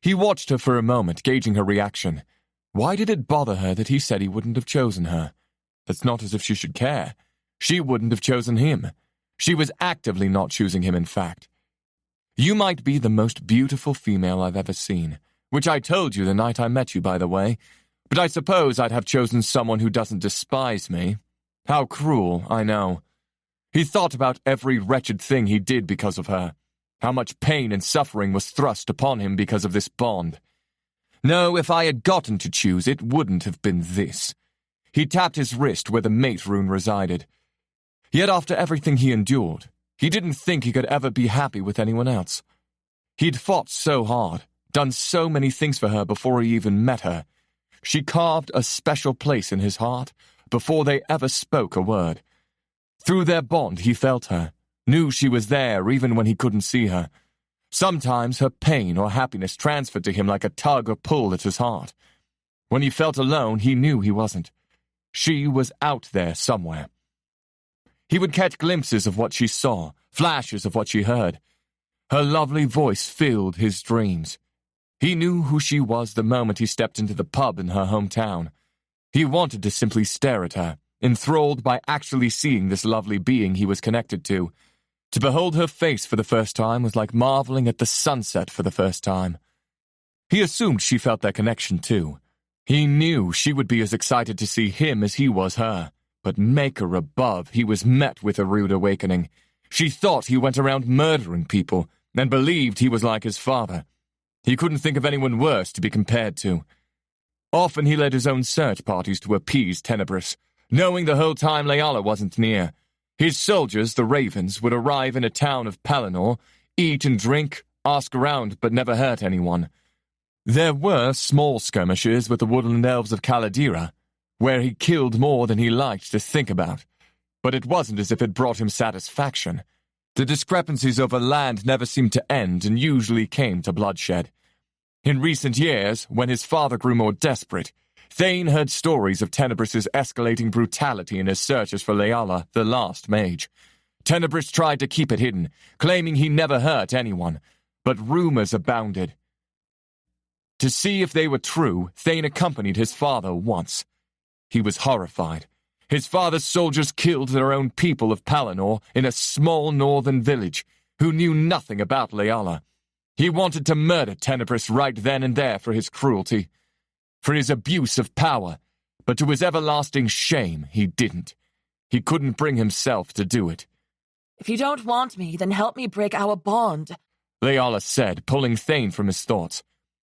[SPEAKER 3] He watched her for a moment, gauging her reaction. Why did it bother her that he said he wouldn't have chosen her? That's not as if she should care. She wouldn't have chosen him. She was actively not choosing him, in fact. "You might be the most beautiful female I've ever seen, which I told you the night I met you, by the way, but I suppose I'd have chosen someone who doesn't despise me. How cruel, I know." He thought about every wretched thing he did because of her, how much pain and suffering was thrust upon him because of this bond. No, if I had gotten to choose, it wouldn't have been this. He tapped his wrist where the mate rune resided. Yet after everything he endured, He didn't think he could ever be happy with anyone else. He'd fought so hard, done so many things for her before he even met her. She carved a special place in his heart before they ever spoke a word. Through their bond he felt her, knew she was there even when he couldn't see her. Sometimes her pain or happiness transferred to him like a tug or pull at his heart. When he felt alone, he knew he wasn't. She was out there somewhere. He would catch glimpses of what she saw, flashes of what she heard. Her lovely voice filled his dreams. He knew who she was the moment he stepped into the pub in her hometown. He wanted to simply stare at her, enthralled by actually seeing this lovely being he was connected to. To behold her face for the first time was like marveling at the sunset for the first time. He assumed she felt their connection too. He knew she would be as excited to see him as he was her. But maker above, he was met with a rude awakening. She thought he went around murdering people, and believed he was like his father. He couldn't think of anyone worse to be compared to. Often he led his own search parties to appease Tenebris, knowing the whole time Leala wasn't near. His soldiers, the Ravens, would arrive in a town of Pelennor, eat and drink, ask around, but never hurt anyone. There were small skirmishes with the woodland elves of Caladira, where he killed more than he liked to think about. But it wasn't as if it brought him satisfaction. The discrepancies over land never seemed to end and usually came to bloodshed. In recent years, when his father grew more desperate, Thane heard stories of Tenebris's escalating brutality in his searches for Leala, the last mage. Tenebris tried to keep it hidden, claiming he never hurt anyone, but rumors abounded. To see if they were true, Thane accompanied his father once. He was horrified. His father's soldiers killed their own people of Pelennor in a small northern village, who knew nothing about Leala. He wanted to murder Tenebris right then and there for his cruelty, for his abuse of power, but to his everlasting shame he didn't. He couldn't bring himself to do it.
[SPEAKER 1] If you don't want me, then help me break our bond,
[SPEAKER 3] Leala said, pulling Thane from his thoughts.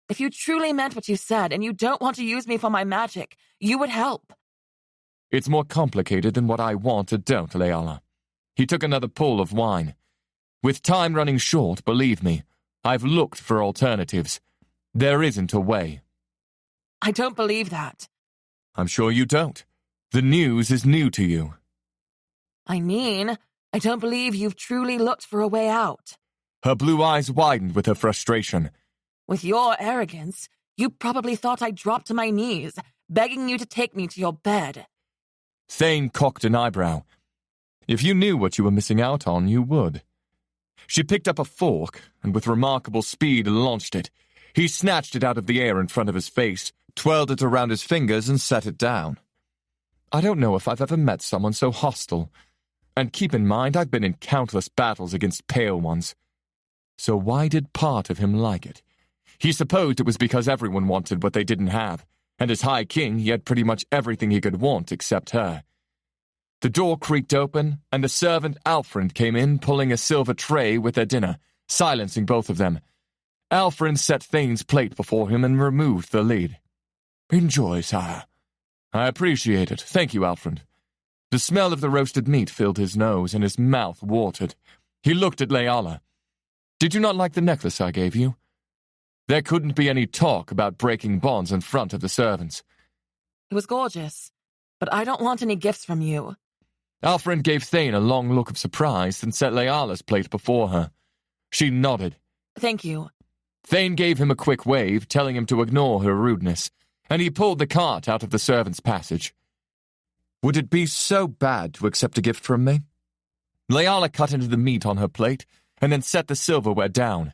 [SPEAKER 1] If you truly meant what you said and you don't want to use me for my magic, you would help.
[SPEAKER 3] It's more complicated than what I want or don't, Leala. He took another pull of wine. With time running short, believe me, I've looked for alternatives. There isn't a way.
[SPEAKER 1] I don't believe that.
[SPEAKER 3] I'm sure you don't. The news is new to you.
[SPEAKER 1] I mean, I don't believe you've truly looked for a way out.
[SPEAKER 3] Her blue eyes widened with her frustration.
[SPEAKER 1] With your arrogance, you probably thought I dropped to my knees, begging you to take me to your bed.
[SPEAKER 3] Thane cocked an eyebrow. If you knew what you were missing out on, you would. She picked up a fork, and with remarkable speed launched it. He snatched it out of the air in front of his face, twirled it around his fingers, and set it down. I don't know if I've ever met someone so hostile. And keep in mind, I've been in countless battles against Pale Ones. So why did part of him like it? He supposed it was because everyone wanted what they didn't have, and as High King he had pretty much everything he could want except her. The door creaked open, and the servant Alfred came in pulling a silver tray with their dinner, silencing both of them. Alfred set Thane's plate before him and removed the lid. Enjoy, sire. I appreciate it. Thank you, Alfred. The smell of the roasted meat filled his nose, and his mouth watered. He looked at Leala. Did you not like the necklace I gave you? There couldn't be any talk about breaking bonds in front of the servants.
[SPEAKER 1] It was gorgeous, but I don't want any gifts from you.
[SPEAKER 3] Alfred gave Thane a long look of surprise and set Leala's plate before her. She nodded.
[SPEAKER 1] Thank you.
[SPEAKER 3] Thane gave him a quick wave, telling him to ignore her rudeness, and he pulled the cart out of the servants' passage. Would it be so bad to accept a gift from me? Leala cut into the meat on her plate, and then set the silverware down.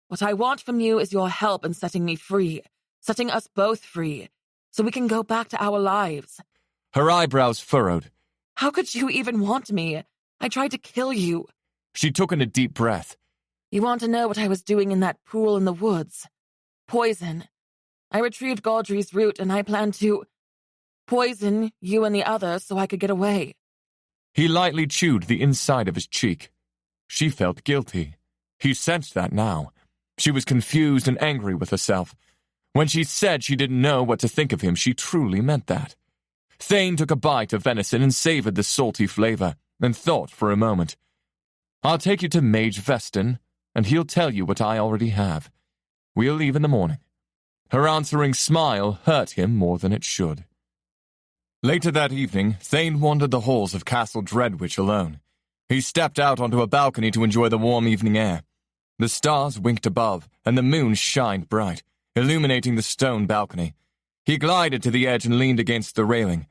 [SPEAKER 1] What I want from you is your help in setting me free, setting us both free, so we can go back to our lives.
[SPEAKER 3] Her eyebrows furrowed.
[SPEAKER 1] How could you even want me? I tried to kill you.
[SPEAKER 3] She took in a deep breath.
[SPEAKER 1] You want to know what I was doing in that pool in the woods? Poison. I retrieved Gaudry's root, and I planned to poison you and the others so I could get away.
[SPEAKER 3] He lightly chewed the inside of his cheek. She felt guilty. He sensed that now. She was confused and angry with herself. When she said she didn't know what to think of him, she truly meant that. Thane took a bite of venison and savored the salty flavor, and thought for a moment. I'll take you to Mage Veston, and he'll tell you what I already have. We'll leave in the morning." Her answering smile hurt him more than it should. Later that evening, Thane wandered the halls of Castle Dreadwich alone. He stepped out onto a balcony to enjoy the warm evening air. The stars winked above, and the moon shined bright, illuminating the stone balcony. He glided to the edge and leaned against the railing.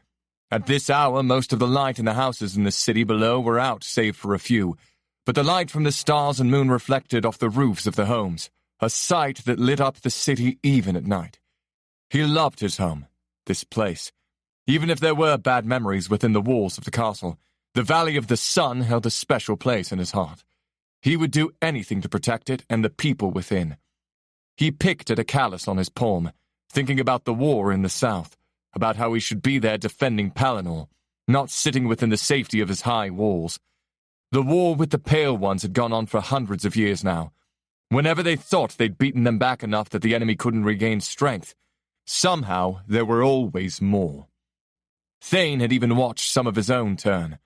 [SPEAKER 3] At this hour, most of the light in the houses in the city below were out, save for a few, but the light from the stars and moon reflected off the roofs of the homes, a sight that lit up the city even at night. He loved his home, this place. Even if there were bad memories within the walls of the castle, the Valley of the Sun held a special place in his heart. He would do anything to protect it and the people within. He picked at a callus on his palm, thinking about the war in the south, about how he should be there defending Palinor, not sitting within the safety of his high walls. The war with the Pale Ones had gone on for hundreds of years now. Whenever they thought they'd beaten them back enough that the enemy couldn't regain strength, somehow there were always more. Thane had even watched some of his own turn,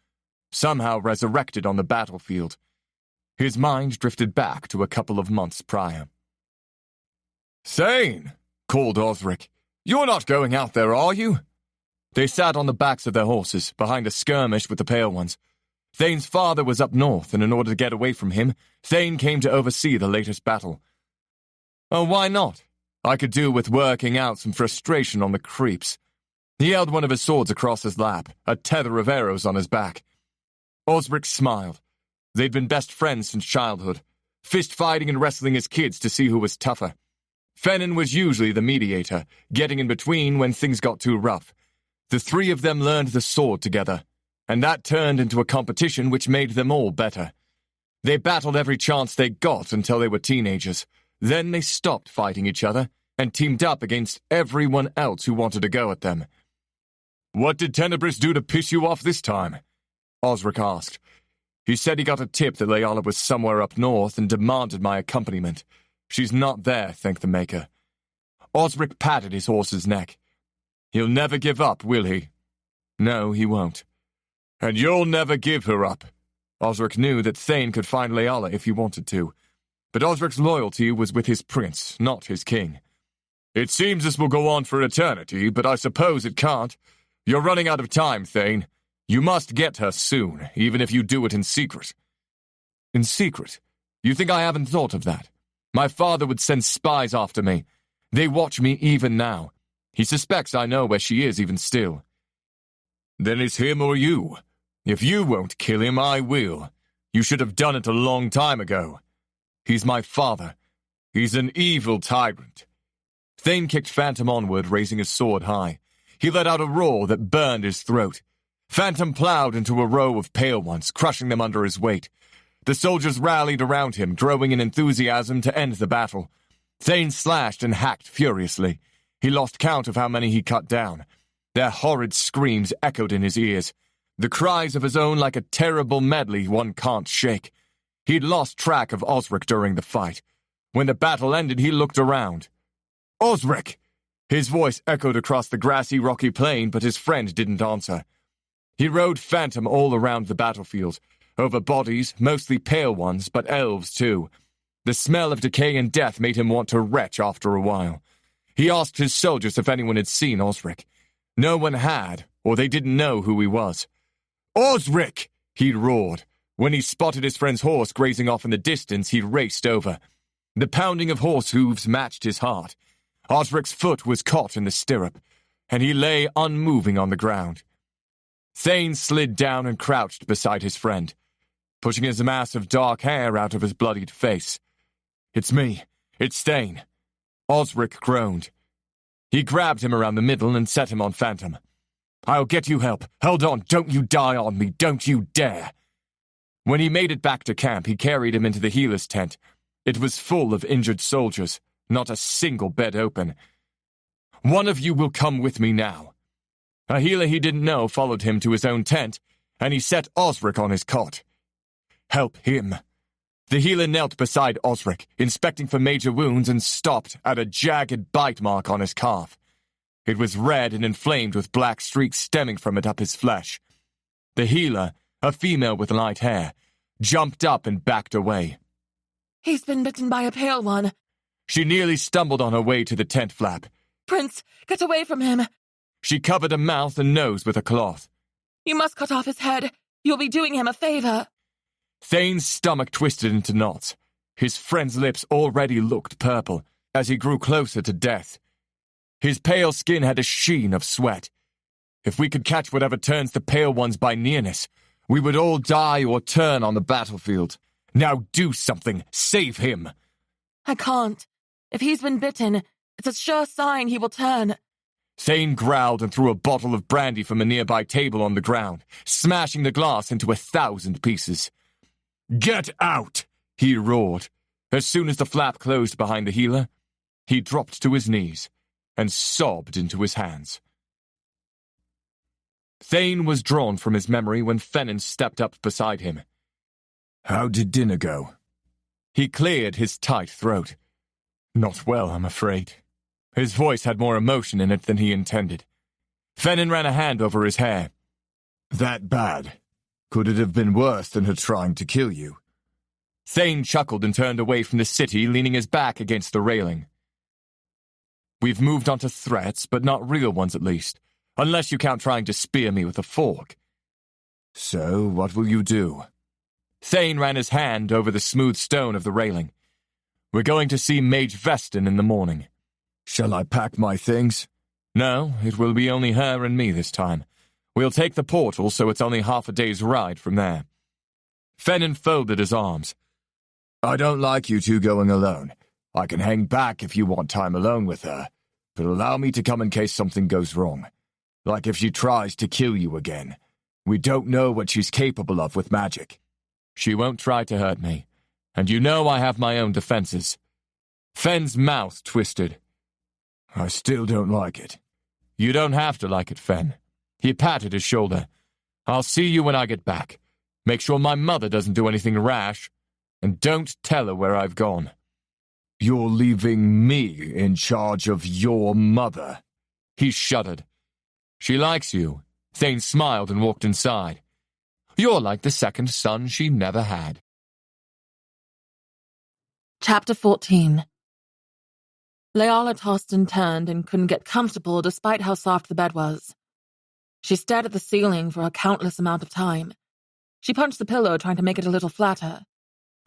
[SPEAKER 3] somehow resurrected on the battlefield. His mind drifted back to a couple of months prior. "Thane!" called Osric. "You're not going out there, are you?" They sat on the backs of their horses, behind a skirmish with the Pale Ones. Thane's father was up north, and in order to get away from him, Thane came to oversee the latest battle. "Oh, why not? I could do with working out some frustration on the creeps." He held one of his swords across his lap, a tether of arrows on his back. Osric smiled. They'd been best friends since childhood, fist-fighting and wrestling as kids to see who was tougher. Fennin was usually the mediator, getting in between when things got too rough. The three of them learned the sword together, and that turned into a competition which made them all better. They battled every chance they got until they were teenagers. Then they stopped fighting each other and teamed up against everyone else who wanted to go at them. "What did Tenebris do to piss you off this time?" Osric asked. He said he got a tip that Leala was somewhere up north and demanded my accompaniment. She's not there, thank the Maker. Osric patted his horse's neck. "He'll never give up, will he?" "No, he won't." "And you'll never give her up." Osric knew that Thane could find Leala if he wanted to, but Osric's loyalty was with his prince, not his king. "It seems this will go on for eternity, but I suppose it can't. You're running out of time, Thane. You must get her soon, even if you do it in secret." "In secret? You think I haven't thought of that? My father would send spies after me. They watch me even now. He suspects I know where she is even still." "Then it's him or you. If you won't kill him, I will. You should have done it a long time ago. He's my father. He's an evil tyrant." Thane kicked Phantom onward, raising his sword high. He let out a roar that burned his throat. Phantom plowed into a row of Pale Ones, crushing them under his weight. The soldiers rallied around him, growing in enthusiasm to end the battle. Thane slashed and hacked furiously. He lost count of how many he cut down. Their horrid screams echoed in his ears, the cries of his own like a terrible medley one can't shake. He'd lost track of Osric during the fight. When the battle ended, he looked around. "Osric!" His voice echoed across the grassy, rocky plain, but his friend didn't answer. He rode Phantom all around the battlefield, over bodies, mostly Pale Ones, but elves too. The smell of decay and death made him want to retch after a while. He asked his soldiers if anyone had seen Osric. No one had, or they didn't know who he was. "Osric!" he roared. When he spotted his friend's horse grazing off in the distance, he raced over. The pounding of horse hooves matched his heart. Osric's foot was caught in the stirrup, and he lay unmoving on the ground. Thane slid down and crouched beside his friend, pushing his mass of dark hair out of his bloodied face. "It's me. It's Thane." Osric groaned. He grabbed him around the middle and set him on Phantom. "I'll get you help. Hold on. Don't you die on me. Don't you dare." When he made it back to camp, he carried him into the healer's tent. It was full of injured soldiers, not a single bed open. "One of you will come with me now." A healer he didn't know followed him to his own tent, and he set Osric on his cot. "Help him." The healer knelt beside Osric, inspecting for major wounds, and stopped at a jagged bite mark on his calf. It was red and inflamed with black streaks stemming from it up his flesh. The healer, a female with light hair, jumped up and backed away.
[SPEAKER 1] He's been bitten by a pale one.
[SPEAKER 3] She nearly stumbled on her way to the tent flap.
[SPEAKER 1] Prince, get away from him.
[SPEAKER 3] She covered her mouth and nose with a cloth.
[SPEAKER 1] You must cut off his head. You'll be doing him a favor.
[SPEAKER 3] Thane's stomach twisted into knots. His friend's lips already looked purple as he grew closer to death. His pale skin had a sheen of sweat. If we could catch whatever turns the pale ones by nearness, we would all die or turn on the battlefield. Now do something. Save him.
[SPEAKER 1] I can't. If he's been bitten, it's a sure sign he will turn.
[SPEAKER 3] Thane growled and threw a bottle of brandy from a nearby table on the ground, smashing the glass into 1,000 pieces. "Get out!" he roared. As soon as the flap closed behind the healer, he dropped to his knees and sobbed into his hands. Thane was drawn from his memory when Fennin stepped up beside him.
[SPEAKER 2] How did dinner go?
[SPEAKER 3] He cleared his tight throat. Not well, I'm afraid. His voice had more emotion in it than he intended. Fennin ran a hand over his hair.
[SPEAKER 2] That bad? Could it have been worse than her trying to kill you?
[SPEAKER 3] Thane chuckled and turned away from the city, leaning his back against the railing. We've moved on to threats, but not real ones at least, unless you count trying to spear me with a fork.
[SPEAKER 2] So, what will you do?
[SPEAKER 3] Thane ran his hand over the smooth stone of the railing. We're going to see Mage Vestin in the morning.
[SPEAKER 2] Shall I pack my things?
[SPEAKER 3] No, it will be only her and me this time. We'll take the portal, so it's only half a day's ride from there. Fennin folded his arms.
[SPEAKER 2] I don't like you two going alone. I can hang back if you want time alone with her, but allow me to come in case something goes wrong. Like if she tries to kill you again. We don't know what she's capable of with magic.
[SPEAKER 3] She won't try to hurt me, and you know I have my own defenses. Fenn's mouth twisted.
[SPEAKER 2] I still don't like it.
[SPEAKER 3] You don't have to like it, Fenn. He patted his shoulder. I'll see you when I get back. Make sure my mother doesn't do anything rash, and don't tell her where I've gone.
[SPEAKER 2] You're leaving me in charge of your mother?
[SPEAKER 3] He shuddered. She likes you. Thane smiled and walked inside. You're like the second son she never had.
[SPEAKER 1] Chapter 14. Leala tossed and turned and couldn't get comfortable despite how soft the bed was. She stared at the ceiling for a countless amount of time. She punched the pillow trying to make it a little flatter,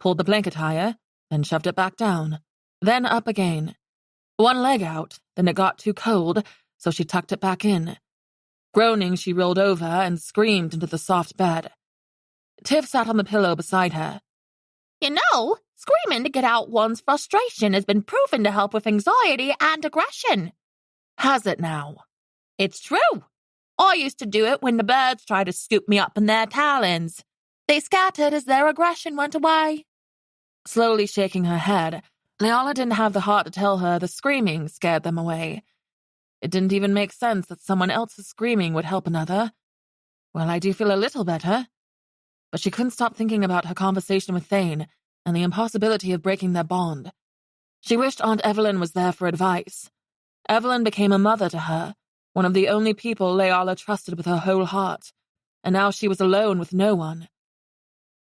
[SPEAKER 1] pulled the blanket higher, then shoved it back down, then up again. One leg out, then it got too cold, so she tucked it back in. Groaning, she rolled over and screamed into the soft bed. Tiff sat on the pillow beside her.
[SPEAKER 4] You know, screaming to get out one's frustration has been proven to help with anxiety and aggression.
[SPEAKER 1] Has it now?
[SPEAKER 4] It's true. I used to do it when the birds tried to scoop me up in their talons. They scattered as their aggression went away.
[SPEAKER 1] Slowly shaking her head, Leala didn't have the heart to tell her the screaming scared them away. It didn't even make sense that someone else's screaming would help another. Well, I do feel a little better. But she couldn't stop thinking about her conversation with Thane and the impossibility of breaking their bond. She wished Aunt Evelyn was there for advice. Evelyn became a mother to her, one of the only people Leala trusted with her whole heart, and now she was alone with no one.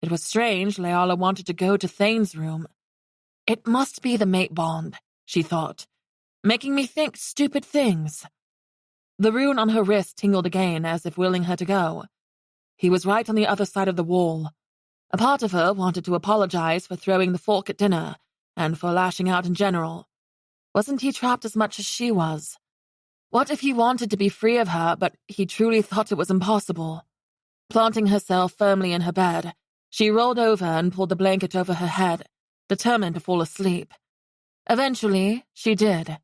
[SPEAKER 1] It was strange Leala wanted to go to Thane's room. It must be the mate bond, she thought, making me think stupid things. The rune on her wrist tingled again as if willing her to go. He was right on the other side of the wall. A part of her wanted to apologize for throwing the fork at dinner and for lashing out in general. Wasn't he trapped as much as she was? What if he wanted to be free of her, but he truly thought it was impossible? Planting herself firmly in her bed, she rolled over and pulled the blanket over her head, determined to fall asleep. Eventually, she did.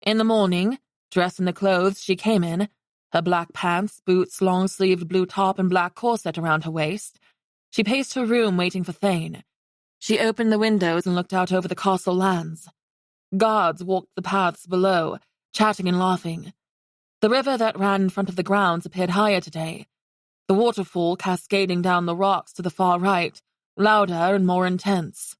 [SPEAKER 1] In the morning, dressed in the clothes she came in, her black pants, boots, long-sleeved blue top, and black corset around her waist, she paced her room waiting for Thane. She opened the windows and looked out over the castle lands. Guards walked the paths below, chatting and laughing. The river that ran in front of the grounds appeared higher today, the waterfall cascading down the rocks to the far right, louder and more intense.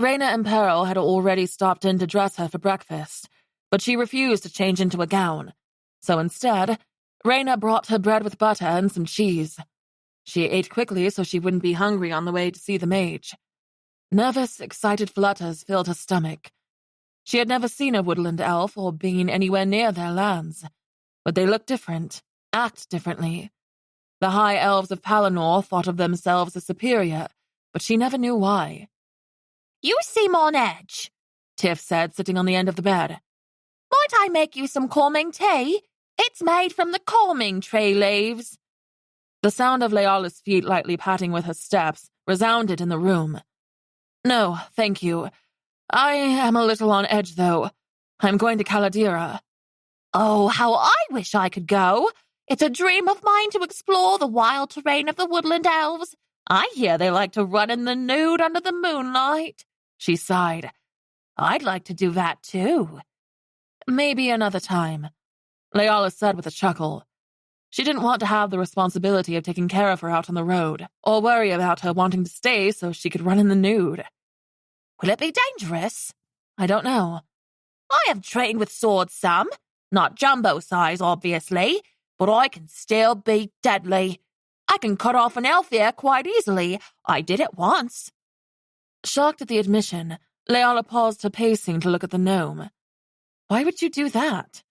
[SPEAKER 1] Rayna and Kearl had already stopped in to dress her for breakfast, but she refused to change into a gown. So instead, Rayna brought her bread with butter and some cheese. She ate quickly so she wouldn't be hungry on the way to see the mage. Nervous, excited flutters filled her stomach. She had never seen a woodland elf or been anywhere near their lands, but they looked different, act differently. The high elves of Palanor thought of themselves as superior, but she never knew why.
[SPEAKER 4] "You seem on edge,"
[SPEAKER 1] Tiff said, sitting on the end of the bed.
[SPEAKER 4] "Might I make you some calming tea? It's made from the calming tree leaves."
[SPEAKER 1] The sound of Leala's feet lightly patting with her steps resounded in the room. "No, thank you. I am a little on edge, though. I'm going to Caladira."
[SPEAKER 4] "Oh, how I wish I could go. It's a dream of mine to explore the wild terrain of the woodland elves. I hear they like to run in the nude under the moonlight."
[SPEAKER 1] She sighed.
[SPEAKER 4] "I'd like to do that, too."
[SPEAKER 1] "Maybe another time," Leala said with a chuckle. She didn't want to have the responsibility of taking care of her out on the road, or worry about her wanting to stay so she could run in the nude.
[SPEAKER 4] "Will it be dangerous?"
[SPEAKER 1] "I don't know."
[SPEAKER 4] "I have trained with swords some. Not jumbo size, obviously, but I can still be deadly. I can cut off an elf ear quite easily. I did it once."
[SPEAKER 1] Shocked at the admission, Leala paused her pacing to look at the gnome. "Why would you do that?"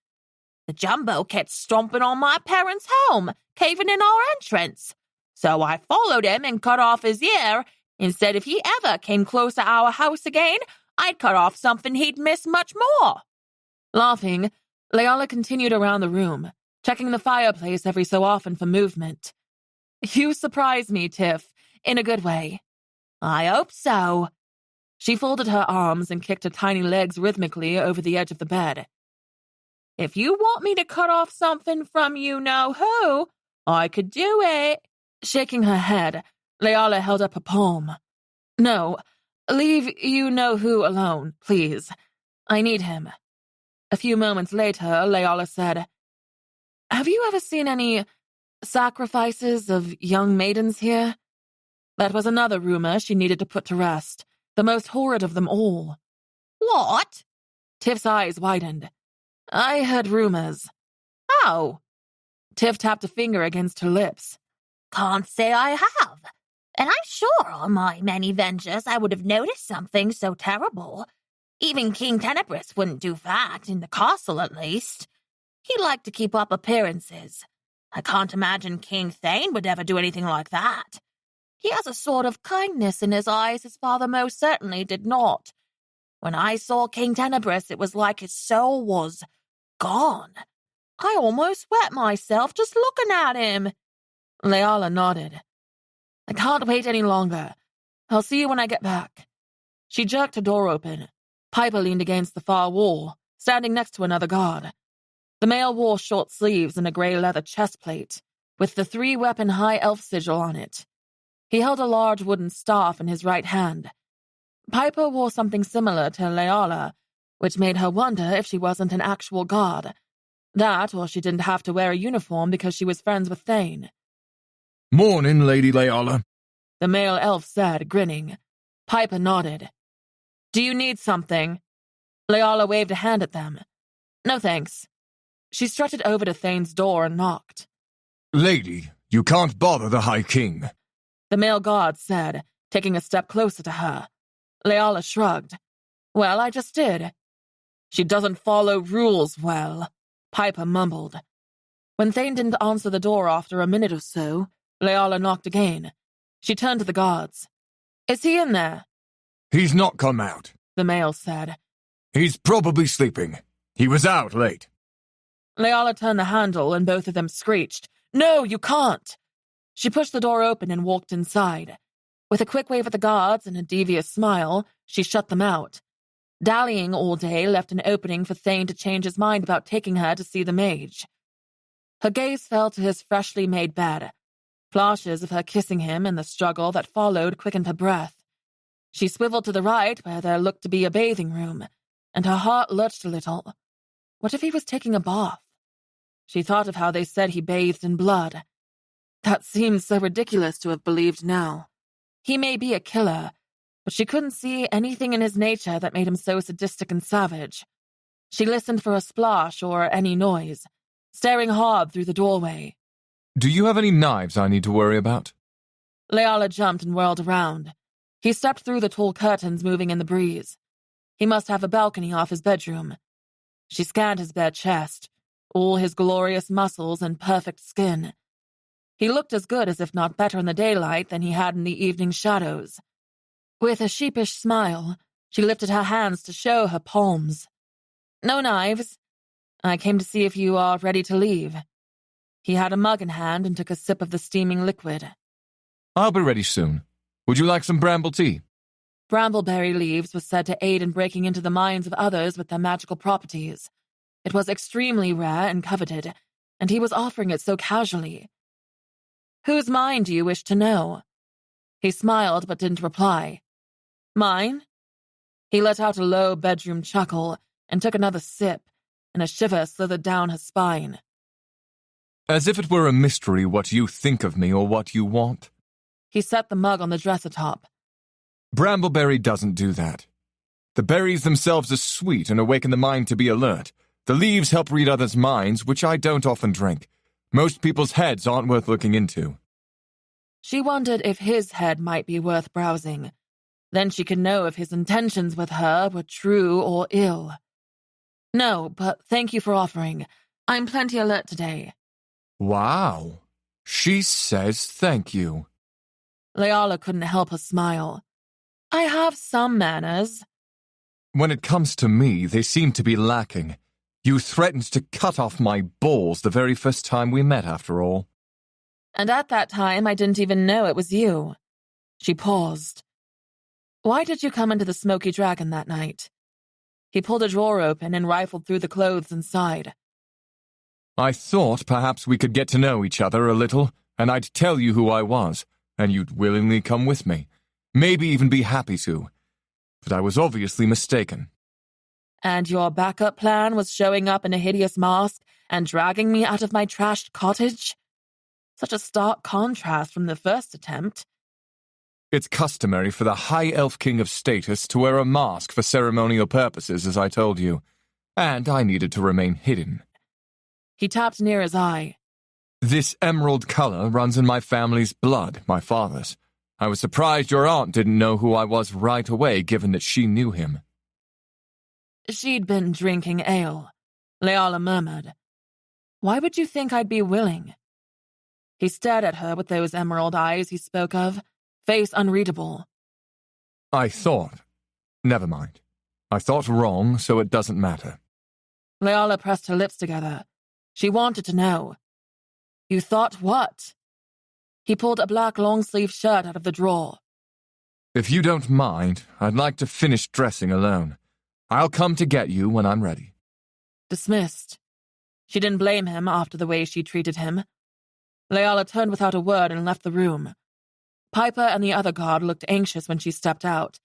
[SPEAKER 4] "The jumbo kept stomping on my parents' home, caving in our entrance. So I followed him and cut off his ear, and said if he ever came close to our house again, I'd cut off something he'd miss much more."
[SPEAKER 1] Laughing, Leala continued around the room, checking the fireplace every so often for movement. "You surprise me, Tiff, in a good way."
[SPEAKER 4] "I hope so."
[SPEAKER 1] She folded her arms and kicked her tiny legs rhythmically over the edge of the bed.
[SPEAKER 4] "If you want me to cut off something from you-know-who, I could do it."
[SPEAKER 1] Shaking her head, Leala held up a palm. "No, leave you-know-who alone, please. I need him." A few moments later, Leala said, "Have you ever seen any sacrifices of young maidens here?" That was another rumor she needed to put to rest, the most horrid of them all.
[SPEAKER 4] "What?"
[SPEAKER 1] Tiff's eyes widened. "I heard rumors."
[SPEAKER 4] "Oh."
[SPEAKER 1] Tiff tapped a finger against her lips.
[SPEAKER 4] "Can't say I have. And I'm sure on my many ventures I would have noticed something so terrible. Even King Tenebris wouldn't do that, in the castle at least. He liked to keep up appearances. I can't imagine King Thane would ever do anything like that. He has a sort of kindness in his eyes his father most certainly did not. When I saw King Tenebris, it was like his soul was gone. I almost wet myself just looking at him."
[SPEAKER 1] Leala nodded. "I can't wait any longer. I'll see you when I get back." She jerked her door open. Piper leaned against the far wall, standing next to another guard. The male wore short sleeves and a gray leather chest plate, with the 3-weapon high elf sigil on it. He held a large wooden staff in his right hand. Piper wore something similar to Leala, which made her wonder if she wasn't an actual guard. That, or she didn't have to wear a uniform because she was friends with Thane.
[SPEAKER 2] "Morning, Lady Leala,"
[SPEAKER 1] the male elf said, grinning. Piper nodded. "Do you need something?" Leala waved a hand at them. "No thanks." She strutted over to Thane's door and knocked.
[SPEAKER 2] "Lady, you can't bother the High King,"
[SPEAKER 1] the male guard said, taking a step closer to her. Leala shrugged. "Well, I just did." "She doesn't follow rules well," Piper mumbled. When Thane didn't answer the door after a minute or so, Leala knocked again. She turned to the guards. "Is he in there?"
[SPEAKER 2] "He's not come out,"
[SPEAKER 1] the male said.
[SPEAKER 2] "He's probably sleeping. He was out late."
[SPEAKER 1] Leala turned the handle and both of them screeched, "No, you can't!" She pushed the door open and walked inside. With a quick wave at the guards and a devious smile, she shut them out. Dallying all day left an opening for Thane to change his mind about taking her to see the mage. Her gaze fell to his freshly made bed. Flashes of her kissing him and the struggle that followed quickened her breath. She swiveled to the right where there looked to be a bathing room, and her heart lurched a little. What if he was taking a bath? She thought of how they said he bathed in blood. That seemed so ridiculous to have believed now. He may be a killer, but she couldn't see anything in his nature that made him so sadistic and savage. She listened for a splash or any noise, staring hard through the doorway.
[SPEAKER 2] "Do you have any knives I need to worry about?"
[SPEAKER 1] Leala jumped and whirled around. He stepped through the tall curtains moving in the breeze. He must have a balcony off his bedroom. She scanned his bare chest, all his glorious muscles and perfect skin. He looked as good as if not better in the daylight than he had in the evening shadows. With a sheepish smile, she lifted her hands to show her palms. "No knives. I came to see if you are ready to leave." He had a mug in hand and took a sip of the steaming liquid.
[SPEAKER 3] I'll be ready soon. Would you like some bramble tea?
[SPEAKER 1] Brambleberry leaves was said to aid in breaking into the minds of others with their magical properties. It was extremely rare and coveted, and he was offering it so casually. "Whose mind do you wish to know?" He smiled but didn't reply. "Mine?" He let out a low bedroom chuckle and took another sip, and a shiver slithered down his spine.
[SPEAKER 3] As if it were a mystery what you think of me or what you want.
[SPEAKER 1] He set the mug on the dresser top.
[SPEAKER 3] Brambleberry doesn't do that. The berries themselves are sweet and awaken the mind to be alert. The leaves help read others' minds, which I don't often drink. Most people's heads aren't worth looking into.
[SPEAKER 1] She wondered if his head might be worth browsing. Then she could know if his intentions with her were true or ill. "No, but thank you for offering. I'm plenty alert today."
[SPEAKER 3] Wow. She says thank you.
[SPEAKER 1] Leala couldn't help a smile. "I have some manners."
[SPEAKER 3] When it comes to me, they seem to be lacking. You threatened to cut off my balls the very first time we met, after all.
[SPEAKER 1] And at that time, I didn't even know it was you. She paused. "Why did you come into the Smoky Dragon that night?" He pulled a drawer open and rifled through the clothes inside.
[SPEAKER 3] I thought perhaps we could get to know each other a little, and I'd tell you who I was, and you'd willingly come with me. Maybe even be happy to. But I was obviously mistaken.
[SPEAKER 1] "And your backup plan was showing up in a hideous mask and dragging me out of my trashed cottage? Such a stark contrast from the first attempt."
[SPEAKER 3] It's customary for the High Elf King of status to wear a mask for ceremonial purposes, as I told you, and I needed to remain hidden.
[SPEAKER 1] He tapped near his eye.
[SPEAKER 3] This emerald color runs in my family's blood, my father's. I was surprised your aunt didn't know who I was right away, given that she knew him.
[SPEAKER 1] "She'd been drinking ale," Leala murmured. "Why would you think I'd be willing?" He stared at her with those emerald eyes he spoke of, face unreadable.
[SPEAKER 3] I thought. Never mind. I thought wrong, so it doesn't matter.
[SPEAKER 1] Leala pressed her lips together. She wanted to know. "You thought what?" He pulled a black long-sleeved shirt out of the drawer.
[SPEAKER 3] If you don't mind, I'd like to finish dressing alone. I'll come to get you when I'm ready.
[SPEAKER 1] Dismissed. She didn't blame him after the way she treated him. Leala turned without a word and left the room. Piper and the other guard looked anxious when she stepped out,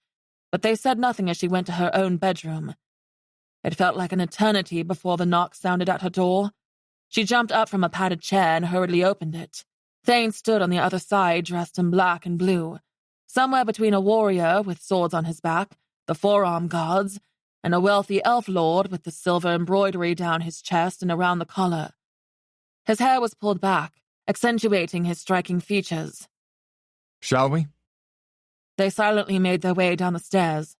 [SPEAKER 1] but they said nothing as she went to her own bedroom. It felt like an eternity before the knock sounded at her door. She jumped up from a padded chair and hurriedly opened it. Thane stood on the other side, dressed in black and blue, somewhere between a warrior with swords on his back, the forearm guards, and a wealthy elf lord with the silver embroidery down his chest and around the collar. His hair was pulled back, accentuating his striking features.
[SPEAKER 3] Shall we?
[SPEAKER 1] They silently made their way down the stairs,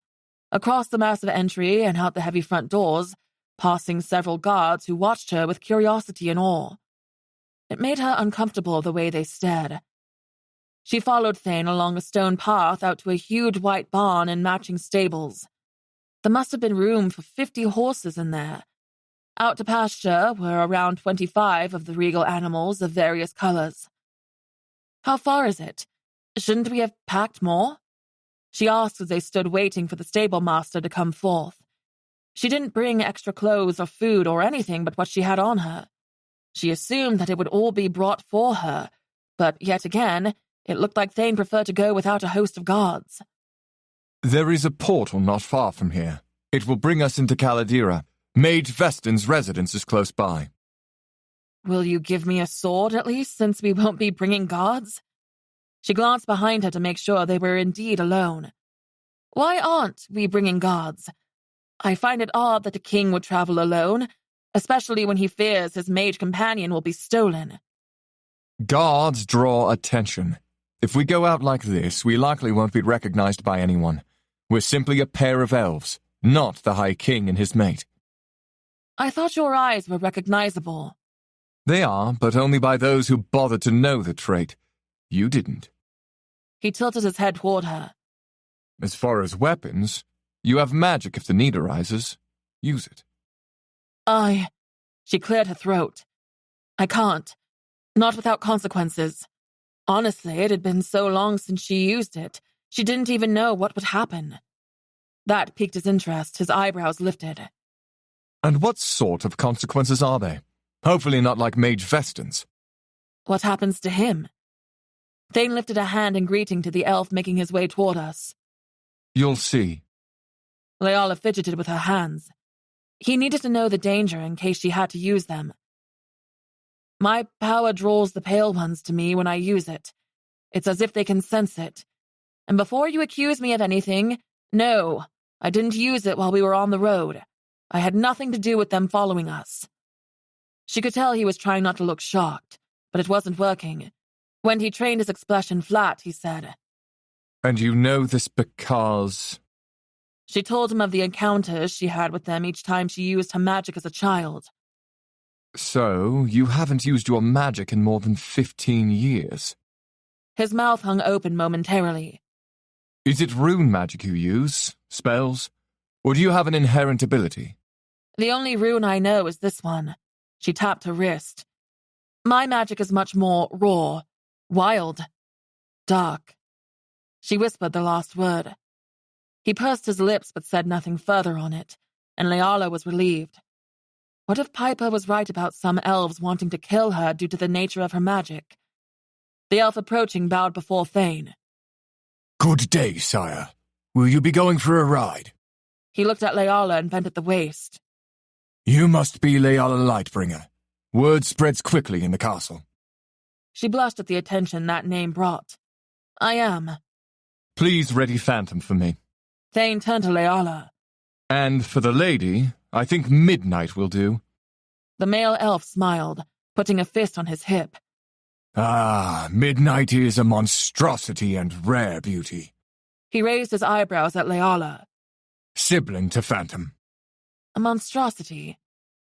[SPEAKER 1] across the massive entry and out the heavy front doors, passing several guards who watched her with curiosity and awe. It made her uncomfortable the way they stared. She followed Thane along a stone path out to a huge white barn and matching stables. There must have been room for 50 horses in there. Out to pasture were around 25 of the regal animals of various colors. "How far is it? Shouldn't we have packed more?" She asked as they stood waiting for the stable master to come forth. She didn't bring extra clothes or food or anything but what she had on her. She assumed that it would all be brought for her, but yet again, it looked like Thane preferred to go without a host of guards.
[SPEAKER 3] There is a portal not far from here. It will bring us into Caladira. Mage Veston's residence is close by.
[SPEAKER 1] "Will you give me a sword, at least, since we won't be bringing guards?" She glanced behind her to make sure they were indeed alone. "Why aren't we bringing guards? I find it odd that the king would travel alone, especially when he fears his mage companion will be stolen."
[SPEAKER 3] Guards draw attention. If we go out like this, we likely won't be recognized by anyone. We're simply a pair of elves, not the High King and his mate.
[SPEAKER 1] I thought your eyes were recognizable.
[SPEAKER 3] They are, but only by those who bothered to know the trait. You didn't.
[SPEAKER 1] He tilted his head toward her.
[SPEAKER 3] As far as weapons, you have magic if the need arises. Use it.
[SPEAKER 1] She cleared her throat. I can't. Not without consequences. Honestly, it had been so long since she used it, she didn't even know what would happen. That piqued his interest, his eyebrows lifted.
[SPEAKER 3] And what sort of consequences are they? Hopefully not like Mage Veston's.
[SPEAKER 1] What happens to him? Thane lifted a hand in greeting to the elf making his way toward us.
[SPEAKER 3] You'll see.
[SPEAKER 1] Leala fidgeted with her hands. He needed to know the danger in case she had to use them. My power draws the Pale Ones to me when I use it. It's as if they can sense it. And before you accuse me of anything, no, I didn't use it while we were on the road. I had nothing to do with them following us. She could tell he was trying not to look shocked, but it wasn't working. When he trained his expression flat, he said,
[SPEAKER 3] And you know this because...
[SPEAKER 1] She told him of the encounters she had with them each time she used her magic as a child.
[SPEAKER 3] So, you haven't used your magic in more than 15 years.
[SPEAKER 1] His mouth hung open momentarily.
[SPEAKER 3] Is it rune magic you use? Spells? Or do you have an inherent ability?
[SPEAKER 1] The only rune I know is this one. She tapped her wrist. My magic is much more raw, wild, dark. She whispered the last word. He pursed his lips but said nothing further on it, and Leala was relieved. What if Piper was right about some elves wanting to kill her due to the nature of her magic? The elf approaching bowed before Thane.
[SPEAKER 2] Good day, sire. Will you be going for a ride?
[SPEAKER 1] He looked at Leala and bent at the waist.
[SPEAKER 2] You must be Leala Lightbringer. Word spreads quickly in the castle.
[SPEAKER 1] She blushed at the attention that name brought. I am.
[SPEAKER 3] Please ready Phantom for me.
[SPEAKER 1] Thane turned to Leala.
[SPEAKER 3] And for the lady, I think midnight will do.
[SPEAKER 1] The male elf smiled, putting a fist on his hip.
[SPEAKER 2] Ah, midnight is a monstrosity and rare beauty.
[SPEAKER 1] He raised his eyebrows at Leala.
[SPEAKER 2] Sibling to Phantom.
[SPEAKER 1] A monstrosity.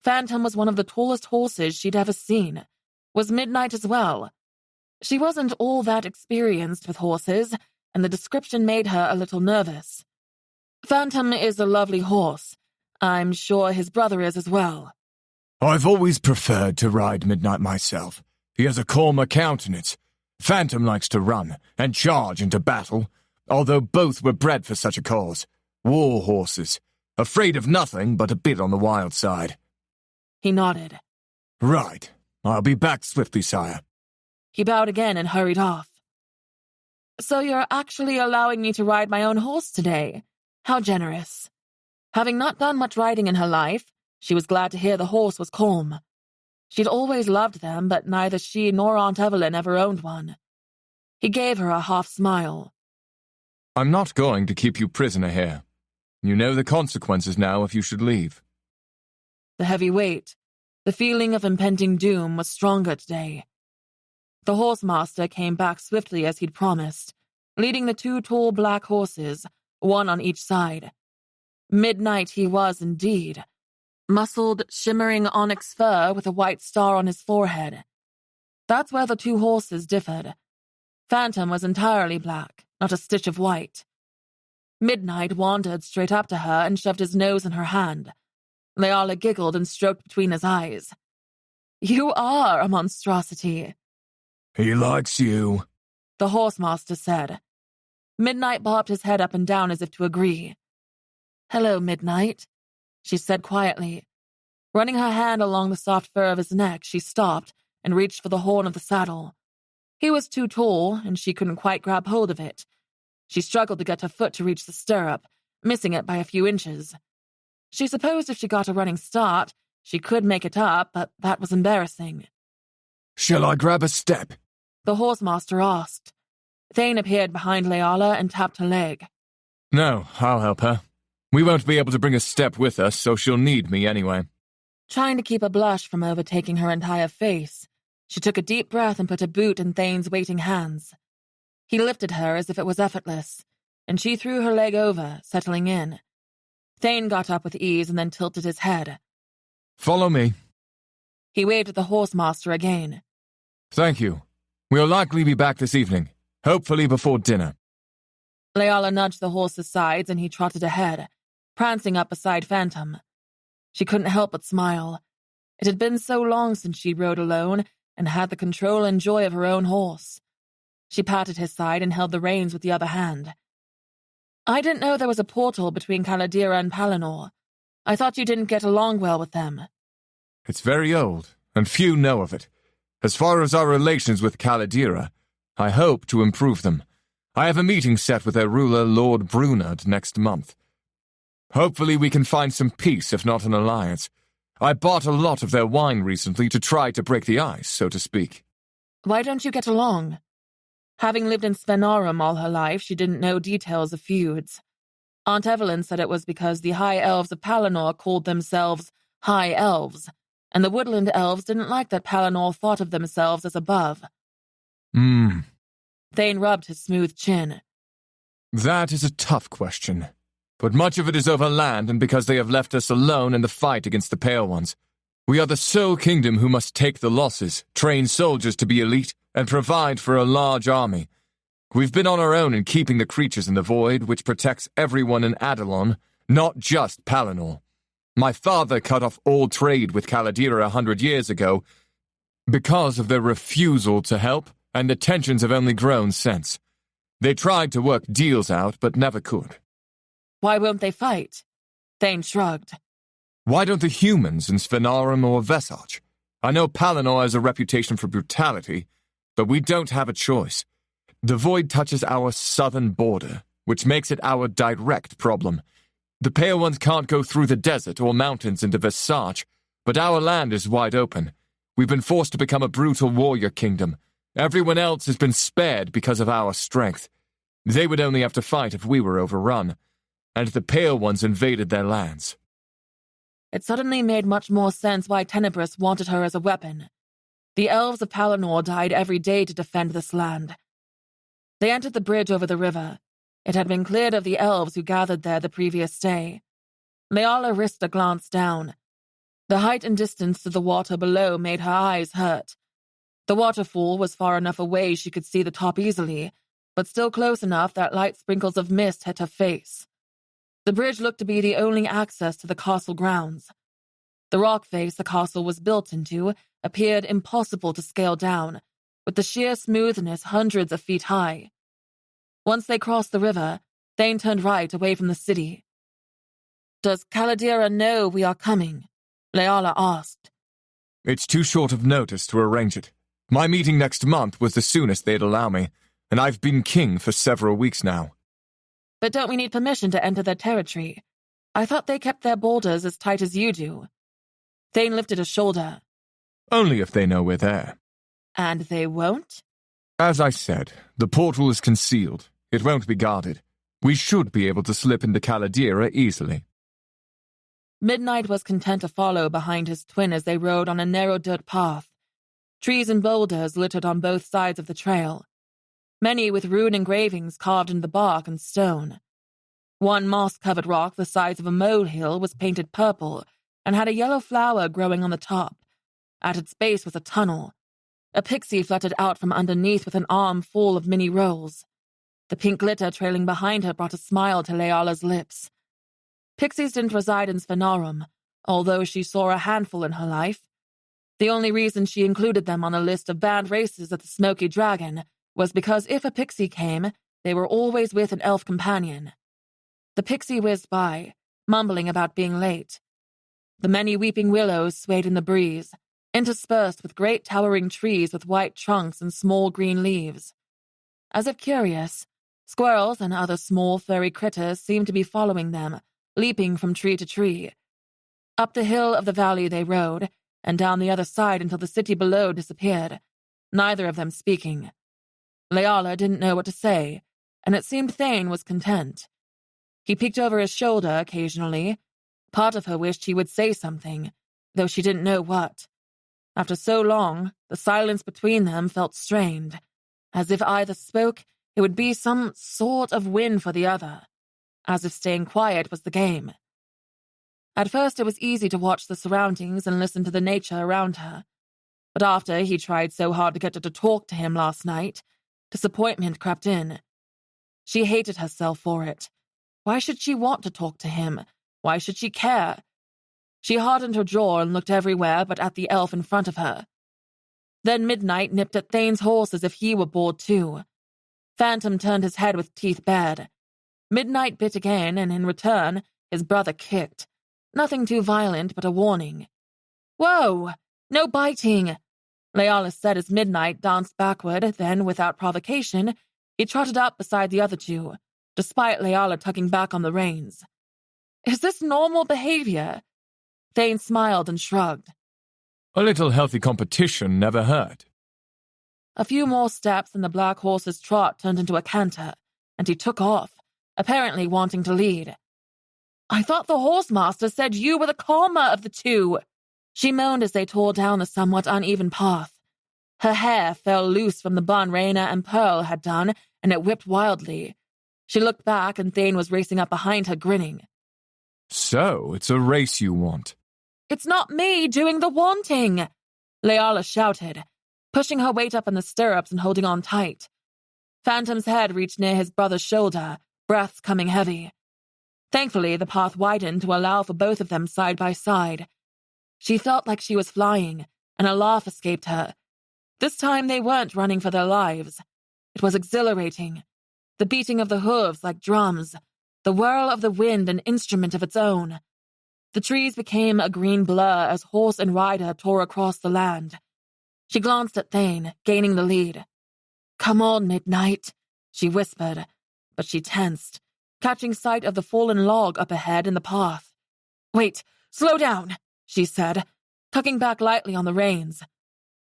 [SPEAKER 1] Phantom was one of the tallest horses she'd ever seen. Was Midnight as well. She wasn't all that experienced with horses, and the description made her a little nervous. Phantom is a lovely horse. I'm sure his brother is as well.
[SPEAKER 2] I've always preferred to ride Midnight myself. He has a calmer countenance. Phantom likes to run and charge into battle, although both were bred for such a cause. War horses. Afraid of nothing but a bit on the wild side.
[SPEAKER 1] He nodded.
[SPEAKER 2] Right. I'll be back swiftly, sire.
[SPEAKER 1] He bowed again and hurried off. So you're actually allowing me to ride my own horse today? How generous. Having not done much riding in her life, she was glad to hear the horse was calm. She'd always loved them, but neither she nor Aunt Evelyn ever owned one. He gave her a half smile.
[SPEAKER 3] I'm not going to keep you prisoner here. You know the consequences now if you should leave.
[SPEAKER 1] The heavy weight, the feeling of impending doom was stronger today. The horsemaster came back swiftly as he'd promised, leading the two tall black horses, one on each side. Midnight he was indeed. Muscled, shimmering onyx fur with a white star on his forehead. That's where the two horses differed. Phantom was entirely black, not a stitch of white. Midnight wandered straight up to her and shoved his nose in her hand. Leala giggled and stroked between his eyes. You are a monstrosity.
[SPEAKER 2] He likes you,
[SPEAKER 1] the horsemaster said. Midnight bobbed his head up and down as if to agree. Hello, Midnight, she said quietly. Running her hand along the soft fur of his neck, she stopped and reached for the horn of the saddle. He was too tall, and she couldn't quite grab hold of it. She struggled to get her foot to reach the stirrup, missing it by a few inches. She supposed if she got a running start, she could make it up, but that was embarrassing.
[SPEAKER 2] Shall I grab a step?
[SPEAKER 1] The horsemaster asked. Thane appeared behind Leala and tapped her leg.
[SPEAKER 3] No, I'll help her. We won't be able to bring a step with us, so she'll need me anyway.
[SPEAKER 1] Trying to keep a blush from overtaking her entire face, she took a deep breath and put a boot in Thane's waiting hands. He lifted her as if it was effortless, and she threw her leg over, settling in. Thane got up with ease and then tilted his head.
[SPEAKER 3] Follow me.
[SPEAKER 1] He waved at the horsemaster again.
[SPEAKER 3] Thank you. We'll likely be back this evening, hopefully before dinner.
[SPEAKER 1] Leala nudged the horse's sides and he trotted ahead, prancing up beside Phantom. She couldn't help but smile. It had been so long since she rode alone and had the control and joy of her own horse. She patted his side and held the reins with the other hand. I didn't know there was a portal between Caladira and Palinor. I thought you didn't get along well with them.
[SPEAKER 3] It's very old, and few know of it. As far as our relations with Caladira, I hope to improve them. I have a meeting set with their ruler, Lord Brunard, next month. Hopefully we can find some peace, if not an alliance. I bought a lot of their wine recently to try to break the ice, so to speak.
[SPEAKER 1] Why don't you get along? Having lived in Svenarum all her life, she didn't know details of feuds. Aunt Evelyn said it was because the High Elves of Palinor called themselves High Elves, and the Woodland Elves didn't like that Palinor thought of themselves as above. Thane rubbed his smooth chin.
[SPEAKER 3] That is a tough question. But much of it is over land and because they have left us alone in the fight against the Pale Ones. We are the sole kingdom who must take the losses, train soldiers to be elite, and provide for a large army. We've been on our own in keeping the creatures in the void, which protects everyone in Adelon, not just Palinor. My father cut off all trade with Caladira 100 years ago because of their refusal to help, and the tensions have only grown since. They tried to work deals out, but never could.
[SPEAKER 1] Why won't they fight? Thane shrugged.
[SPEAKER 3] Why don't the humans in Svenarum or Vesarch? I know Palinor has a reputation for brutality, but we don't have a choice. The void touches our southern border, which makes it our direct problem. The Pale Ones can't go through the desert or mountains into Vesarch, but our land is wide open. We've been forced to become a brutal warrior kingdom. Everyone else has been spared because of our strength. They would only have to fight if we were overrun, and the Pale Ones invaded their lands.
[SPEAKER 1] It suddenly made much more sense why Tenebris wanted her as a weapon. The elves of Palinor died every day to defend this land. They entered the bridge over the river. It had been cleared of the elves who gathered there the previous day. Leala risked a glance down. The height and distance to the water below made her eyes hurt. The waterfall was far enough away she could see the top easily, but still close enough that light sprinkles of mist hit her face. The bridge looked to be the only access to the castle grounds. The rock face the castle was built into appeared impossible to scale down, with the sheer smoothness hundreds of feet high. Once they crossed the river, Thane turned right away from the city. Does Caladira know we are coming? Leala asked.
[SPEAKER 3] It's too short of notice to arrange it. My meeting next month was the soonest they'd allow me, and I've been king for several weeks now.
[SPEAKER 1] But don't we need permission to enter their territory? I thought they kept their borders as tight as you do. Thane lifted a shoulder.
[SPEAKER 3] Only if they know we're there.
[SPEAKER 1] And they won't?
[SPEAKER 3] As I said, the portal is concealed. It won't be guarded. We should be able to slip into Caladira easily.
[SPEAKER 1] Midnight was content to follow behind his twin as they rode on a narrow dirt path. Trees and boulders littered on both sides of the trail, many with rune engravings carved in the bark and stone. One moss-covered rock the size of a molehill was painted purple and had a yellow flower growing on the top. At its base was a tunnel. A pixie fluttered out from underneath with an arm full of mini rolls. The pink glitter trailing behind her brought a smile to Leala's lips. Pixies didn't reside in Svenarum, although she saw a handful in her life. The only reason she included them on a list of banned races at the Smoky Dragon was because if a pixie came, they were always with an elf companion. The pixie whizzed by, mumbling about being late. The many weeping willows swayed in the breeze, interspersed with great towering trees with white trunks and small green leaves. As if curious, squirrels and other small furry critters seemed to be following them, leaping from tree to tree. Up the hill of the valley they rode, and down the other side until the city below disappeared, neither of them speaking. Leala didn't know what to say, and it seemed Thane was content. He peeked over his shoulder occasionally. Part of her wished he would say something, though she didn't know what. After so long, the silence between them felt strained, as if either spoke it would be some sort of win for the other, as if staying quiet was the game. At first it was easy to watch the surroundings and listen to the nature around her, but after he tried so hard to get her to talk to him last night, disappointment crept in. She hated herself for it. Why should she want to talk to him? Why should she care? She hardened her jaw and looked everywhere but at the elf in front of her. Then Midnight nipped at Thane's horse as if he were bored too. Phantom turned his head with teeth bared. Midnight bit again, and in return, his brother kicked. Nothing too violent, but a warning. "Whoa! No biting!" Leala said as Midnight danced backward, then, without provocation, he trotted up beside the other two, despite Leala tugging back on the reins. "Is this normal behavior?" Thane smiled and shrugged.
[SPEAKER 3] A little healthy competition never hurt.
[SPEAKER 1] A few more steps and the black horse's trot turned into a canter, and he took off, apparently wanting to lead. "I thought the horsemaster said you were the calmer of the two," she moaned as they tore down the somewhat uneven path. Her hair fell loose from the bun Raina and Pearl had done, and it whipped wildly. She looked back, and Thane was racing up behind her, grinning.
[SPEAKER 3] "So, it's a race you want."
[SPEAKER 1] "It's not me doing the wanting!" Leala shouted, pushing her weight up in the stirrups and holding on tight. Phantom's head reached near his brother's shoulder, breaths coming heavy. Thankfully, the path widened to allow for both of them side by side. She felt like she was flying, and a laugh escaped her. This time they weren't running for their lives. It was exhilarating. The beating of the hooves like drums, the whirl of the wind an instrument of its own. The trees became a green blur as horse and rider tore across the land. She glanced at Thane, gaining the lead. "Come on, Midnight," she whispered, but she tensed, catching sight of the fallen log up ahead in the path. "Wait, slow down," she said, tugging back lightly on the reins.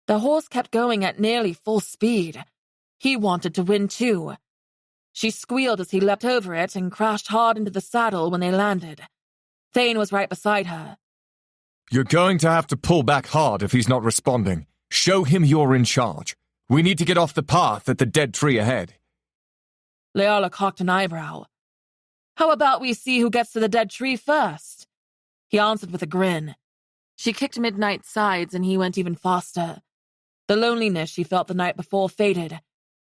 [SPEAKER 1] The horse kept going at nearly full speed. He wanted to win too. She squealed as he leapt over it and crashed hard into the saddle when they landed. Thane was right beside her.
[SPEAKER 3] "You're going to have to pull back hard if he's not responding. Show him you're in charge. We need to get off the path at the dead tree ahead."
[SPEAKER 1] Leala cocked an eyebrow. "How about we see who gets to the dead tree first?" He answered with a grin. She kicked Midnight's sides and he went even faster. The loneliness she felt the night before faded,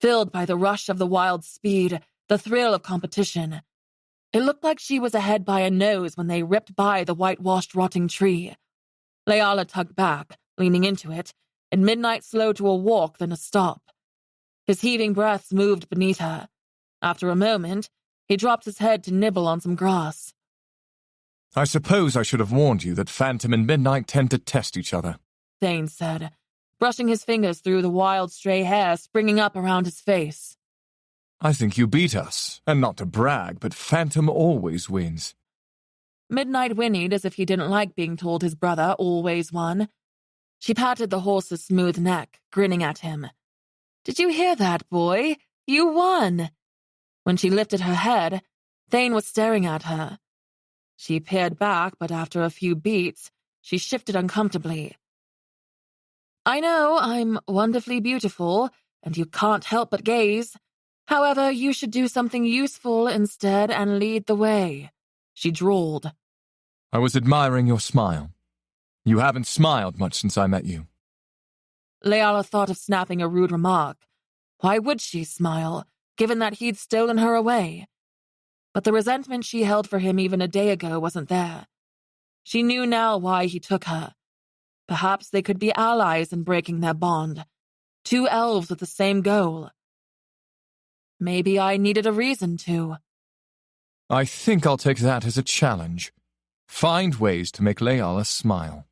[SPEAKER 1] filled by the rush of the wild speed, the thrill of competition. It looked like she was ahead by a nose when they ripped by the whitewashed rotting tree. Leala tugged back, leaning into it, and Midnight slowed to a walk, then a stop. His heaving breaths moved beneath her. After a moment, he dropped his head to nibble on some grass.
[SPEAKER 3] "I suppose I should have warned you that Phantom and Midnight tend to test each other,"
[SPEAKER 1] Thane said, brushing his fingers through the wild stray hair springing up around his face.
[SPEAKER 3] "I think you beat us, and not to brag, but Phantom always wins."
[SPEAKER 1] Midnight whinnied as if he didn't like being told his brother always won. She patted the horse's smooth neck, grinning at him. "Did you hear that, boy? You won!" When she lifted her head, Thane was staring at her. She peered back, but after a few beats, she shifted uncomfortably. "I know I'm wonderfully beautiful, and you can't help but gaze. However, you should do something useful instead and lead the way," she drawled.
[SPEAKER 3] "I was admiring your smile. You haven't smiled much since I met you."
[SPEAKER 1] Leala thought of snapping a rude remark. Why would she smile, given that he'd stolen her away? But the resentment she held for him even a day ago wasn't there. She knew now why he took her. Perhaps they could be allies in breaking their bond. Two elves with the same goal. Maybe I needed a reason to.
[SPEAKER 3] "I think I'll take that as a challenge. Find ways to make Leala smile."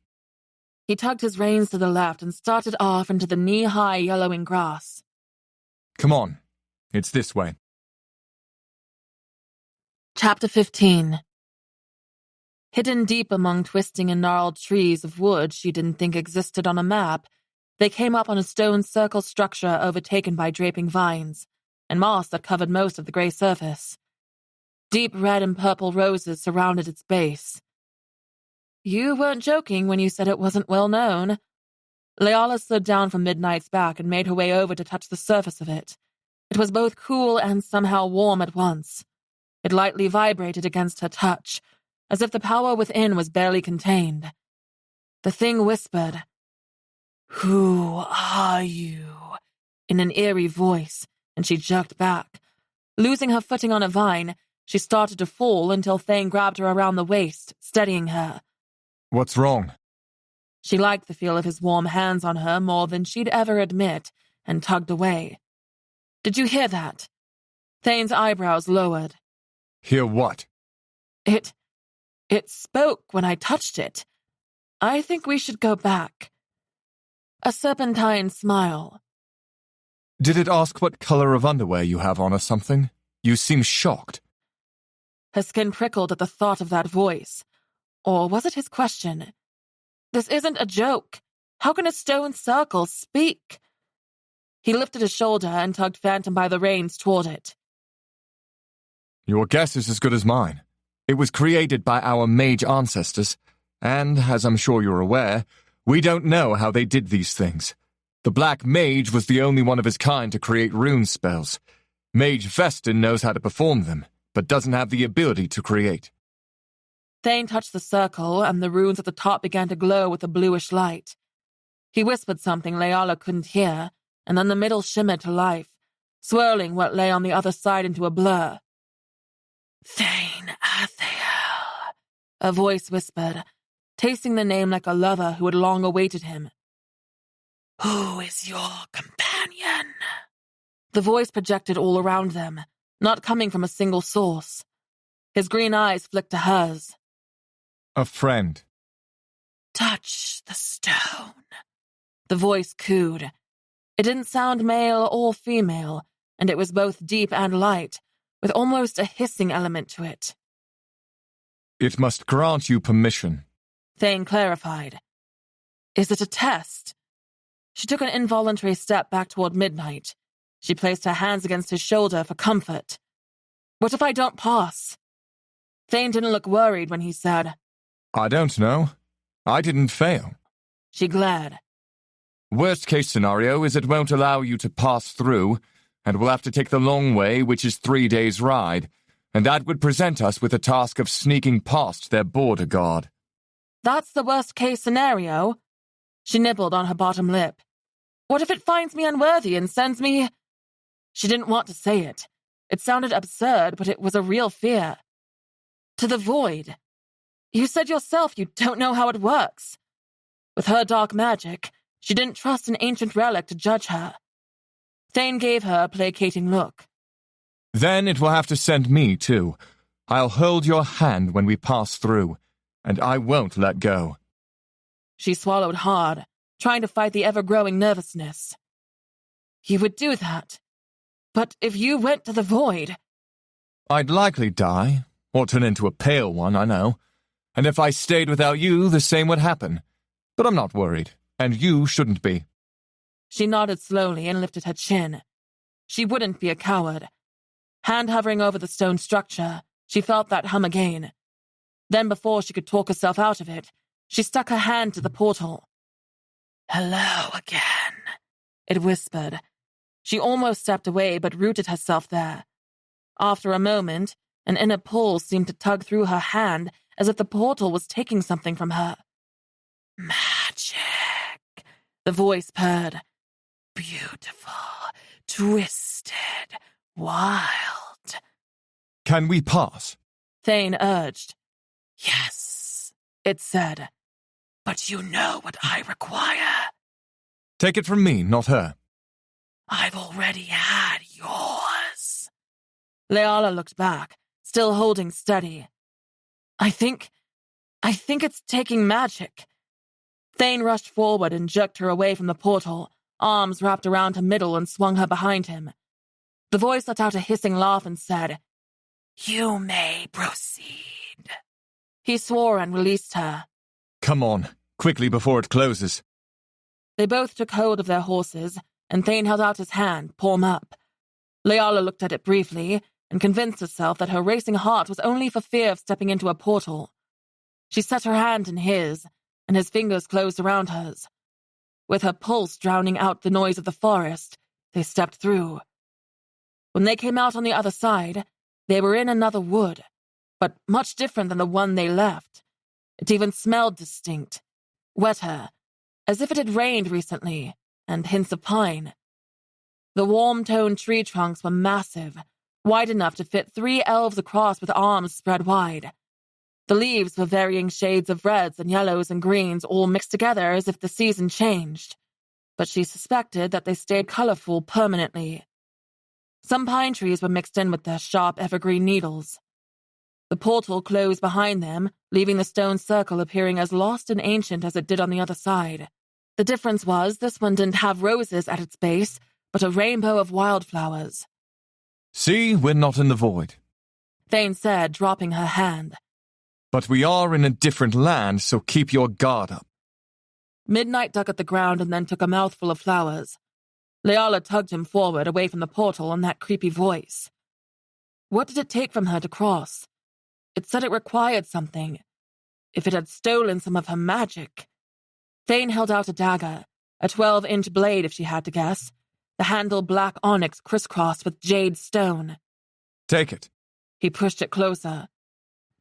[SPEAKER 1] He tugged his reins to the left and started off into the knee-high yellowing grass.
[SPEAKER 3] "Come on. It's this way."
[SPEAKER 1] Chapter 15. Hidden deep among twisting and gnarled trees of wood she didn't think existed on a map, they came up on a stone circle structure overtaken by draping vines, and moss that covered most of the gray surface. Deep red and purple roses surrounded its base. "You weren't joking when you said it wasn't well known." Leala slid down from Midnight's back and made her way over to touch the surface of it. It was both cool and somehow warm at once. It lightly vibrated against her touch, as if the power within was barely contained. The thing whispered, "Who are you?" in an eerie voice, and she jerked back. Losing her footing on a vine, she started to fall until Thane grabbed her around the waist, steadying her.
[SPEAKER 3] What's wrong?
[SPEAKER 1] She liked the feel of his warm hands on her more than she'd ever admit, and tugged away. "Did you hear that?" Thane's eyebrows lowered.
[SPEAKER 3] Hear what?
[SPEAKER 1] It spoke when I touched it. I think we should go back." A serpentine smile.
[SPEAKER 3] Did it ask what color of underwear you have on or something? You seem shocked.
[SPEAKER 1] Her skin prickled at the thought of that voice. Or was it his question? This isn't a joke. How can a stone circle speak? He lifted his shoulder and tugged Phantom by the reins toward it.
[SPEAKER 3] Your guess is as good as mine. It was created by our mage ancestors, and, as I'm sure you're aware, we don't know how they did these things. The Black Mage was the only one of his kind to create rune spells. Mage Vestin knows how to perform them, but doesn't have the ability to create.
[SPEAKER 1] Thane touched the circle, and the runes at the top began to glow with a bluish light. He whispered something Leala couldn't hear, and then the middle shimmered to life, swirling what lay on the other side into a blur. "Thane Athael," a voice whispered, tasting the name like a lover who had long awaited him. "Who is your companion?" The voice projected all around them, not coming from a single source. His green eyes flicked to hers.
[SPEAKER 3] A friend.
[SPEAKER 1] "Touch the stone," the voice cooed. It didn't sound male or female, and it was both deep and light, with almost a hissing element to it.
[SPEAKER 3] It must grant you permission.
[SPEAKER 1] Thane clarified. "Is it a test?" She took an involuntary step back toward Midnight. She placed her hands against his shoulder for comfort. "What if I don't pass?" Thane didn't look worried when he said,
[SPEAKER 3] I don't know. I didn't fail.
[SPEAKER 1] She glared.
[SPEAKER 3] Worst case scenario is it won't allow you to pass through, and we'll have to take the long way, which is 3 days' ride, and that would present us with the task of sneaking past their border guard.
[SPEAKER 1] "That's the worst case scenario." She nibbled on her bottom lip. "What if it finds me unworthy and sends me—" She didn't want to say it. It sounded absurd, but it was a real fear. "To the void. You said yourself you don't know how it works." With her dark magic, she didn't trust an ancient relic to judge her. Thane gave her a placating look.
[SPEAKER 3] Then it will have to send me, too. I'll hold your hand when we pass through, and I won't let go.
[SPEAKER 1] She swallowed hard, trying to fight the ever-growing nervousness. "You would do that. But if you went to the void—"
[SPEAKER 3] I'd likely die, or turn into a pale one, I know. And if I stayed without you, the same would happen. But I'm not worried, and you shouldn't be.
[SPEAKER 1] She nodded slowly and lifted her chin. She wouldn't be a coward. Hand hovering over the stone structure, she felt that hum again. Then before she could talk herself out of it, she stuck her hand to the portal. "Hello again," it whispered. She almost stepped away but rooted herself there. After a moment, an inner pull seemed to tug through her hand as if the portal was taking something from her. "Magic," the voice purred. "Beautiful, twisted, wild."
[SPEAKER 3] Can we pass?
[SPEAKER 1] Thane urged. "Yes," it said. "But you know what I require."
[SPEAKER 3] Take it from me, not her.
[SPEAKER 1] "I've already had yours." Leala looked back, still holding steady. I think it's taking magic." Thane rushed forward and jerked her away from the portal, arms wrapped around her middle and swung her behind him. The voice let out a hissing laugh and said, "You may proceed." He swore and released her.
[SPEAKER 3] Come on, quickly before it closes.
[SPEAKER 1] They both took hold of their horses, and Thane held out his hand, palm up. Leala looked at it briefly and convinced herself that her racing heart was only for fear of stepping into a portal. She set her hand in his, and his fingers closed around hers. With her pulse drowning out the noise of the forest, they stepped through. When they came out on the other side, they were in another wood, but much different than the one they left. It even smelled distinct, wetter, as if it had rained recently, and hints of pine. The warm-toned tree trunks were massive, wide enough to fit 3 elves across with arms spread wide. The leaves were varying shades of reds and yellows and greens all mixed together as if the season changed, but she suspected that they stayed colorful permanently. Some pine trees were mixed in with their sharp evergreen needles. The portal closed behind them, leaving the stone circle appearing as lost and ancient as it did on the other side. The difference was this one didn't have roses at its base, but a rainbow of wildflowers.
[SPEAKER 3] See, we're not in the void.
[SPEAKER 1] Thane said, dropping her hand.
[SPEAKER 3] But we are in a different land, so keep your guard up.
[SPEAKER 1] Midnight dug at the ground and then took a mouthful of flowers. Leala tugged him forward, away from the portal and that creepy voice. What did it take from her to cross? It said it required something. If it had stolen some of her magic. Thane held out a dagger, a 12-inch blade if she had to guess, the handle black onyx crisscrossed with jade stone.
[SPEAKER 3] Take it.
[SPEAKER 1] He pushed it closer.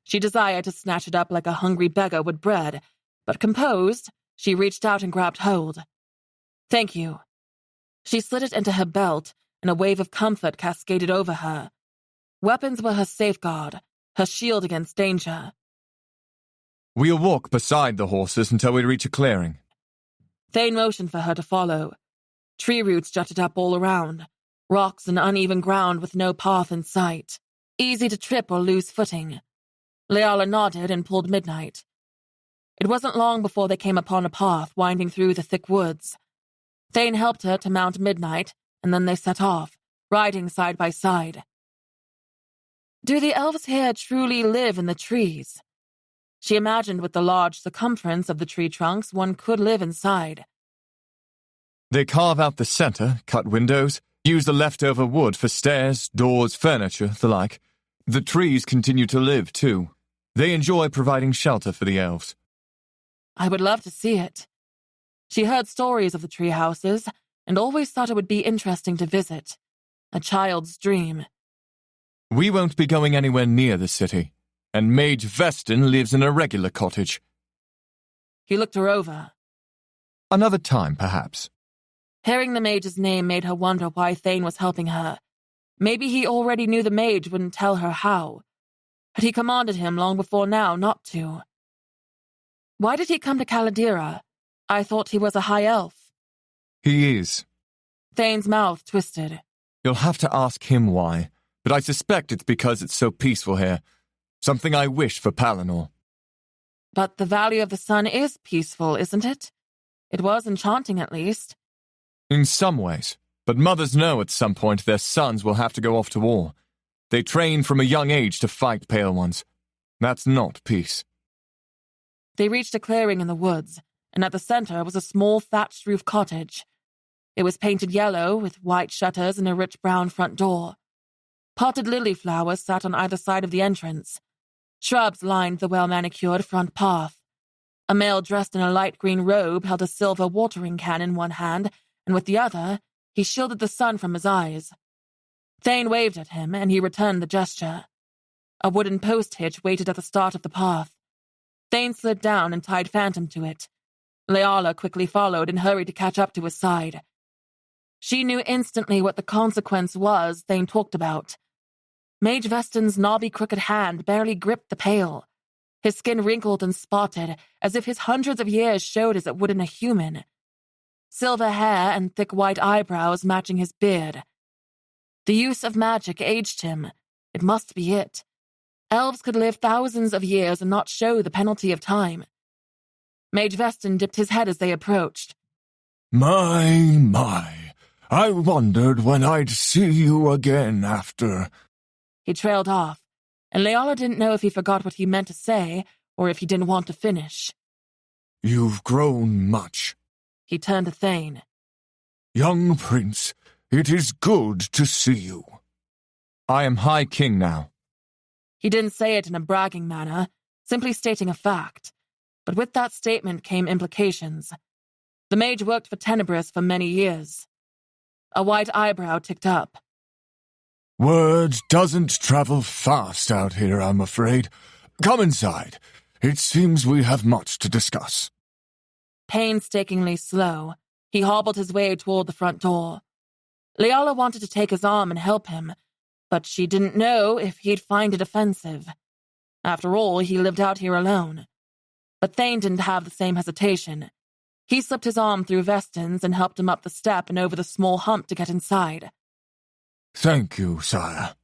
[SPEAKER 1] She desired to snatch it up like a hungry beggar would bread, but composed, she reached out and grabbed hold. Thank you. She slid it into her belt, and a wave of comfort cascaded over her. Weapons were her safeguard, her shield against danger.
[SPEAKER 3] We'll walk beside the horses until we reach a clearing.
[SPEAKER 1] Thane motioned for her to follow. Tree roots jutted up all around, rocks and uneven ground with no path in sight, easy to trip or lose footing. Leala nodded and pulled Midnight. It wasn't long before they came upon a path winding through the thick woods. Thane helped her to mount Midnight, and then they set off, riding side by side. Do the elves here truly live in the trees? She imagined with the large circumference of the tree trunks one could live inside.
[SPEAKER 3] They carve out the center, cut windows, use the leftover wood for stairs, doors, furniture, the like. The trees continue to live, too. They enjoy providing shelter for the elves.
[SPEAKER 1] I would love to see it. She heard stories of the tree houses and always thought it would be interesting to visit. A child's dream.
[SPEAKER 3] We won't be going anywhere near the city, and Mage Veston lives in a regular cottage.
[SPEAKER 1] He looked her over.
[SPEAKER 3] Another time, perhaps.
[SPEAKER 1] Hearing the mage's name made her wonder why Thane was helping her. Maybe he already knew the mage wouldn't tell her how. Had he commanded him long before now not to? Why did he come to Caladira? I thought he was a high elf.
[SPEAKER 3] He is.
[SPEAKER 1] Thane's mouth twisted.
[SPEAKER 3] You'll have to ask him why, but I suspect it's because it's so peaceful here. Something I wish for Palinor.
[SPEAKER 1] But the Valley of the Sun is peaceful, isn't it? It was enchanting, at least.
[SPEAKER 3] In some ways, but mothers know at some point their sons will have to go off to war. They train from a young age to fight Pale Ones. That's not peace.
[SPEAKER 1] They reached a clearing in the woods, and at the center was a small thatched-roof cottage. It was painted yellow, with white shutters and a rich brown front door. Potted lily flowers sat on either side of the entrance. Shrubs lined the well-manicured front path. A male dressed in a light green robe held a silver watering can in one hand, and with the other, he shielded the sun from his eyes. Thane waved at him, and he returned the gesture. A wooden post hitch waited at the start of the path. Thane slid down and tied Phantom to it. Leala quickly followed and hurried to catch up to his side. She knew instantly what the consequence was Thane talked about. Mage Veston's knobby crooked hand barely gripped the pail. His skin wrinkled and spotted, as if his hundreds of years showed as it would in a human. Silver hair and thick white eyebrows matching his beard. The use of magic aged him. It must be it. Elves could live thousands of years and not show the penalty of time. Mage Veston dipped his head as they approached.
[SPEAKER 2] My. I wondered when I'd see you again after...
[SPEAKER 1] He trailed off, and Leala didn't know if he forgot what he meant to say or if he didn't want to finish.
[SPEAKER 2] You've grown much.
[SPEAKER 1] He turned to Thane.
[SPEAKER 2] Young prince, it is good to see you.
[SPEAKER 3] I am High King now.
[SPEAKER 1] He didn't say it in a bragging manner, simply stating a fact. But with that statement came implications. The mage worked for Tenebris for many years. A white eyebrow ticked up.
[SPEAKER 2] Word doesn't travel fast out here, I'm afraid. Come inside. It seems we have much to discuss.
[SPEAKER 1] Painstakingly slow, he hobbled his way toward the front door. Leala wanted to take his arm and help him, but she didn't know if he'd find it offensive. After all, he lived out here alone. But Thane didn't have the same hesitation. He slipped his arm through Vestin's and helped him up the step and over the small hump to get inside.
[SPEAKER 2] Thank you, sire.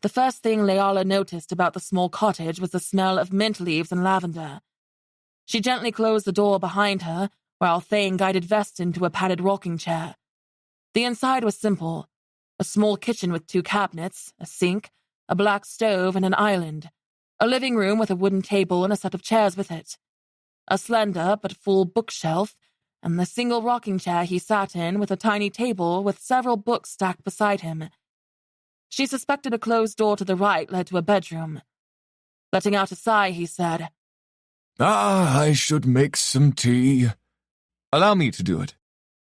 [SPEAKER 1] The first thing Leala noticed about the small cottage was the smell of mint leaves and lavender. She gently closed the door behind her, while Thane guided Vestin to a padded rocking chair. The inside was simple. A small kitchen with 2 cabinets, a sink, a black stove, and an island. A living room with a wooden table and a set of chairs with it. A slender but full bookshelf, and the single rocking chair he sat in with a tiny table with several books stacked beside him. She suspected a closed door to the right led to a bedroom. Letting out a sigh, he said,
[SPEAKER 2] I should make some tea.
[SPEAKER 3] Allow me to do it.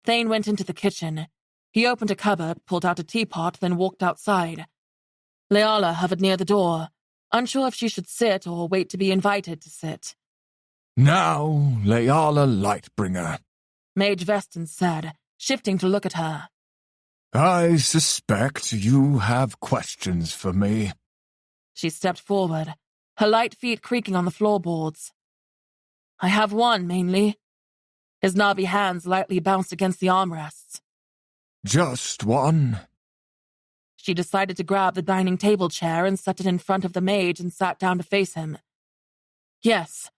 [SPEAKER 1] Thane went into the kitchen. He opened a cupboard, pulled out a teapot, then walked outside. Leala hovered near the door, unsure if she should sit or wait to be invited to sit.
[SPEAKER 2] Now, Leala Lightbringer,
[SPEAKER 1] Mage Vestin said, shifting to look at her.
[SPEAKER 2] I suspect you have questions for me.
[SPEAKER 1] She stepped forward, her light feet creaking on the floorboards. I have one, mainly. His knobby hands lightly bounced against the armrests.
[SPEAKER 2] Just one?
[SPEAKER 1] She decided to grab the dining table chair and set it in front of the mage and sat down to face him. Yes.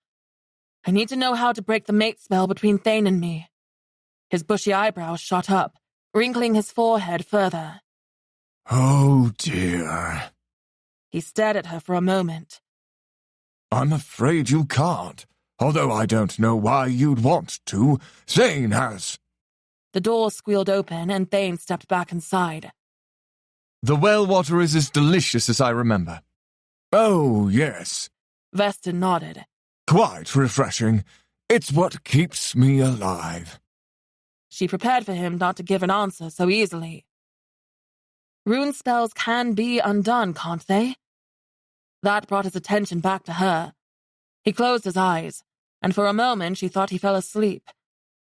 [SPEAKER 1] I need to know how to break the mate spell between Thane and me. His bushy eyebrows shot up, wrinkling his forehead further.
[SPEAKER 2] Oh, dear.
[SPEAKER 1] He stared at her for a moment.
[SPEAKER 2] I'm afraid you can't, although I don't know why you'd want to. Thane has.
[SPEAKER 1] The door squealed open and Thane stepped back inside.
[SPEAKER 3] The well water is as delicious as I remember.
[SPEAKER 2] Oh, yes.
[SPEAKER 1] Vestin nodded.
[SPEAKER 2] Quite refreshing. It's what keeps me alive.
[SPEAKER 1] She prepared for him not to give an answer so easily. Rune spells can be undone, can't they? That brought his attention back to her. He closed his eyes, and for a moment she thought he fell asleep,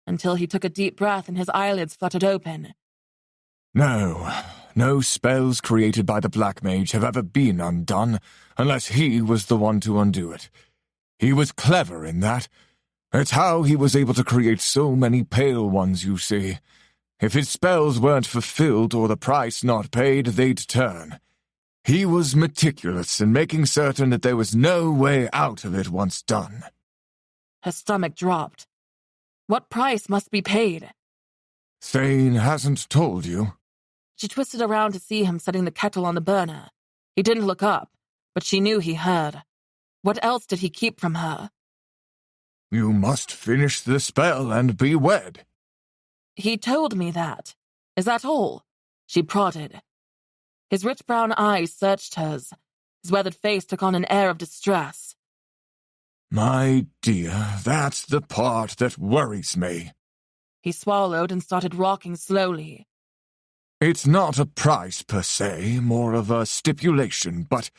[SPEAKER 1] until he took a deep breath and his eyelids fluttered open.
[SPEAKER 2] No spells created by the Black Mage have ever been undone, unless he was the one to undo it. He was clever in that. It's how he was able to create so many pale ones, you see. If his spells weren't fulfilled or the price not paid, they'd turn. He was meticulous in making certain that there was no way out of it once done.
[SPEAKER 1] Her stomach dropped. What price must be paid?
[SPEAKER 2] Thane hasn't told you.
[SPEAKER 1] She twisted around to see him setting the kettle on the burner. He didn't look up, but she knew he heard. What else did he keep from her?
[SPEAKER 2] You must finish the spell and be wed.
[SPEAKER 1] He told me that. Is that all? She prodded. His rich brown eyes searched hers. His weathered face took on an air of distress.
[SPEAKER 2] My dear, that's the part that worries me.
[SPEAKER 1] He swallowed and started rocking slowly.
[SPEAKER 2] It's not a price per se, more of a stipulation, but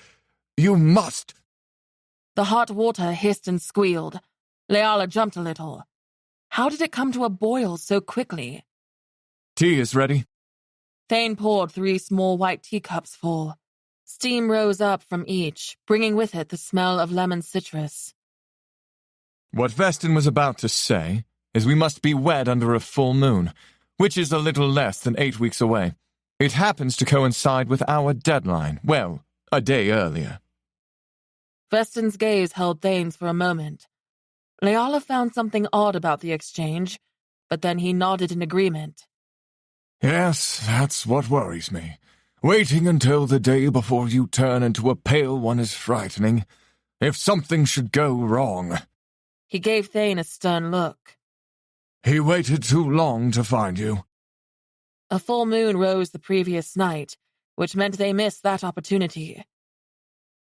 [SPEAKER 2] you must.
[SPEAKER 1] The hot water hissed and squealed. Leala jumped a little. How did it come to a boil so quickly?
[SPEAKER 3] Tea is ready.
[SPEAKER 1] Thane poured 3 small white teacups full. Steam rose up from each, bringing with it the smell of lemon citrus.
[SPEAKER 3] What Vestin was about to say is we must be wed under a full moon, which is a little less than 8 weeks away. It happens to coincide with our deadline. Well, a day earlier.
[SPEAKER 1] Vestin's gaze held Thane's for a moment. Leala found something odd about the exchange, but then he nodded in agreement.
[SPEAKER 2] Yes, that's what worries me. Waiting until the day before you turn into a pale one is frightening. If something should go wrong.
[SPEAKER 1] He gave Thane a stern look.
[SPEAKER 2] He waited too long to find you.
[SPEAKER 1] A full moon rose the previous night, which meant they missed that opportunity.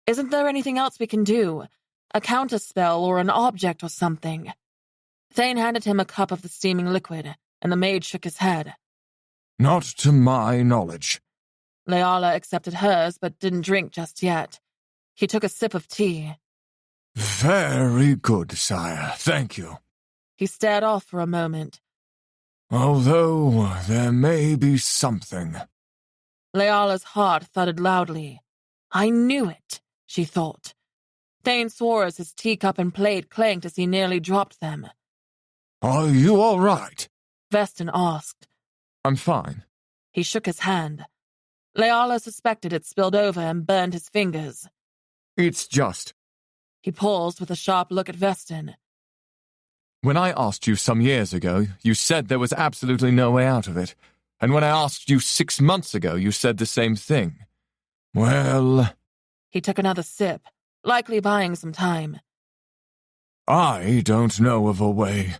[SPEAKER 1] Isn't there anything else we can do? A counterspell or an object or something? Thane handed him a cup of the steaming liquid, and the mage shook his head.
[SPEAKER 2] Not to my knowledge.
[SPEAKER 1] Leala accepted hers, but didn't drink just yet. He took a sip of tea.
[SPEAKER 2] Very good, sire. Thank you.
[SPEAKER 1] He stared off for a moment.
[SPEAKER 2] Although there may be something.
[SPEAKER 1] Leala's heart thudded loudly. I knew it, she thought. Thane swore as his teacup and plate clanked as he nearly dropped them.
[SPEAKER 2] Are you all right?
[SPEAKER 1] Veston asked.
[SPEAKER 3] I'm fine.
[SPEAKER 1] He shook his hand. Leala suspected it spilled over and burned his fingers.
[SPEAKER 3] It's just...
[SPEAKER 1] He paused with a sharp look at Veston.
[SPEAKER 3] When I asked you some years ago, you said there was absolutely no way out of it. And when I asked you 6 months ago, you said the same thing.
[SPEAKER 2] Well...
[SPEAKER 1] He took another sip, likely buying some time.
[SPEAKER 2] I don't know of a way.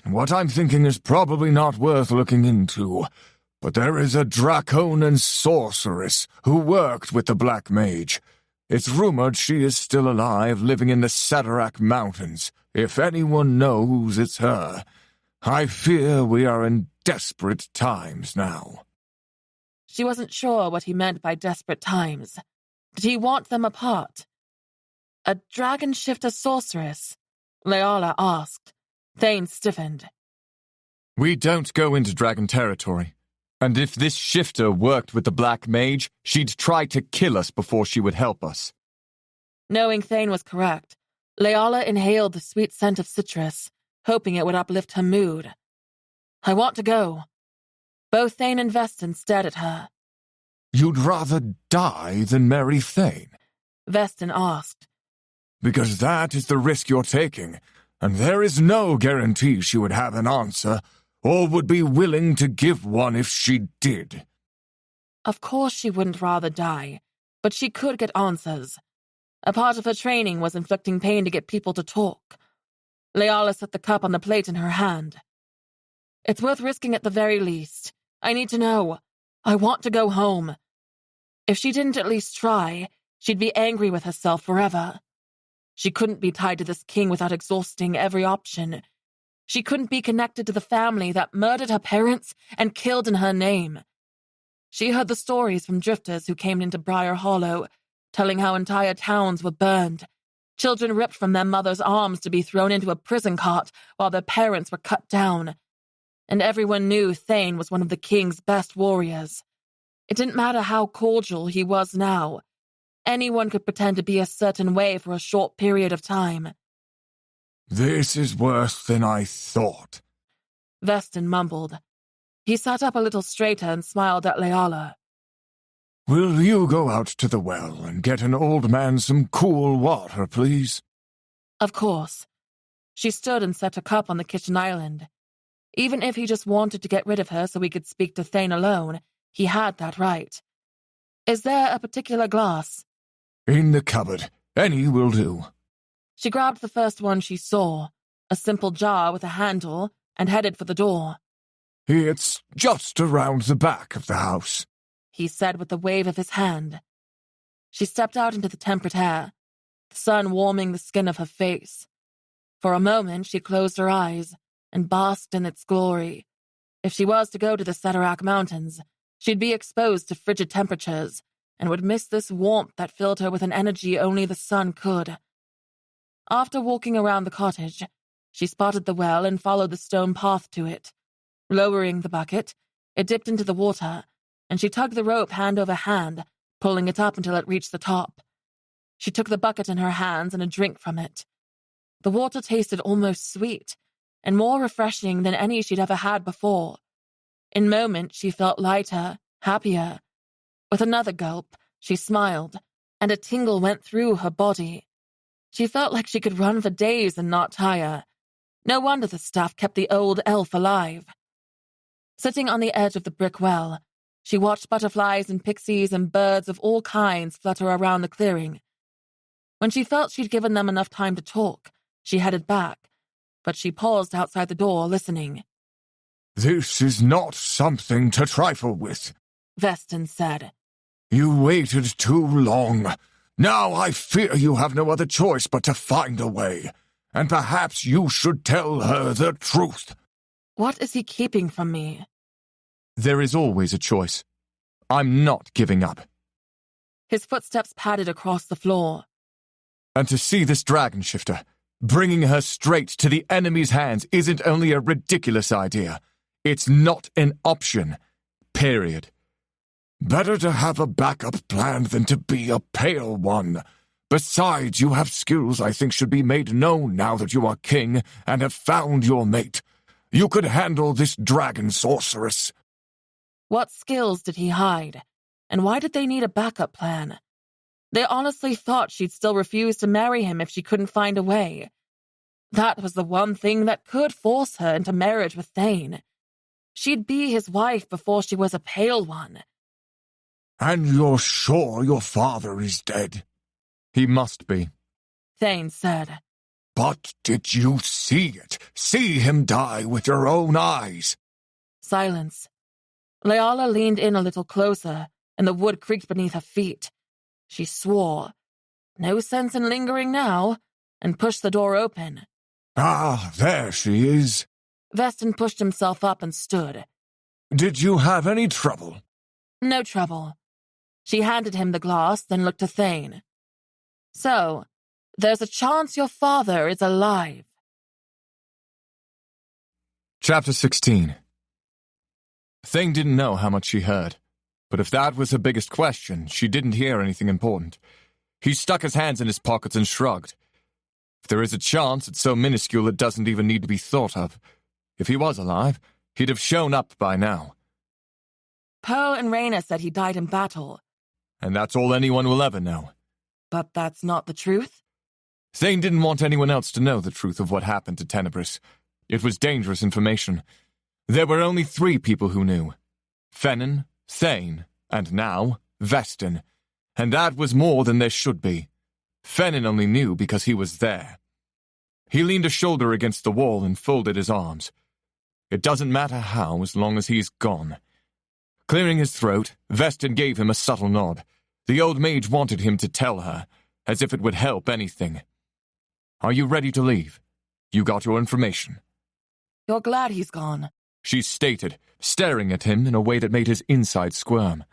[SPEAKER 2] What I'm thinking is probably not worth looking into. But there is a Draconan sorceress who worked with the Black Mage. It's rumored she is still alive, living in the Sadarak Mountains. If anyone knows, it's her. I fear we are in desperate times now.
[SPEAKER 1] She wasn't sure what he meant by desperate times. Did he want them apart? A dragon shifter sorceress? Leala asked. Thane stiffened.
[SPEAKER 3] We don't go into dragon territory. And if this shifter worked with the Black Mage, she'd try to kill us before she would help us.
[SPEAKER 1] Knowing Thane was correct, Leala inhaled the sweet scent of citrus, hoping it would uplift her mood. I want to go. Both Thane and Veston stared at her.
[SPEAKER 2] You'd rather die than marry Thane?
[SPEAKER 1] Veston asked.
[SPEAKER 2] Because that is the risk you're taking, and there is no guarantee she would have an answer, or would be willing to give one if she did.
[SPEAKER 1] Of course she wouldn't rather die, but she could get answers. A part of her training was inflicting pain to get people to talk. Leala set the cup on the plate in her hand. It's worth risking at the very least. I need to know. I want to go home. If she didn't at least try, she'd be angry with herself forever. She couldn't be tied to this king without exhausting every option. She couldn't be connected to the family that murdered her parents and killed in her name. She heard the stories from drifters who came into Briar Hollow, telling how entire towns were burned, children ripped from their mothers' arms to be thrown into a prison cart while their parents were cut down. And everyone knew Thane was one of the king's best warriors. It didn't matter how cordial he was now. Anyone could pretend to be a certain way for a short period of time.
[SPEAKER 2] This is worse than I thought,
[SPEAKER 1] Veston mumbled. He sat up a little straighter and smiled at Leala.
[SPEAKER 2] Will you go out to the well and get an old man some cool water, please?
[SPEAKER 1] Of course. She stood and set her cup on the kitchen island. Even if he just wanted to get rid of her so he could speak to Thane alone, he had that right. Is there a particular glass?
[SPEAKER 2] In the cupboard. Any will do.
[SPEAKER 1] She grabbed the first one she saw, a simple jar with a handle, and headed for the door.
[SPEAKER 2] It's just around the back of the house,
[SPEAKER 1] he said with a wave of his hand. She stepped out into the temperate air, the sun warming the skin of her face. For a moment she closed her eyes and basked in its glory. If she was to go to the Sadarak Mountains, she'd be exposed to frigid temperatures and would miss this warmth that filled her with an energy only the sun could. After walking around the cottage, she spotted the well and followed the stone path to it. Lowering the bucket, it dipped into the water, and she tugged the rope hand over hand, pulling it up until it reached the top. She took the bucket in her hands and a drink from it. The water tasted almost sweet, and more refreshing than any she'd ever had before. In moments, she felt lighter, happier. With another gulp, she smiled, and a tingle went through her body. She felt like she could run for days and not tire. No wonder the stuff kept the old elf alive. Sitting on the edge of the brick well, she watched butterflies and pixies and birds of all kinds flutter around the clearing. When she felt she'd given them enough time to talk, she headed back, but she paused outside the door, listening.
[SPEAKER 2] This is not something to trifle with,
[SPEAKER 1] Veston said.
[SPEAKER 2] You waited too long. Now I fear you have no other choice but to find a way, and perhaps you should tell her the truth.
[SPEAKER 1] What is he keeping from me?
[SPEAKER 3] There is always a choice. I'm not giving up.
[SPEAKER 1] His footsteps padded across the floor.
[SPEAKER 3] And to see this dragon shifter, bringing her straight to the enemy's hands isn't only a ridiculous idea, it's not an option. Period.
[SPEAKER 2] Better to have a backup plan than to be a pale one. Besides, you have skills I think should be made known now that you are king and have found your mate. You could handle this dragon sorceress.
[SPEAKER 1] What skills did he hide? And why did they need a backup plan? They honestly thought she'd still refuse to marry him if she couldn't find a way. That was the one thing that could force her into marriage with Thane. She'd be his wife before she was a pale one.
[SPEAKER 2] And you're sure your father is dead?
[SPEAKER 3] He must be.
[SPEAKER 1] Thane said.
[SPEAKER 2] But did you see it? See him die with your own eyes?
[SPEAKER 1] Silence. Leala leaned in a little closer, and the wood creaked beneath her feet. She swore. No sense in lingering now, and pushed the door open.
[SPEAKER 2] Ah, there she is.
[SPEAKER 1] Veston pushed himself up and stood.
[SPEAKER 2] Did you have any trouble?
[SPEAKER 1] No trouble. She handed him the glass, then looked to Thane. So, there's a chance your father is alive.
[SPEAKER 3] Chapter 16. Thane didn't know how much she heard, but if that was her biggest question, she didn't hear anything important. He stuck his hands in his pockets and shrugged. If there is a chance, it's so minuscule it doesn't even need to be thought of. If he was alive, he'd have shown up by now.
[SPEAKER 1] Pearl and Reyna said he died in battle.
[SPEAKER 3] And that's all anyone will ever know.
[SPEAKER 1] But that's not the truth?
[SPEAKER 3] Thane didn't want anyone else to know the truth of what happened to Tenebris. It was dangerous information. There were only 3 people who knew. Fennin, Thane, and now, Veston. And that was more than there should be. Fennin only knew because he was there. He leaned a shoulder against the wall and folded his arms. It doesn't matter how, as long as he's gone. Clearing his throat, Veston gave him a subtle nod. The old mage wanted him to tell her, as if it would help anything. Are you ready to leave? You got your information.
[SPEAKER 1] You're glad he's gone,
[SPEAKER 3] she stated, staring at him in a way that made his insides squirm.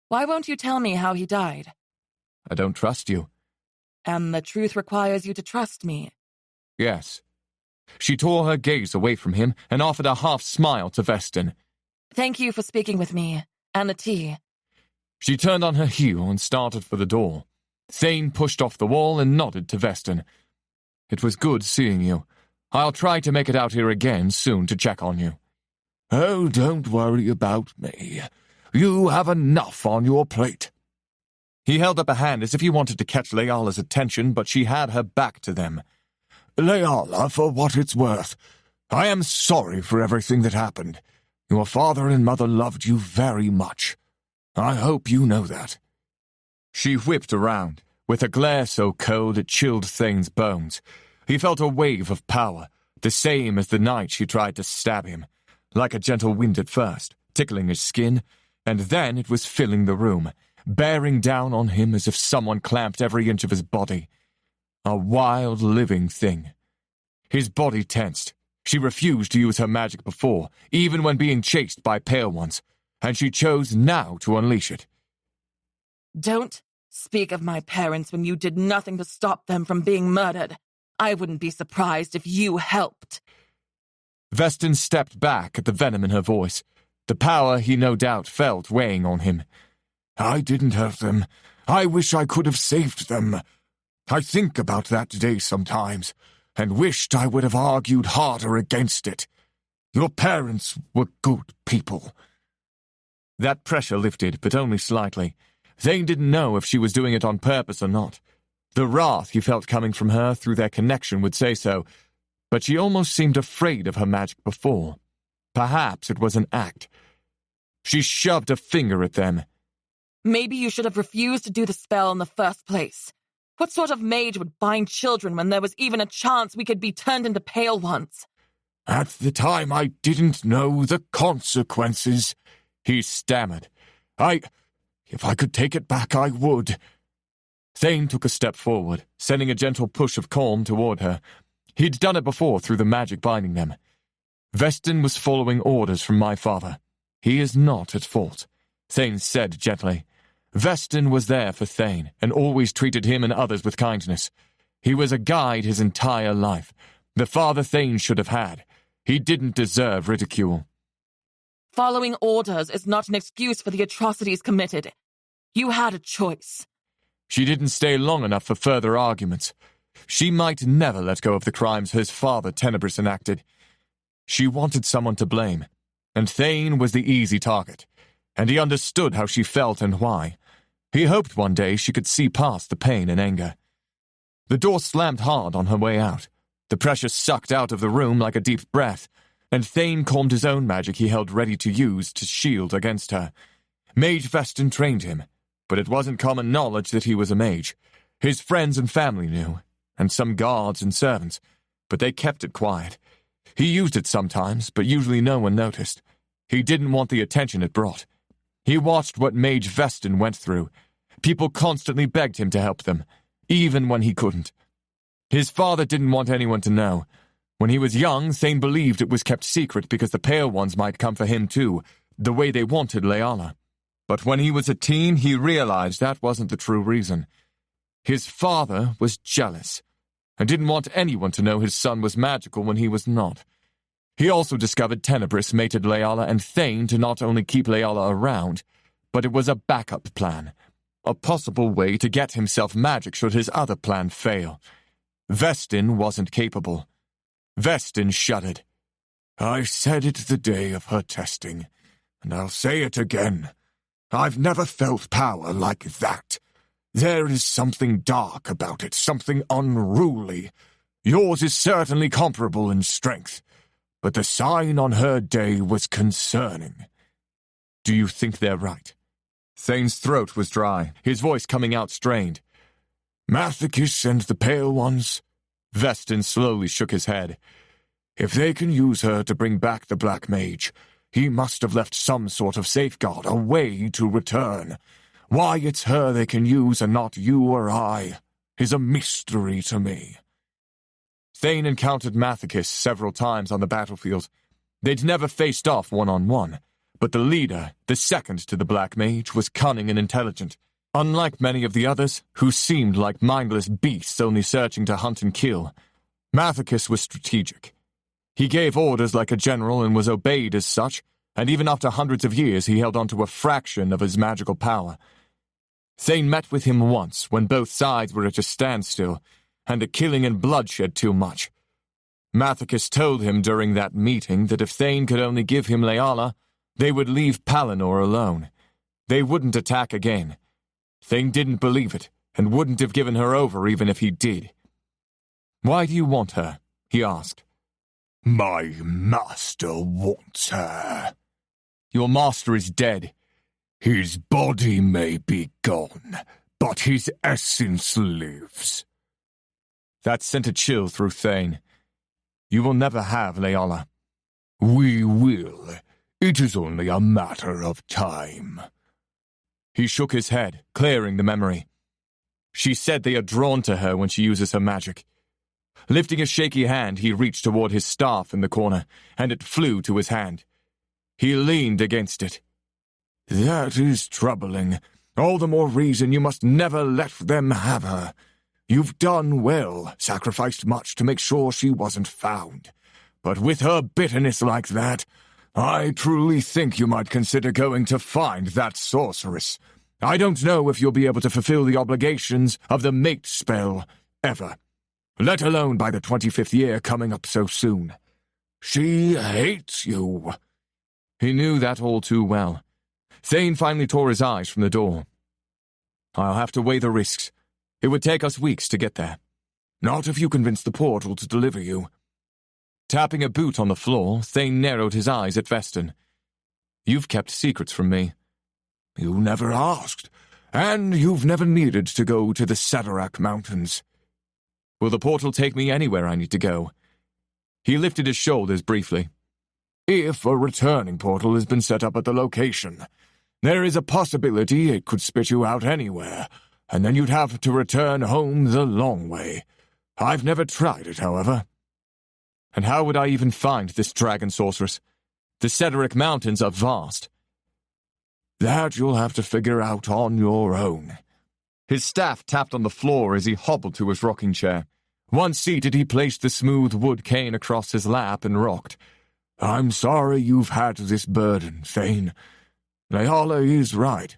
[SPEAKER 1] Why won't you tell me how he died?
[SPEAKER 3] I don't trust you.
[SPEAKER 1] And the truth requires you to trust me.
[SPEAKER 3] Yes. She tore her gaze away from him and offered a half-smile to Veston.
[SPEAKER 1] Thank you for speaking with me, and the tea.
[SPEAKER 3] She turned on her heel and started for the door. Thane pushed off the wall and nodded to Veston. It was good seeing you. I'll try to make it out here again soon to check on you.
[SPEAKER 2] Oh, don't worry about me. You have enough on your plate.
[SPEAKER 3] He held up a hand as if he wanted to catch Leala's attention, but she had her back to them.
[SPEAKER 2] Leala, for what it's worth, I am sorry for everything that happened. Your father and mother loved you very much. I hope you know that.
[SPEAKER 3] She whipped around, with a glare so cold it chilled Thane's bones. He felt a wave of power, the same as the night she tried to stab him, like a gentle wind at first, tickling his skin, and then it was filling the room, bearing down on him as if someone clamped every inch of his body. A wild, living thing. His body tensed. She refused to use her magic before, even when being chased by pale ones, and she chose now to unleash it.
[SPEAKER 1] Don't speak of my parents when you did nothing to stop them from being murdered. I wouldn't be surprised if you helped.
[SPEAKER 3] Veston stepped back at the venom in her voice, the power he no doubt felt weighing on him.
[SPEAKER 2] I didn't hurt them. I wish I could have saved them. I think about that day sometimes, and wished I would have argued harder against it. Your parents were good people.
[SPEAKER 3] That pressure lifted, but only slightly. Thane didn't know if she was doing it on purpose or not. The wrath he felt coming from her through their connection would say so, but she almost seemed afraid of her magic before. Perhaps it was an act. She shoved a finger at them.
[SPEAKER 1] Maybe you should have refused to do the spell in the first place. What sort of mage would bind children when there was even a chance we could be turned into pale ones?
[SPEAKER 2] At the time I didn't know the consequences,
[SPEAKER 3] he stammered.
[SPEAKER 2] If I could take it back, I would.
[SPEAKER 3] Thane took a step forward, sending a gentle push of calm toward her. He'd done it before through the magic binding them. Veston was following orders from my father. He is not at fault. Thane said gently. Vestin was there for Thane, and always treated him and others with kindness. He was a guide his entire life, the father Thane should have had. He didn't deserve ridicule.
[SPEAKER 1] Following orders is not an excuse for the atrocities committed. You had a choice.
[SPEAKER 3] She didn't stay long enough for further arguments. She might never let go of the crimes his father Tenebris enacted. She wanted someone to blame, and Thane was the easy target, and he understood how she felt and why. He hoped one day she could see past the pain and anger. The door slammed hard on her way out. The pressure sucked out of the room like a deep breath, and Thane calmed his own magic he held ready to use to shield against her. Mage Vestin trained him, but it wasn't common knowledge that he was a mage. His friends and family knew, and some guards and servants, but they kept it quiet. He used it sometimes, but usually no one noticed. He didn't want the attention it brought. He watched what Mage Vestin went through. People constantly begged him to help them, even when he couldn't. His father didn't want anyone to know. When he was young, Thane believed it was kept secret because the Pale Ones might come for him too, the way they wanted Leala. But when he was a teen, he realized that wasn't the true reason. His father was jealous, and didn't want anyone to know his son was magical when he was not. He also discovered Tenebris mated Leala and Thane to not only keep Leala around, but it was a backup plan, a possible way to get himself magic should his other plan fail. Vestin wasn't capable. Vestin shuddered.
[SPEAKER 2] I said it the day of her testing, and I'll say it again. I've never felt power like that. There is something dark about it, something unruly. Yours is certainly comparable in strength, but the sign on her day was concerning.
[SPEAKER 3] Do you think they're right? Thane's throat was dry, his voice coming out strained.
[SPEAKER 2] Mathicus and the Pale Ones?
[SPEAKER 3] Vestin slowly shook his head.
[SPEAKER 2] If they can use her to bring back the Black Mage, he must have left some sort of safeguard, a way to return. Why it's her they can use and not you or I is a mystery to me.
[SPEAKER 3] Thane encountered Mathicus several times on the battlefield. They'd never faced off one-on-one, but the leader, the second to the Black Mage, was cunning and intelligent. Unlike many of the others, who seemed like mindless beasts only searching to hunt and kill, Mathicus was strategic. He gave orders like a general and was obeyed as such, and even after hundreds of years he held on to a fraction of his magical power. Thane met with him once when both sides were at a standstill, and the killing and bloodshed too much. Mathicus told him during that meeting that if Thane could only give him Leala, they would leave Palinor alone. They wouldn't attack again. Thane didn't believe it, and wouldn't have given her over even if he did. "Why do you want her?" he asked.
[SPEAKER 2] My master wants her.
[SPEAKER 3] Your master is dead.
[SPEAKER 2] His body may be gone, but his essence lives.
[SPEAKER 3] That sent a chill through Thane. You will never have Leala.
[SPEAKER 2] We will. It is only a matter of time.
[SPEAKER 3] He shook his head, clearing the memory. She said they are drawn to her when she uses her magic. Lifting a shaky hand, he reached toward his staff in the corner, and it flew to his hand. He leaned against it.
[SPEAKER 2] That is troubling. All the more reason you must never let them have her. You've done well, sacrificed much to make sure she wasn't found. But with her bitterness like that, I truly think you might consider going to find that sorceress. I don't know if you'll be able to fulfill the obligations of the mate spell, ever. Let alone by the 25th year coming up so soon. She hates you.
[SPEAKER 3] He knew that all too well. Thane finally tore his eyes from the door. I'll have to weigh the risks. It would take us weeks to get there.
[SPEAKER 2] Not if you convince the portal to deliver you.
[SPEAKER 3] Tapping a boot on the floor, Thane narrowed his eyes at Vestin. You've kept secrets from me.
[SPEAKER 2] You never asked, and you've never needed to go to the Sadarak Mountains.
[SPEAKER 3] Will the portal take me anywhere I need to go? He lifted his shoulders briefly.
[SPEAKER 2] If a returning portal has been set up at the location, there is a possibility it could spit you out anywhere, and then you'd have to return home the long way. I've never tried it, however.
[SPEAKER 3] And how would I even find this dragon sorceress? The Cedric Mountains are vast.
[SPEAKER 2] That you'll have to figure out on your own."
[SPEAKER 3] His staff tapped on the floor as he hobbled to his rocking chair. Once seated, he placed the smooth wood cane across his lap and rocked.
[SPEAKER 2] "I'm sorry you've had this burden, Thane. Leala is right.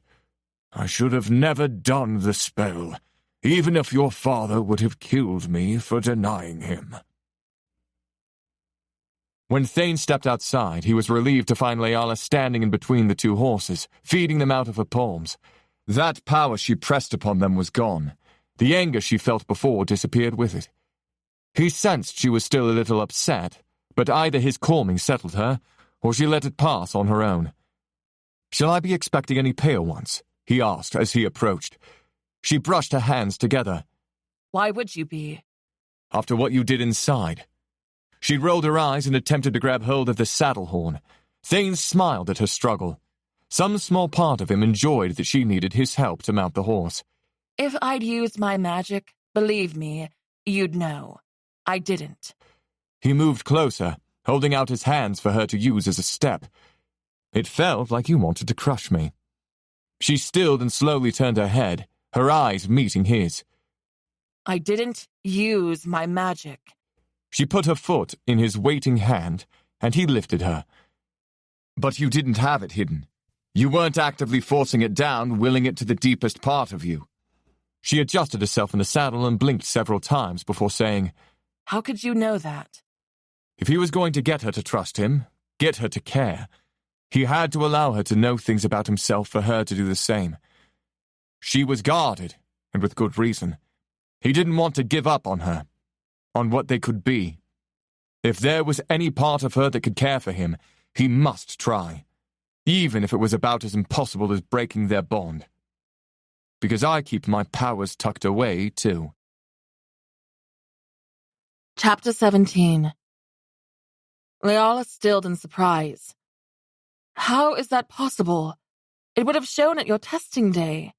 [SPEAKER 2] I should have never done the spell, even if your father would have killed me for denying him."
[SPEAKER 3] When Thane stepped outside, he was relieved to find Leala standing in between the two horses, feeding them out of her palms. That power she pressed upon them was gone. The anger she felt before disappeared with it. He sensed she was still a little upset, but either his calming settled her, or she let it pass on her own. "Shall I be expecting any pale ones?" he asked as he approached. She brushed her hands together.
[SPEAKER 1] Why would you be?
[SPEAKER 3] "After what you did inside." She rolled her eyes and attempted to grab hold of the saddle horn. Thane smiled at her struggle. Some small part of him enjoyed that she needed his help to mount the horse.
[SPEAKER 1] If I'd used my magic, believe me, you'd know. I didn't.
[SPEAKER 3] He moved closer, holding out his hands for her to use as a step. "It felt like you wanted to crush me." She stilled and slowly turned her head, her eyes meeting his.
[SPEAKER 1] I didn't use my magic.
[SPEAKER 3] She put her foot in his waiting hand, and he lifted her. "But you didn't have it hidden. You weren't actively forcing it down, willing it to the deepest part of you." She adjusted herself in the saddle and blinked several times before saying,
[SPEAKER 1] How could you know that?
[SPEAKER 3] if he was going to get her to trust him, get her to care, he had to allow her to know things about himself for her to do the same. She was guarded, and with good reason. He didn't want to give up on her, on what they could be. If there was any part of her that could care for him, he must try, even if it was about as impossible as breaking their bond. Because I keep my powers tucked away, too.
[SPEAKER 1] Chapter 17. Leala stilled in surprise. How is that possible? It would have shown at your testing day.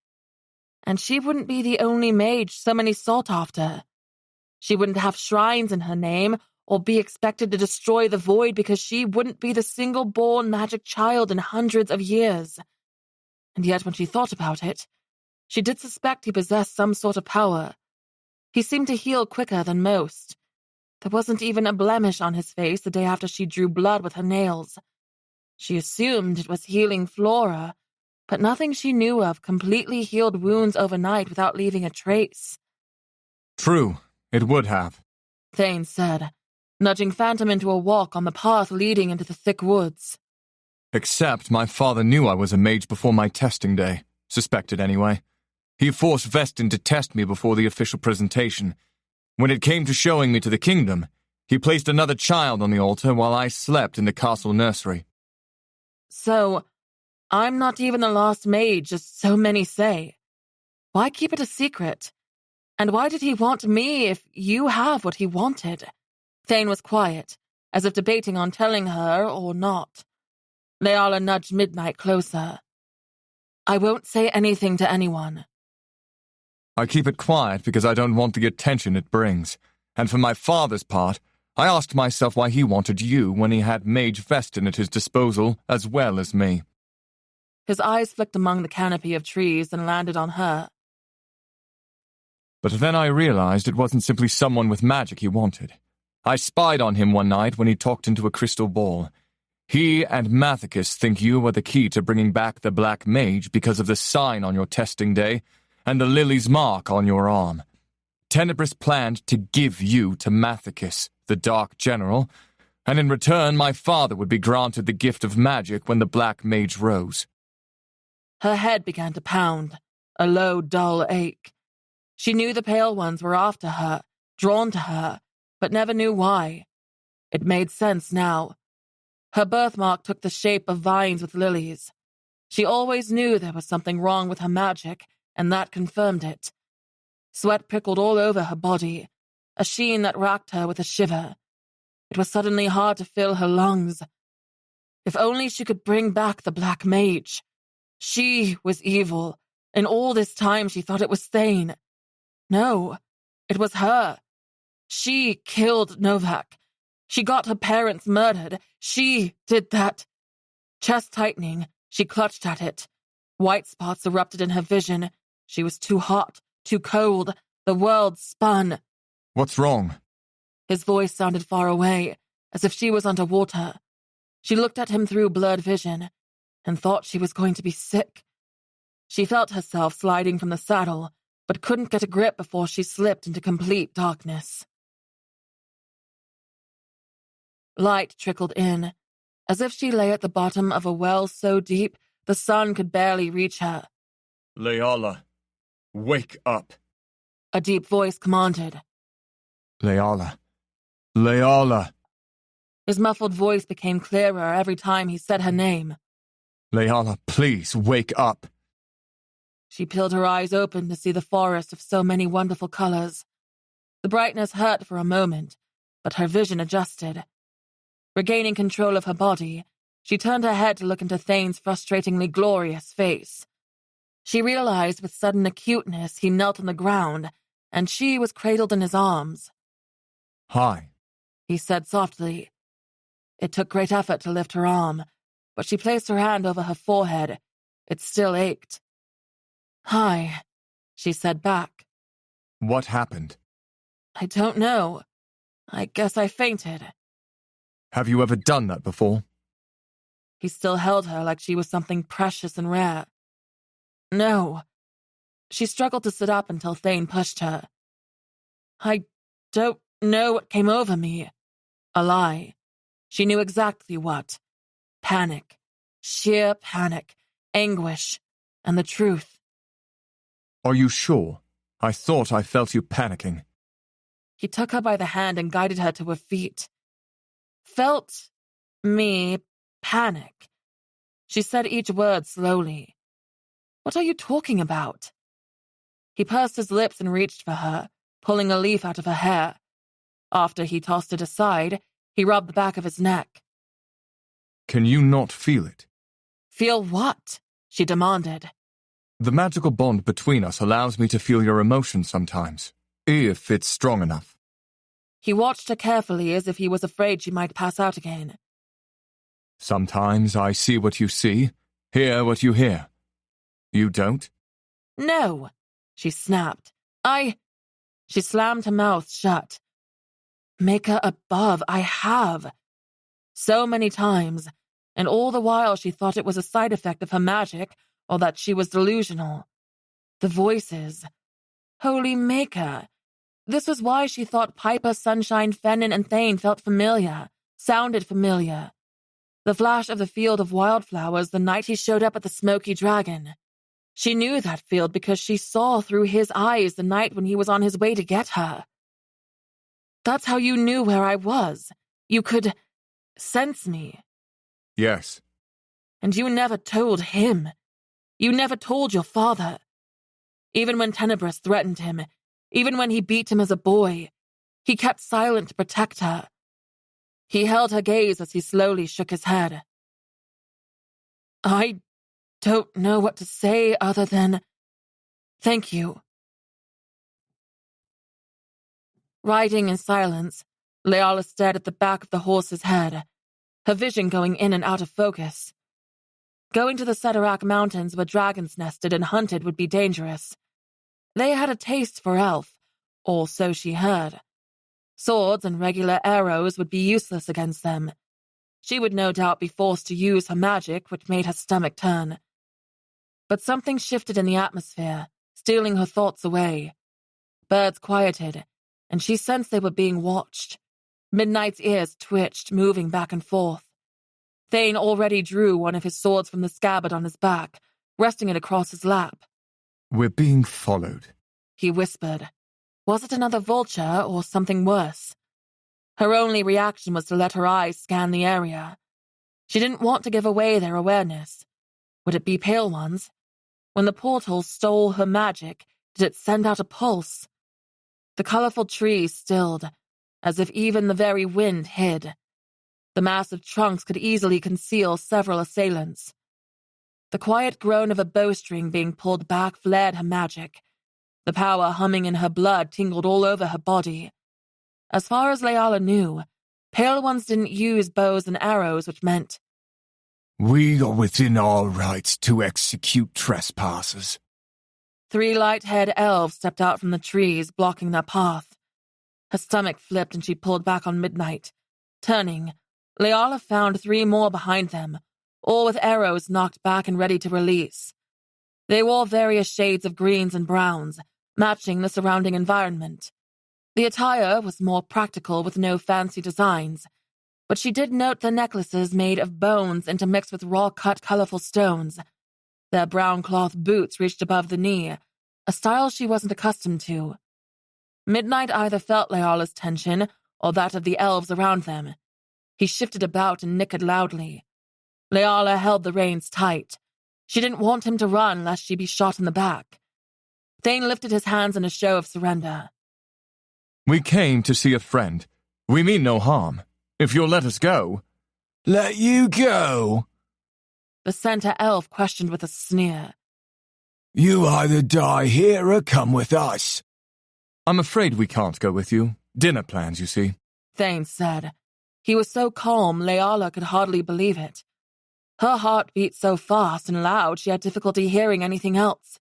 [SPEAKER 1] And she wouldn't be the only mage so many sought after. She wouldn't have shrines in her name, or be expected to destroy the void because she wouldn't be the single-born magic child in hundreds of years. And yet when she thought about it, she did suspect he possessed some sort of power. He seemed to heal quicker than most. There wasn't even a blemish on his face the day after she drew blood with her nails. She assumed it was healing flora, but nothing she knew of completely healed wounds overnight without leaving a trace.
[SPEAKER 3] "True, it would have,"
[SPEAKER 1] Thane said, nudging Phantom into a walk on the path leading into the thick woods.
[SPEAKER 3] "Except my father knew I was a mage before my testing day, suspected anyway. He forced Vestin to test me before the official presentation. When it came to showing me to the kingdom, he placed another child on the altar while I slept in the castle nursery."
[SPEAKER 1] So, I'm not even the last mage, as so many say. Why keep it a secret? And why did he want me if you have what he wanted? Thane was quiet, as if debating on telling her or not. Leala nudged Midnight closer. I won't say anything to anyone.
[SPEAKER 3] "I keep it quiet because I don't want the attention it brings. And for my father's part, I asked myself why he wanted you when he had Mage Vestin at his disposal as well as me."
[SPEAKER 1] His eyes flicked among the canopy of trees and landed on her.
[SPEAKER 3] But then I realized it wasn't simply someone with magic he wanted. I spied on him one night when he talked into a crystal ball. He and Mathicus think you are the key to bringing back the Black Mage because of the sign on your testing day and the lily's mark on your arm. Tenebris planned to give you to Mathicus, the Dark General, and in return my father would be granted the gift of magic when the Black Mage rose.
[SPEAKER 1] Her head began to pound, a low, dull ache. She knew the Pale Ones were after her, drawn to her, but never knew why. It made sense now. Her birthmark took the shape of vines with lilies. She always knew there was something wrong with her magic, and that confirmed it. Sweat prickled all over her body, a sheen that racked her with a shiver. It was suddenly hard to fill her lungs. If only she could bring back the Black Mage. She was evil, and all this time she thought it was Thane. No, it was her. She killed Novak. She got her parents murdered. She did that. Chest tightening, she clutched at it. White spots erupted in her vision. She was too hot, too cold. The world spun.
[SPEAKER 3] What's wrong?
[SPEAKER 1] His voice sounded far away, as if she was underwater. She looked at him through blurred vision and thought she was going to be sick. She felt herself sliding from the saddle, but couldn't get a grip before she slipped into complete darkness. Light trickled in, as if she lay at the bottom of a well so deep the sun could barely reach her.
[SPEAKER 3] Leala, wake up.
[SPEAKER 1] A deep voice commanded.
[SPEAKER 3] Leala. Leala.
[SPEAKER 1] His muffled voice became clearer every time he said her name.
[SPEAKER 3] Leala, please, wake up.
[SPEAKER 1] She peeled her eyes open to see the forest of so many wonderful colors. The brightness hurt for a moment, but her vision adjusted. Regaining control of her body, she turned her head to look into Thane's frustratingly glorious face. She realized with sudden acuteness he knelt on the ground, and she was cradled in his arms.
[SPEAKER 3] Hi,
[SPEAKER 1] he said softly. It took great effort to lift her arm, but she placed her hand over her forehead. It still ached. Hi, she said back.
[SPEAKER 3] What happened?
[SPEAKER 1] I don't know. I guess I fainted.
[SPEAKER 3] Have you ever done that before?
[SPEAKER 1] He still held her like she was something precious and rare. No. She struggled to sit up until Thane pushed her. I don't know what came over me. A lie. She knew exactly what. Panic. Sheer panic. Anguish. And the truth.
[SPEAKER 3] Are you sure? I thought I felt you panicking.
[SPEAKER 1] He took her by the hand and guided her to her feet. Felt me panic. She said each word slowly. What are you talking about? He pursed his lips and reached for her, pulling a leaf out of her hair. After he tossed it aside, he rubbed the back of his neck.
[SPEAKER 3] Can you not feel it?
[SPEAKER 1] Feel what? She demanded.
[SPEAKER 3] The magical bond between us allows me to feel your emotions sometimes, if it's strong enough.
[SPEAKER 1] He watched her carefully as if he was afraid she might pass out again.
[SPEAKER 3] Sometimes I see what you see, hear what you hear. You don't?
[SPEAKER 1] No, she snapped. She slammed her mouth shut. Maker above, I have. So many times, and all the while she thought it was a side effect of her magic or that she was delusional. The voices. Holy Maker. This was why she thought Piper, Sunshine, Fennin, and Thane felt familiar, sounded familiar. The flash of the field of wildflowers the night he showed up at the Smoky Dragon. She knew that field because she saw through his eyes the night when he was on his way to get her. That's how you knew where I was. You could sense me.
[SPEAKER 3] Yes.
[SPEAKER 1] And you never told him. You never told your father. Even when Tenebris threatened him, even when he beat him as a boy, he kept silent to protect her. He held her gaze as he slowly shook his head. I don't know what to say other than thank you. Riding in silence, Leala stared at the back of the horse's head, her vision going in and out of focus. Going to the Ceterac Mountains where dragons nested and hunted would be dangerous. They had a taste for elf, or so she heard. Swords and regular arrows would be useless against them. She would no doubt be forced to use her magic, which made her stomach turn. But something shifted in the atmosphere, stealing her thoughts away. Birds quieted, and she sensed they were being watched. Midnight's ears twitched, moving back and forth. Thane already drew one of his swords from the scabbard on his back, resting it across his lap.
[SPEAKER 3] We're being followed,
[SPEAKER 1] he whispered. Was it another vulture or something worse? Her only reaction was to let her eyes scan the area. She didn't want to give away their awareness. Would it be Pale Ones? When the portal stole her magic, did it send out a pulse? The colorful trees stilled, as if even the very wind hid. The massive trunks could easily conceal several assailants. The quiet groan of a bowstring being pulled back flared her magic. The power humming in her blood tingled all over her body. As far as Leala knew, Pale Ones didn't use bows and arrows, which meant
[SPEAKER 2] We are within our rights to execute trespassers.
[SPEAKER 1] 3 light-haired elves stepped out from the trees, blocking their path. Her stomach flipped and she pulled back on Midnight. Turning, Leala found 3 more behind them, all with arrows knocked back and ready to release. They wore various shades of greens and browns, matching the surrounding environment. The attire was more practical with no fancy designs, but she did note the necklaces made of bones intermixed with raw-cut colorful stones. Their brown cloth boots reached above the knee, a style she wasn't accustomed to. Midnight either felt Leala's tension or that of the elves around them. He shifted about and nickered loudly. Leala held the reins tight. She didn't want him to run lest she be shot in the back. Thane lifted his hands in a show of surrender.
[SPEAKER 3] We came to see a friend. We mean no harm. If you'll let us go.
[SPEAKER 2] Let you go?
[SPEAKER 1] The center elf questioned with a sneer.
[SPEAKER 2] You either die here or come with us.
[SPEAKER 3] I'm afraid we can't go with you. Dinner plans, you see.
[SPEAKER 1] Thane said. He was so calm, Leala could hardly believe it. Her heart beat so fast and loud she had difficulty hearing anything else.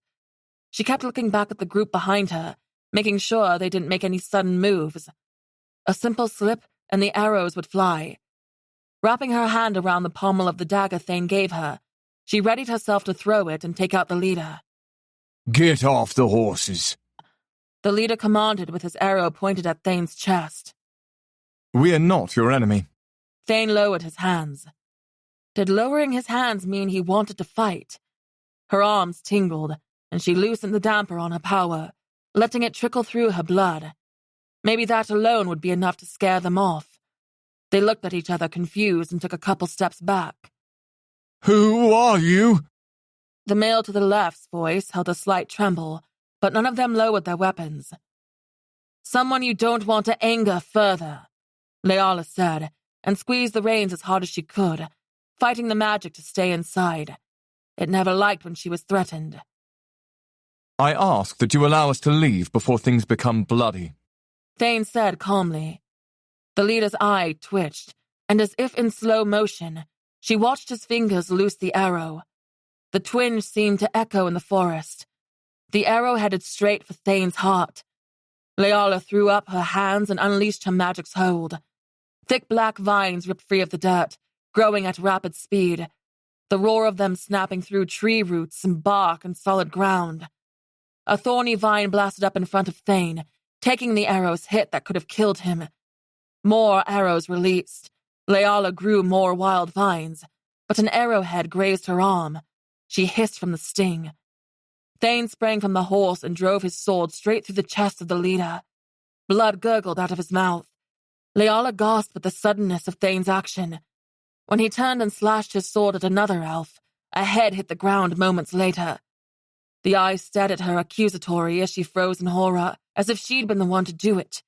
[SPEAKER 1] She kept looking back at the group behind her, making sure they didn't make any sudden moves. A simple slip and the arrows would fly. Wrapping her hand around the pommel of the dagger Thane gave her, she readied herself to throw it and take out the leader.
[SPEAKER 2] Get off the horses.
[SPEAKER 1] The leader commanded with his arrow pointed at Thane's chest.
[SPEAKER 3] We are not your enemy.
[SPEAKER 1] Thane lowered his hands. Did lowering his hands mean he wanted to fight? Her arms tingled, and she loosened the damper on her power, letting it trickle through her blood. Maybe that alone would be enough to scare them off. They looked at each other confused and took a couple steps back.
[SPEAKER 2] Who are you?
[SPEAKER 1] The male to the left's voice held a slight tremble, but none of them lowered their weapons. Someone you don't want to anger further, Leala said, and squeezed the reins as hard as she could, fighting the magic to stay inside. It never liked when she was threatened.
[SPEAKER 3] I ask that you allow us to leave before things become bloody.
[SPEAKER 1] Thane said calmly. The leader's eye twitched, and as if in slow motion, she watched his fingers loose the arrow. The twinge seemed to echo in the forest. The arrow headed straight for Thane's heart. Leala threw up her hands and unleashed her magic's hold. Thick black vines ripped free of the dirt, growing at rapid speed, the roar of them snapping through tree roots and bark and solid ground. A thorny vine blasted up in front of Thane, taking the arrow's hit that could have killed him. More arrows released. Leala grew more wild vines, but an arrowhead grazed her arm. She hissed from the sting. Thane sprang from the horse and drove his sword straight through the chest of the leader. Blood gurgled out of his mouth. Leala gasped at the suddenness of Thane's action. When he turned and slashed his sword at another elf, a head hit the ground moments later. The eyes stared at her accusatory as she froze in horror, as if she'd been the one to do it.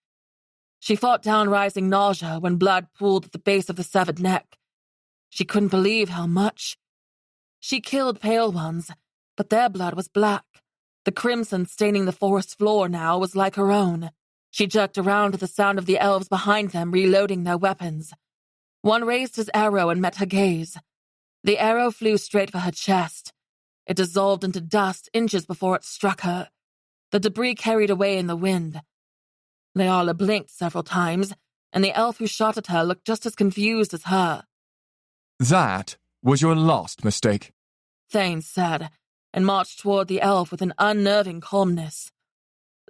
[SPEAKER 1] She fought down rising nausea when blood pooled at the base of the severed neck. She couldn't believe how much. She killed pale ones, but their blood was black. The crimson staining the forest floor now was like her own. She jerked around to the sound of the elves behind them reloading their weapons. One raised his arrow and met her gaze. The arrow flew straight for her chest. It dissolved into dust inches before it struck her. The debris carried away in the wind. Leala blinked several times, and the elf who shot at her looked just as confused as her.
[SPEAKER 3] That was your last mistake,
[SPEAKER 1] Thane said, and marched toward the elf with an unnerving calmness.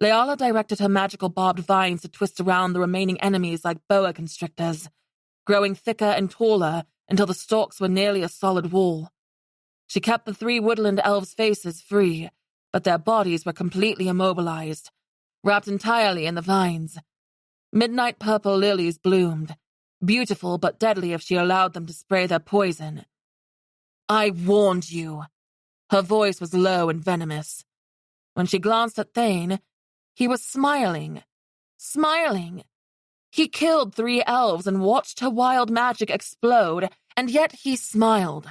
[SPEAKER 1] Leala directed her magical barbed vines to twist around the remaining enemies like boa constrictors, growing thicker and taller until the stalks were nearly a solid wall. She kept the 3 woodland elves' faces free, but their bodies were completely immobilized, wrapped entirely in the vines. Midnight purple lilies bloomed, beautiful but deadly if she allowed them to spray their poison. I warned you. Her voice was low and venomous. When she glanced at Thane, he was smiling. Smiling. He killed 3 elves and watched her wild magic explode, and yet he smiled.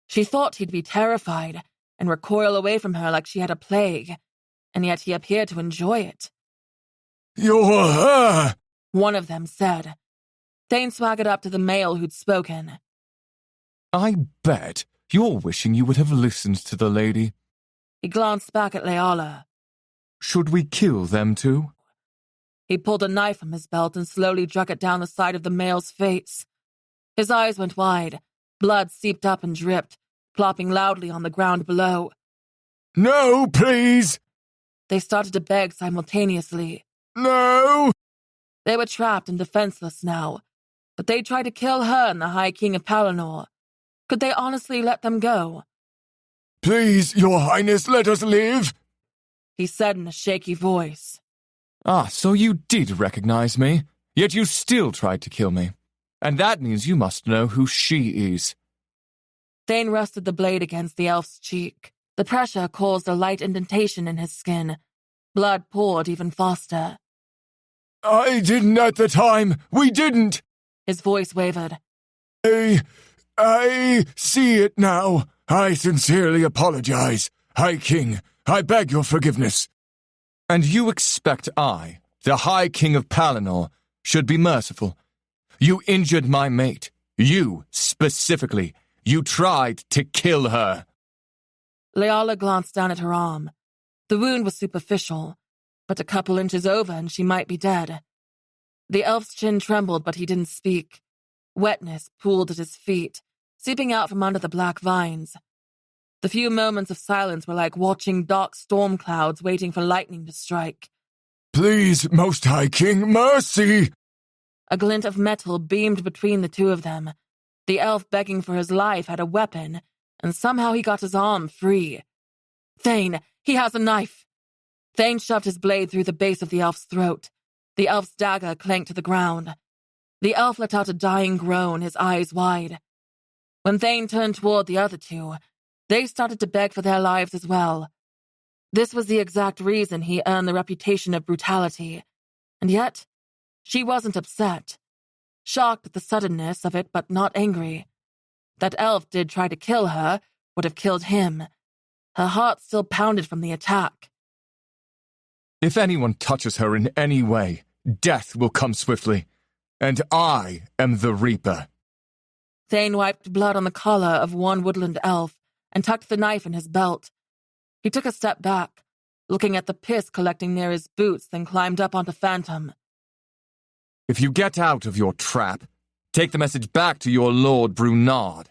[SPEAKER 1] She thought he'd be terrified and recoil away from her like she had a plague, and yet he appeared to enjoy it.
[SPEAKER 2] You're her!
[SPEAKER 1] One of them said. Thane swaggered up to the male who'd spoken.
[SPEAKER 2] I bet you're wishing you would have listened to the lady.
[SPEAKER 1] He glanced back at Leala.
[SPEAKER 2] Should we kill them too?
[SPEAKER 1] He pulled a knife from his belt and slowly drug it down the side of the male's face. His eyes went wide. Blood seeped up and dripped, plopping loudly on the ground below.
[SPEAKER 2] No, please!
[SPEAKER 1] They started to beg simultaneously.
[SPEAKER 2] No!
[SPEAKER 1] They were trapped and defenseless now, but they tried to kill her and the High King of Palinor. Could they honestly let them go?
[SPEAKER 2] Please, Your Highness, let us live!
[SPEAKER 1] He said in a shaky voice.
[SPEAKER 2] Ah, so you did recognize me, yet you still tried to kill me. And that means you must know who she is.
[SPEAKER 1] Thane rested the blade against the elf's cheek. The pressure caused a light indentation in his skin. Blood poured even faster.
[SPEAKER 2] I didn't at the time. We didn't.
[SPEAKER 1] His voice wavered.
[SPEAKER 2] I see it now. I sincerely apologize. High King, I beg your forgiveness. And you expect I, the High King of Palinor, should be merciful? You injured my mate. You, specifically. You tried to kill her.
[SPEAKER 1] Leala glanced down at her arm. The wound was superficial, but a couple inches over and she might be dead. The elf's chin trembled, but he didn't speak. Wetness pooled at his feet, seeping out from under the black vines. The few moments of silence were like watching dark storm clouds waiting for lightning to strike.
[SPEAKER 2] Please, Most High King, mercy!
[SPEAKER 1] A glint of metal beamed between the two of them. The elf begging for his life had a weapon, and somehow he got his arm free. Thane, he has a knife! Thane shoved his blade through the base of the elf's throat. The elf's dagger clanked to the ground. The elf let out a dying groan, his eyes wide. When Thane turned toward the other two, they started to beg for their lives as well. This was the exact reason he earned the reputation of brutality. And yet, she wasn't upset. Shocked at the suddenness of it, but not angry. That elf did try to kill her, would have killed him. Her heart still pounded from the attack.
[SPEAKER 2] If anyone touches her in any way, death will come swiftly. And I am the Reaper.
[SPEAKER 1] Thane wiped blood on the collar of one woodland elf and tucked the knife in his belt. He took a step back, looking at the piss collecting near his boots, then climbed up onto Phantom.
[SPEAKER 2] If you get out of your trap, take the message back to your Lord Brunard.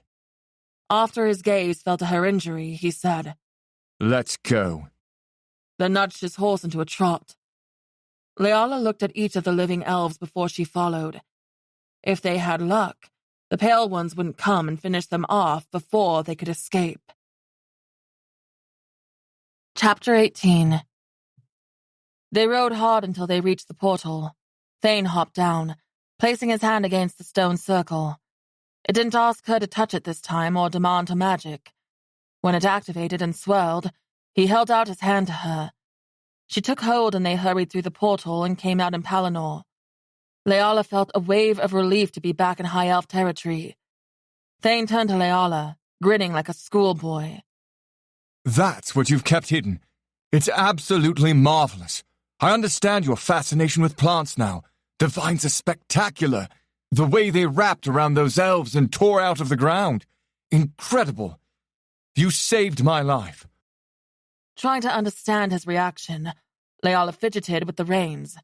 [SPEAKER 1] After his gaze fell to her injury, he said,
[SPEAKER 2] Let's go.
[SPEAKER 1] Then nudged his horse into a trot. Leala looked at each of the living elves before she followed. If they had luck, the Pale Ones wouldn't come and finish them off before they could escape. Chapter 18. They rode hard until they reached the portal. Thane hopped down, placing his hand against the stone circle. It didn't ask her to touch it this time or demand her magic. When it activated and swirled, he held out his hand to her. She took hold and they hurried through the portal and came out in Palinor. Leala felt a wave of relief to be back in High Elf territory. Thane turned to Leala, grinning like a schoolboy.
[SPEAKER 2] That's what you've kept hidden. It's absolutely marvelous. I understand your fascination with plants now. The vines are spectacular. The way they wrapped around those elves and tore out of the ground. Incredible. You saved my life.
[SPEAKER 1] Trying to understand his reaction, Leala fidgeted with the reins.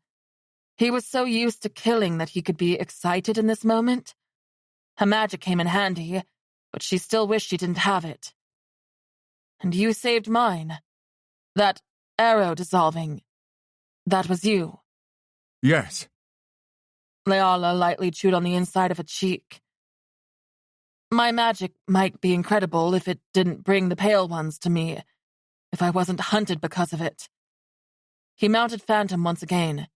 [SPEAKER 1] He was so used to killing that he could be excited in this moment. Her magic came in handy, but she still wished she didn't have it. And you saved mine. That arrow dissolving. That was you.
[SPEAKER 2] Yes.
[SPEAKER 1] Leala lightly chewed on the inside of a cheek. My magic might be incredible if it didn't bring the Pale Ones to me, if I wasn't hunted because of it. He mounted Phantom once again.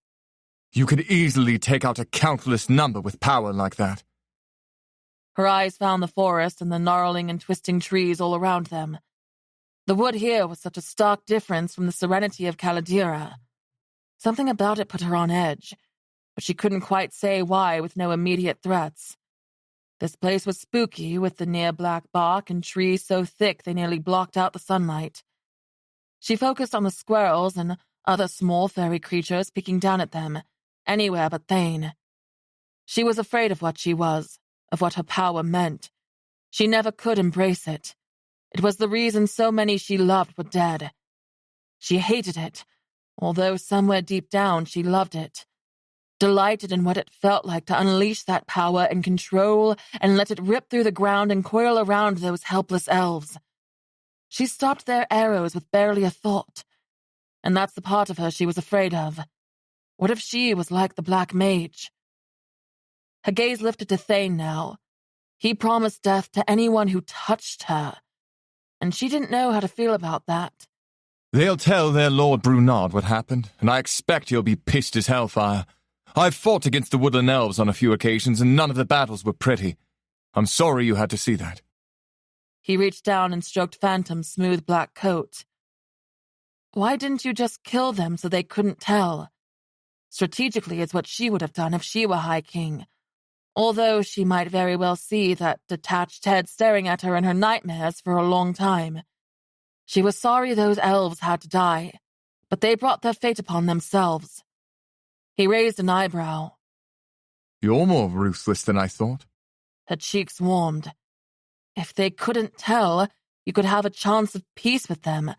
[SPEAKER 2] You could easily take out a countless number with power like that.
[SPEAKER 1] Her eyes found the forest and the gnarling and twisting trees all around them. The wood here was such a stark difference from the serenity of Caladira. Something about it put her on edge, but she couldn't quite say why with no immediate threats. This place was spooky, with the near black bark and trees so thick they nearly blocked out the sunlight. She focused on the squirrels and other small furry creatures peeking down at them, anywhere but Thane. She was afraid of what she was, of what her power meant. She never could embrace it. It was the reason so many she loved were dead. She hated it, although somewhere deep down she loved it. Delighted in what it felt like to unleash that power and control and let it rip through the ground and coil around those helpless elves. She stopped their arrows with barely a thought, and that's the part of her she was afraid of. What if she was like the Black Mage? Her gaze lifted to Thane now. He promised death to anyone who touched her, and she didn't know how to feel about that.
[SPEAKER 3] They'll tell their Lord Brunard what happened, and I expect he'll be pissed as hellfire. I've fought against the woodland elves on a few occasions, and none of the battles were pretty. I'm sorry you had to see that.
[SPEAKER 1] He reached down and stroked Phantom's smooth black coat. Why didn't you just kill them so they couldn't tell? Strategically, it's what she would have done if she were High King. Although she might very well see that detached head staring at her in her nightmares for a long time. She was sorry those elves had to die, but they brought their fate upon themselves. He raised an eyebrow.
[SPEAKER 3] You're more ruthless than I thought.
[SPEAKER 1] Her cheeks warmed. If they couldn't tell, you could have a chance of peace with them.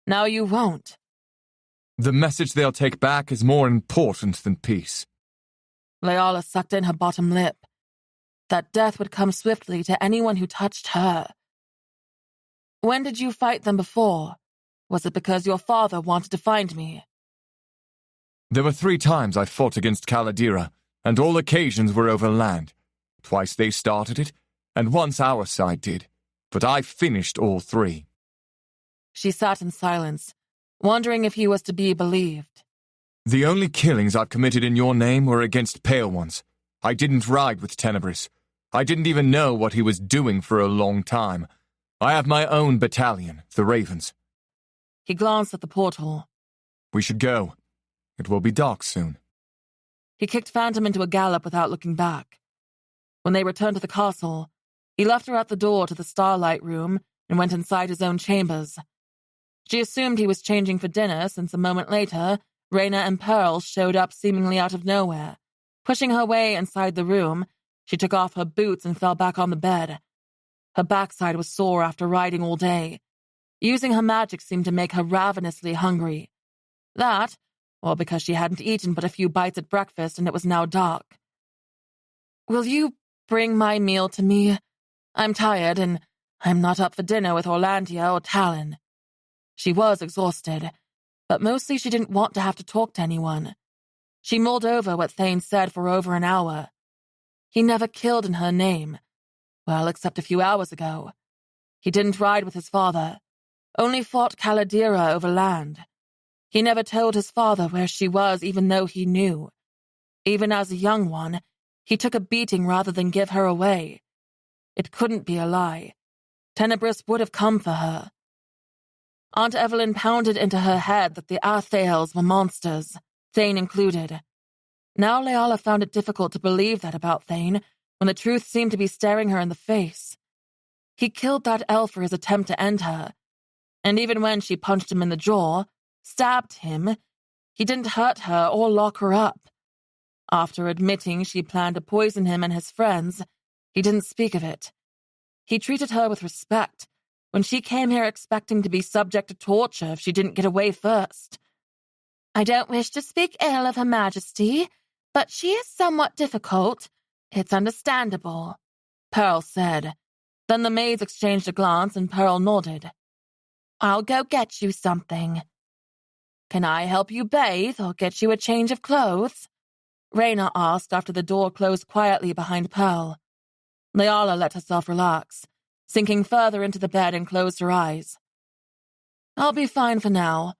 [SPEAKER 1] Now you won't.
[SPEAKER 3] The message they'll take back is more important than peace.
[SPEAKER 1] Leala sucked in her bottom lip. That death would come swiftly to anyone who touched her. When did you fight them before? Was it because your father wanted to find me?
[SPEAKER 3] There were 3 times I fought against Caladira, and all occasions were over land. Twice they started it, and once our side did, but I finished all 3.
[SPEAKER 1] She sat in silence, wondering if he was to be believed.
[SPEAKER 3] The only killings I've committed in your name were against Pale Ones. I didn't ride with Tenebris. I didn't even know what he was doing for a long time. I have my own battalion, the Ravens.
[SPEAKER 1] He glanced at the portal.
[SPEAKER 3] We should go. It will be dark soon.
[SPEAKER 1] He kicked Phantom into a gallop without looking back. When they returned to the castle, he left her at the door to the starlight room and went inside his own chambers. She assumed he was changing for dinner since a moment later, Reyna and Pearl showed up seemingly out of nowhere. Pushing her way inside the room, she took off her boots and fell back on the bed. Her backside was sore after riding all day. Using her magic seemed to make her ravenously hungry. That, or because she hadn't eaten but a few bites at breakfast and it was now dark. Will you bring my meal to me? I'm tired and I'm not up for dinner with Orlandia or Talon. She was exhausted, but mostly she didn't want to have to talk to anyone. She mulled over what Thane said for over an hour. He never killed in her name. Well, except a few hours ago. He didn't ride with his father, only fought Caladira over land. He never told his father where she was even though he knew. Even as a young one, he took a beating rather than give her away. It couldn't be a lie. Tenebris would have come for her. Aunt Evelyn pounded into her head that the Athales were monsters, Thane included. Now Leala found it difficult to believe that about Thane, when the truth seemed to be staring her in the face. He killed that elf for his attempt to end her, and even when she punched him in the jaw, stabbed him, he didn't hurt her or lock her up. After admitting she planned to poison him and his friends, he didn't speak of it. He treated her with respect, when she came here expecting to be subject to torture if she didn't get away first. I don't wish to speak ill of Her Majesty, but she is somewhat difficult. It's understandable, Pearl said. Then the maids exchanged a glance and Pearl nodded. I'll go get you something. Can I help you bathe or get you a change of clothes? Reyna asked after the door closed quietly behind Pearl. Leala let herself relax, sinking further into the bed and closed her eyes. I'll be fine for now.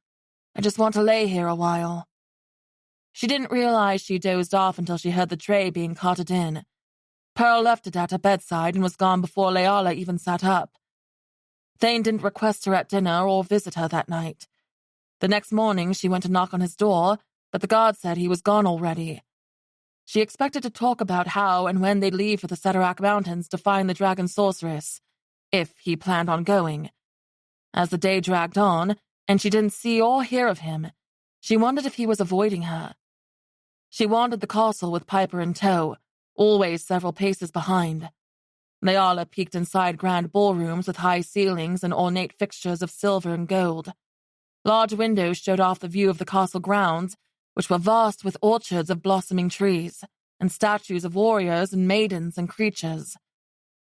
[SPEAKER 1] I just want to lay here a while. She didn't realize she dozed off until she heard the tray being carted in. Pearl left it at her bedside and was gone before Leala even sat up. Thane didn't request her at dinner or visit her that night. The next morning she went to knock on his door, but the guard said he was gone already. She expected to talk about how and when they'd leave for the Ceterac Mountains to find the dragon sorceress, if he planned on going. As the day dragged on, and she didn't see or hear of him, she wondered if he was avoiding her. She wandered the castle with Piper in tow, always several paces behind. Leala peeked inside grand ballrooms with high ceilings and ornate fixtures of silver and gold. Large windows showed off the view of the castle grounds, which were vast with orchards of blossoming trees, and statues of warriors and maidens and creatures.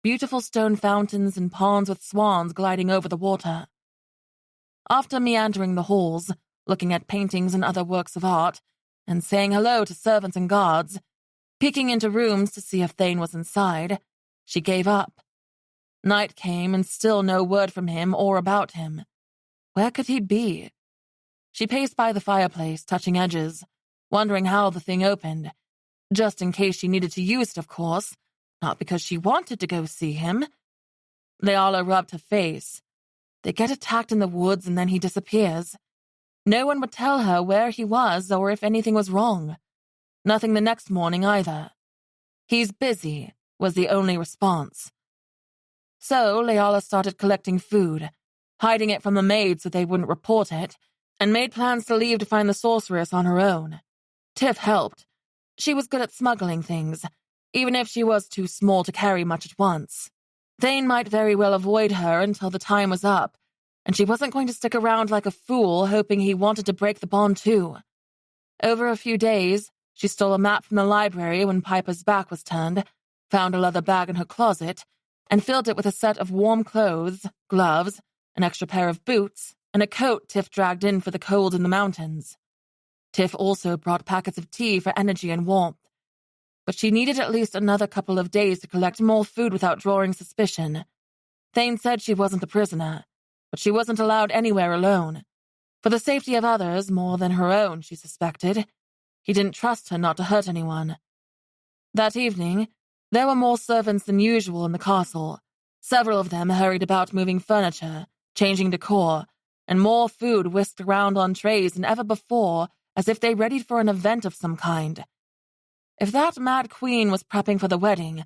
[SPEAKER 1] Beautiful stone fountains and ponds with swans gliding over the water. After meandering the halls, looking at paintings and other works of art, and saying hello to servants and guards, peeking into rooms to see if Thane was inside, she gave up. Night came and still no word from him or about him. Where could he be? She paced by the fireplace, touching edges, wondering how the thing opened, just in case she needed to use it, of course, not because she wanted to go see him. Leala rubbed her face. They get attacked in the woods and then he disappears. No one would tell her where he was or if anything was wrong. Nothing the next morning either. He's busy, was the only response. So Leala started collecting food, hiding it from the maids so they wouldn't report it, and made plans to leave to find the sorceress on her own. Tiff helped. She was good at smuggling things, even if she was too small to carry much at once. Thane might very well avoid her until the time was up, and she wasn't going to stick around like a fool hoping he wanted to break the bond too. Over a few days, she stole a map from the library when Piper's back was turned, found a leather bag in her closet, and filled it with a set of warm clothes, gloves, an extra pair of boots, and a coat Tiff dragged in for the cold in the mountains. Tiff also brought packets of tea for energy and warmth, but she needed at least another couple of days to collect more food without drawing suspicion. Thane said she wasn't a prisoner, but she wasn't allowed anywhere alone. For the safety of others more than her own, she suspected. He didn't trust her not to hurt anyone. That evening, there were more servants than usual in the castle. Several of them hurried about moving furniture, changing decor, and more food whisked around on trays than ever before, as if they readied for an event of some kind. If that mad queen was prepping for the wedding,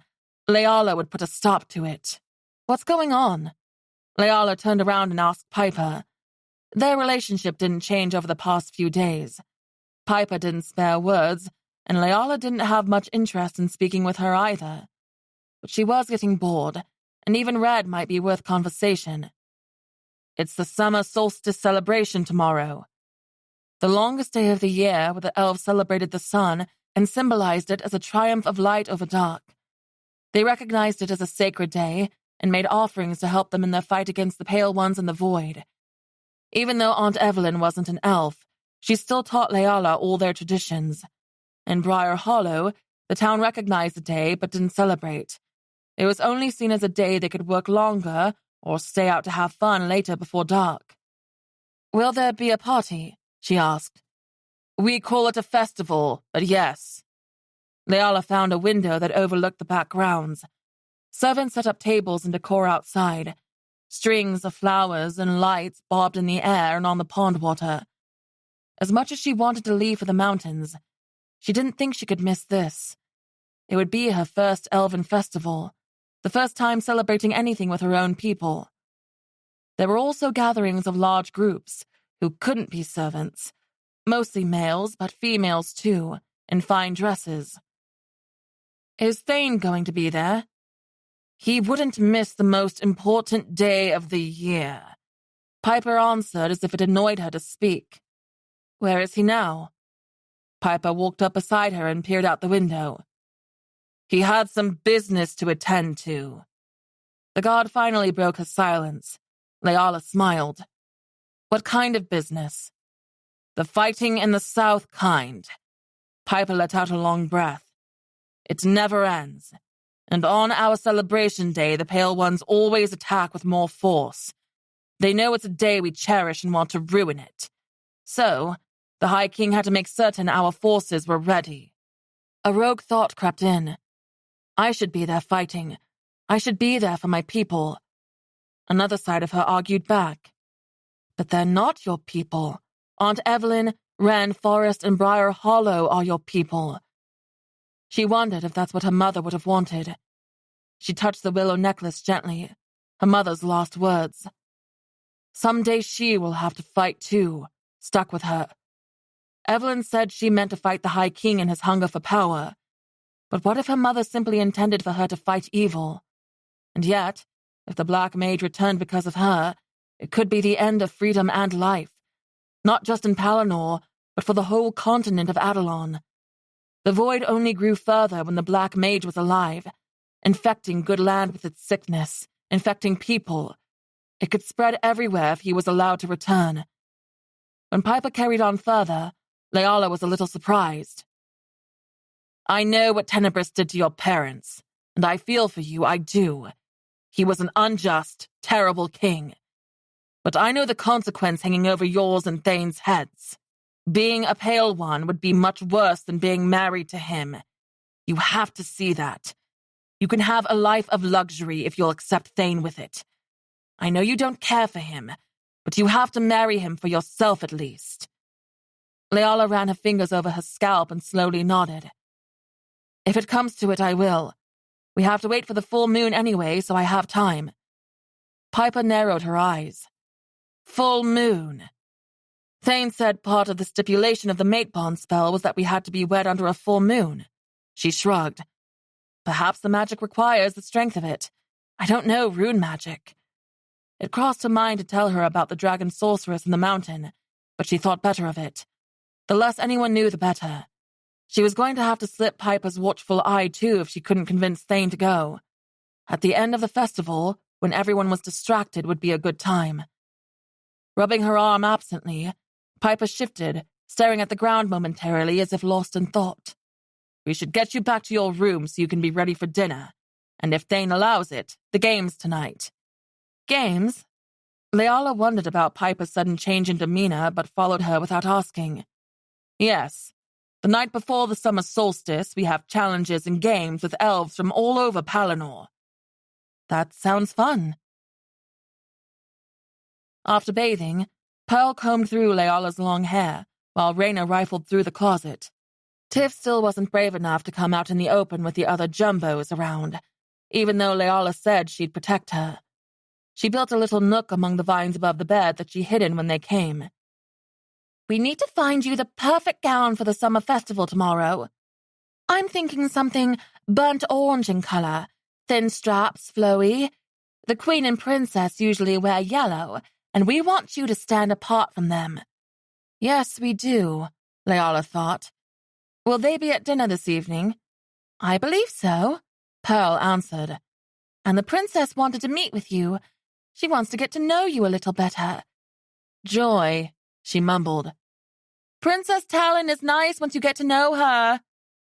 [SPEAKER 1] Leala would put a stop to it. What's going on? Leala turned around and asked Piper. Their relationship didn't change over the past few days. Piper didn't spare words, and Leala didn't have much interest in speaking with her either. But she was getting bored, and even Red might be worth conversation. It's the summer solstice celebration tomorrow. The longest day of the year where the elves celebrated the sun and symbolized it as a triumph of light over dark. They recognized it as a sacred day and made offerings to help them in their fight against the Pale Ones and the Void. Even though Aunt Evelyn wasn't an elf, she still taught Leala all their traditions. In Briar Hollow, the town recognized the day but didn't celebrate. It was only seen as a day they could work longer or stay out to have fun later before dark. Will there be a party? She asked. We call it a festival, but yes. Leala found a window that overlooked the back grounds. Servants set up tables and decor outside. Strings of flowers and lights bobbed in the air and on the pond water. As much as she wanted to leave for the mountains, she didn't think she could miss this. It would be her first elven festival, the first time celebrating anything with her own people. There were also gatherings of large groups who couldn't be servants, mostly males, but females too, in fine dresses. Is Thane going to be there? He wouldn't miss the most important day of the year. Piper answered as if it annoyed her to speak. Where is he now? Piper walked up beside her and peered out the window. He had some business to attend to. The guard finally broke her silence. Leala smiled. What kind of business? The fighting in the south kind. Piper let out a long breath. It never ends. And on our celebration day, the Pale Ones always attack with more force. They know it's a day we cherish and want to ruin it. So, the High King had to make certain our forces were ready. A rogue thought crept in. I should be there fighting. I should be there for my people. Another side of her argued back. But they're not your people. Aunt Evelyn, Wren Forest, and Briar Hollow are your people. She wondered if that's what her mother would have wanted. She touched the willow necklace gently, her mother's last words. Someday she will have to fight too, stuck with her. Evelyn said she meant to fight the High King in his hunger for power. But what if her mother simply intended for her to fight evil? And yet, if the Black Mage returned because of her, it could be the end of freedom and life, not just in Palinor, but for the whole continent of Adelon. The void only grew further when the Black Mage was alive, infecting good land with its sickness, infecting people. It could spread everywhere if he was allowed to return. When Piper carried on further, Leala was a little surprised. I know what Tenebris did to your parents, and I feel for you, I do. He was an unjust, terrible king. But I know the consequence hanging over yours and Thane's heads. Being a Pale One would be much worse than being married to him. You have to see that. You can have a life of luxury if you'll accept Thane with it. I know you don't care for him, but you have to marry him for yourself at least. Leala ran her fingers over her scalp and slowly nodded. If it comes to it, I will. We have to wait for the full moon anyway, so I have time. Piper narrowed her eyes. Full moon. Thane said part of the stipulation of the mate bond spell was that we had to be wed under a full moon. She shrugged. Perhaps the magic requires the strength of it. I don't know rune magic. It crossed her mind to tell her about the dragon sorceress in the mountain, but she thought better of it. The less anyone knew, the better. She was going to have to slip Piper's watchful eye, too, if she couldn't convince Thane to go. At the end of the festival, when everyone was distracted, would be a good time. Rubbing her arm absently, Piper shifted, staring at the ground momentarily as if lost in thought. We should get you back to your room so you can be ready for dinner. And if Thane allows it, the games tonight. Games? Leala wondered about Piper's sudden change in demeanor, but followed her without asking. Yes. The night before the summer solstice, we have challenges and games with elves from all over Palinor. That sounds fun. After bathing, Pearl combed through Leala's long hair, while Raina rifled through the closet. Tiff still wasn't brave enough to come out in the open with the other jumbos around, even though Leala said she'd protect her. She built a little nook among the vines above the bed that she hid in when they came. We need to find you the perfect gown for the summer festival tomorrow. I'm thinking something burnt orange in color, thin straps, flowy. The queen and princess usually wear yellow, and we want you to stand apart from them. Yes, we do, Leala thought. Will they be at dinner this evening? I believe so, Pearl answered. And the princess wanted to meet with you. She wants to get to know you a little better. Joy, she mumbled. Princess Talon is nice once you get to know her,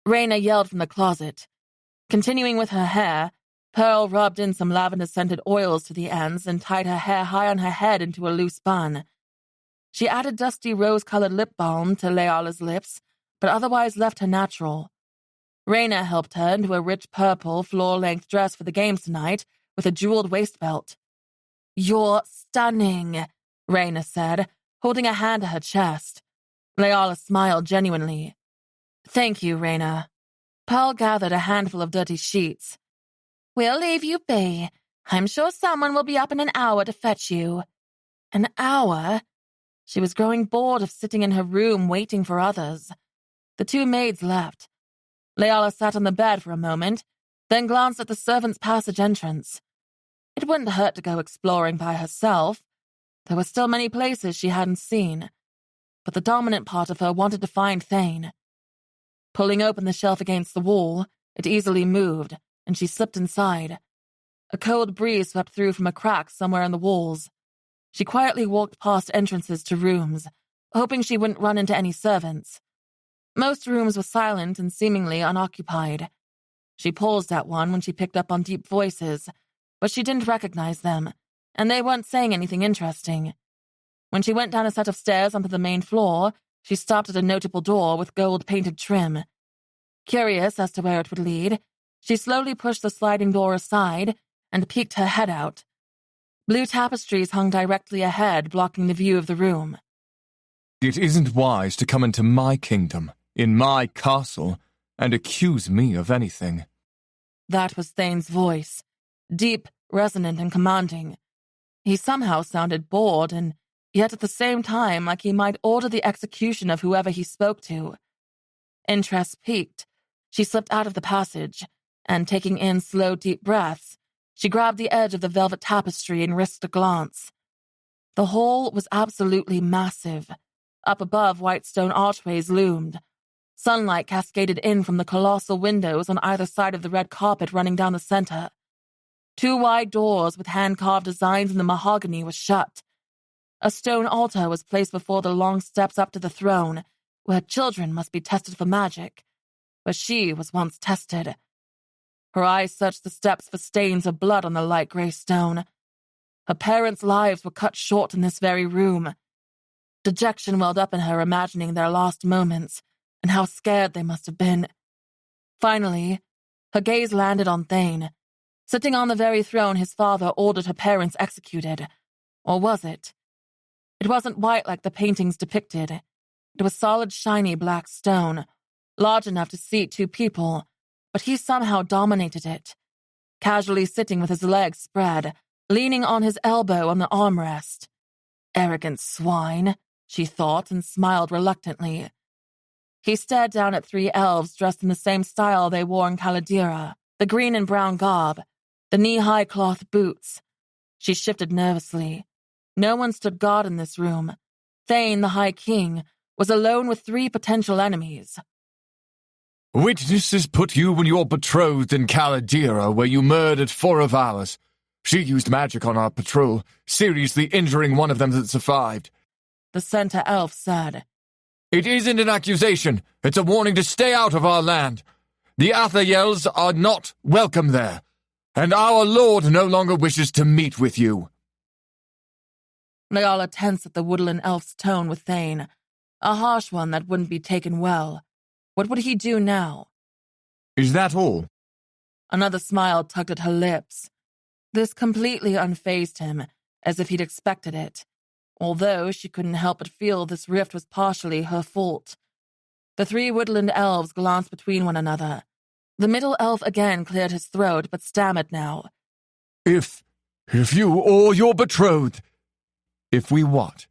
[SPEAKER 1] Raina yelled from the closet. Continuing with her hair, Pearl rubbed in some lavender-scented oils to the ends and tied her hair high on her head into a loose bun. She added dusty rose-colored lip balm to Leala's lips, but otherwise left her natural. Raina helped her into a rich purple, floor-length dress for the games tonight, with a jeweled waist belt. You're stunning, Raina said, holding a hand to her chest. Leala smiled genuinely. Thank you, Raina. Pearl gathered a handful of dirty sheets. We'll leave you be. I'm sure someone will be up in an hour to fetch you. An hour? She was growing bored of sitting in her room waiting for others. The two maids left. Leala sat on the bed for a moment, then glanced at the servants' passage entrance. It wouldn't hurt to go exploring by herself. There were still many places she hadn't seen. But the dominant part of her wanted to find Thane. Pulling open the shelf against the wall, it easily moved, and she slipped inside. A cold breeze swept through from a crack somewhere in the walls. She quietly walked past entrances to rooms, hoping she wouldn't run into any servants. Most rooms were silent and seemingly unoccupied. She paused at one when she picked up on deep voices, but she didn't recognize them, and they weren't saying anything interesting. When she went down a set of stairs onto the main floor, she stopped at a notable door with gold-painted trim. Curious as to where it would lead, she slowly pushed the sliding door aside and peeked her head out. Blue tapestries hung directly ahead, blocking the view of the room.
[SPEAKER 3] It isn't wise to come into my kingdom, in my castle, and accuse me of anything.
[SPEAKER 1] That was Thane's voice, deep, resonant, and commanding. He somehow sounded bored and yet at the same time like he might order the execution of whoever he spoke to. Interest piqued. She slipped out of the passage, and taking in slow, deep breaths, She grabbed the edge of the velvet tapestry and risked a glance. The hall was absolutely massive. Up above, white stone archways loomed. Sunlight cascaded in from the colossal windows on either side of the red carpet running down the center. 2 wide doors with hand-carved designs in the mahogany were shut. A stone altar was placed before the long steps up to the throne, where children must be tested for magic, where she was once tested. Her eyes searched the steps for stains of blood on the light gray stone. Her parents' lives were cut short in this very room. Dejection welled up in her, imagining their lost moments, and how scared they must have been. Finally, her gaze landed on Thane. Sitting on the very throne his father ordered her parents executed. Or was it? It wasn't white like the paintings depicted. It was solid, shiny black stone, large enough to seat 2 people, but he somehow dominated it, casually sitting with his legs spread, leaning on his elbow on the armrest. Arrogant swine, she thought, and smiled reluctantly. He stared down at 3 elves dressed in the same style they wore in Caladira, the green and brown garb, the knee-high cloth boots. She shifted nervously. No one stood guard in this room. Thane, the High King, was alone with 3 potential enemies.
[SPEAKER 3] Witnesses put you and your betrothed in Caladira, where you murdered 4 of ours. She used magic on our patrol, seriously injuring one of them that survived.
[SPEAKER 1] The center elf said.
[SPEAKER 3] It isn't an accusation. It's a warning to stay out of our land. The Athayels are not welcome there, and our lord no longer wishes to meet with you.
[SPEAKER 1] Leala tensed at the woodland elf's tone with Thane, a harsh one that wouldn't be taken well. What would he do now?
[SPEAKER 3] Is that all?
[SPEAKER 1] Another smile tugged at her lips. This completely unfazed him, as if he'd expected it, although she couldn't help but feel this rift was partially her fault. The 3 woodland elves glanced between one another. The middle elf again cleared his throat, but stammered now.
[SPEAKER 3] If you or your betrothed... If we what?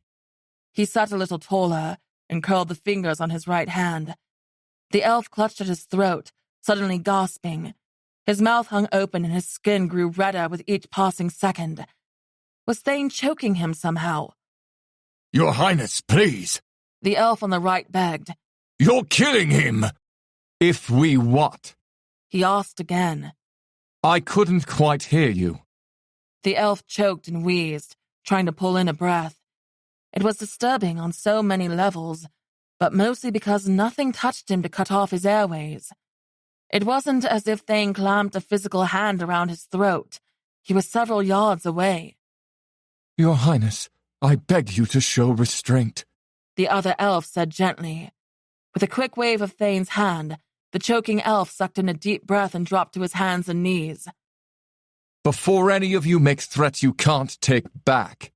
[SPEAKER 1] He sat a little taller and curled the fingers on his right hand. The elf clutched at his throat, suddenly gasping. His mouth hung open and his skin grew redder with each passing second. Was Thane choking him somehow?
[SPEAKER 3] Your Highness, please.
[SPEAKER 1] The elf on the right begged.
[SPEAKER 3] You're killing him. If we what?
[SPEAKER 1] He asked again.
[SPEAKER 3] I couldn't quite hear you.
[SPEAKER 1] The elf choked and wheezed, trying to pull in a breath. It was disturbing on so many levels, but mostly because nothing touched him to cut off his airways. It wasn't as if Thane clamped a physical hand around his throat. He was several yards away.
[SPEAKER 3] Your Highness, I beg you to show restraint,
[SPEAKER 1] the other elf said gently. With a quick wave of Thane's hand, the choking elf sucked in a deep breath and dropped to his hands and knees.
[SPEAKER 3] Before any of you makes threats you can't take back.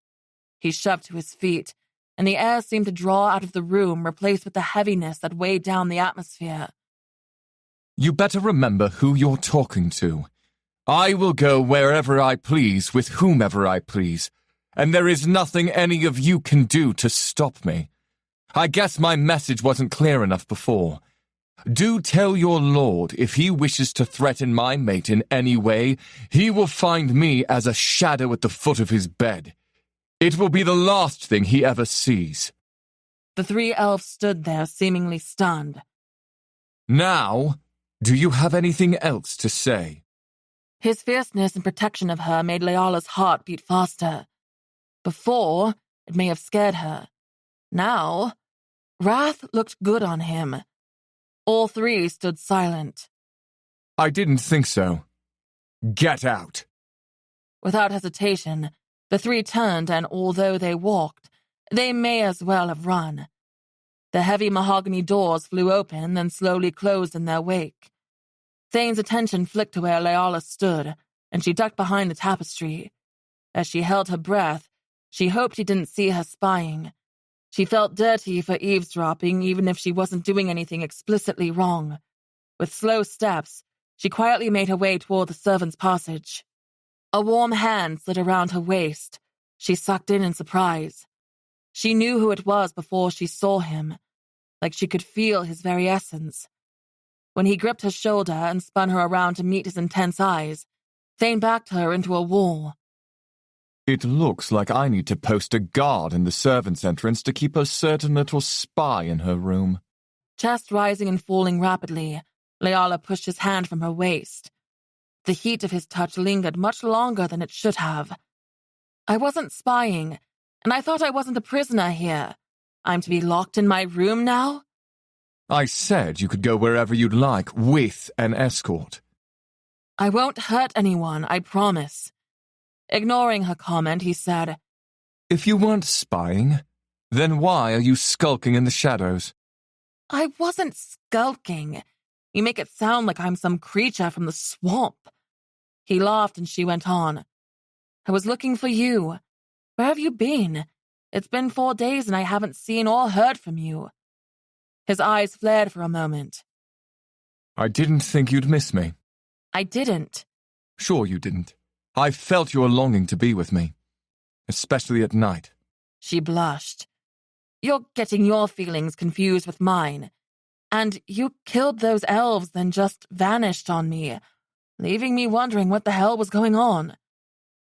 [SPEAKER 1] He shoved to his feet, and the air seemed to draw out of the room, replaced with the heaviness that weighed down the atmosphere.
[SPEAKER 3] You better remember who you're talking to. I will go wherever I please with whomever I please, and there is nothing any of you can do to stop me. I guess my message wasn't clear enough before. Do tell your lord if he wishes to threaten my mate in any way, he will find me as a shadow at the foot of his bed. It will be the last thing he ever sees.
[SPEAKER 1] The 3 elves stood there, seemingly stunned.
[SPEAKER 3] Now, do you have anything else to say?
[SPEAKER 1] His fierceness and protection of her made Leala's heart beat faster. Before, it may have scared her. Now, wrath looked good on him. All 3 stood silent.
[SPEAKER 3] I didn't think so. Get out.
[SPEAKER 1] Without hesitation, the 3 turned, and although they walked, they may as well have run. The heavy mahogany doors flew open, then slowly closed in their wake. Thane's attention flicked to where Leala stood, and she ducked behind the tapestry. As she held her breath, she hoped he didn't see her spying. She felt dirty for eavesdropping, even if she wasn't doing anything explicitly wrong. With slow steps, she quietly made her way toward the servants' passage. A warm hand slid around her waist. She sucked in surprise. She knew who it was before she saw him, like she could feel his very essence. When he gripped her shoulder and spun her around to meet his intense eyes, Thane backed her into a wall.
[SPEAKER 3] It looks like I need to post a guard in the servants' entrance to keep a certain little spy in her room.
[SPEAKER 1] Chest rising and falling rapidly, Leala pushed his hand from her waist. The heat of his touch lingered much longer than it should have. I wasn't spying, and I thought I wasn't a prisoner here. I'm to be locked in my room now?
[SPEAKER 3] I said you could go wherever you'd like with an escort.
[SPEAKER 1] I won't hurt anyone, I promise. Ignoring her comment, he said,
[SPEAKER 3] If you weren't spying, then why are you skulking in the shadows?
[SPEAKER 1] I wasn't skulking. You make it sound like I'm some creature from the swamp. He laughed and she went on. I was looking for you. Where have you been? It's been 4 days and I haven't seen or heard from you. His eyes flared for a moment.
[SPEAKER 3] I didn't think you'd miss me.
[SPEAKER 1] I didn't.
[SPEAKER 3] Sure you didn't. I felt your longing to be with me, especially at night.
[SPEAKER 1] She blushed. You're getting your feelings confused with mine. And you killed those elves, then just vanished on me, leaving me wondering what the hell was going on.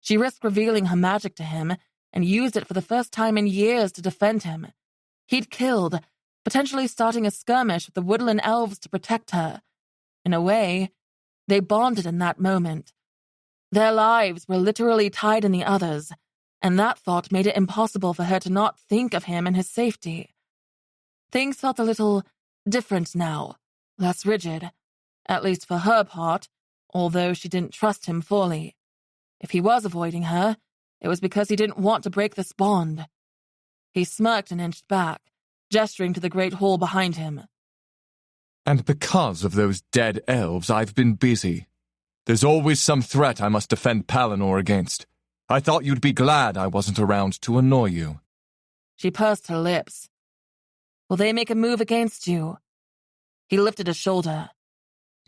[SPEAKER 1] She risked revealing her magic to him and used it for the first time in years to defend him. He'd killed, potentially starting a skirmish with the woodland elves to protect her. In a way, they bonded in that moment. Their lives were literally tied in the others, and that thought made it impossible for her to not think of him and his safety. Things felt a little different now, less rigid, at least for her part, although she didn't trust him fully. If he was avoiding her, it was because he didn't want to break this bond. He smirked and inched back, gesturing to the great hall behind him.
[SPEAKER 3] And because of those dead elves, I've been busy. There's always some threat I must defend Palinor against. I thought you'd be glad I wasn't around to annoy you.
[SPEAKER 1] She pursed her lips. Will they make a move against you? He lifted a shoulder.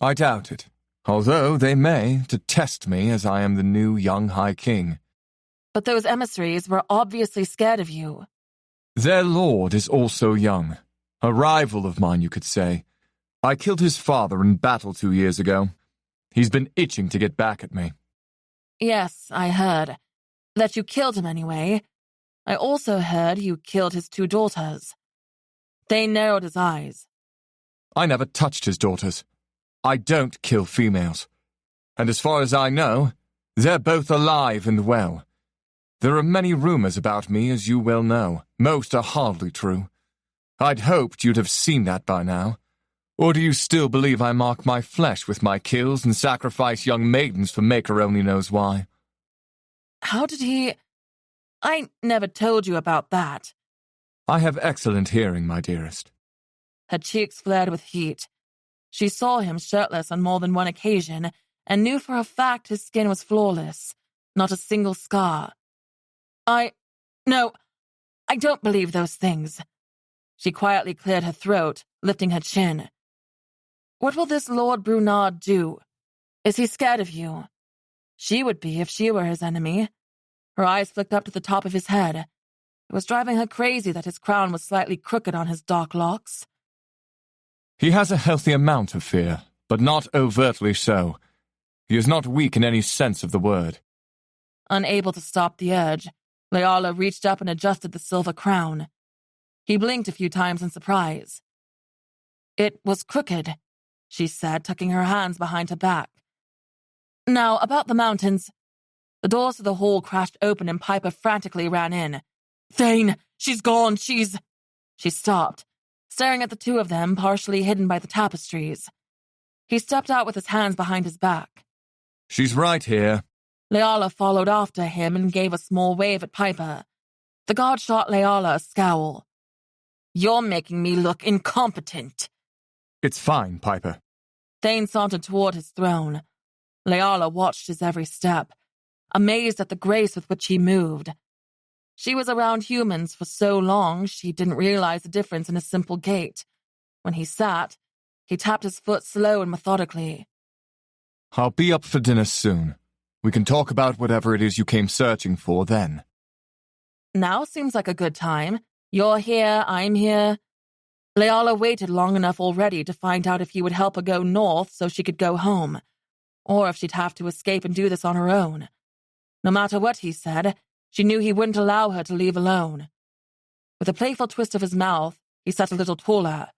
[SPEAKER 3] I doubt it, although they may, to test me as I am the new young High King.
[SPEAKER 1] But those emissaries were obviously scared of you.
[SPEAKER 3] Their lord is also young. A rival of mine, you could say. I killed his father in battle 2 years ago. He's been itching to get back at me.
[SPEAKER 1] Yes, I heard. That you killed him anyway. I also heard you killed his 2 daughters. They narrowed his eyes.
[SPEAKER 3] I never touched his daughters. I don't kill females. And as far as I know, they're both alive and well. There are many rumors about me, as you well know. Most are hardly true. I'd hoped you'd have seen that by now. Or do you still believe I mark my flesh with my kills and sacrifice young maidens for Maker only knows why?
[SPEAKER 1] How did he... I never told you about that.
[SPEAKER 3] I have excellent hearing, my dearest.
[SPEAKER 1] Her cheeks flared with heat. She saw him shirtless on more than one occasion and knew for a fact his skin was flawless, not a single scar. No, I don't believe those things. She quietly cleared her throat, lifting her chin. What will this Lord Brunard do? Is he scared of you? She would be if she were his enemy. Her eyes flicked up to the top of his head. It was driving her crazy that his crown was slightly crooked on his dark locks.
[SPEAKER 3] He has a healthy amount of fear, but not overtly so. He is not weak in any sense of the word.
[SPEAKER 1] Unable to stop the urge, Leala reached up and adjusted the silver crown. He blinked a few times in surprise. It was crooked, she said, tucking her hands behind her back. Now, about the mountains. The doors to the hall crashed open and Piper frantically ran in. Thane, she's gone, She stopped, staring at the 2 of them, partially hidden by the tapestries. He stepped out with his hands behind his back.
[SPEAKER 3] She's right here.
[SPEAKER 1] Leala followed after him and gave a small wave at Piper. The guard shot Leala a scowl. You're making me look incompetent.
[SPEAKER 3] It's fine, Piper.
[SPEAKER 1] Thane sauntered toward his throne. Leala watched his every step, amazed at the grace with which he moved. She was around humans for so long she didn't realize the difference in a simple gait. When he sat, he tapped his foot slow and methodically.
[SPEAKER 3] I'll be up for dinner soon. We can talk about whatever it is you came searching for then.
[SPEAKER 1] Now seems like a good time. You're here, I'm here. Leala waited long enough already to find out if he would help her go north so she could go home. or if she'd have to escape and do this on her own. No matter what he said, she knew he wouldn't allow her to leave alone. With a playful twist of his mouth, he sat a little taller.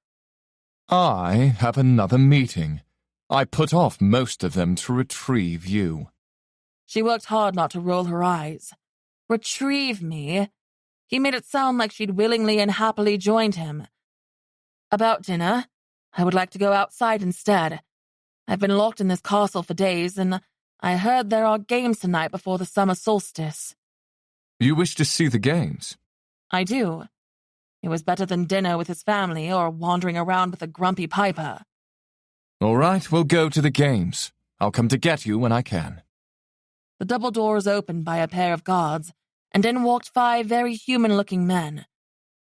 [SPEAKER 3] I have another meeting. I put off most of them to retrieve you.
[SPEAKER 1] She worked hard not to roll her eyes. Retrieve me? He made it sound like she'd willingly and happily joined him. About dinner? I would like to go outside instead. I've been locked in this castle for days, and I heard there are games tonight before the summer solstice.
[SPEAKER 3] You wish to see the games?
[SPEAKER 1] I do. It was better than dinner with his family or wandering around with a grumpy piper.
[SPEAKER 3] All right, we'll go to the games. I'll come to get you when I can.
[SPEAKER 1] The double doors opened by a pair of guards, and in walked 5 very human-looking men.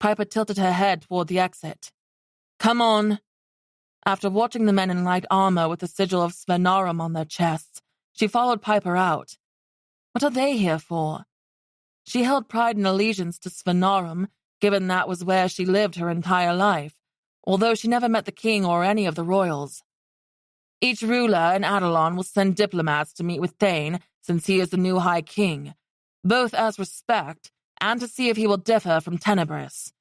[SPEAKER 1] Piper tilted her head toward the exit. Come on. After watching the men in light armor with the sigil of Svenarum on their chests, she followed Piper out. What are they here for? She held pride and allegiance to Svenarum, given that was where she lived her entire life, although she never met the king or any of the royals. Each ruler in Adelon will send diplomats to meet with Thane, since he is the new High King, both as respect and to see if he will differ from Tenebris.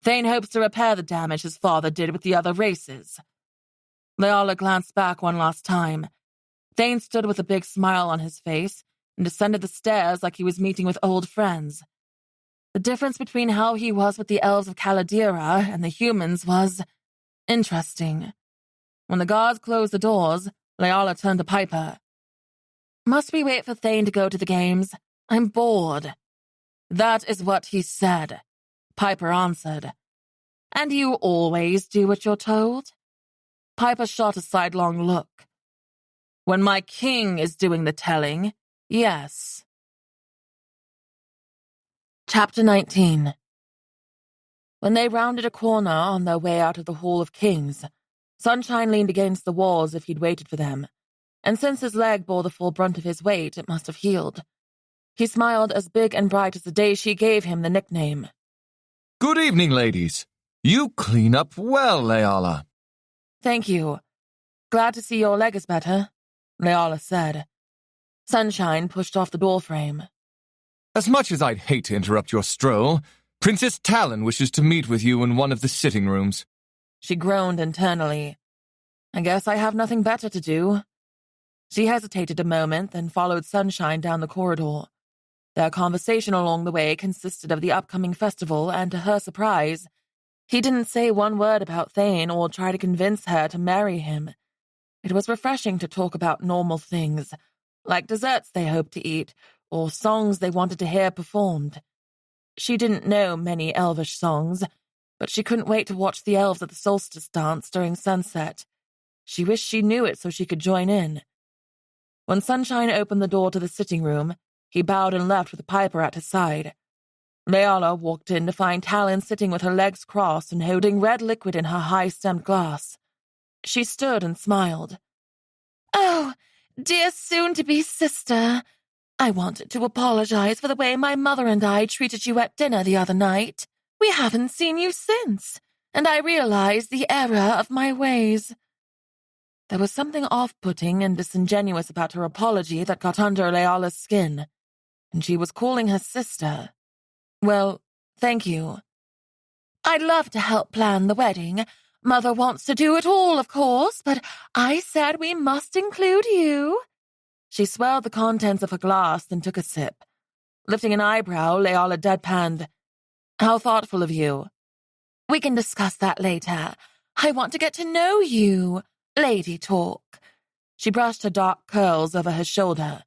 [SPEAKER 1] Thane hopes to repair the damage his father did with the other races. Leala glanced back one last time. Thane stood with a big smile on his face and descended the stairs like he was meeting with old friends. The difference between how he was with the elves of Caladira and the humans was interesting. When the guards closed the doors, Leala turned to Piper. Must we wait for Thane to go to the games? I'm bored. That is what he said, Piper answered. And you always do what you're told? Piper shot a sidelong look. When my king is doing the telling, yes. Chapter 19. When they rounded a corner on their way out of the Hall of Kings, Sunshine leaned against the wall as if he'd waited for them, and since his leg bore the full brunt of his weight, it must have healed. He smiled as big and bright as the day she gave him the nickname.
[SPEAKER 3] Good evening, ladies. You clean up well, Leala.
[SPEAKER 1] Thank you. Glad to see your leg is better, Leala said. Sunshine pushed off the doorframe.
[SPEAKER 3] As much as I'd hate to interrupt your stroll, Princess Talon wishes to meet with you in one of the sitting rooms.
[SPEAKER 1] She groaned internally. I guess I have nothing better to do. She hesitated a moment, then followed Sunshine down the corridor. Their conversation along the way consisted of the upcoming festival, and to her surprise, he didn't say one word about Thane or try to convince her to marry him. It was refreshing to talk about normal things, like desserts they hoped to eat, or songs they wanted to hear performed. She didn't know many elvish songs, but she couldn't wait to watch the elves at the solstice dance during sunset. She wished she knew it so she could join in. When Sunshine opened the door to the sitting room, he bowed and left with Piper at his side. Leala walked in to find Talon sitting with her legs crossed and holding red liquid in her high-stemmed glass. She stood and smiled. Oh, dear soon-to-be sister, I wanted to apologize for the way my mother and I treated you at dinner the other night. We haven't seen you since, and I realize the error of my ways. There was something off-putting and disingenuous about her apology that got under Leala's skin, and she was calling her sister. Well, thank you. I'd love to help plan the wedding. Mother wants to do it all, of course, but I said we must include you. She swelled the contents of her glass, then took a sip. Lifting an eyebrow, Leala deadpanned. How thoughtful of you. We can discuss that later. I want to get to know you. Lady talk. She brushed her dark curls over her shoulder.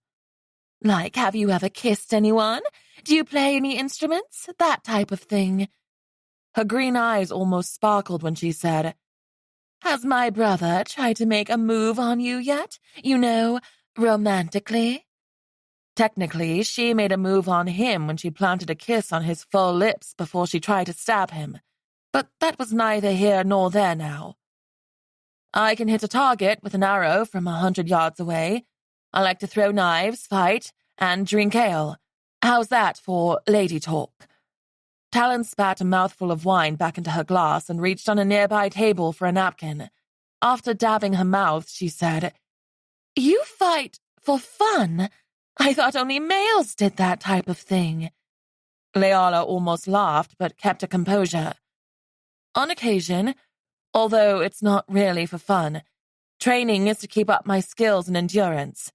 [SPEAKER 1] Like, have you ever kissed anyone? Do you play any instruments? That type of thing. Her green eyes almost sparkled when she said, Has my brother tried to make a move on you yet? You know, romantically? Technically, she made a move on him when she planted a kiss on his full lips before she tried to stab him. But that was neither here nor there now. I can hit a target with an arrow from 100 yards away. I like to throw knives, fight, and drink ale. How's that for lady talk? Talon spat a mouthful of wine back into her glass and reached on a nearby table for a napkin. After dabbing her mouth, she said, You fight for fun? I thought only males did that type of thing. Leala almost laughed, but kept her composure. On occasion, although it's not really for fun, training is to keep up my skills and endurance.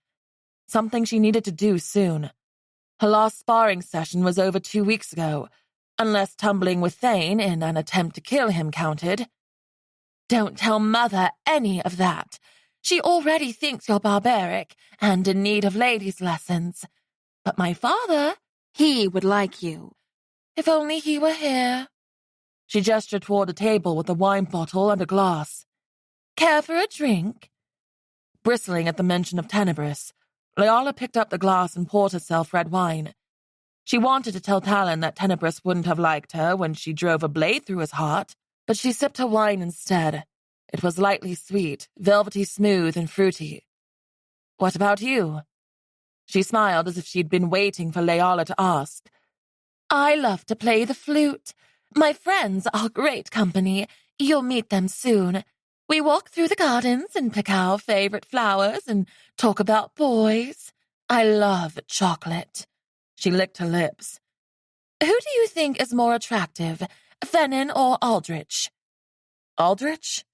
[SPEAKER 1] Something she needed to do soon. Her last sparring session was over 2 weeks ago, unless tumbling with Thane in an attempt to kill him counted. Don't tell Mother any of that. She already thinks you're barbaric and in need of ladies' lessons. But my father, he would like you. If only he were here. She gestured toward a table with a wine bottle and a glass. Care for a drink? Bristling at the mention of Tenebris, Leala picked up the glass and poured herself red wine. She wanted to tell Talon that Tenebris wouldn't have liked her when she drove a blade through his heart, but she sipped her wine instead. It was lightly sweet, velvety smooth, and fruity. What about you? She smiled as if she'd been waiting for Leala to ask. I love to play the flute. My friends are great company. You'll meet them soon. We walk through the gardens and pick our favorite flowers and talk about boys. I love chocolate. She licked her lips. Who do you think is more attractive, Fennin or Aldrich? Aldrich?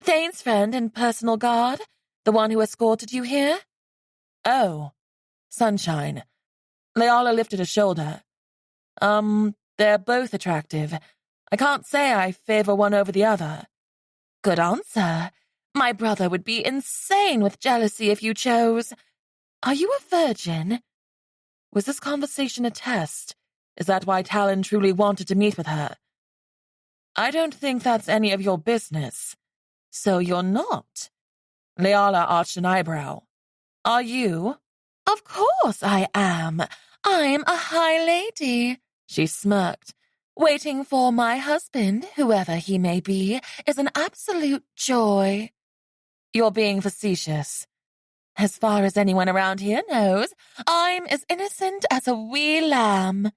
[SPEAKER 1] Thane's friend and personal guard, the one who escorted you here? Oh, Sunshine. Leala lifted a shoulder. They're both attractive. I can't say I favor one over the other. Good answer. My brother would be insane with jealousy if you chose. Are you a virgin? Was this conversation a test? Is that why Talon truly wanted to meet with her? I don't think that's any of your business. So you're not? Leala arched an eyebrow. Are you? Of course I am. I'm a high lady. She smirked. Waiting for my husband, whoever he may be, is an absolute joy. You're being facetious. As far as anyone around here knows, I'm as innocent as a wee lamb.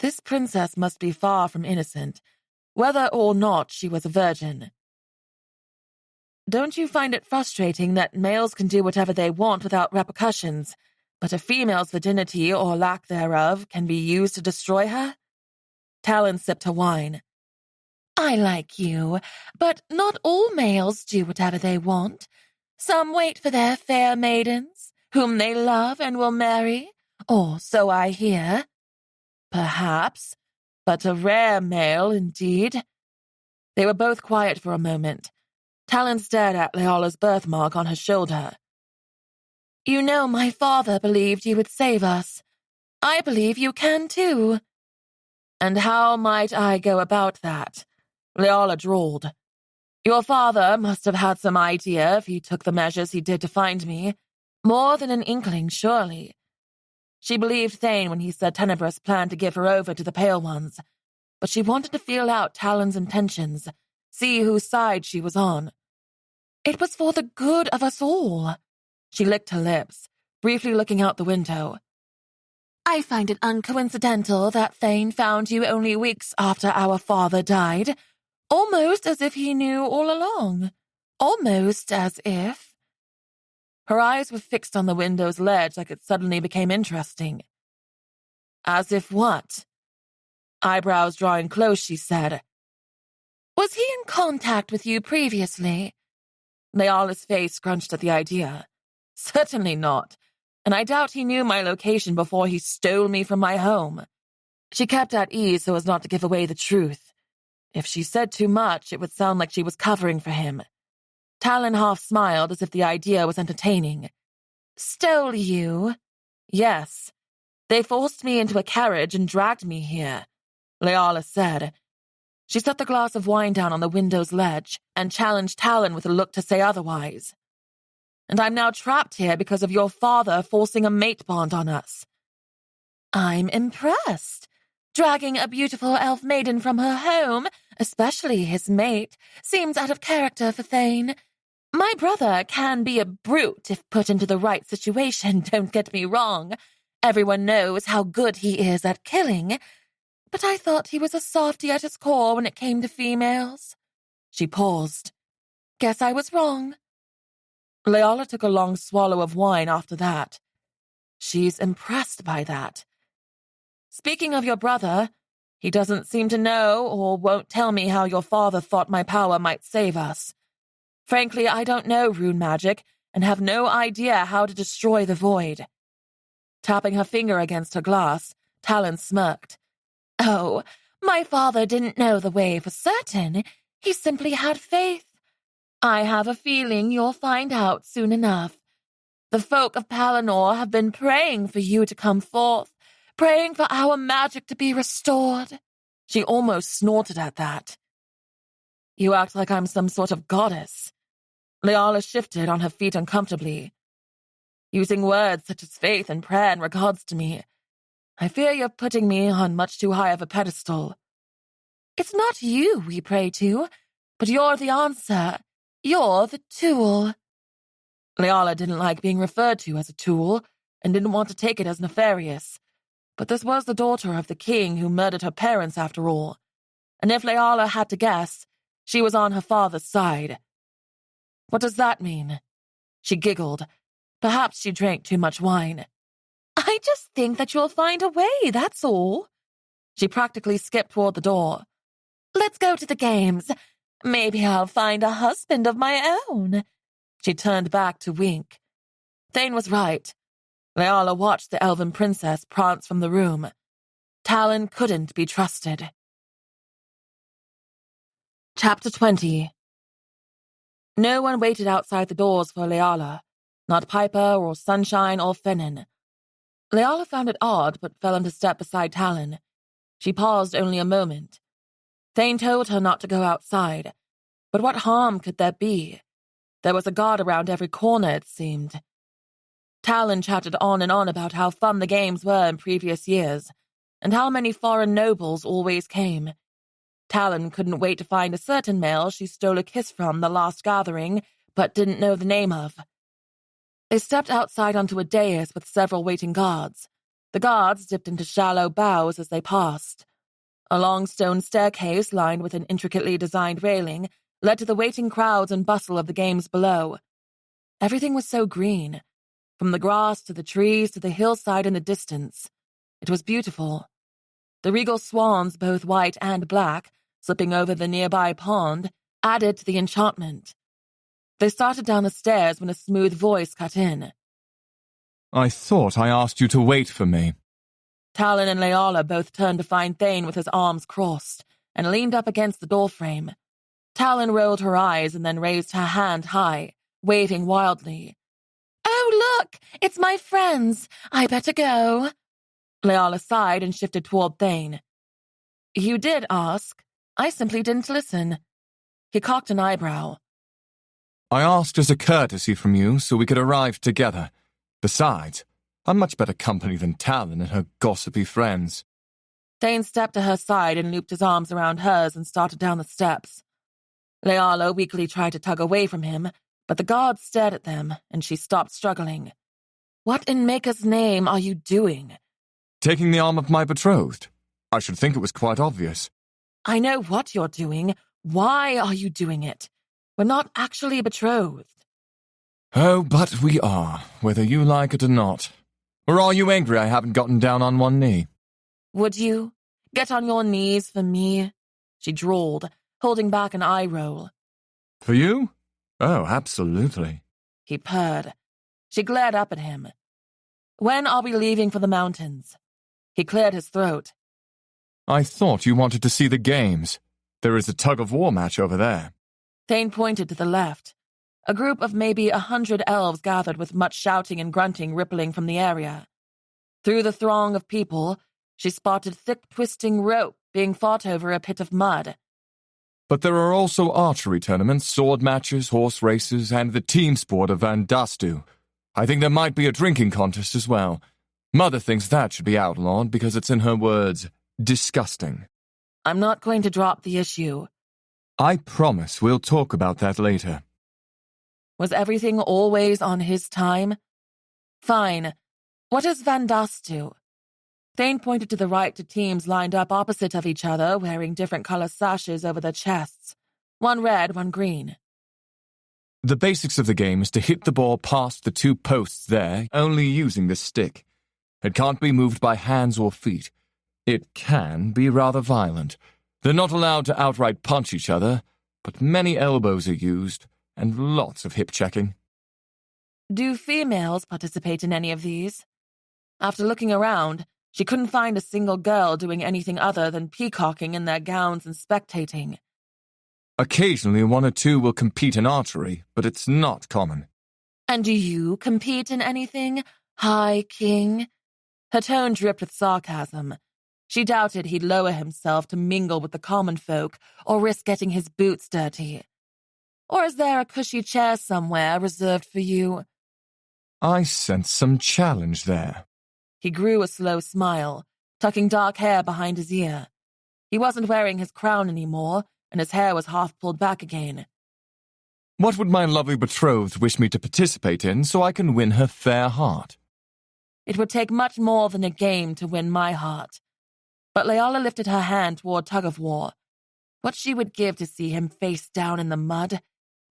[SPEAKER 1] This princess must be far from innocent, whether or not she was a virgin. Don't you find it frustrating that males can do whatever they want without repercussions, but a female's virginity or lack thereof can be used to destroy her? Talon sipped her wine. I like you, but not all males do whatever they want. Some wait for their fair maidens, whom they love and will marry, or so I hear. Perhaps, but a rare male indeed. They were both quiet for a moment. Talon stared at Leala's birthmark on her shoulder. You know my father believed you would save us. I believe you can too. And how might I go about that? Leala drawled. Your father must have had some idea if he took the measures he did to find me. More than an inkling, surely. She believed Thane when he said Tenebris planned to give her over to the Pale Ones, but she wanted to feel out Talon's intentions, see whose side she was on. It was for the good of us all. She licked her lips, briefly looking out the window. I find it uncoincidental that Thane found you only weeks after our father died, almost as if he knew all along. Almost as if... Her eyes were fixed on the window's ledge like it suddenly became interesting. As if what? Eyebrows drawing close, she said. Was he in contact with you previously? Leala's face scrunched at the idea. Certainly not, and I doubt he knew my location before he stole me from my home. She kept at ease so as not to give away the truth. If she said too much, it would sound like she was covering for him. Talon half smiled as if the idea was entertaining. Stole you? Yes. They forced me into a carriage and dragged me here, Leala said. She set the glass of wine down on the window's ledge and challenged Talon with a look to say otherwise. And I'm now trapped here because of your father forcing a mate bond on us. I'm impressed. Dragging a beautiful elf maiden from her home, especially his mate, seems out of character for Thane. My brother can be a brute if put into the right situation, don't get me wrong. Everyone knows how good he is at killing. But I thought he was a softy at his core when it came to females. She paused. Guess I was wrong. Leala took a long swallow of wine after that. She's impressed by that. Speaking of your brother, he doesn't seem to know or won't tell me how your father thought my power might save us. Frankly, I don't know rune magic and have no idea how to destroy the void. Tapping her finger against her glass, Talon smirked. Oh, my father didn't know the way for certain. He simply had faith. I have a feeling you'll find out soon enough. The folk of Palinor have been praying for you to come forth, praying for our magic to be restored. She almost snorted at that. You act like I'm some sort of goddess. Leala shifted on her feet uncomfortably. Using words such as faith and prayer in regards to me, I fear you're putting me on much too high of a pedestal. It's not you we pray to, but you're the answer. You're the tool. Leala didn't like being referred to as a tool and didn't want to take it as nefarious. But this was the daughter of the king who murdered her parents after all. And if Leala had to guess, she was on her father's side. What does that mean? She giggled. Perhaps she drank too much wine. I just think that you'll find a way, that's all. She practically skipped toward the door. Let's go to the games. Maybe I'll find a husband of my own. She turned back to wink. Thane was right. Leala watched the elven princess prance from the room. Talon couldn't be trusted. Chapter 20. No one waited outside the doors for Leala, not Piper or Sunshine or Fennin. Leala found it odd, but fell into step beside Talon. She paused only a moment. Thane told her not to go outside, but what harm could there be? There was a guard around every corner, it seemed. Talon chatted on and on about how fun the games were in previous years, and how many foreign nobles always came. Talon couldn't wait to find a certain male she stole a kiss from the last gathering, but didn't know the name of. They stepped outside onto a dais with several waiting guards. The guards dipped into shallow bows as they passed. A long stone staircase lined with an intricately designed railing led to the waiting crowds and bustle of the games below. Everything was so green, from the grass to the trees to the hillside in the distance. It was beautiful. The regal swans, both white and black, slipping over the nearby pond, added to the enchantment. They started down the stairs when a smooth voice cut in.
[SPEAKER 3] I thought I asked you to wait for me.
[SPEAKER 1] Talon and Leala both turned to find Thane with his arms crossed and leaned up against the doorframe. Talon rolled her eyes and then raised her hand high, waving wildly. Oh, look! It's my friends! I better go. Leala sighed and shifted toward Thane. You did ask. I simply didn't listen. He cocked an eyebrow.
[SPEAKER 3] I asked as a courtesy from you so we could arrive together. Besides, I'm much better company than Talon and her gossipy friends.
[SPEAKER 1] Thane stepped to her side and looped his arms around hers and started down the steps. Leala weakly tried to tug away from him, but the guards stared at them, and she stopped struggling. What in Maker's name are you doing?
[SPEAKER 3] Taking the arm of my betrothed. I should think it was quite obvious.
[SPEAKER 1] I know what you're doing. Why are you doing it? We're not actually betrothed.
[SPEAKER 3] Oh, but we are, whether you like it or not. Or are you angry I haven't gotten down on one knee?
[SPEAKER 1] Would you? Get on your knees for me? She drawled, holding back an eye roll.
[SPEAKER 3] For you? Oh, absolutely.
[SPEAKER 1] He purred. She glared up at him. When are we leaving for the mountains? He cleared his throat.
[SPEAKER 3] I thought you wanted to see the games. There is a tug-of-war match over there.
[SPEAKER 1] Thane pointed to the left. A group of maybe 100 elves gathered with much shouting and grunting rippling from the area. Through the throng of people, she spotted thick twisting rope being fought over a pit of mud.
[SPEAKER 3] But there are also archery tournaments, sword matches, horse races, and the team sport of Van Dastu. I think there might be a drinking contest as well. Mother thinks that should be outlawed because it's, in her words, disgusting.
[SPEAKER 1] I'm not going to drop the issue.
[SPEAKER 3] I promise we'll talk about that later.
[SPEAKER 1] Was everything always on his time? Fine. What is Van Dastu? Thane pointed to the right to teams lined up opposite of each other, wearing different color sashes over their chests. One red, one green.
[SPEAKER 3] The basics of the game is to hit the ball past the 2 posts there, only using the stick. It can't be moved by hands or feet. It can be rather violent. They're not allowed to outright punch each other, but many elbows are used, and lots of hip-checking.
[SPEAKER 1] Do females participate in any of these? After looking around, she couldn't find a single girl doing anything other than peacocking in their gowns and spectating.
[SPEAKER 3] Occasionally 1 or 2 will compete in archery, but it's not common.
[SPEAKER 1] And do you compete in anything, High King? Her tone dripped with sarcasm. She doubted he'd lower himself to mingle with the common folk or risk getting his boots dirty. Or is there a cushy chair somewhere reserved for you?
[SPEAKER 3] I sense some challenge there.
[SPEAKER 1] He grew a slow smile, tucking dark hair behind his ear. He wasn't wearing his crown anymore, and his hair was half pulled back again.
[SPEAKER 3] What would my lovely betrothed wish me to participate in so I can win her fair heart?
[SPEAKER 1] It would take much more than a game to win my heart. But Leala lifted her hand toward tug-of-war. What she would give to see him face down in the mud,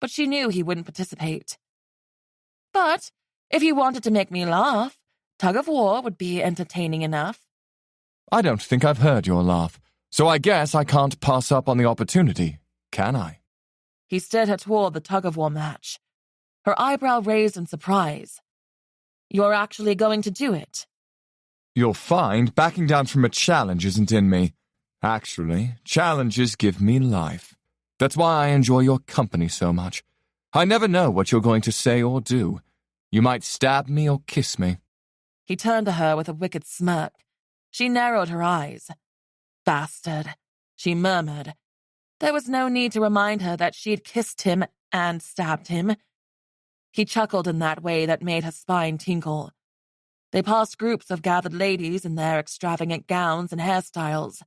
[SPEAKER 1] but she knew he wouldn't participate. But if you wanted to make me laugh, tug-of-war would be entertaining enough.
[SPEAKER 3] I don't think I've heard your laugh, so I guess I can't pass up on the opportunity, can I?
[SPEAKER 1] He steered her toward the tug-of-war match. Her eyebrow raised in surprise. You're actually going to do it?
[SPEAKER 3] You'll find backing down from a challenge isn't in me. Actually, challenges give me life. That's why I enjoy your company so much. I never know what you're going to say or do. You might stab me or kiss me.
[SPEAKER 1] He turned to her with a wicked smirk. She narrowed her eyes. Bastard, she murmured. There was no need to remind her that she'd kissed him and stabbed him. He chuckled in that way that made her spine tingle. They passed groups of gathered ladies in their extravagant gowns and hairstyles.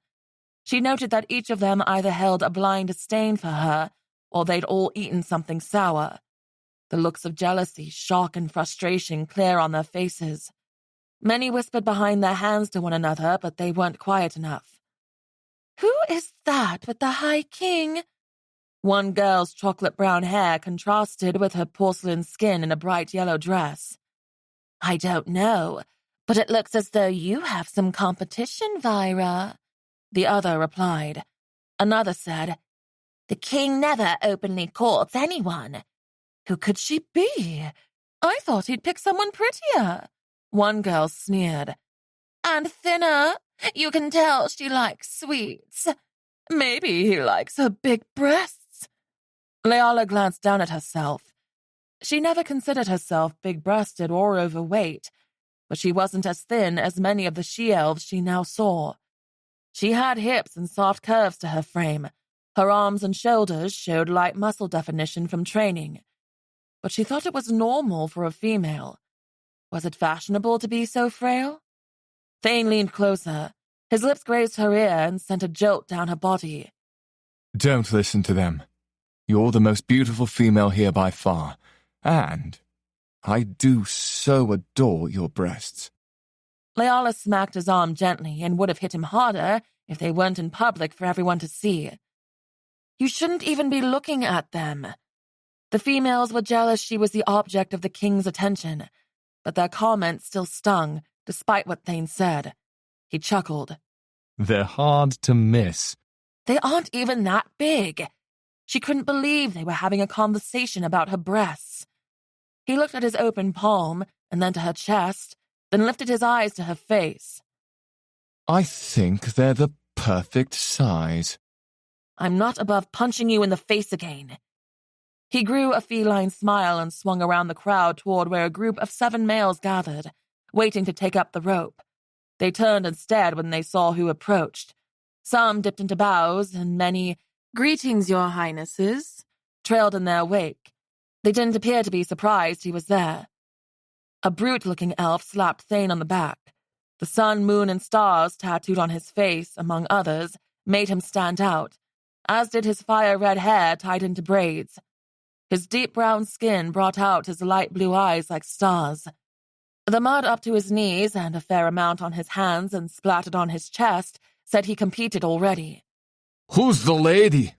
[SPEAKER 1] She noted that each of them either held a blind disdain for her, or they'd all eaten something sour. The looks of jealousy, shock, and frustration clear on their faces. Many whispered behind their hands to one another, but they weren't quiet enough. Who is that with the High King? One girl's chocolate-brown hair contrasted with her porcelain skin in a bright yellow dress. I don't know, but it looks as though you have some competition, Vyra. The other replied. Another said, The king never openly courts anyone. Who could she be? I thought he'd pick someone prettier. One girl sneered. And thinner. You can tell she likes sweets. Maybe he likes her big breasts. Leala glanced down at herself. She never considered herself big-breasted or overweight, but she wasn't as thin as many of the she-elves she now saw. She had hips and soft curves to her frame. Her arms and shoulders showed light muscle definition from training. But she thought it was normal for a female. Was it fashionable to be so frail? Thane leaned closer. His lips grazed her ear and sent a jolt down her body.
[SPEAKER 3] Don't listen to them. You're the most beautiful female here by far. And I do so adore your breasts.
[SPEAKER 1] Leala smacked his arm gently and would have hit him harder if they weren't in public for everyone to see. You shouldn't even be looking at them. The females were jealous she was the object of the king's attention, but their comments still stung, despite what Thane said. He chuckled.
[SPEAKER 3] They're hard to miss.
[SPEAKER 1] They aren't even that big. She couldn't believe they were having a conversation about her breasts. He looked at his open palm and then to her chest, then lifted his eyes to her face.
[SPEAKER 3] I think they're the perfect size.
[SPEAKER 1] I'm not above punching you in the face again. He grew a feline smile and swung around the crowd toward where a group of 7 males gathered, waiting to take up the rope. They turned and stared when they saw who approached. Some dipped into bows, and many, "Greetings, your highnesses," trailed in their wake. They didn't appear to be surprised he was there. A brute-looking elf slapped Thane on the back. The sun, moon, and stars tattooed on his face, among others, made him stand out, as did his fire-red hair tied into braids. His deep brown skin brought out his light blue eyes like stars. The mud up to his knees and a fair amount on his hands and splattered on his chest said he competed already.
[SPEAKER 3] Who's the lady?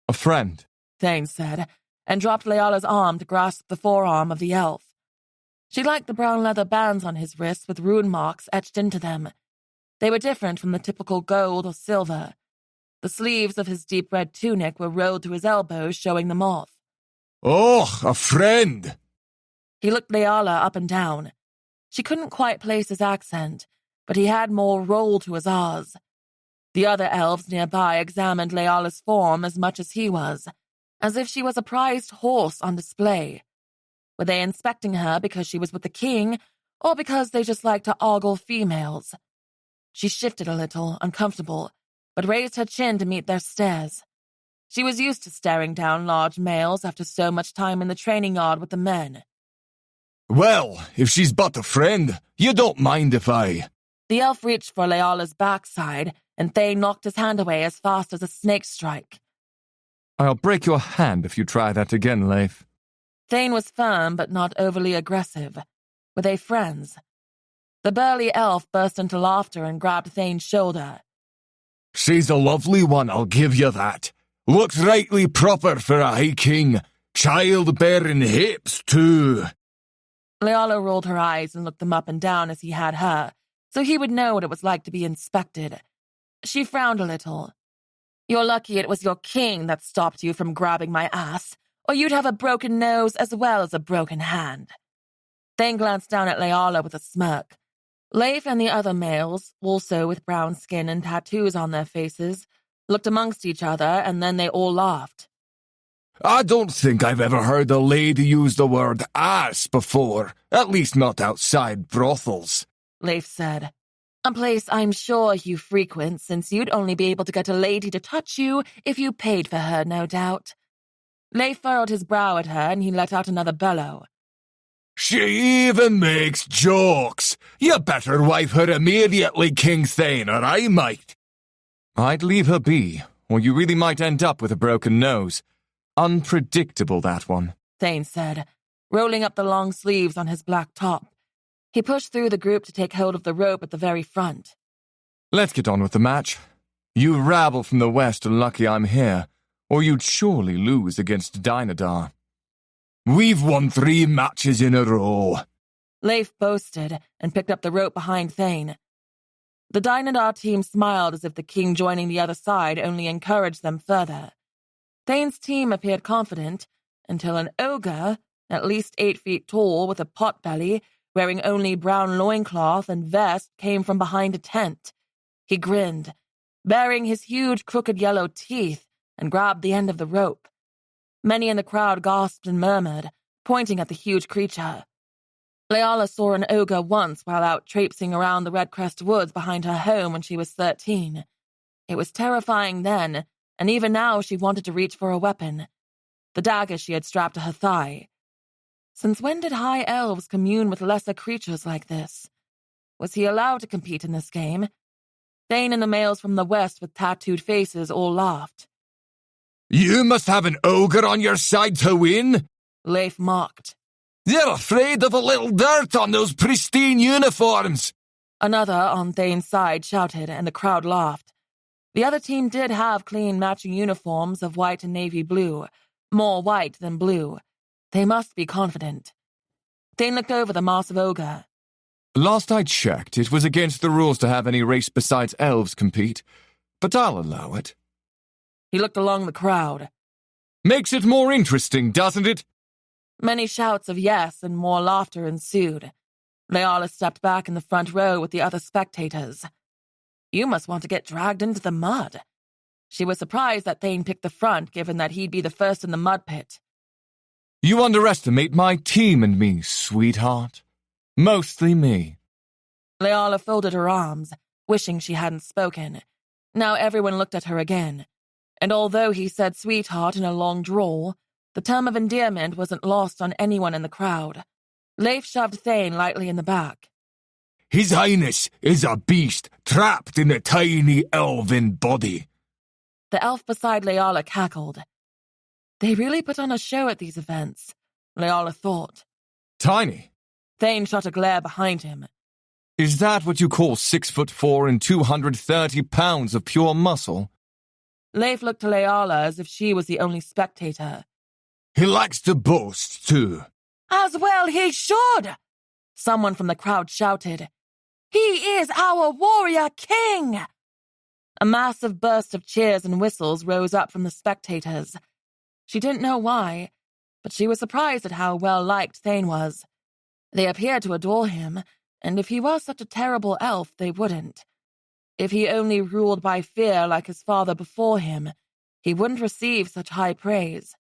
[SPEAKER 3] A friend,
[SPEAKER 1] Thane said, and dropped Leala's arm to grasp the forearm of the elf. She liked the brown leather bands on his wrists with rune marks etched into them. They were different from the typical gold or silver. The sleeves of his deep red tunic were rolled to his elbows, showing them off.
[SPEAKER 3] Oh, a friend!
[SPEAKER 1] He looked Leala up and down. She couldn't quite place his accent, but he had more roll to his R's. The other elves nearby examined Leala's form as much as he was, as if she was a prized horse on display. Were they inspecting her because she was with the king, or because they just liked to ogle females? She shifted a little, uncomfortable, but raised her chin to meet their stares. She was used to staring down large males after so much time in the training yard with the men.
[SPEAKER 3] Well, if she's but a friend, you don't mind if I...
[SPEAKER 1] The elf reached for Leala's backside, and Thane knocked his hand away as fast as a snake strike.
[SPEAKER 3] I'll break your hand if you try that again, Leif.
[SPEAKER 1] Thane was firm but not overly aggressive. Were they friends? The burly elf burst into laughter and grabbed Thane's shoulder.
[SPEAKER 3] She's a lovely one, I'll give you that. Looks rightly proper for a high king. Childbearing hips, too.
[SPEAKER 1] Leala rolled her eyes and looked them up and down as he had her, so he would know what it was like to be inspected. She frowned a little. You're lucky it was your king that stopped you from grabbing my ass, or you'd have a broken nose as well as a broken hand. Thane glanced down at Leala with a smirk. Leif and the other males, also with brown skin and tattoos on their faces, looked amongst each other, and then they all laughed.
[SPEAKER 3] I don't think I've ever heard a lady use the word ass before, at least not outside brothels,
[SPEAKER 1] Leif said. A place I'm sure you frequent, since you'd only be able to get a lady to touch you if you paid for her, no doubt. Leif furrowed his brow at her, and he let out another bellow.
[SPEAKER 3] She even makes jokes. You better wipe her immediately, King Thane, or I might. I'd leave her be, or you really might end up with a broken nose. Unpredictable, that one,
[SPEAKER 1] Thane said, rolling up the long sleeves on his black top. He pushed through the group to take hold of the rope at the very front.
[SPEAKER 3] Let's get on with the match. You rabble from the west are lucky I'm here, or you'd surely lose against Dynadar. We've won 3 matches in a row.
[SPEAKER 1] Leif boasted and picked up the rope behind Thane. The Dynadar team smiled as if the king joining the other side only encouraged them further. Thane's team appeared confident until an ogre, at least 8 feet tall with a pot belly, wearing only brown loincloth and vest, came from behind a tent. He grinned, baring his huge crooked yellow teeth, and grabbed the end of the rope. Many in the crowd gasped and murmured, pointing at the huge creature. Leala saw an ogre once while out traipsing around the Redcrest Woods behind her home when she was 13. It was terrifying then, and even now she wanted to reach for a weapon, the dagger she had strapped to her thigh. Since when did high elves commune with lesser creatures like this? Was he allowed to compete in this game? Thane and the males from the west with tattooed faces all laughed.
[SPEAKER 3] You must have an ogre on your side to win,
[SPEAKER 1] Leif mocked.
[SPEAKER 3] You're afraid of a little dirt on those pristine uniforms.
[SPEAKER 1] Another on Thane's side shouted, and the crowd laughed. The other team did have clean matching uniforms of white and navy blue, more white than blue. They must be confident. Thane looked over the massive ogre.
[SPEAKER 3] Last I checked, it was against the rules to have any race besides elves compete, but I'll allow it.
[SPEAKER 1] He looked along the crowd.
[SPEAKER 3] Makes it more interesting, doesn't it?
[SPEAKER 1] Many shouts of yes and more laughter ensued. Leala stepped back in the front row with the other spectators. You must want to get dragged into the mud. She was surprised that Thane picked the front, given that he'd be the first in the mud pit.
[SPEAKER 3] You underestimate my team and me, sweetheart. Mostly me.
[SPEAKER 1] Leala folded her arms, wishing she hadn't spoken. Now everyone looked at her again. And although he said sweetheart in a long drawl, the term of endearment wasn't lost on anyone in the crowd. Leif shoved Thane lightly in the back.
[SPEAKER 3] His Highness is a beast trapped in a tiny elven body.
[SPEAKER 1] The elf beside Leala cackled. They really put on a show at these events, Leala thought.
[SPEAKER 3] Tiny?
[SPEAKER 1] Thane shot a glare behind him.
[SPEAKER 3] Is that what you call 6'4" and 230 pounds of pure muscle?
[SPEAKER 1] Leif looked to Leala as if she was the only spectator.
[SPEAKER 3] He likes to boast, too.
[SPEAKER 1] As well he should! Someone from the crowd shouted. He is our warrior king! A massive burst of cheers and whistles rose up from the spectators. She didn't know why, but she was surprised at how well-liked Thane was. They appeared to adore him, and if he was such a terrible elf, they wouldn't. If he only ruled by fear like his father before him, he wouldn't receive such high praise.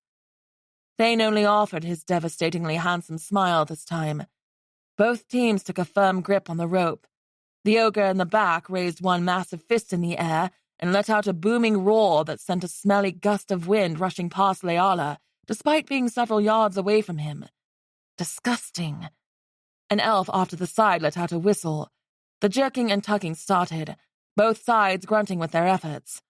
[SPEAKER 1] Thane only offered his devastatingly handsome smile this time. Both teams took a firm grip on the rope. The ogre in the back raised one massive fist in the air and let out a booming roar that sent a smelly gust of wind rushing past Leala, despite being several yards away from him. Disgusting. An elf off to the side let out a whistle. The jerking and tugging started, both sides grunting with their efforts.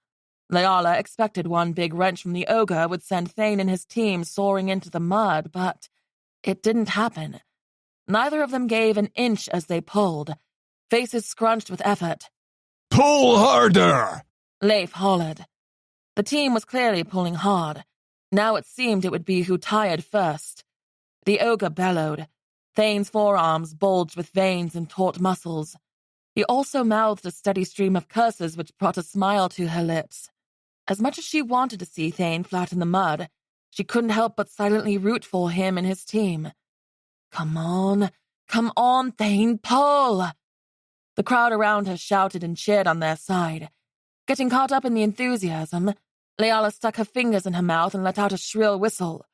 [SPEAKER 1] Leala expected one big wrench from the ogre would send Thane and his team soaring into the mud, but it didn't happen. Neither of them gave an inch as they pulled, faces scrunched with effort.
[SPEAKER 3] Pull harder!
[SPEAKER 1] Leif hollered. The team was clearly pulling hard. Now it seemed it would be who tired first. The ogre bellowed. Thane's forearms bulged with veins and taut muscles. He also mouthed a steady stream of curses which brought a smile to her lips. As much as she wanted to see Thane flat in the mud, she couldn't help but silently root for him and his team. Come on, Thane, pull! The crowd around her shouted and cheered on their side. Getting caught up in the enthusiasm, Leala stuck her fingers in her mouth and let out a shrill whistle.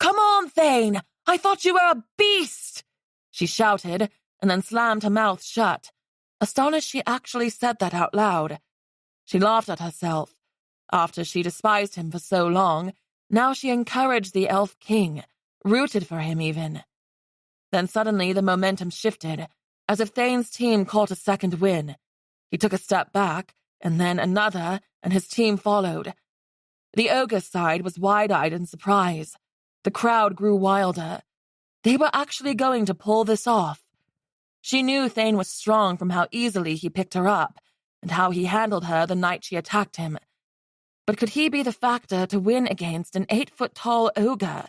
[SPEAKER 1] Come on, Thane! I thought you were a beast! She shouted, and then slammed her mouth shut, astonished she actually said that out loud. She laughed at herself. After she despised him for so long, now she encouraged the elf king, rooted for him even. Then suddenly the momentum shifted, as if Thane's team caught a second win. He took a step back, and then another, and his team followed. The ogre's side was wide-eyed in surprise. The crowd grew wilder. They were actually going to pull this off. She knew Thane was strong from how easily he picked her up, and how he handled her the night she attacked him. But could he be the factor to win against an 8-foot-tall ogre?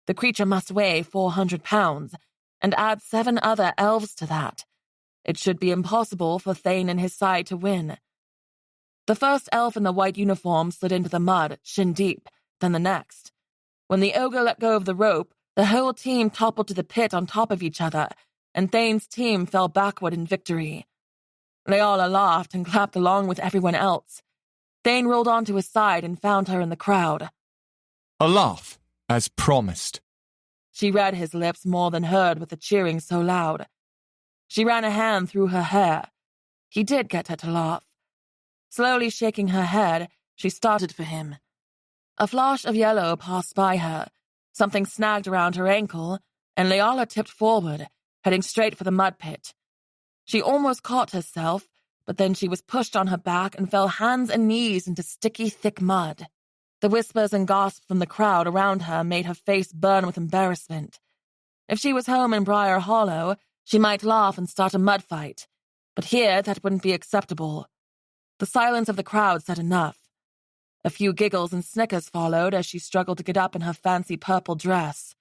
[SPEAKER 1] The creature must weigh 400 pounds, and add 7 other elves to that. It should be impossible for Thane and his side to win. The first elf in the white uniform slid into the mud, shin deep, then the next. When the ogre let go of the rope, the whole team toppled to the pit on top of each other, and Thane's team fell backward in victory. Leala laughed and clapped along with everyone else. Thane rolled onto his side and found her in the crowd.
[SPEAKER 3] A laugh, as promised.
[SPEAKER 1] She read his lips more than heard with the cheering so loud. She ran a hand through her hair. He did get her to laugh. Slowly shaking her head, she started for him. A flash of yellow passed by her. Something snagged around her ankle, and Leala tipped forward, heading straight for the mud pit. She almost caught herself, but then she was pushed on her back and fell hands and knees into sticky, thick mud. The whispers and gasps from the crowd around her made her face burn with embarrassment. If she was home in Briar Hollow, she might laugh and start a mud fight, but here that wouldn't be acceptable. The silence of the crowd said enough. A few giggles and snickers followed as she struggled to get up in her fancy purple dress.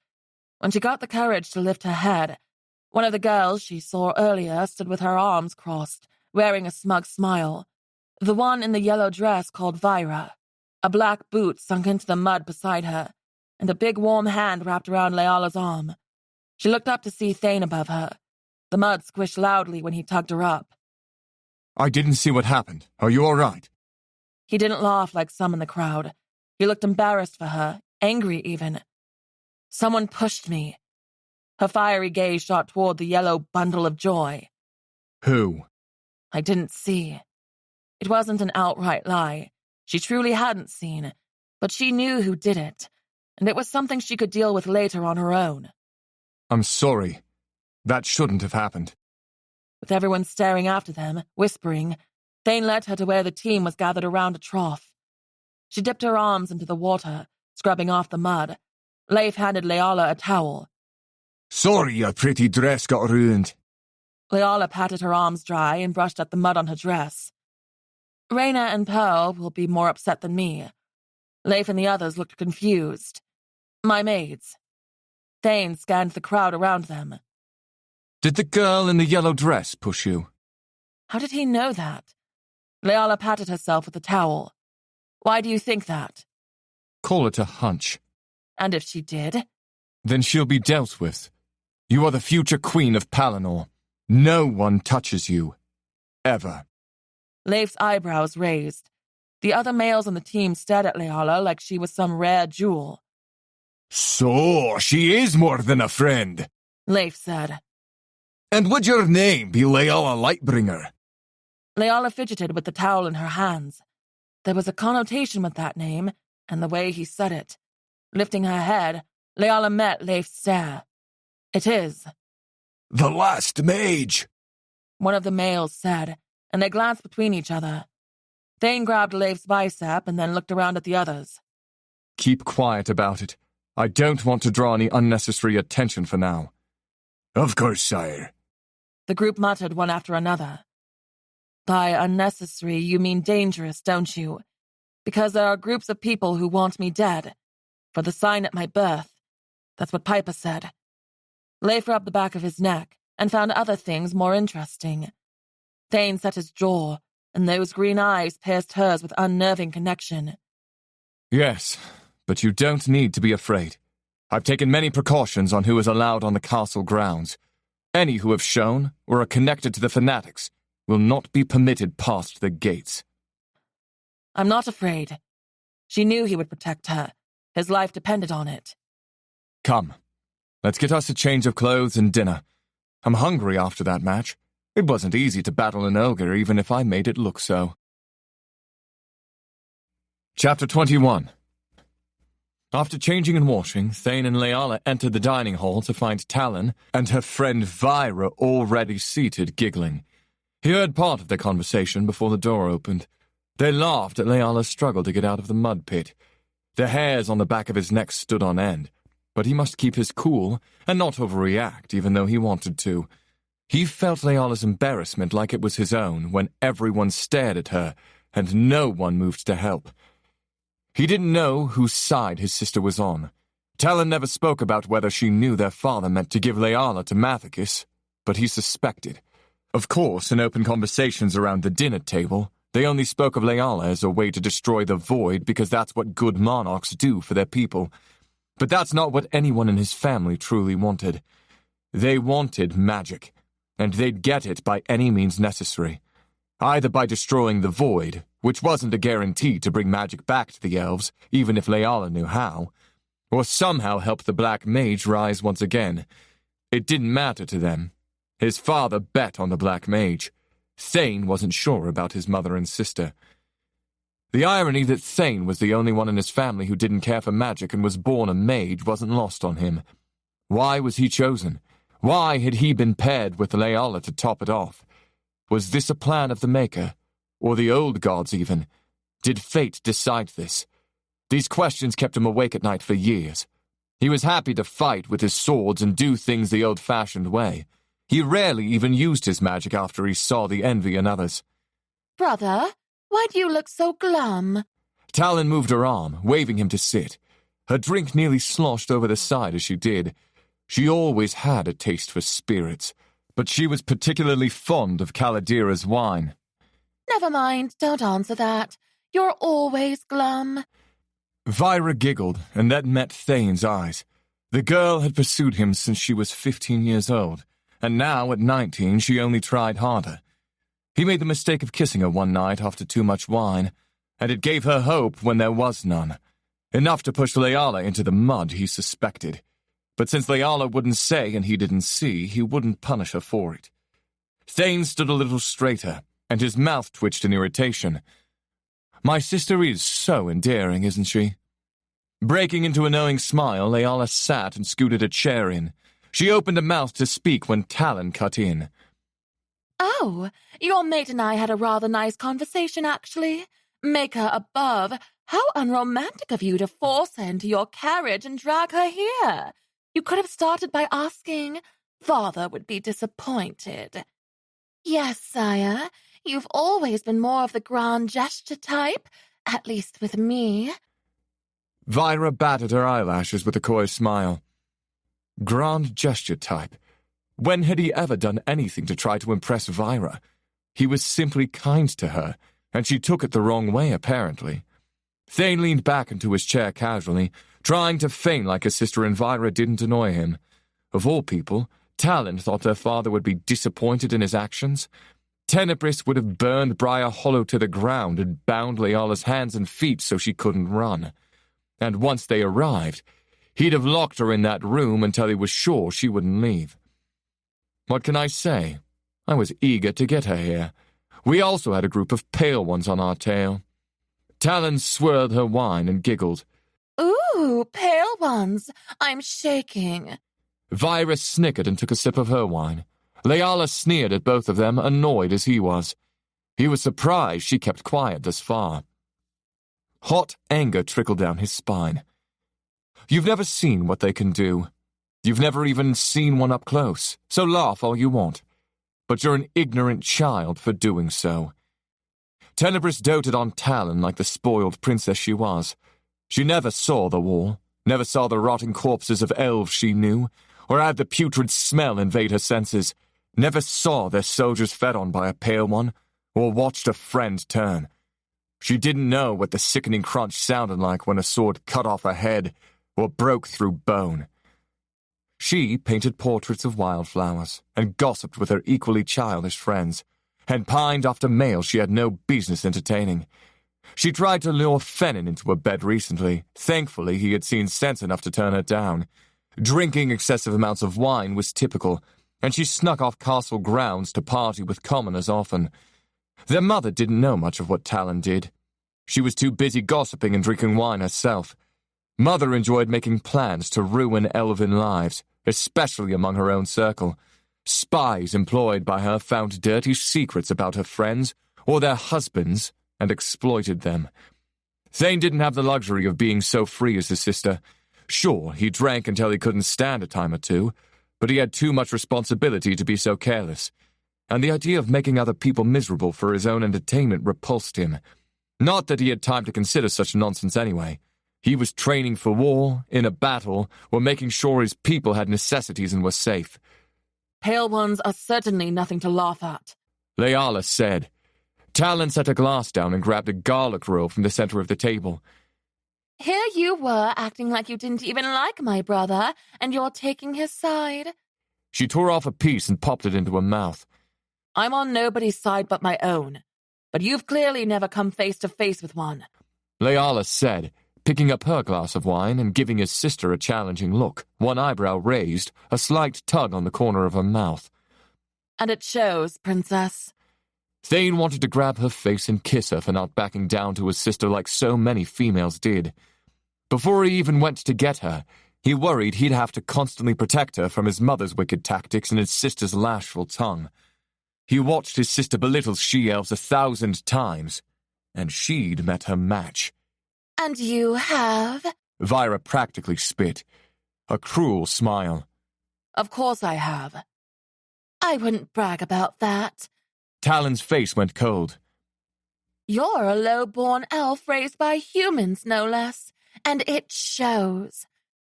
[SPEAKER 1] When she got the courage to lift her head, one of the girls she saw earlier stood with her arms crossed, wearing a smug smile. The one in the yellow dress called Vyra. A black boot sunk into the mud beside her, and a big warm hand wrapped around Leala's arm. She looked up to see Thane above her. The mud squished loudly when he tugged her up.
[SPEAKER 3] I didn't see what happened. Are you all right?
[SPEAKER 1] He didn't laugh like some in the crowd. He looked embarrassed for her, angry even. Someone pushed me. Her fiery gaze shot toward the yellow bundle of joy.
[SPEAKER 3] Who?
[SPEAKER 1] I didn't see. It wasn't an outright lie. She truly hadn't seen, but she knew who did it, and it was something she could deal with later on her own.
[SPEAKER 3] I'm sorry. That shouldn't have happened.
[SPEAKER 1] With everyone staring after them, whispering, Thane led her to where the team was gathered around a trough. She dipped her arms into the water, scrubbing off the mud. Leif handed Leala a towel.
[SPEAKER 3] Sorry your pretty dress got ruined.
[SPEAKER 1] Leala patted her arms dry and brushed at the mud on her dress. Raina and Pearl will be more upset than me. Leif and the others looked confused. My maids. Thane scanned the crowd around them.
[SPEAKER 2] Did the girl in the yellow dress push you?
[SPEAKER 1] How did he know that? Leala patted herself with a towel. Why do you think that?
[SPEAKER 2] Call it a hunch.
[SPEAKER 1] And if she did?
[SPEAKER 2] Then she'll be dealt with. You are the future queen of Palinor. No one touches you. Ever.
[SPEAKER 1] Leif's eyebrows raised. The other males on the team stared at Leala like she was some rare jewel.
[SPEAKER 3] So, she is more than a friend,
[SPEAKER 1] Leif said.
[SPEAKER 3] And would your name be Leala Lightbringer?
[SPEAKER 1] Leala fidgeted with the towel in her hands. There was a connotation with that name, and the way he said it. Lifting her head, Leala met Leif's stare. It is.
[SPEAKER 3] The last mage,
[SPEAKER 1] One of the males said, and they glanced between each other. Thane grabbed Leif's bicep and then looked around at the others.
[SPEAKER 2] Keep quiet about it. I don't want to draw any unnecessary attention for now.
[SPEAKER 3] Of course, sire.
[SPEAKER 1] The group muttered one after another. By unnecessary, you mean dangerous, don't you? Because there are groups of people who want me dead. For the sign at my birth. That's what Piper said. Leif rubbed the back of his neck and found other things more interesting. Thane set his jaw, and those green eyes pierced hers with unnerving connection.
[SPEAKER 2] Yes, but you don't need to be afraid. I've taken many precautions on who is allowed on the castle grounds. Any who have shown or are connected to the fanatics will not be permitted past the gates.
[SPEAKER 1] I'm not afraid. She knew he would protect her. His life depended on it.
[SPEAKER 2] Come, let's get us a change of clothes and dinner. I'm hungry after that match. It wasn't easy to battle an ogre even if I made it look so. Chapter 21. After changing and washing, Thane and Leala entered the dining hall to find Talon and her friend Vyra already seated, giggling. He heard part of their conversation before the door opened. They laughed at Leala's struggle to get out of the mud pit. The hairs on the back of his neck stood on end, but he must keep his cool and not overreact even though he wanted to. He felt Leala's embarrassment like it was his own when everyone stared at her and no one moved to help. He didn't know whose side his sister was on. Talon never spoke about whether she knew their father meant to give Leala to Mathicus, but he suspected. Of course, in open conversations around the dinner table, they only spoke of Leala as a way to destroy the void because that's what good monarchs do for their people. But that's not what anyone in his family truly wanted. They wanted magic, and they'd get it by any means necessary. Either by destroying the void, which wasn't a guarantee to bring magic back to the elves, even if Leala knew how, or somehow help the Black Mage rise once again. It didn't matter to them. His father bet on the Black Mage. Thane wasn't sure about his mother and sister. The irony that Thane was the only one in his family who didn't care for magic and was born a mage wasn't lost on him. Why was he chosen? Why had he been paired with Leala to top it off? Was this a plan of the Maker? Or the old gods, even? Did fate decide this? These questions kept him awake at night for years. He was happy to fight with his swords and do things the old-fashioned way. He rarely even used his magic after he saw the envy in others.
[SPEAKER 4] Brother, why do you look so glum?
[SPEAKER 2] Talon moved her arm, waving him to sit. Her drink nearly sloshed over the side as she did. She always had a taste for spirits, but she was particularly fond of Caladira's wine.
[SPEAKER 4] Never mind, don't answer that. You're always glum.
[SPEAKER 2] Vyra giggled, and that met Thane's eyes. The girl had pursued him since she was 15 years old, and now, at 19, she only tried harder. He made the mistake of kissing her one night after too much wine, and it gave her hope when there was none. Enough to push Leala into the mud, he suspected. But since Leala wouldn't say and he didn't see, he wouldn't punish her for it. Thane stood a little straighter, and his mouth twitched in irritation. My sister is so endearing, isn't she? Breaking into a knowing smile, Leala sat and scooted a chair in. She opened her mouth to speak when Talon cut in.
[SPEAKER 4] Oh, your mate and I had a rather nice conversation, actually. Maker above, how unromantic of you to force her into your carriage and drag her here. You could have started by asking. Father would be disappointed. Yes, sire, you've always been more of the grand gesture type, at least with me.
[SPEAKER 3] Vira batted her eyelashes with a coy smile. Grand gesture type. When had he ever done anything to try to impress Vira? He was simply kind to her, and she took it the wrong way, apparently. Thane leaned back into his chair casually, trying to feign like his sister and Vira didn't annoy him. Of all people, Talon thought her father would be disappointed in his actions. Tenebris would have burned Briar Hollow to the ground and bound Leala's hands and feet so she couldn't run. And once they arrived, he'd have locked her in that room until he was sure she wouldn't leave. What can I say? I was eager to get her here. We also had a group of pale ones on our tail. Talon swirled her wine and giggled.
[SPEAKER 4] Ooh, pale ones. I'm shaking.
[SPEAKER 3] Vira snickered and took a sip of her wine. Leala sneered at both of them, annoyed as he was. He was surprised she kept quiet thus far. Hot anger trickled down his spine. You've never seen what they can do. You've never even seen one up close, so laugh all you want. But you're an ignorant child for doing so. Tenebris doted on Talon like the spoiled princess she was. She never saw the war, never saw the rotting corpses of elves she knew, or had the putrid smell invade her senses, never saw their soldiers fed on by a pale one, or watched a friend turn. She didn't know what the sickening crunch sounded like when a sword cut off her head or broke through bone. She painted portraits of wildflowers and gossiped with her equally childish friends, and pined after males she had no business entertaining. She tried to lure Fennin into a bed recently. Thankfully, he had seen sense enough to turn her down. Drinking excessive amounts of wine was typical, and she snuck off castle grounds to party with commoners often. Their mother didn't know much of what Talon did. She was too busy gossiping and drinking wine herself. Mother enjoyed making plans to ruin elven lives, especially among her own circle. Spies employed by her found dirty secrets about her friends or their husbands and exploited them. Thane didn't have the luxury of being so free as his sister. Sure, he drank until he couldn't stand a time or two, but he had too much responsibility to be so careless, and the idea of making other people miserable for his own entertainment repulsed him. Not that he had time to consider such nonsense anyway. He was training for war, in a battle, or making sure his people had necessities and were safe.
[SPEAKER 1] Pale ones are certainly nothing to laugh at,
[SPEAKER 3] Leala said. Talon set a glass down and grabbed a garlic roll from the center of the table.
[SPEAKER 4] Here you were, acting like you didn't even like my brother, and you're taking his side.
[SPEAKER 3] She tore off a piece and popped it into her mouth.
[SPEAKER 1] I'm on nobody's side but my own, but you've clearly never come face to face with one,
[SPEAKER 3] Leala said, picking up her glass of wine and giving his sister a challenging look, one eyebrow raised, a slight tug on the corner of her mouth.
[SPEAKER 1] And it shows, princess.
[SPEAKER 3] Thane wanted to grab her face and kiss her for not backing down to his sister like so many females did. Before he even went to get her, he worried he'd have to constantly protect her from his mother's wicked tactics and his sister's lashful tongue. He watched his sister belittle she-elves 1,000 times, and she'd met her match.
[SPEAKER 4] And you have?
[SPEAKER 3] Vira practically spit. A cruel smile.
[SPEAKER 1] Of course I have.
[SPEAKER 4] I wouldn't brag about that.
[SPEAKER 3] Talon's face went cold.
[SPEAKER 4] You're a low-born elf raised by humans, no less, and it shows.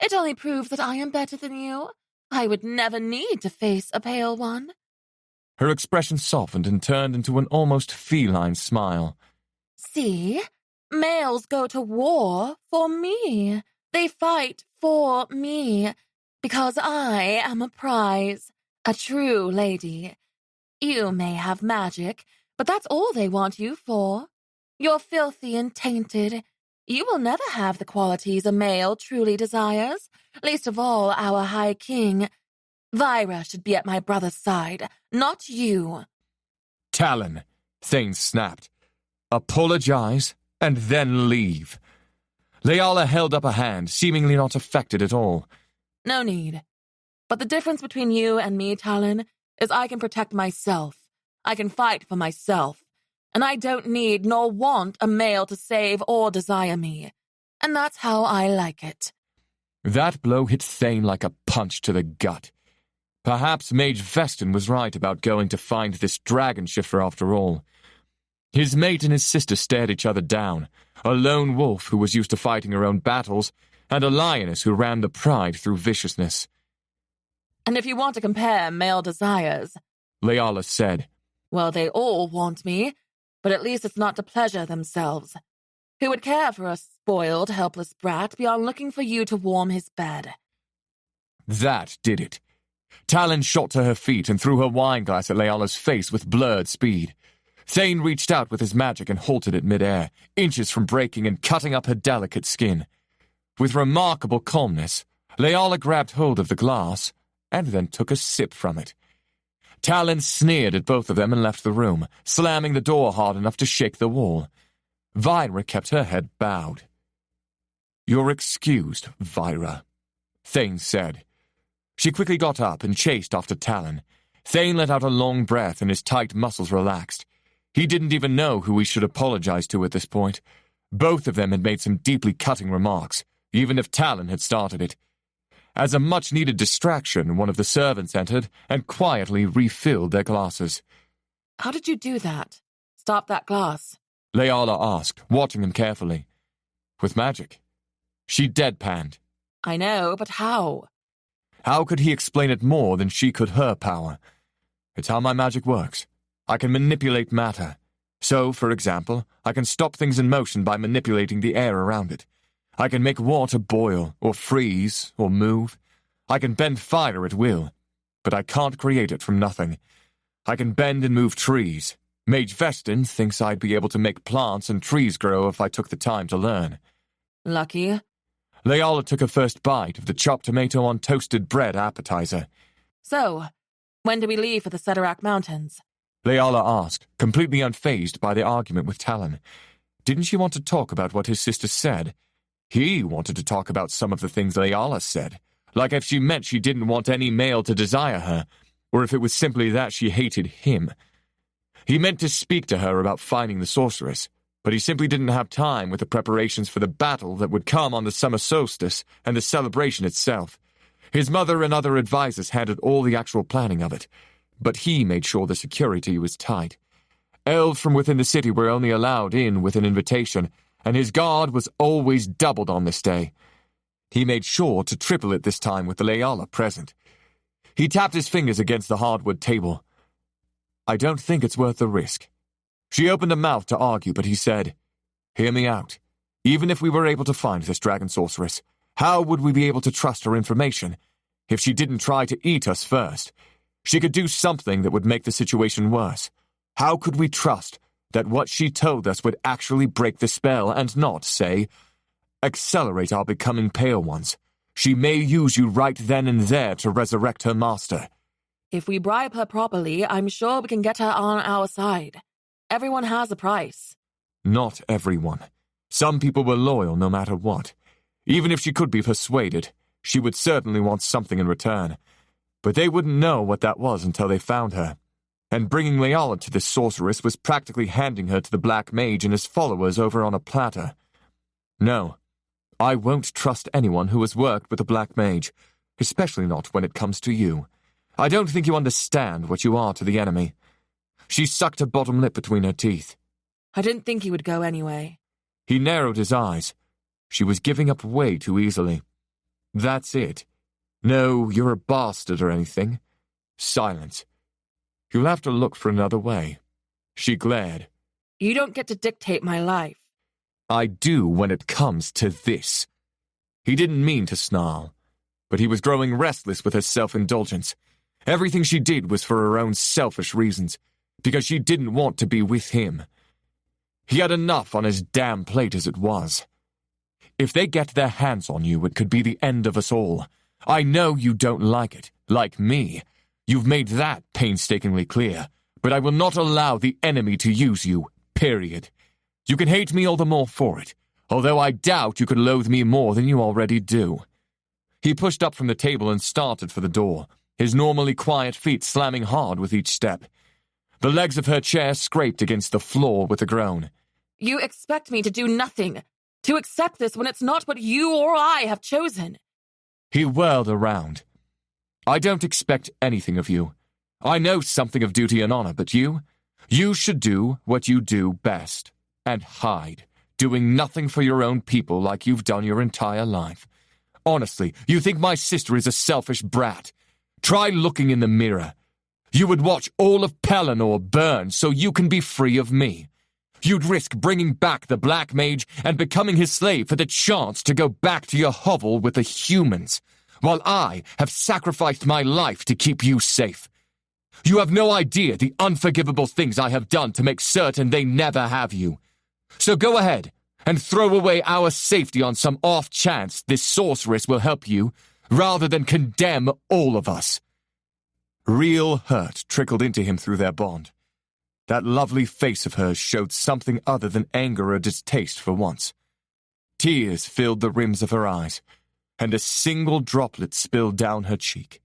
[SPEAKER 4] It only proves that I am better than you. I would never need to face a pale one.
[SPEAKER 3] Her expression softened and turned into an almost feline smile.
[SPEAKER 4] See? Males go to war for me. They fight for me, because I am a prize, a true lady. You may have magic, but that's all they want you for. You're filthy and tainted. You will never have the qualities a male truly desires, least of all our High King. Vira should be at my brother's side, not you.
[SPEAKER 3] Talon, Thane snapped. Apologize, and then leave. Leala held up a hand, seemingly not affected at all.
[SPEAKER 1] No need. But the difference between you and me, Talon, is I can protect myself. I can fight for myself. And I don't need nor want a male to save or desire me. And that's how I like it.
[SPEAKER 3] That blow hit Thane like a punch to the gut. Perhaps Mage Veston was right about going to find this dragon shifter after all. His mate and his sister stared each other down, a lone wolf who was used to fighting her own battles, and a lioness who ran the pride through viciousness.
[SPEAKER 1] And if you want to compare male desires,
[SPEAKER 3] Leala said,
[SPEAKER 1] well, they all want me, but at least it's not to pleasure themselves. Who would care for a spoiled, helpless brat beyond looking for you to warm his bed?
[SPEAKER 3] That did it. Talon shot to her feet and threw her wineglass at Leala's face with blurred speed. Thane reached out with his magic and halted it mid-air, inches from breaking and cutting up her delicate skin. With remarkable calmness, Leala grabbed hold of the glass and then took a sip from it. Talon sneered at both of them and left the room, slamming the door hard enough to shake the wall. Vira kept her head bowed. "You're excused, Vira," Thane said. She quickly got up and chased after Talon. Thane let out a long breath and his tight muscles relaxed. He didn't even know who he should apologize to at this point. Both of them had made some deeply cutting remarks, even if Talon had started it. As a much-needed distraction, one of the servants entered and quietly refilled their glasses.
[SPEAKER 1] How did you do that? Stop that glass?
[SPEAKER 3] Leala asked, watching him carefully. With magic. She deadpanned.
[SPEAKER 1] I know, but how?
[SPEAKER 3] How could he explain it more than she could her power? It's how my magic works. I can manipulate matter. So, for example, I can stop things in motion by manipulating the air around it. I can make water boil, or freeze, or move. I can bend fire at will, but I can't create it from nothing. I can bend and move trees. Mage Vestin thinks I'd be able to make plants and trees grow if I took the time to learn.
[SPEAKER 1] Lucky.
[SPEAKER 3] Leala took her first bite of the chopped tomato on toasted bread appetizer.
[SPEAKER 1] So, when do we leave for the Cedarak Mountains?
[SPEAKER 3] Leala asked, completely unfazed by the argument with Talon. Didn't she want to talk about what his sister said? He wanted to talk about some of the things Leala said, like if she meant she didn't want any male to desire her, or if it was simply that she hated him. He meant to speak to her about finding the sorceress, but he simply didn't have time with the preparations for the battle that would come on the summer solstice and the celebration itself. His mother and other advisors handled all the actual planning of it, but he made sure the security was tight. Elves from within the city were only allowed in with an invitation, and his guard was always doubled on this day. He made sure to triple it this time with the Leala present. He tapped his fingers against the hardwood table. I don't think it's worth the risk. She opened her mouth to argue, but he said, Hear me out. Even if we were able to find this dragon sorceress, how would we be able to trust her information if she didn't try to eat us first? She could do something that would make the situation worse. How could we trust that what she told us would actually break the spell and not, say, accelerate our becoming Pale Ones? She may use you right then and there to resurrect her master.
[SPEAKER 1] If we bribe her properly, I'm sure we can get her on our side. Everyone has a price.
[SPEAKER 3] Not everyone. Some people were loyal no matter what. Even if she could be persuaded, she would certainly want something in return. But they wouldn't know what that was until they found her. And bringing Leala to this sorceress was practically handing her to the Black Mage and his followers over on a platter. No, I won't trust anyone who has worked with the Black Mage, especially not when it comes to you. I don't think you understand what you are to the enemy. She sucked her bottom lip between her teeth.
[SPEAKER 1] I didn't think he would go anyway.
[SPEAKER 3] He narrowed his eyes. She was giving up way too easily. That's it. No, you're a bastard or anything. Silence. You'll have to look for another way. She glared.
[SPEAKER 1] You don't get to dictate my life.
[SPEAKER 3] I do when it comes to this. He didn't mean to snarl, but he was growing restless with her self-indulgence. Everything she did was for her own selfish reasons, because she didn't want to be with him. He had enough on his damn plate as it was. If they get their hands on you, it could be the end of us all. I know you don't like it, like me. You've made that painstakingly clear, but I will not allow the enemy to use you, period. You can hate me all the more for it, although I doubt you could loathe me more than you already do. He pushed up from the table and started for the door, his normally quiet feet slamming hard with each step. The legs of her chair scraped against the floor with a groan.
[SPEAKER 1] You expect me to do nothing, to accept this when it's not what you or I have chosen.
[SPEAKER 3] He whirled around. I don't expect anything of you. I know something of duty and honor, but you You should do what you do best, and hide, doing nothing for your own people like you've done your entire life. Honestly, you think my sister is a selfish brat? Try looking in the mirror. You would watch all of Pelennor burn so you can be free of me. You'd risk bringing back the Black Mage and becoming his slave for the chance to go back to your hovel with the humans, while I have sacrificed my life to keep you safe. You have no idea the unforgivable things I have done to make certain they never have you. So go ahead and throw away our safety on some off chance this sorceress will help you, rather than condemn all of us." Real hurt trickled into him through their bond. That lovely face of hers showed something other than anger or distaste for once. Tears filled the rims of her eyes, and a single droplet spilled down her cheek.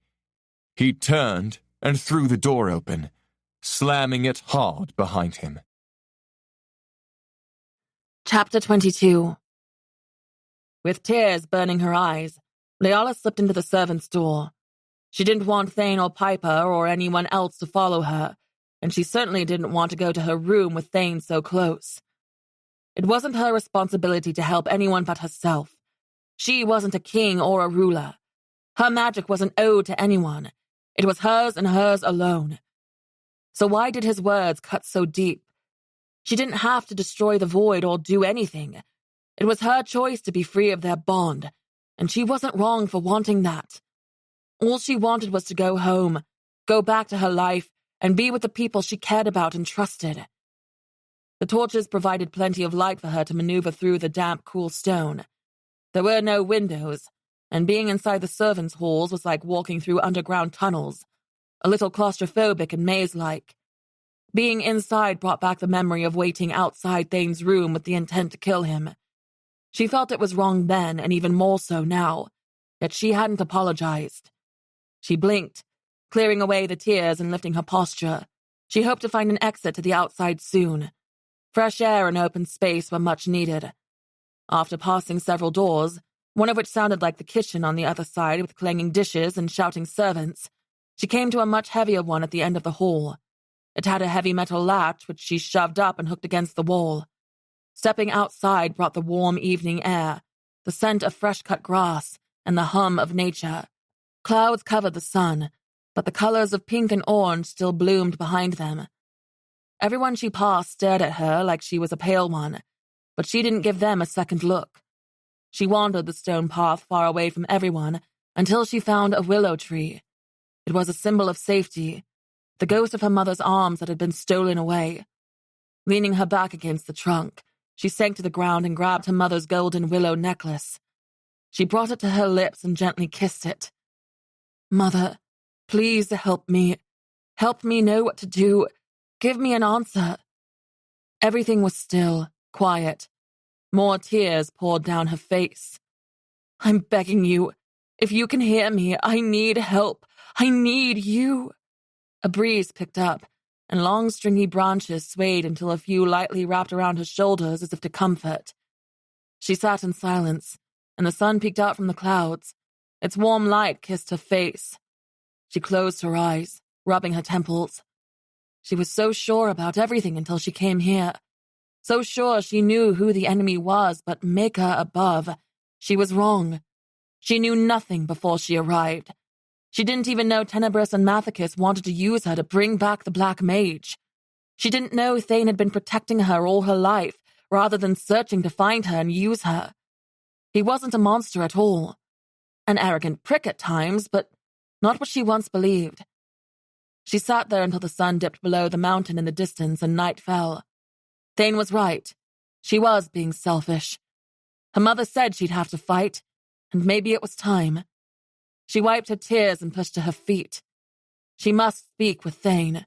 [SPEAKER 3] He turned and threw the door open, slamming it hard behind him.
[SPEAKER 1] Chapter 22. With tears burning her eyes, Leala slipped into the servants' door. She didn't want Thane or Piper or anyone else to follow her, and she certainly didn't want to go to her room with Thane so close. It wasn't her responsibility to help anyone but herself. She wasn't a king or a ruler. Her magic wasn't owed to anyone. It was hers and hers alone. So why did his words cut so deep? She didn't have to destroy the void or do anything. It was her choice to be free of their bond, and she wasn't wrong for wanting that. All she wanted was to go home, go back to her life, and be with the people she cared about and trusted. The torches provided plenty of light for her to maneuver through the damp, cool stone. There were no windows, and being inside the servants' halls was like walking through underground tunnels, a little claustrophobic and maze-like. Being inside brought back the memory of waiting outside Thane's room with the intent to kill him. She felt it was wrong then, and even more so now, yet she hadn't apologized. She blinked, clearing away the tears and lifting her posture. She hoped to find an exit to the outside soon. Fresh air and open space were much needed. After passing several doors, one of which sounded like the kitchen on the other side with clanging dishes and shouting servants, she came to a much heavier one at the end of the hall. It had a heavy metal latch which she shoved up and hooked against the wall. Stepping outside brought the warm evening air, the scent of fresh-cut grass, and the hum of nature. Clouds covered the sun, but the colors of pink and orange still bloomed behind them. Everyone she passed stared at her like she was a pale one, but she didn't give them a second look. She wandered the stone path far away from everyone until she found a willow tree. It was a symbol of safety, the ghost of her mother's arms that had been stolen away. Leaning her back against the trunk, she sank to the ground and grabbed her mother's golden willow necklace. She brought it to her lips and gently kissed it. "Mother, please help me. Help me know what to do. Give me an answer." Everything was still, quiet. More tears poured down her face. "I'm begging you. If you can hear me, I need help. I need you." A breeze picked up, and long stringy branches swayed until a few lightly wrapped around her shoulders as if to comfort. She sat in silence, and the sun peeked out from the clouds. Its warm light kissed her face. She closed her eyes, rubbing her temples. She was so sure about everything until she came here. So sure she knew who the enemy was, but Maker above, she was wrong. She knew nothing before she arrived. She didn't even know Tenebris and Mathicus wanted to use her to bring back the Black Mage. She didn't know Thane had been protecting her all her life, rather than searching to find her and use her. He wasn't a monster at all. An arrogant prick at times, but not what she once believed. She sat there until the sun dipped below the mountain in the distance and night fell. Thane was right. She was being selfish. Her mother said she'd have to fight, and maybe it was time. She wiped her tears and pushed to her feet. She must speak with Thane.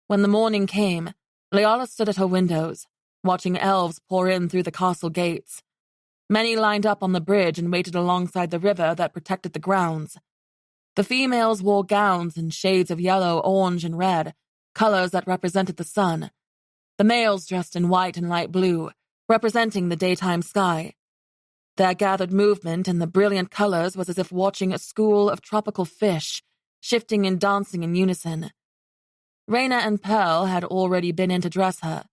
[SPEAKER 1] When the morning came, Leala stood at her windows, watching elves pour in through the castle gates. Many lined up on the bridge and waited alongside the river that protected the grounds. The females wore gowns in shades of yellow, orange, and red, colors that represented the sun. The males dressed in white and light blue, representing the daytime sky. Their gathered movement in the brilliant colors was as if watching a school of tropical fish, shifting and dancing in unison. Raina and Pearl had already been in to dress her.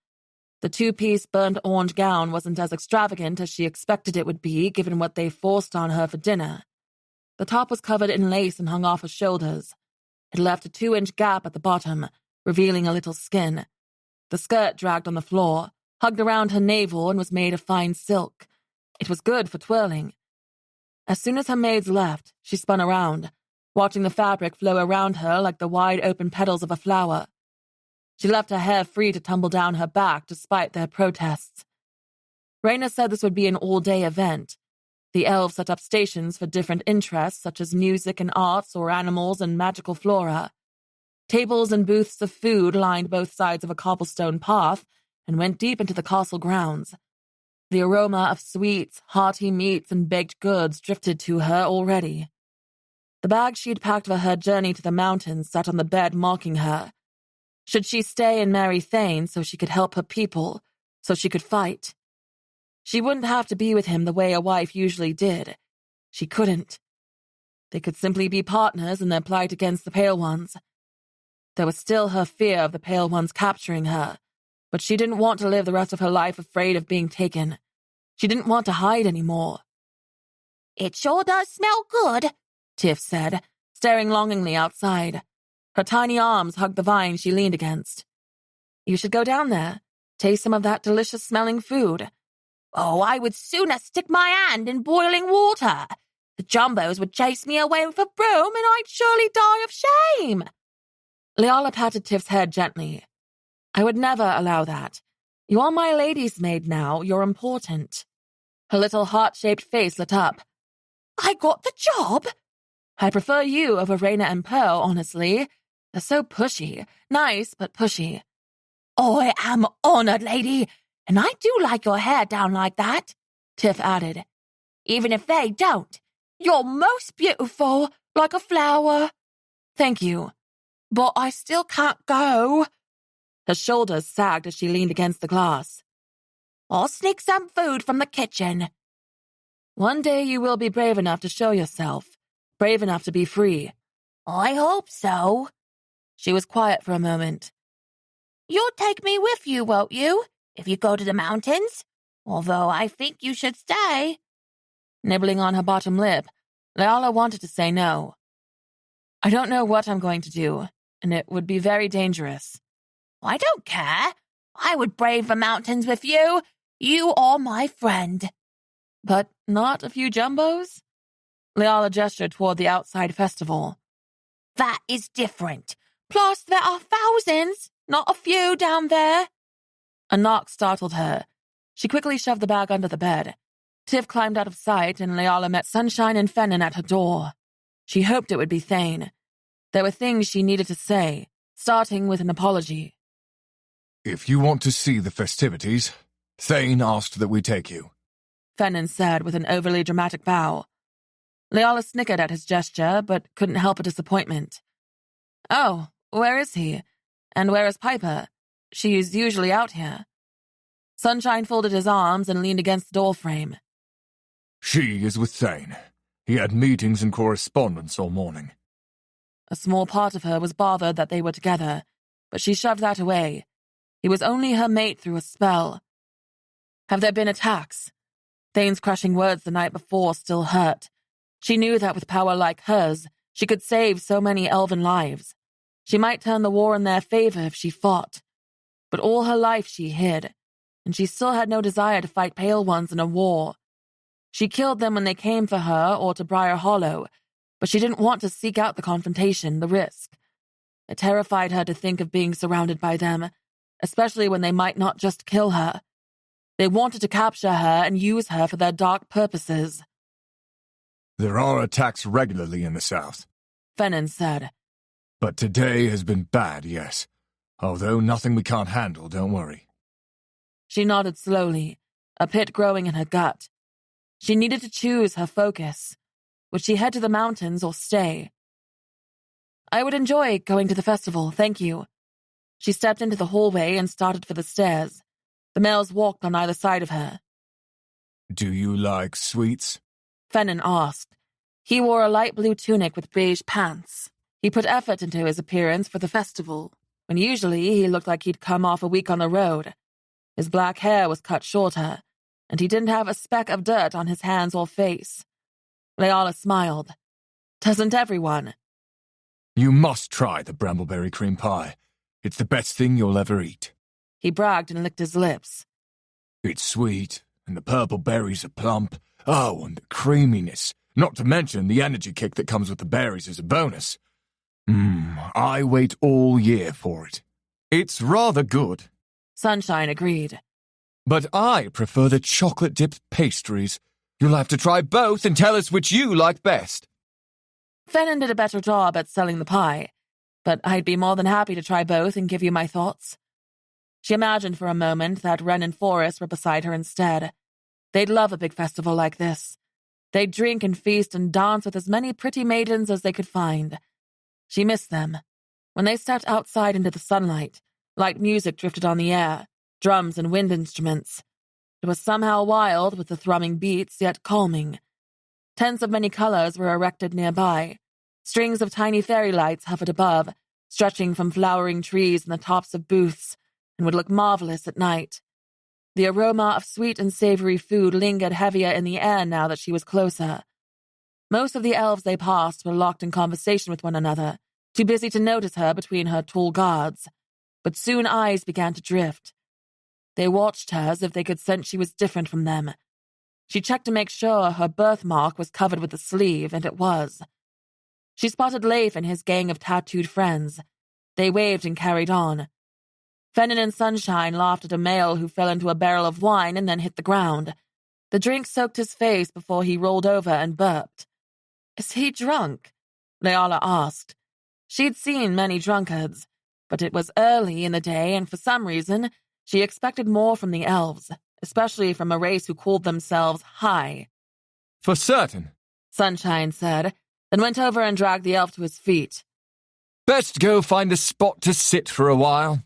[SPEAKER 1] The two-piece burnt orange gown wasn't as extravagant as she expected it would be, given what they forced on her for dinner. The top was covered in lace and hung off her shoulders. It left a 2-inch gap at the bottom, revealing a little skin. The skirt dragged on the floor, hugged around her navel, and was made of fine silk. It was good for twirling. As soon as her maids left, she spun around, watching the fabric flow around her like the wide-open petals of a flower. She left her hair free to tumble down her back despite their protests. Raina said this would be an all-day event. The elves set up stations for different interests such as music and arts or animals and magical flora. Tables and booths of food lined both sides of a cobblestone path and went deep into the castle grounds. The aroma of sweets, hearty meats, and baked goods drifted to her already. The bag she'd packed for her journey to the mountains sat on the bed mocking her. Should she stay and marry Thane so she could help her people, so she could fight? She wouldn't have to be with him the way a wife usually did. She couldn't. They could simply be partners in their plight against the Pale Ones. There was still her fear of the Pale Ones capturing her, but she didn't want to live the rest of her life afraid of being taken. She didn't want to hide anymore.
[SPEAKER 4] "It sure does smell good,"
[SPEAKER 1] Tiff said, staring longingly outside. Her tiny arms hugged the vine she leaned against. "You should go down there, taste some of that delicious-smelling food."
[SPEAKER 4] "Oh, I would sooner stick my hand in boiling water. The Jumbos would chase me away with a broom and I'd surely die of shame."
[SPEAKER 1] Leala patted Tiff's head gently. "I would never allow that. You are my lady's maid now. You're important." Her little heart-shaped face lit up.
[SPEAKER 4] "I got the job?"
[SPEAKER 1] "I prefer you over Raina and Pearl, honestly. They're so pushy. Nice, but pushy."
[SPEAKER 4] "I am honored, lady, and I do like your hair down like that,"
[SPEAKER 1] Tiff added.
[SPEAKER 4] "Even if they don't. You're most beautiful, like a flower."
[SPEAKER 1] "Thank you."
[SPEAKER 4] "But I still can't go."
[SPEAKER 1] Her shoulders sagged as she leaned against the glass.
[SPEAKER 4] "I'll sneak some food from the kitchen."
[SPEAKER 1] "One day you will be brave enough to show yourself. Brave enough to be free."
[SPEAKER 4] "I hope so."
[SPEAKER 1] She was quiet for a moment.
[SPEAKER 4] "You'll take me with you, won't you, if you go to the mountains? Although I think you should stay."
[SPEAKER 1] Nibbling on her bottom lip, Leala wanted to say no. "I don't know what I'm going to do, and it would be very dangerous."
[SPEAKER 4] "I don't care. I would brave the mountains with you. You are my friend."
[SPEAKER 1] "But not a few Jumbos?" Leala gestured toward the outside festival.
[SPEAKER 4] "That is different. Plus, there are thousands, not a few down there."
[SPEAKER 1] A knock startled her. She quickly shoved the bag under the bed. Tiff climbed out of sight, and Leala met Sunshine and Fennon at her door. She hoped it would be Thane. There were things she needed to say, starting with an apology.
[SPEAKER 2] "If you want to see the festivities, Thane asked that we take you,"
[SPEAKER 1] Fennon said with an overly dramatic bow. Leala snickered at his gesture, but couldn't help a disappointment. "Oh, where is he? And where is Piper? She's usually out here." Sunshine folded his arms and leaned against the doorframe.
[SPEAKER 2] "She is with Thane. He had meetings and correspondence all morning."
[SPEAKER 1] A small part of her was bothered that they were together, but she shoved that away. He was only her mate through a spell. "Have there been attacks?" Thane's crushing words the night before still hurt. She knew that with power like hers, she could save so many elven lives. She might turn the war in their favor if she fought. But all her life she hid, and she still had no desire to fight Pale Ones in a war. She killed them when they came for her or to Briar Hollow, but she didn't want to seek out the confrontation, the risk. It terrified her to think of being surrounded by them, especially when they might not just kill her. They wanted to capture her and use her for their dark purposes.
[SPEAKER 2] "There are attacks regularly in the south,"
[SPEAKER 1] Fennon said.
[SPEAKER 2] "but today has been bad, yes. Although nothing we can't handle, don't worry."
[SPEAKER 1] She nodded slowly, a pit growing in her gut. She needed to choose her focus. Would she head to the mountains or stay? "I would enjoy going to the festival, thank you." She stepped into the hallway and started for the stairs. The males walked on either side of her.
[SPEAKER 2] "Do you like sweets?"
[SPEAKER 1] Fennon asked. He wore a light blue tunic with beige pants. He put effort into his appearance for the festival. when usually he looked like he'd come off a week on the road. His black hair was cut shorter, and he didn't have a speck of dirt on his hands or face. Leala smiled. Doesn't everyone?
[SPEAKER 2] You must try the brambleberry cream pie. It's the best thing you'll ever eat.
[SPEAKER 1] He bragged and licked his lips.
[SPEAKER 2] It's sweet, and the purple berries are plump. Oh, and the creaminess. Not to mention the energy kick that comes with the berries as a bonus. I wait all year for it. It's rather good.
[SPEAKER 1] Sunshine agreed.
[SPEAKER 2] But I prefer the chocolate-dipped pastries. You'll have to try both and tell us which you like best.
[SPEAKER 1] Fennin did a better job at selling the pie, but I'd be more than happy to try both and give you my thoughts. She imagined for a moment that Wren and Forrest were beside her instead. They'd love a big festival like this. They'd drink and feast and dance with as many pretty maidens as they could find. She missed them. When they stepped outside into the sunlight, light music drifted on the air, drums and wind instruments. It was somehow wild with the thrumming beats, yet calming. Tents of many colors were erected nearby. Strings of tiny fairy lights hovered above, stretching from flowering trees and the tops of booths, and would look marvelous at night. The aroma of sweet and savory food lingered heavier in the air now that she was closer. Most of the elves they passed were locked in conversation with one another, too busy to notice her between her tall guards. But soon eyes began to drift. They watched her as if they could sense she was different from them. She checked to make sure her birthmark was covered with a sleeve, and it was. She spotted Leif and his gang of tattooed friends. They waved and carried on. Fennin and Sunshine laughed at a male who fell into a barrel of wine and then hit the ground. The drink soaked his face before he rolled over and burped. Is he drunk? Leala asked. She'd seen many drunkards, but it was early in the day, and for some reason, she expected more from the elves, especially from a race who called themselves High.
[SPEAKER 2] For certain,
[SPEAKER 1] Sunshine said, then went over and dragged the elf to his feet.
[SPEAKER 2] Best go find a spot to sit for a while.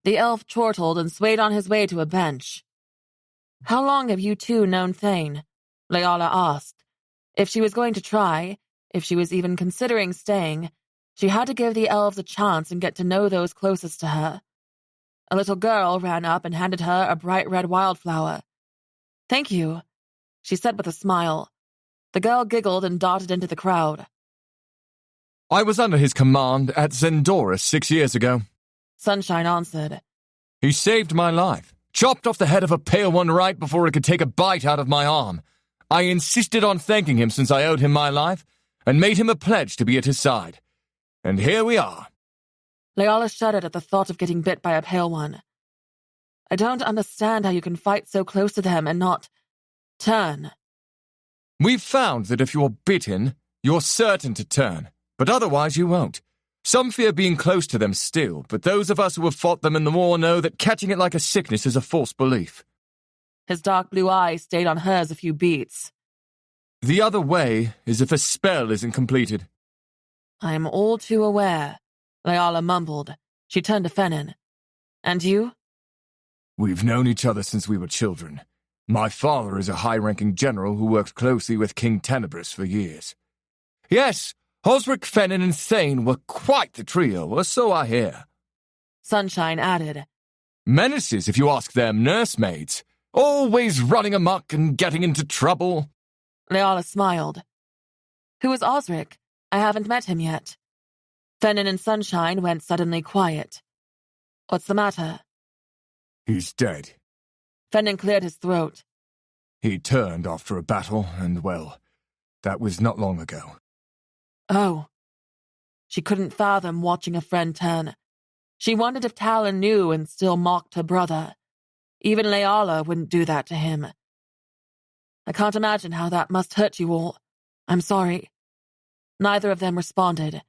[SPEAKER 1] The elf chortled and swayed on his way to a bench. How long have you two known Thane? Leala asked. If she was going to try, if she was even considering staying, she had to give the elves a chance and get to know those closest to her. A little girl ran up and handed her a bright red wildflower. Thank you, she said with a smile. The girl giggled and darted into the crowd.
[SPEAKER 2] I was under his command at Zendorus 6 years ago.
[SPEAKER 1] Sunshine answered.
[SPEAKER 2] He saved my life, chopped off the head of a pale one right before it could take a bite out of my arm. I insisted on thanking him since I owed him my life, and made him a pledge to be at his side. And here we are.
[SPEAKER 1] Leala shuddered at the thought of getting bit by a pale one. I don't understand how you can fight so close to them and not turn.
[SPEAKER 2] We've found that if you're bitten, you're certain to turn, but otherwise you won't. Some fear being close to them still, but those of us who have fought them in the war know that catching it like a sickness is a false belief.
[SPEAKER 1] His dark blue eyes stayed on hers a few beats.
[SPEAKER 2] The other way is if a spell isn't completed.
[SPEAKER 1] I'm all too aware, Leala mumbled. She turned to Fennin. And you?
[SPEAKER 2] We've known each other since we were children. My father is a high-ranking general who worked closely with King Tenebris for years. Yes, Osric, Fennin, and Thane were quite the trio, or so I hear.
[SPEAKER 1] Sunshine added.
[SPEAKER 2] Menaces, if you ask them nursemaids. Always running amok and getting into trouble.
[SPEAKER 1] Leala smiled. Who is Osric? I haven't met him yet. Fennin and Sunshine went suddenly quiet. What's the matter?
[SPEAKER 2] He's dead.
[SPEAKER 1] Fennin cleared his throat.
[SPEAKER 2] He turned after a battle, and well, that was not long ago.
[SPEAKER 1] Oh. She couldn't fathom watching a friend turn. She wondered if Talon knew and still mocked her brother. Even Leala wouldn't do that to him. I can't imagine how that must hurt you all. I'm sorry. Neither of them responded.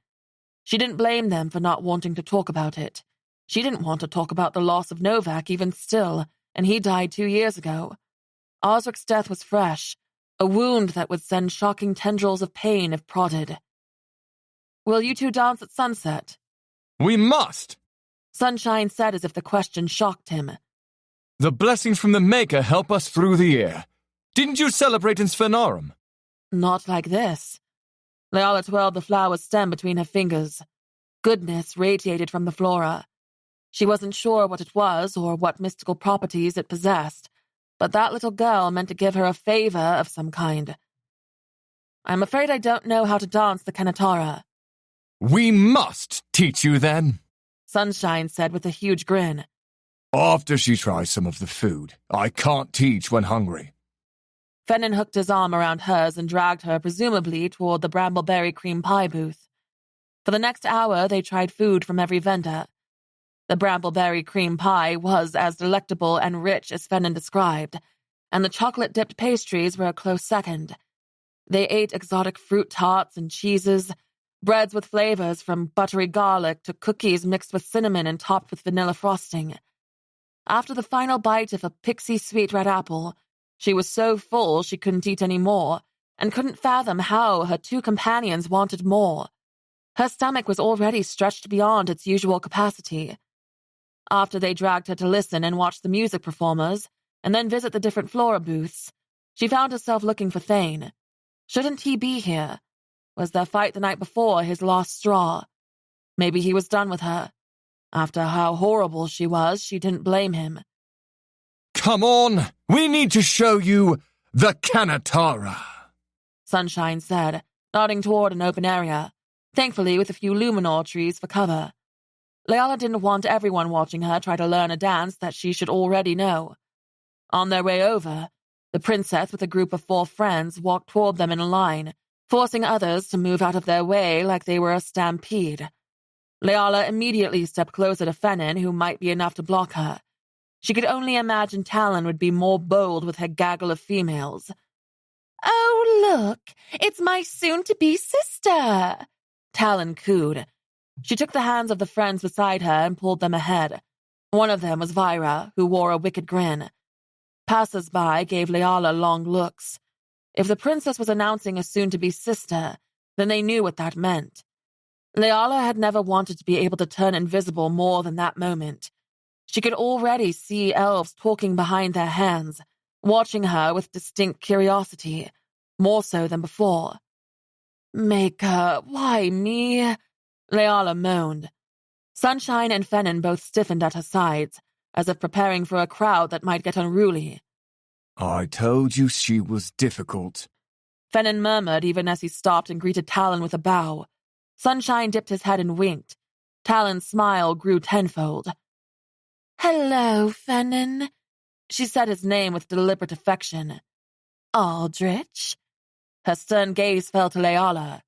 [SPEAKER 1] She didn't blame them for not wanting to talk about it. She didn't want to talk about the loss of Novak even still, and he died 2 years ago. Osric's death was fresh, a wound that would send shocking tendrils of pain if prodded. Will you two dance at sunset?
[SPEAKER 2] We must!
[SPEAKER 1] Sunshine said as if the question shocked him.
[SPEAKER 2] The blessings from the Maker help us through the year. Didn't you celebrate in Sphenorum?
[SPEAKER 1] Not like this. Leala twirled the flower's stem between her fingers. Goodness radiated from the flora. She wasn't sure what it was or what mystical properties it possessed, but that little girl meant to give her a favor of some kind. I'm afraid I don't know how to dance the Kanatara.
[SPEAKER 3] We must teach you then,
[SPEAKER 1] Sunshine said with a huge grin.
[SPEAKER 3] After she tries some of the food. I can't teach when hungry.
[SPEAKER 1] Fennin hooked his arm around hers and dragged her presumably toward the brambleberry cream pie booth. For the next hour, they tried food from every vendor. The brambleberry cream pie was as delectable and rich as Fennin described, and the chocolate-dipped pastries were a close second. They ate exotic fruit tarts and cheeses, breads with flavors from buttery garlic to cookies mixed with cinnamon and topped with vanilla frosting. After the final bite of a pixie sweet red apple, she was so full she couldn't eat any more, and couldn't fathom how her two companions wanted more. Her stomach was already stretched beyond its usual capacity. After they dragged her to listen and watch the music performers, and then visit the different flora booths, she found herself looking for Thane. Shouldn't he be here? Was their fight the night before his last straw? Maybe he was done with her. After how horrible she was, she didn't blame him.
[SPEAKER 3] Come on, we need to show you the Kanatara,
[SPEAKER 1] Sunshine said, nodding toward an open area, thankfully with a few luminor trees for cover. Leala didn't want everyone watching her try to learn a dance that she should already know. On their way over, the princess with a group of 4 friends walked toward them in a line, forcing others to move out of their way like they were a stampede. Leala immediately stepped closer to Fennin, who might be enough to block her. She could only imagine Talon would be more bold with her gaggle of females.
[SPEAKER 4] "Oh, look, it's my soon-to-be sister,"
[SPEAKER 1] Talon cooed. She took the hands of the friends beside her and pulled them ahead. One of them was Vyra, who wore a wicked grin. Passers-by gave Leala long looks. If the princess was announcing a soon-to-be sister, then they knew what that meant. Leala had never wanted to be able to turn invisible more than that moment. She could already see elves talking behind their hands, watching her with distinct curiosity, more so than before. "Maker, why me?" Leala moaned. Sunshine and Fennin both stiffened at her sides, as if preparing for a crowd that might get unruly.
[SPEAKER 3] I told you she was difficult,
[SPEAKER 1] Fennin murmured even as he stopped and greeted Talon with a bow. Sunshine dipped his head and winked. Talon's smile grew tenfold.
[SPEAKER 4] "Hello, Fennin,"
[SPEAKER 1] She said his name with deliberate affection.
[SPEAKER 4] "Aldrich."
[SPEAKER 1] Her stern gaze fell to Leala.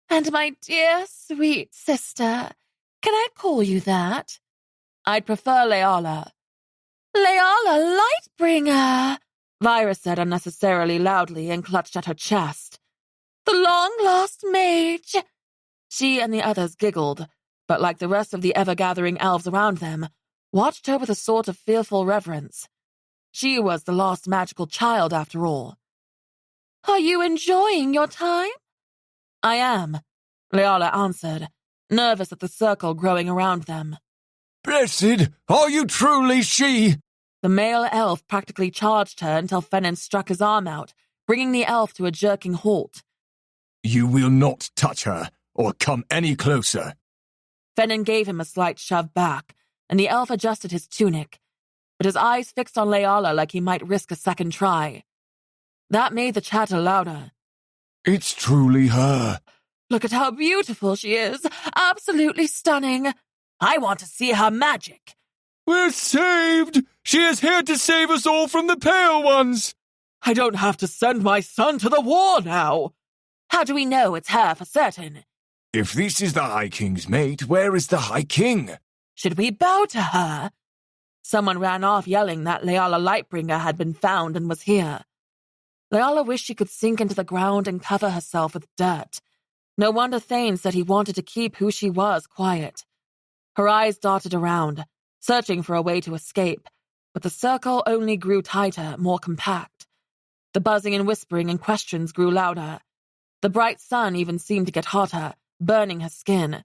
[SPEAKER 4] "And my dear, sweet sister. Can I call you that?"
[SPEAKER 1] "I'd prefer Leala."
[SPEAKER 4] "Leala Lightbringer,"
[SPEAKER 1] Vyra said unnecessarily loudly and clutched at her chest.
[SPEAKER 4] "the long-lost mage."
[SPEAKER 1] She and the others giggled, but like the rest of the ever-gathering elves around them, watched her with a sort of fearful reverence. She was the lost magical child, after all.
[SPEAKER 4] "Are you enjoying your time?"
[SPEAKER 1] "I am," Leala answered, nervous at the circle growing around them.
[SPEAKER 3] Blessed, are you truly she?
[SPEAKER 1] The male elf practically charged her until Fennin struck his arm out, bringing the elf to a jerking halt.
[SPEAKER 3] You will not touch her, or come any closer.
[SPEAKER 1] Fennin gave him a slight shove back, and the elf adjusted his tunic, but his eyes fixed on Leala like he might risk a second try. That made the chatter louder.
[SPEAKER 3] It's truly her.
[SPEAKER 1] Look at how beautiful she is. Absolutely stunning. I want to see her magic.
[SPEAKER 3] We're saved! She is here to save us all from the Pale Ones!
[SPEAKER 1] I don't have to send my son to the war now. How do we know it's her for certain?
[SPEAKER 3] If this is the High King's mate, where is the High King?
[SPEAKER 1] Should we bow to her? Someone ran off yelling that Leala Lightbringer had been found and was here. Leala wished she could sink into the ground and cover herself with dirt. No wonder Thane said he wanted to keep who she was quiet. Her eyes darted around, searching for a way to escape, but the circle only grew tighter, more compact. The buzzing and whispering and questions grew louder. The bright sun even seemed to get hotter, burning her skin.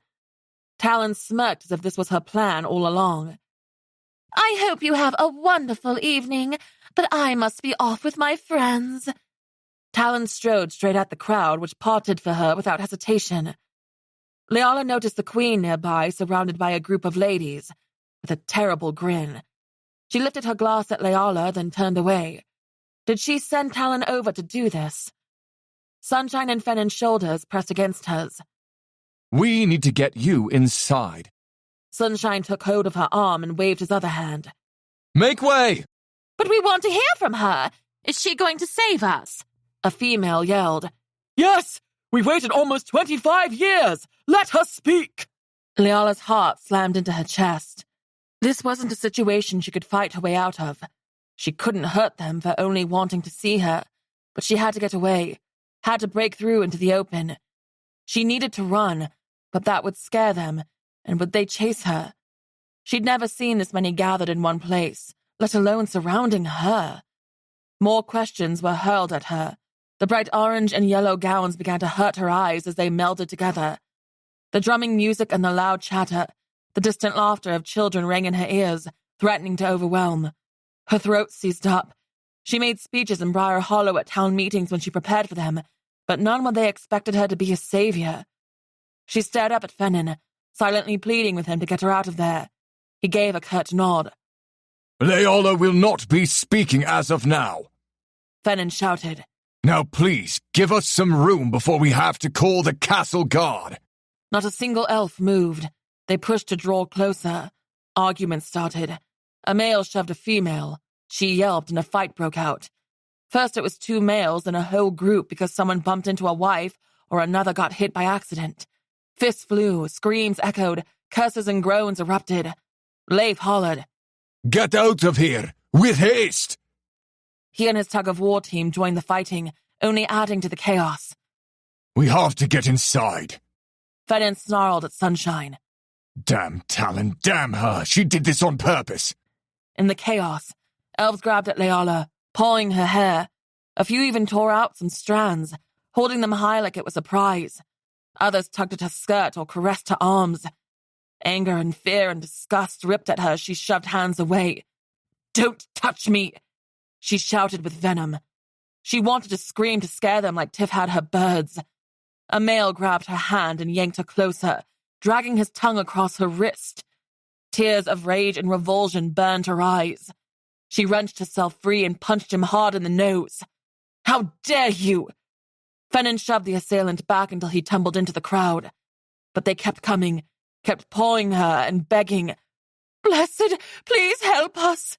[SPEAKER 1] Talon smirked as if this was her plan all along.
[SPEAKER 4] I hope you have a wonderful evening, but I must be off with my friends.
[SPEAKER 1] Talon strode straight at the crowd, which parted for her without hesitation. Leala noticed the queen nearby, surrounded by a group of ladies. with a terrible grin. She lifted her glass at Leala, then turned away. Did she send Talon over to do this? Sunshine and Fennon's shoulders pressed against hers.
[SPEAKER 3] We need to get you inside.
[SPEAKER 1] Sunshine took hold of her arm and waved his other hand.
[SPEAKER 3] Make way!
[SPEAKER 4] But we want to hear from her. Is she going to save us?
[SPEAKER 1] A female yelled.
[SPEAKER 5] Yes! We've waited almost 25 years! Let her speak!
[SPEAKER 1] Leala's heart slammed into her chest. This wasn't a situation she could fight her way out of. She couldn't hurt them for only wanting to see her, but she had to get away, had to break through into the open. She needed to run, but that would scare them, and would they chase her? She'd never seen this many gathered in one place, let alone surrounding her. More questions were hurled at her. The bright orange and yellow gowns began to hurt her eyes as they melded together. The drumming music and the loud chatter, the distant laughter of children rang in her ears, threatening to overwhelm. Her throat seized up. She made speeches in Briar Hollow at town meetings when she prepared for them, but none when they expected her to be a savior. She stared up at Fennon, silently pleading with him to get her out of there. He gave a curt nod.
[SPEAKER 3] Leala will not be speaking as of now.
[SPEAKER 1] Fennon shouted.
[SPEAKER 3] Now please, give us some room before we have to call the castle guard.
[SPEAKER 1] Not a single elf moved. They pushed to draw closer. Arguments started. A male shoved a female. She yelped and a fight broke out. First it was two males and a whole group because someone bumped into a wife or another got hit by accident. Fists flew, screams echoed, curses and groans erupted. Leif hollered.
[SPEAKER 3] Get out of here, with haste!
[SPEAKER 1] He and his tug-of-war team joined the fighting, only adding to the chaos.
[SPEAKER 3] We have to get inside.
[SPEAKER 1] Fennon snarled at Sunshine.
[SPEAKER 3] Damn Talon, damn her, she did this on purpose.
[SPEAKER 1] In the chaos, elves grabbed at Leala, pawing her hair. A few even tore out some strands, holding them high like it was a prize. Others tugged at her skirt or caressed her arms. Anger and fear and disgust ripped at her as she shoved hands away. Don't touch me! She shouted with venom. She wanted to scream to scare them like Tiff had her birds. A male grabbed her hand and yanked her closer, dragging his tongue across her wrist. Tears of rage and revulsion burned her eyes. She wrenched herself free and punched him hard in the nose. How dare you! Fennon shoved the assailant back until he tumbled into the crowd. But they kept coming, kept pawing her and begging. Blessed, please help us!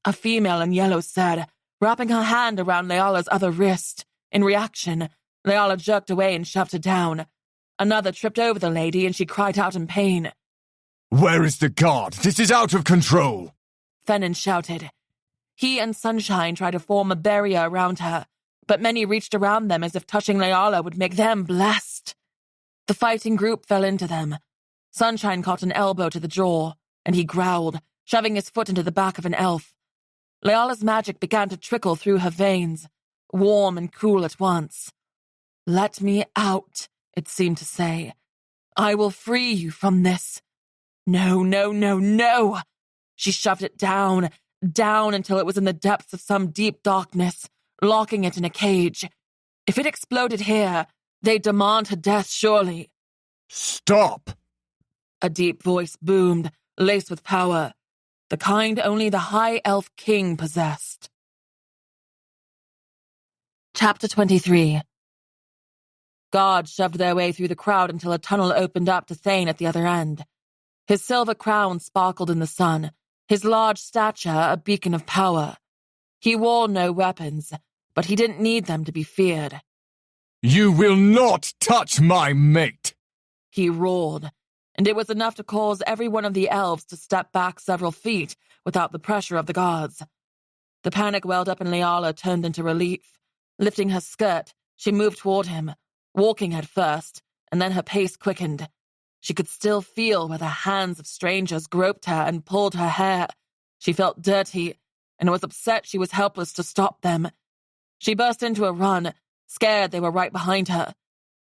[SPEAKER 1] A female in yellow said, wrapping her hand around Leala's other wrist. In reaction, Leala jerked away and shoved her down. Another tripped over the lady and she cried out in pain.
[SPEAKER 3] Where is the guard? This is out of control!
[SPEAKER 1] Fennon shouted. He and Sunshine tried to form a barrier around her, but many reached around them as if touching Leala would make them blessed. The fighting group fell into them. Sunshine caught an elbow to the jaw, and he growled, shoving his foot into the back of an elf. Leala's magic began to trickle through her veins, warm and cool at once. Let me out, it seemed to say. I will free you from this. No, no, no, no! She shoved it down, down until it was in the depths of some deep darkness, locking it in a cage. If it exploded here, they'd demand her death surely.
[SPEAKER 3] Stop!
[SPEAKER 1] A deep voice boomed, laced with power, the kind only the High Elf King possessed. Chapter 23. Guards shoved their way through the crowd until a tunnel opened up to Thane at the other end. His silver crown sparkled in the sun, his large stature a beacon of power. He wore no weapons, but he didn't need them to be feared.
[SPEAKER 3] You will not touch my mate!
[SPEAKER 1] He roared, and it was enough to cause every one of the elves to step back several feet without the pressure of the guards. The panic welled up in Leala turned into relief. Lifting her skirt, she moved toward him, walking at first, and then her pace quickened. She could still feel where the hands of strangers groped her and pulled her hair. She felt dirty, and was upset she was helpless to stop them. She burst into a run, scared they were right behind her,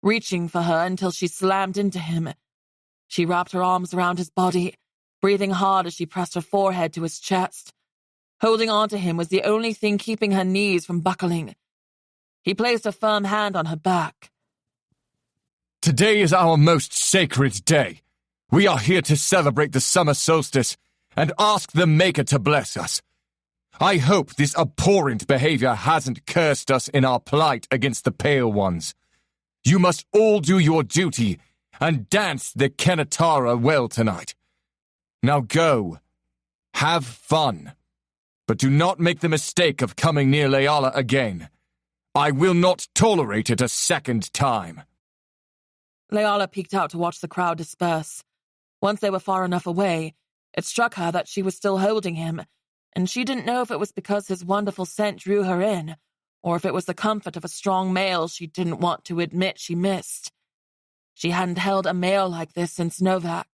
[SPEAKER 1] reaching for her until she slammed into him. She wrapped her arms around his body, breathing hard as she pressed her forehead to his chest. Holding on to him was the only thing keeping her knees from buckling. He placed a firm hand on her back.
[SPEAKER 3] Today is our most sacred day. We are here to celebrate the summer solstice, and ask the Maker to bless us. I hope this abhorrent behavior hasn't cursed us in our plight against the Pale Ones. You must all do your duty and dance the Kenatara well tonight. Now go. Have fun. But do not make the mistake of coming near Leala again. I will not tolerate it a second time.
[SPEAKER 1] Leala peeked out to watch the crowd disperse. Once they were far enough away, it struck her that she was still holding him, and she didn't know if it was because his wonderful scent drew her in, or if it was the comfort of a strong male she didn't want to admit she missed. She hadn't held a male like this since Novak.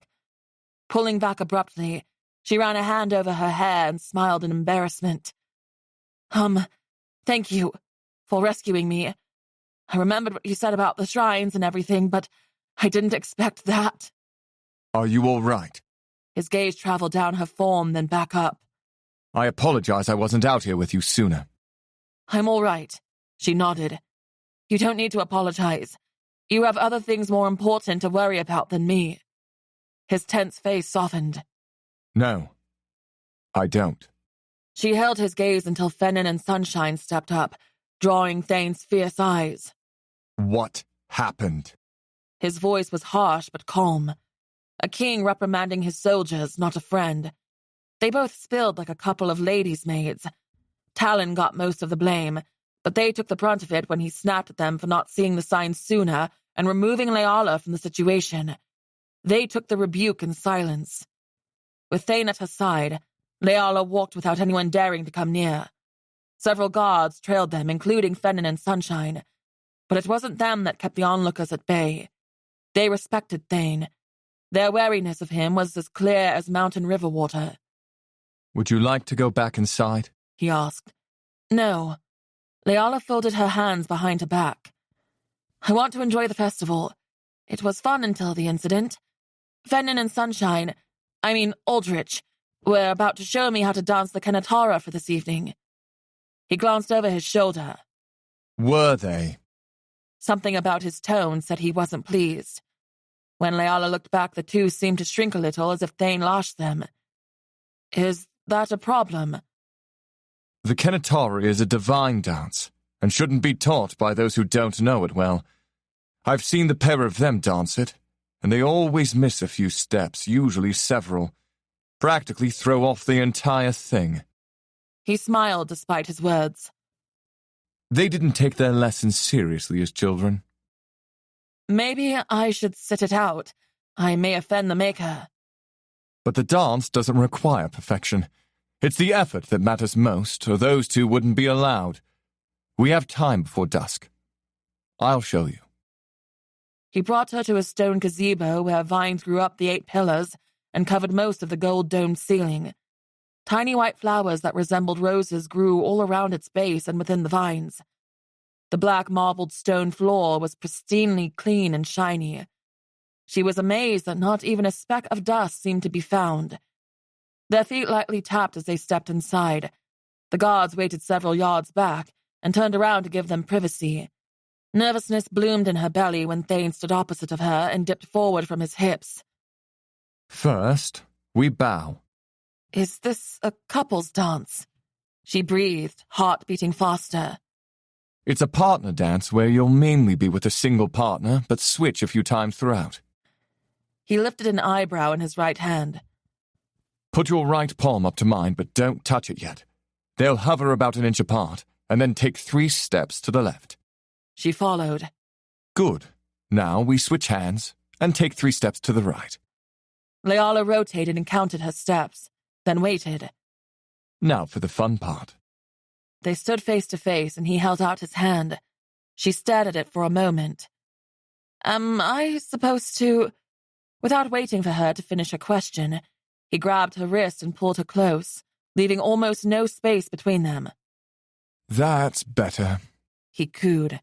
[SPEAKER 1] Pulling back abruptly, she ran a hand over her hair and smiled in embarrassment. Thank you for rescuing me. I remembered what you said about the shrines and everything, but I didn't expect that.
[SPEAKER 3] Are you all right?
[SPEAKER 1] His gaze traveled down her form, then back up.
[SPEAKER 3] I apologize I wasn't out here with you sooner.
[SPEAKER 1] I'm all right, she nodded. You don't need to apologize. You have other things more important to worry about than me. His tense face softened.
[SPEAKER 3] No, I don't.
[SPEAKER 1] She held his gaze until Fennin and Sunshine stepped up, drawing Thane's fierce eyes.
[SPEAKER 3] What happened?
[SPEAKER 1] His voice was harsh but calm. A king reprimanding his soldiers, not a friend. They both spilled like a couple of ladies' maids. Talon got most of the blame, but they took the brunt of it when he snapped at them for not seeing the signs sooner and removing Leala from the situation. They took the rebuke in silence. With Thane at her side, Leala walked without anyone daring to come near. Several guards trailed them, including Fennin and Sunshine, but it wasn't them that kept the onlookers at bay. They respected Thane. Their wariness of him was as clear as mountain river water.
[SPEAKER 3] Would you like to go back inside?
[SPEAKER 1] He asked. No. Leala folded her hands behind her back. I want to enjoy the festival. It was fun until the incident. Fennin and Sunshine, Aldrich, were about to show me how to dance the Kenatara for this evening. He glanced over his shoulder.
[SPEAKER 3] Were they?
[SPEAKER 1] Something about his tone said he wasn't pleased. When Leala looked back, the two seemed to shrink a little as if Thane lashed them. Is that a problem?
[SPEAKER 3] The Kenatara is a divine dance, and shouldn't be taught by those who don't know it well. I've seen the pair of them dance it, and they always miss a few steps, usually several. Practically throw off the entire thing.
[SPEAKER 1] He smiled despite his words.
[SPEAKER 3] They didn't take their lessons seriously as children.
[SPEAKER 1] Maybe I should sit it out. I may offend the Maker.
[SPEAKER 3] But the dance doesn't require perfection. It's the effort that matters most, or those two wouldn't be allowed. We have time before dusk. I'll show you.
[SPEAKER 1] He brought her to a stone gazebo where vines grew up the 8 pillars and covered most of the gold-domed ceiling. Tiny white flowers that resembled roses grew all around its base and within the vines. The black marbled stone floor was pristinely clean and shiny. She was amazed that not even a speck of dust seemed to be found. Their feet lightly tapped as they stepped inside. The guards waited several yards back and turned around to give them privacy. Nervousness bloomed in her belly when Thane stood opposite of her and dipped forward from his hips.
[SPEAKER 3] First, we bow.
[SPEAKER 1] Is this a couple's dance? She breathed, heart beating faster.
[SPEAKER 3] It's a partner dance where you'll mainly be with a single partner, but switch a few times throughout.
[SPEAKER 1] He lifted an eyebrow in his right hand.
[SPEAKER 3] Put your right palm up to mine, but don't touch it yet. They'll hover about an inch apart, and then take 3 steps to the left.
[SPEAKER 1] She followed.
[SPEAKER 3] Good. Now we switch hands, and take 3 steps to the right.
[SPEAKER 1] Leala rotated and counted her steps, then waited.
[SPEAKER 3] Now for the fun part.
[SPEAKER 1] They stood face to face, and he held out his hand. She stared at it for a moment. Am I supposed to... Without waiting for her to finish her question, he grabbed her wrist and pulled her close, leaving almost no space between them.
[SPEAKER 3] That's better.
[SPEAKER 1] He cooed.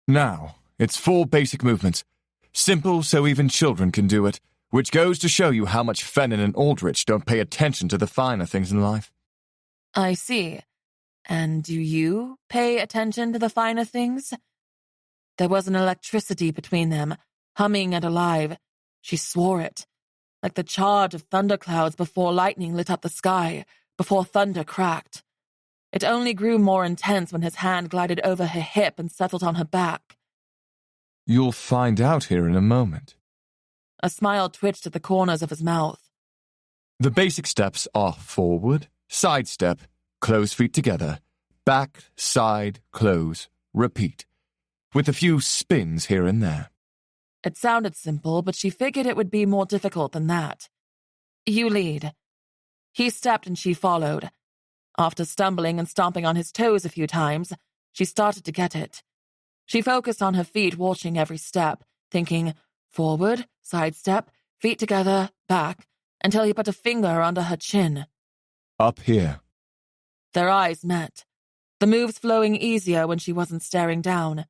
[SPEAKER 3] Now, it's 4 basic movements. Simple so even children can do it, which goes to show you how much Fennin and Aldrich don't pay attention to the finer things in life.
[SPEAKER 1] I see. And do you pay attention to the finer things? There was an electricity between them, humming and alive. She swore it. like the charge of thunderclouds before lightning lit up the sky, before thunder cracked. It only grew more intense when his hand glided over her hip and settled on her back.
[SPEAKER 3] You'll find out here in a moment.
[SPEAKER 1] A smile twitched at the corners of his mouth.
[SPEAKER 3] The basic steps are forward, side step, close feet together, back, side, close, repeat, with a few spins here and there.
[SPEAKER 1] It sounded simple, but she figured it would be more difficult than that. You lead. He stepped and she followed. After stumbling and stomping on his toes a few times, she started to get it. She focused on her feet, watching every step, thinking, forward, side step, feet together, back, until he put a finger under her chin.
[SPEAKER 3] Up here.
[SPEAKER 1] Their eyes met, the moves flowing easier when she wasn't staring down.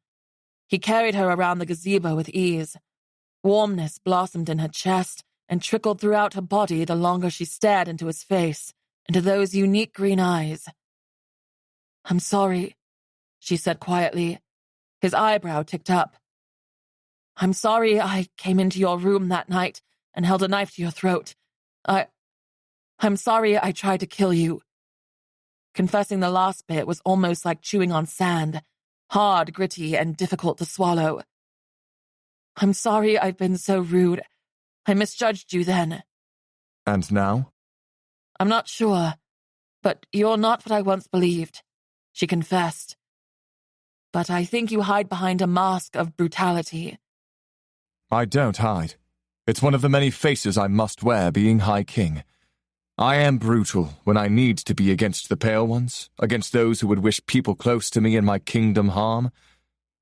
[SPEAKER 1] He carried her around the gazebo with ease. Warmness blossomed in her chest and trickled throughout her body the longer she stared into his face, into those unique green eyes. "I'm sorry," she said quietly. His eyebrow ticked up. "I'm sorry I came into your room that night and held a knife to your throat. I'm sorry I tried to kill you." Confessing the last bit was almost like chewing on sand, hard, gritty, and difficult to swallow. "I'm sorry I've been so rude. I misjudged you then."
[SPEAKER 3] And now?
[SPEAKER 1] "I'm not sure, but you're not what I once believed," she confessed. "But I think you hide behind a mask of brutality."
[SPEAKER 3] I don't hide. It's one of the many faces I must wear being High King. I am brutal when I need to be against the Pale Ones, against those who would wish people close to me and my kingdom harm.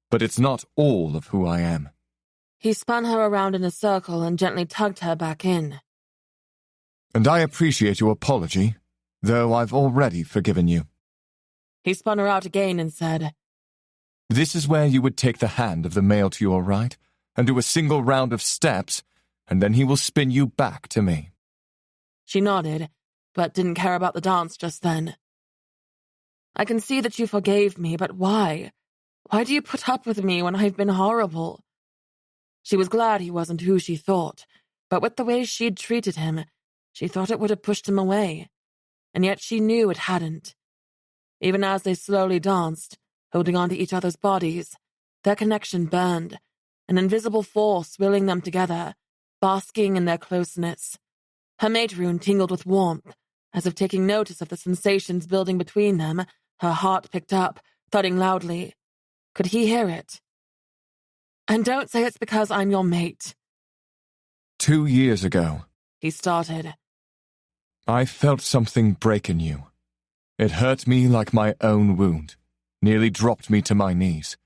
[SPEAKER 3] But it's not all of who I am.
[SPEAKER 1] He spun her around in a circle and gently tugged her back in.
[SPEAKER 3] And I appreciate your apology, though I've already forgiven you.
[SPEAKER 1] He spun her out again and said,
[SPEAKER 3] This is where you would take the hand of the male to your right, and do a single round of steps, and then he will spin you back to me.
[SPEAKER 1] She nodded, but didn't care about the dance just then. "I can see that you forgave me, but why? Why do you put up with me when I've been horrible?" She was glad he wasn't who she thought, but with the way she'd treated him, she thought it would have pushed him away. And yet she knew it hadn't. Even as they slowly danced, holding on to each other's bodies, their connection burned, an invisible force willing them together, basking in their closeness. Her mate rune tingled with warmth, as if taking notice of the sensations building between them. Her heart picked up, thudding loudly. Could he hear it? "And don't say it's because I'm your mate."
[SPEAKER 3] 2 years ago,
[SPEAKER 1] he started.
[SPEAKER 3] I felt something break in you. It hurt me like my own wound, nearly dropped me to my knees.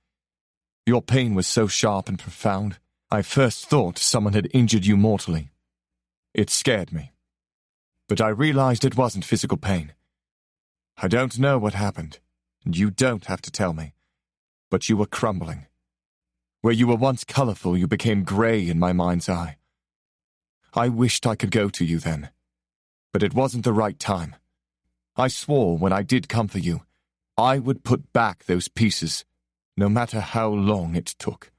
[SPEAKER 3] Your pain was so sharp and profound, I first thought someone had injured you mortally. It scared me. But I realized it wasn't physical pain. I don't know what happened, and you don't have to tell me. But you were crumbling. Where you were once colorful, you became gray in my mind's eye. I wished I could go to you then, but it wasn't the right time. I swore when I did come for you, I would put back those pieces, no matter how long it took.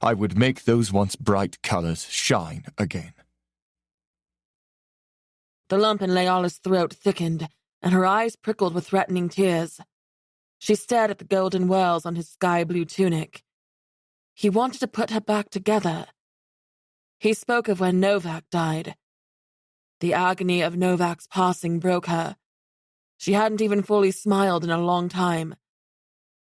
[SPEAKER 3] I would make those once bright colors shine again.
[SPEAKER 1] The lump in Layala's throat thickened, and her eyes prickled with threatening tears. She stared at the golden whorls on his sky-blue tunic. He wanted to put her back together. He spoke of when Novak died. The agony of Novak's passing broke her. She hadn't even fully smiled in a long time.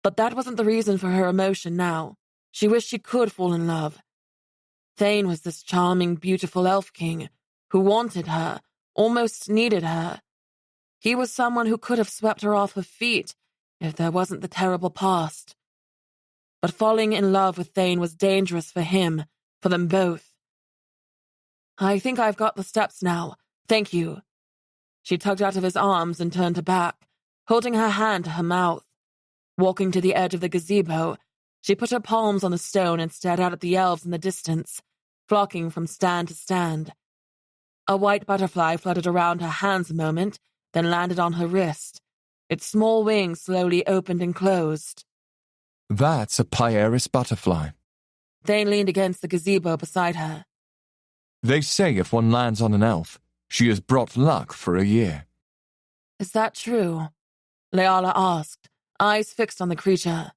[SPEAKER 1] But that wasn't the reason for her emotion now. She wished she could fall in love. Thane was this charming, beautiful elf king who wanted her, almost needed her. He was someone who could have swept her off her feet if there wasn't the terrible past. But falling in love with Thane was dangerous for him, for them both. "I think I've got the steps now. Thank you." She tugged out of his arms and turned her back, holding her hand to her mouth. Walking to the edge of the gazebo, she put her palms on the stone and stared out at the elves in the distance, flocking from stand to stand. A white butterfly fluttered around her hands a moment, then landed on her wrist. Its small wings slowly opened and closed.
[SPEAKER 3] That's a Pieris butterfly.
[SPEAKER 1] Thane leaned against the gazebo beside her.
[SPEAKER 3] They say if one lands on an elf, she has brought luck for a year.
[SPEAKER 1] Is that true? Leala asked, eyes fixed on the creature.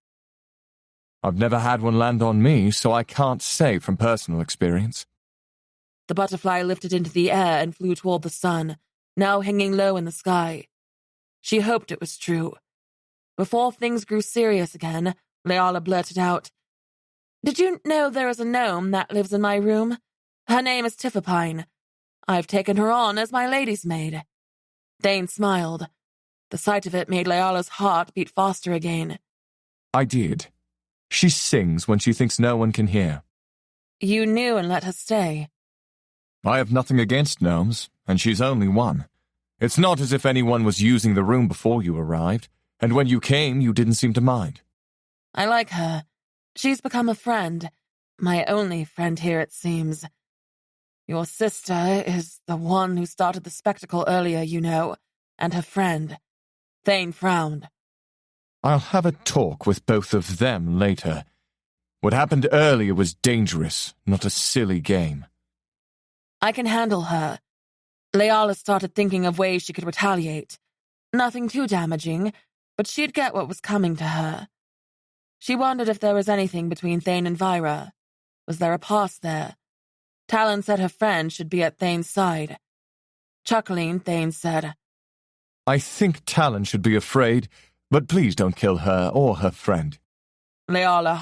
[SPEAKER 3] I've never had one land on me, so I can't say from personal experience.
[SPEAKER 1] The butterfly lifted into the air and flew toward the sun, now hanging low in the sky. She hoped it was true. Before things grew serious again, Leala blurted out, "Did you know there is a gnome that lives in my room? Her name is Tiffapine. I've taken her on as my lady's maid." Thane smiled. The sight of it made Leala's heart beat faster again.
[SPEAKER 3] I did. She sings when she thinks no one can hear.
[SPEAKER 1] You knew and let her stay.
[SPEAKER 3] I have nothing against gnomes, and she's only one. It's not as if anyone was using the room before you arrived, and when you came, you didn't seem to mind.
[SPEAKER 1] I like her. She's become a friend. My only friend here, it seems. Your sister is the one who started the spectacle earlier, you know, and her friend. Thane frowned.
[SPEAKER 3] I'll have a talk with both of them later. What happened earlier was dangerous, not a silly game.
[SPEAKER 1] I can handle her. Leala started thinking of ways she could retaliate. Nothing too damaging, but she'd get what was coming to her. She wondered if there was anything between Thane and Vyra. Was there a past there? Talon said her friend should be at Thane's side. Chuckling, Thane said,
[SPEAKER 3] I think Talon should be afraid, but please don't kill her or her friend.
[SPEAKER 1] Leala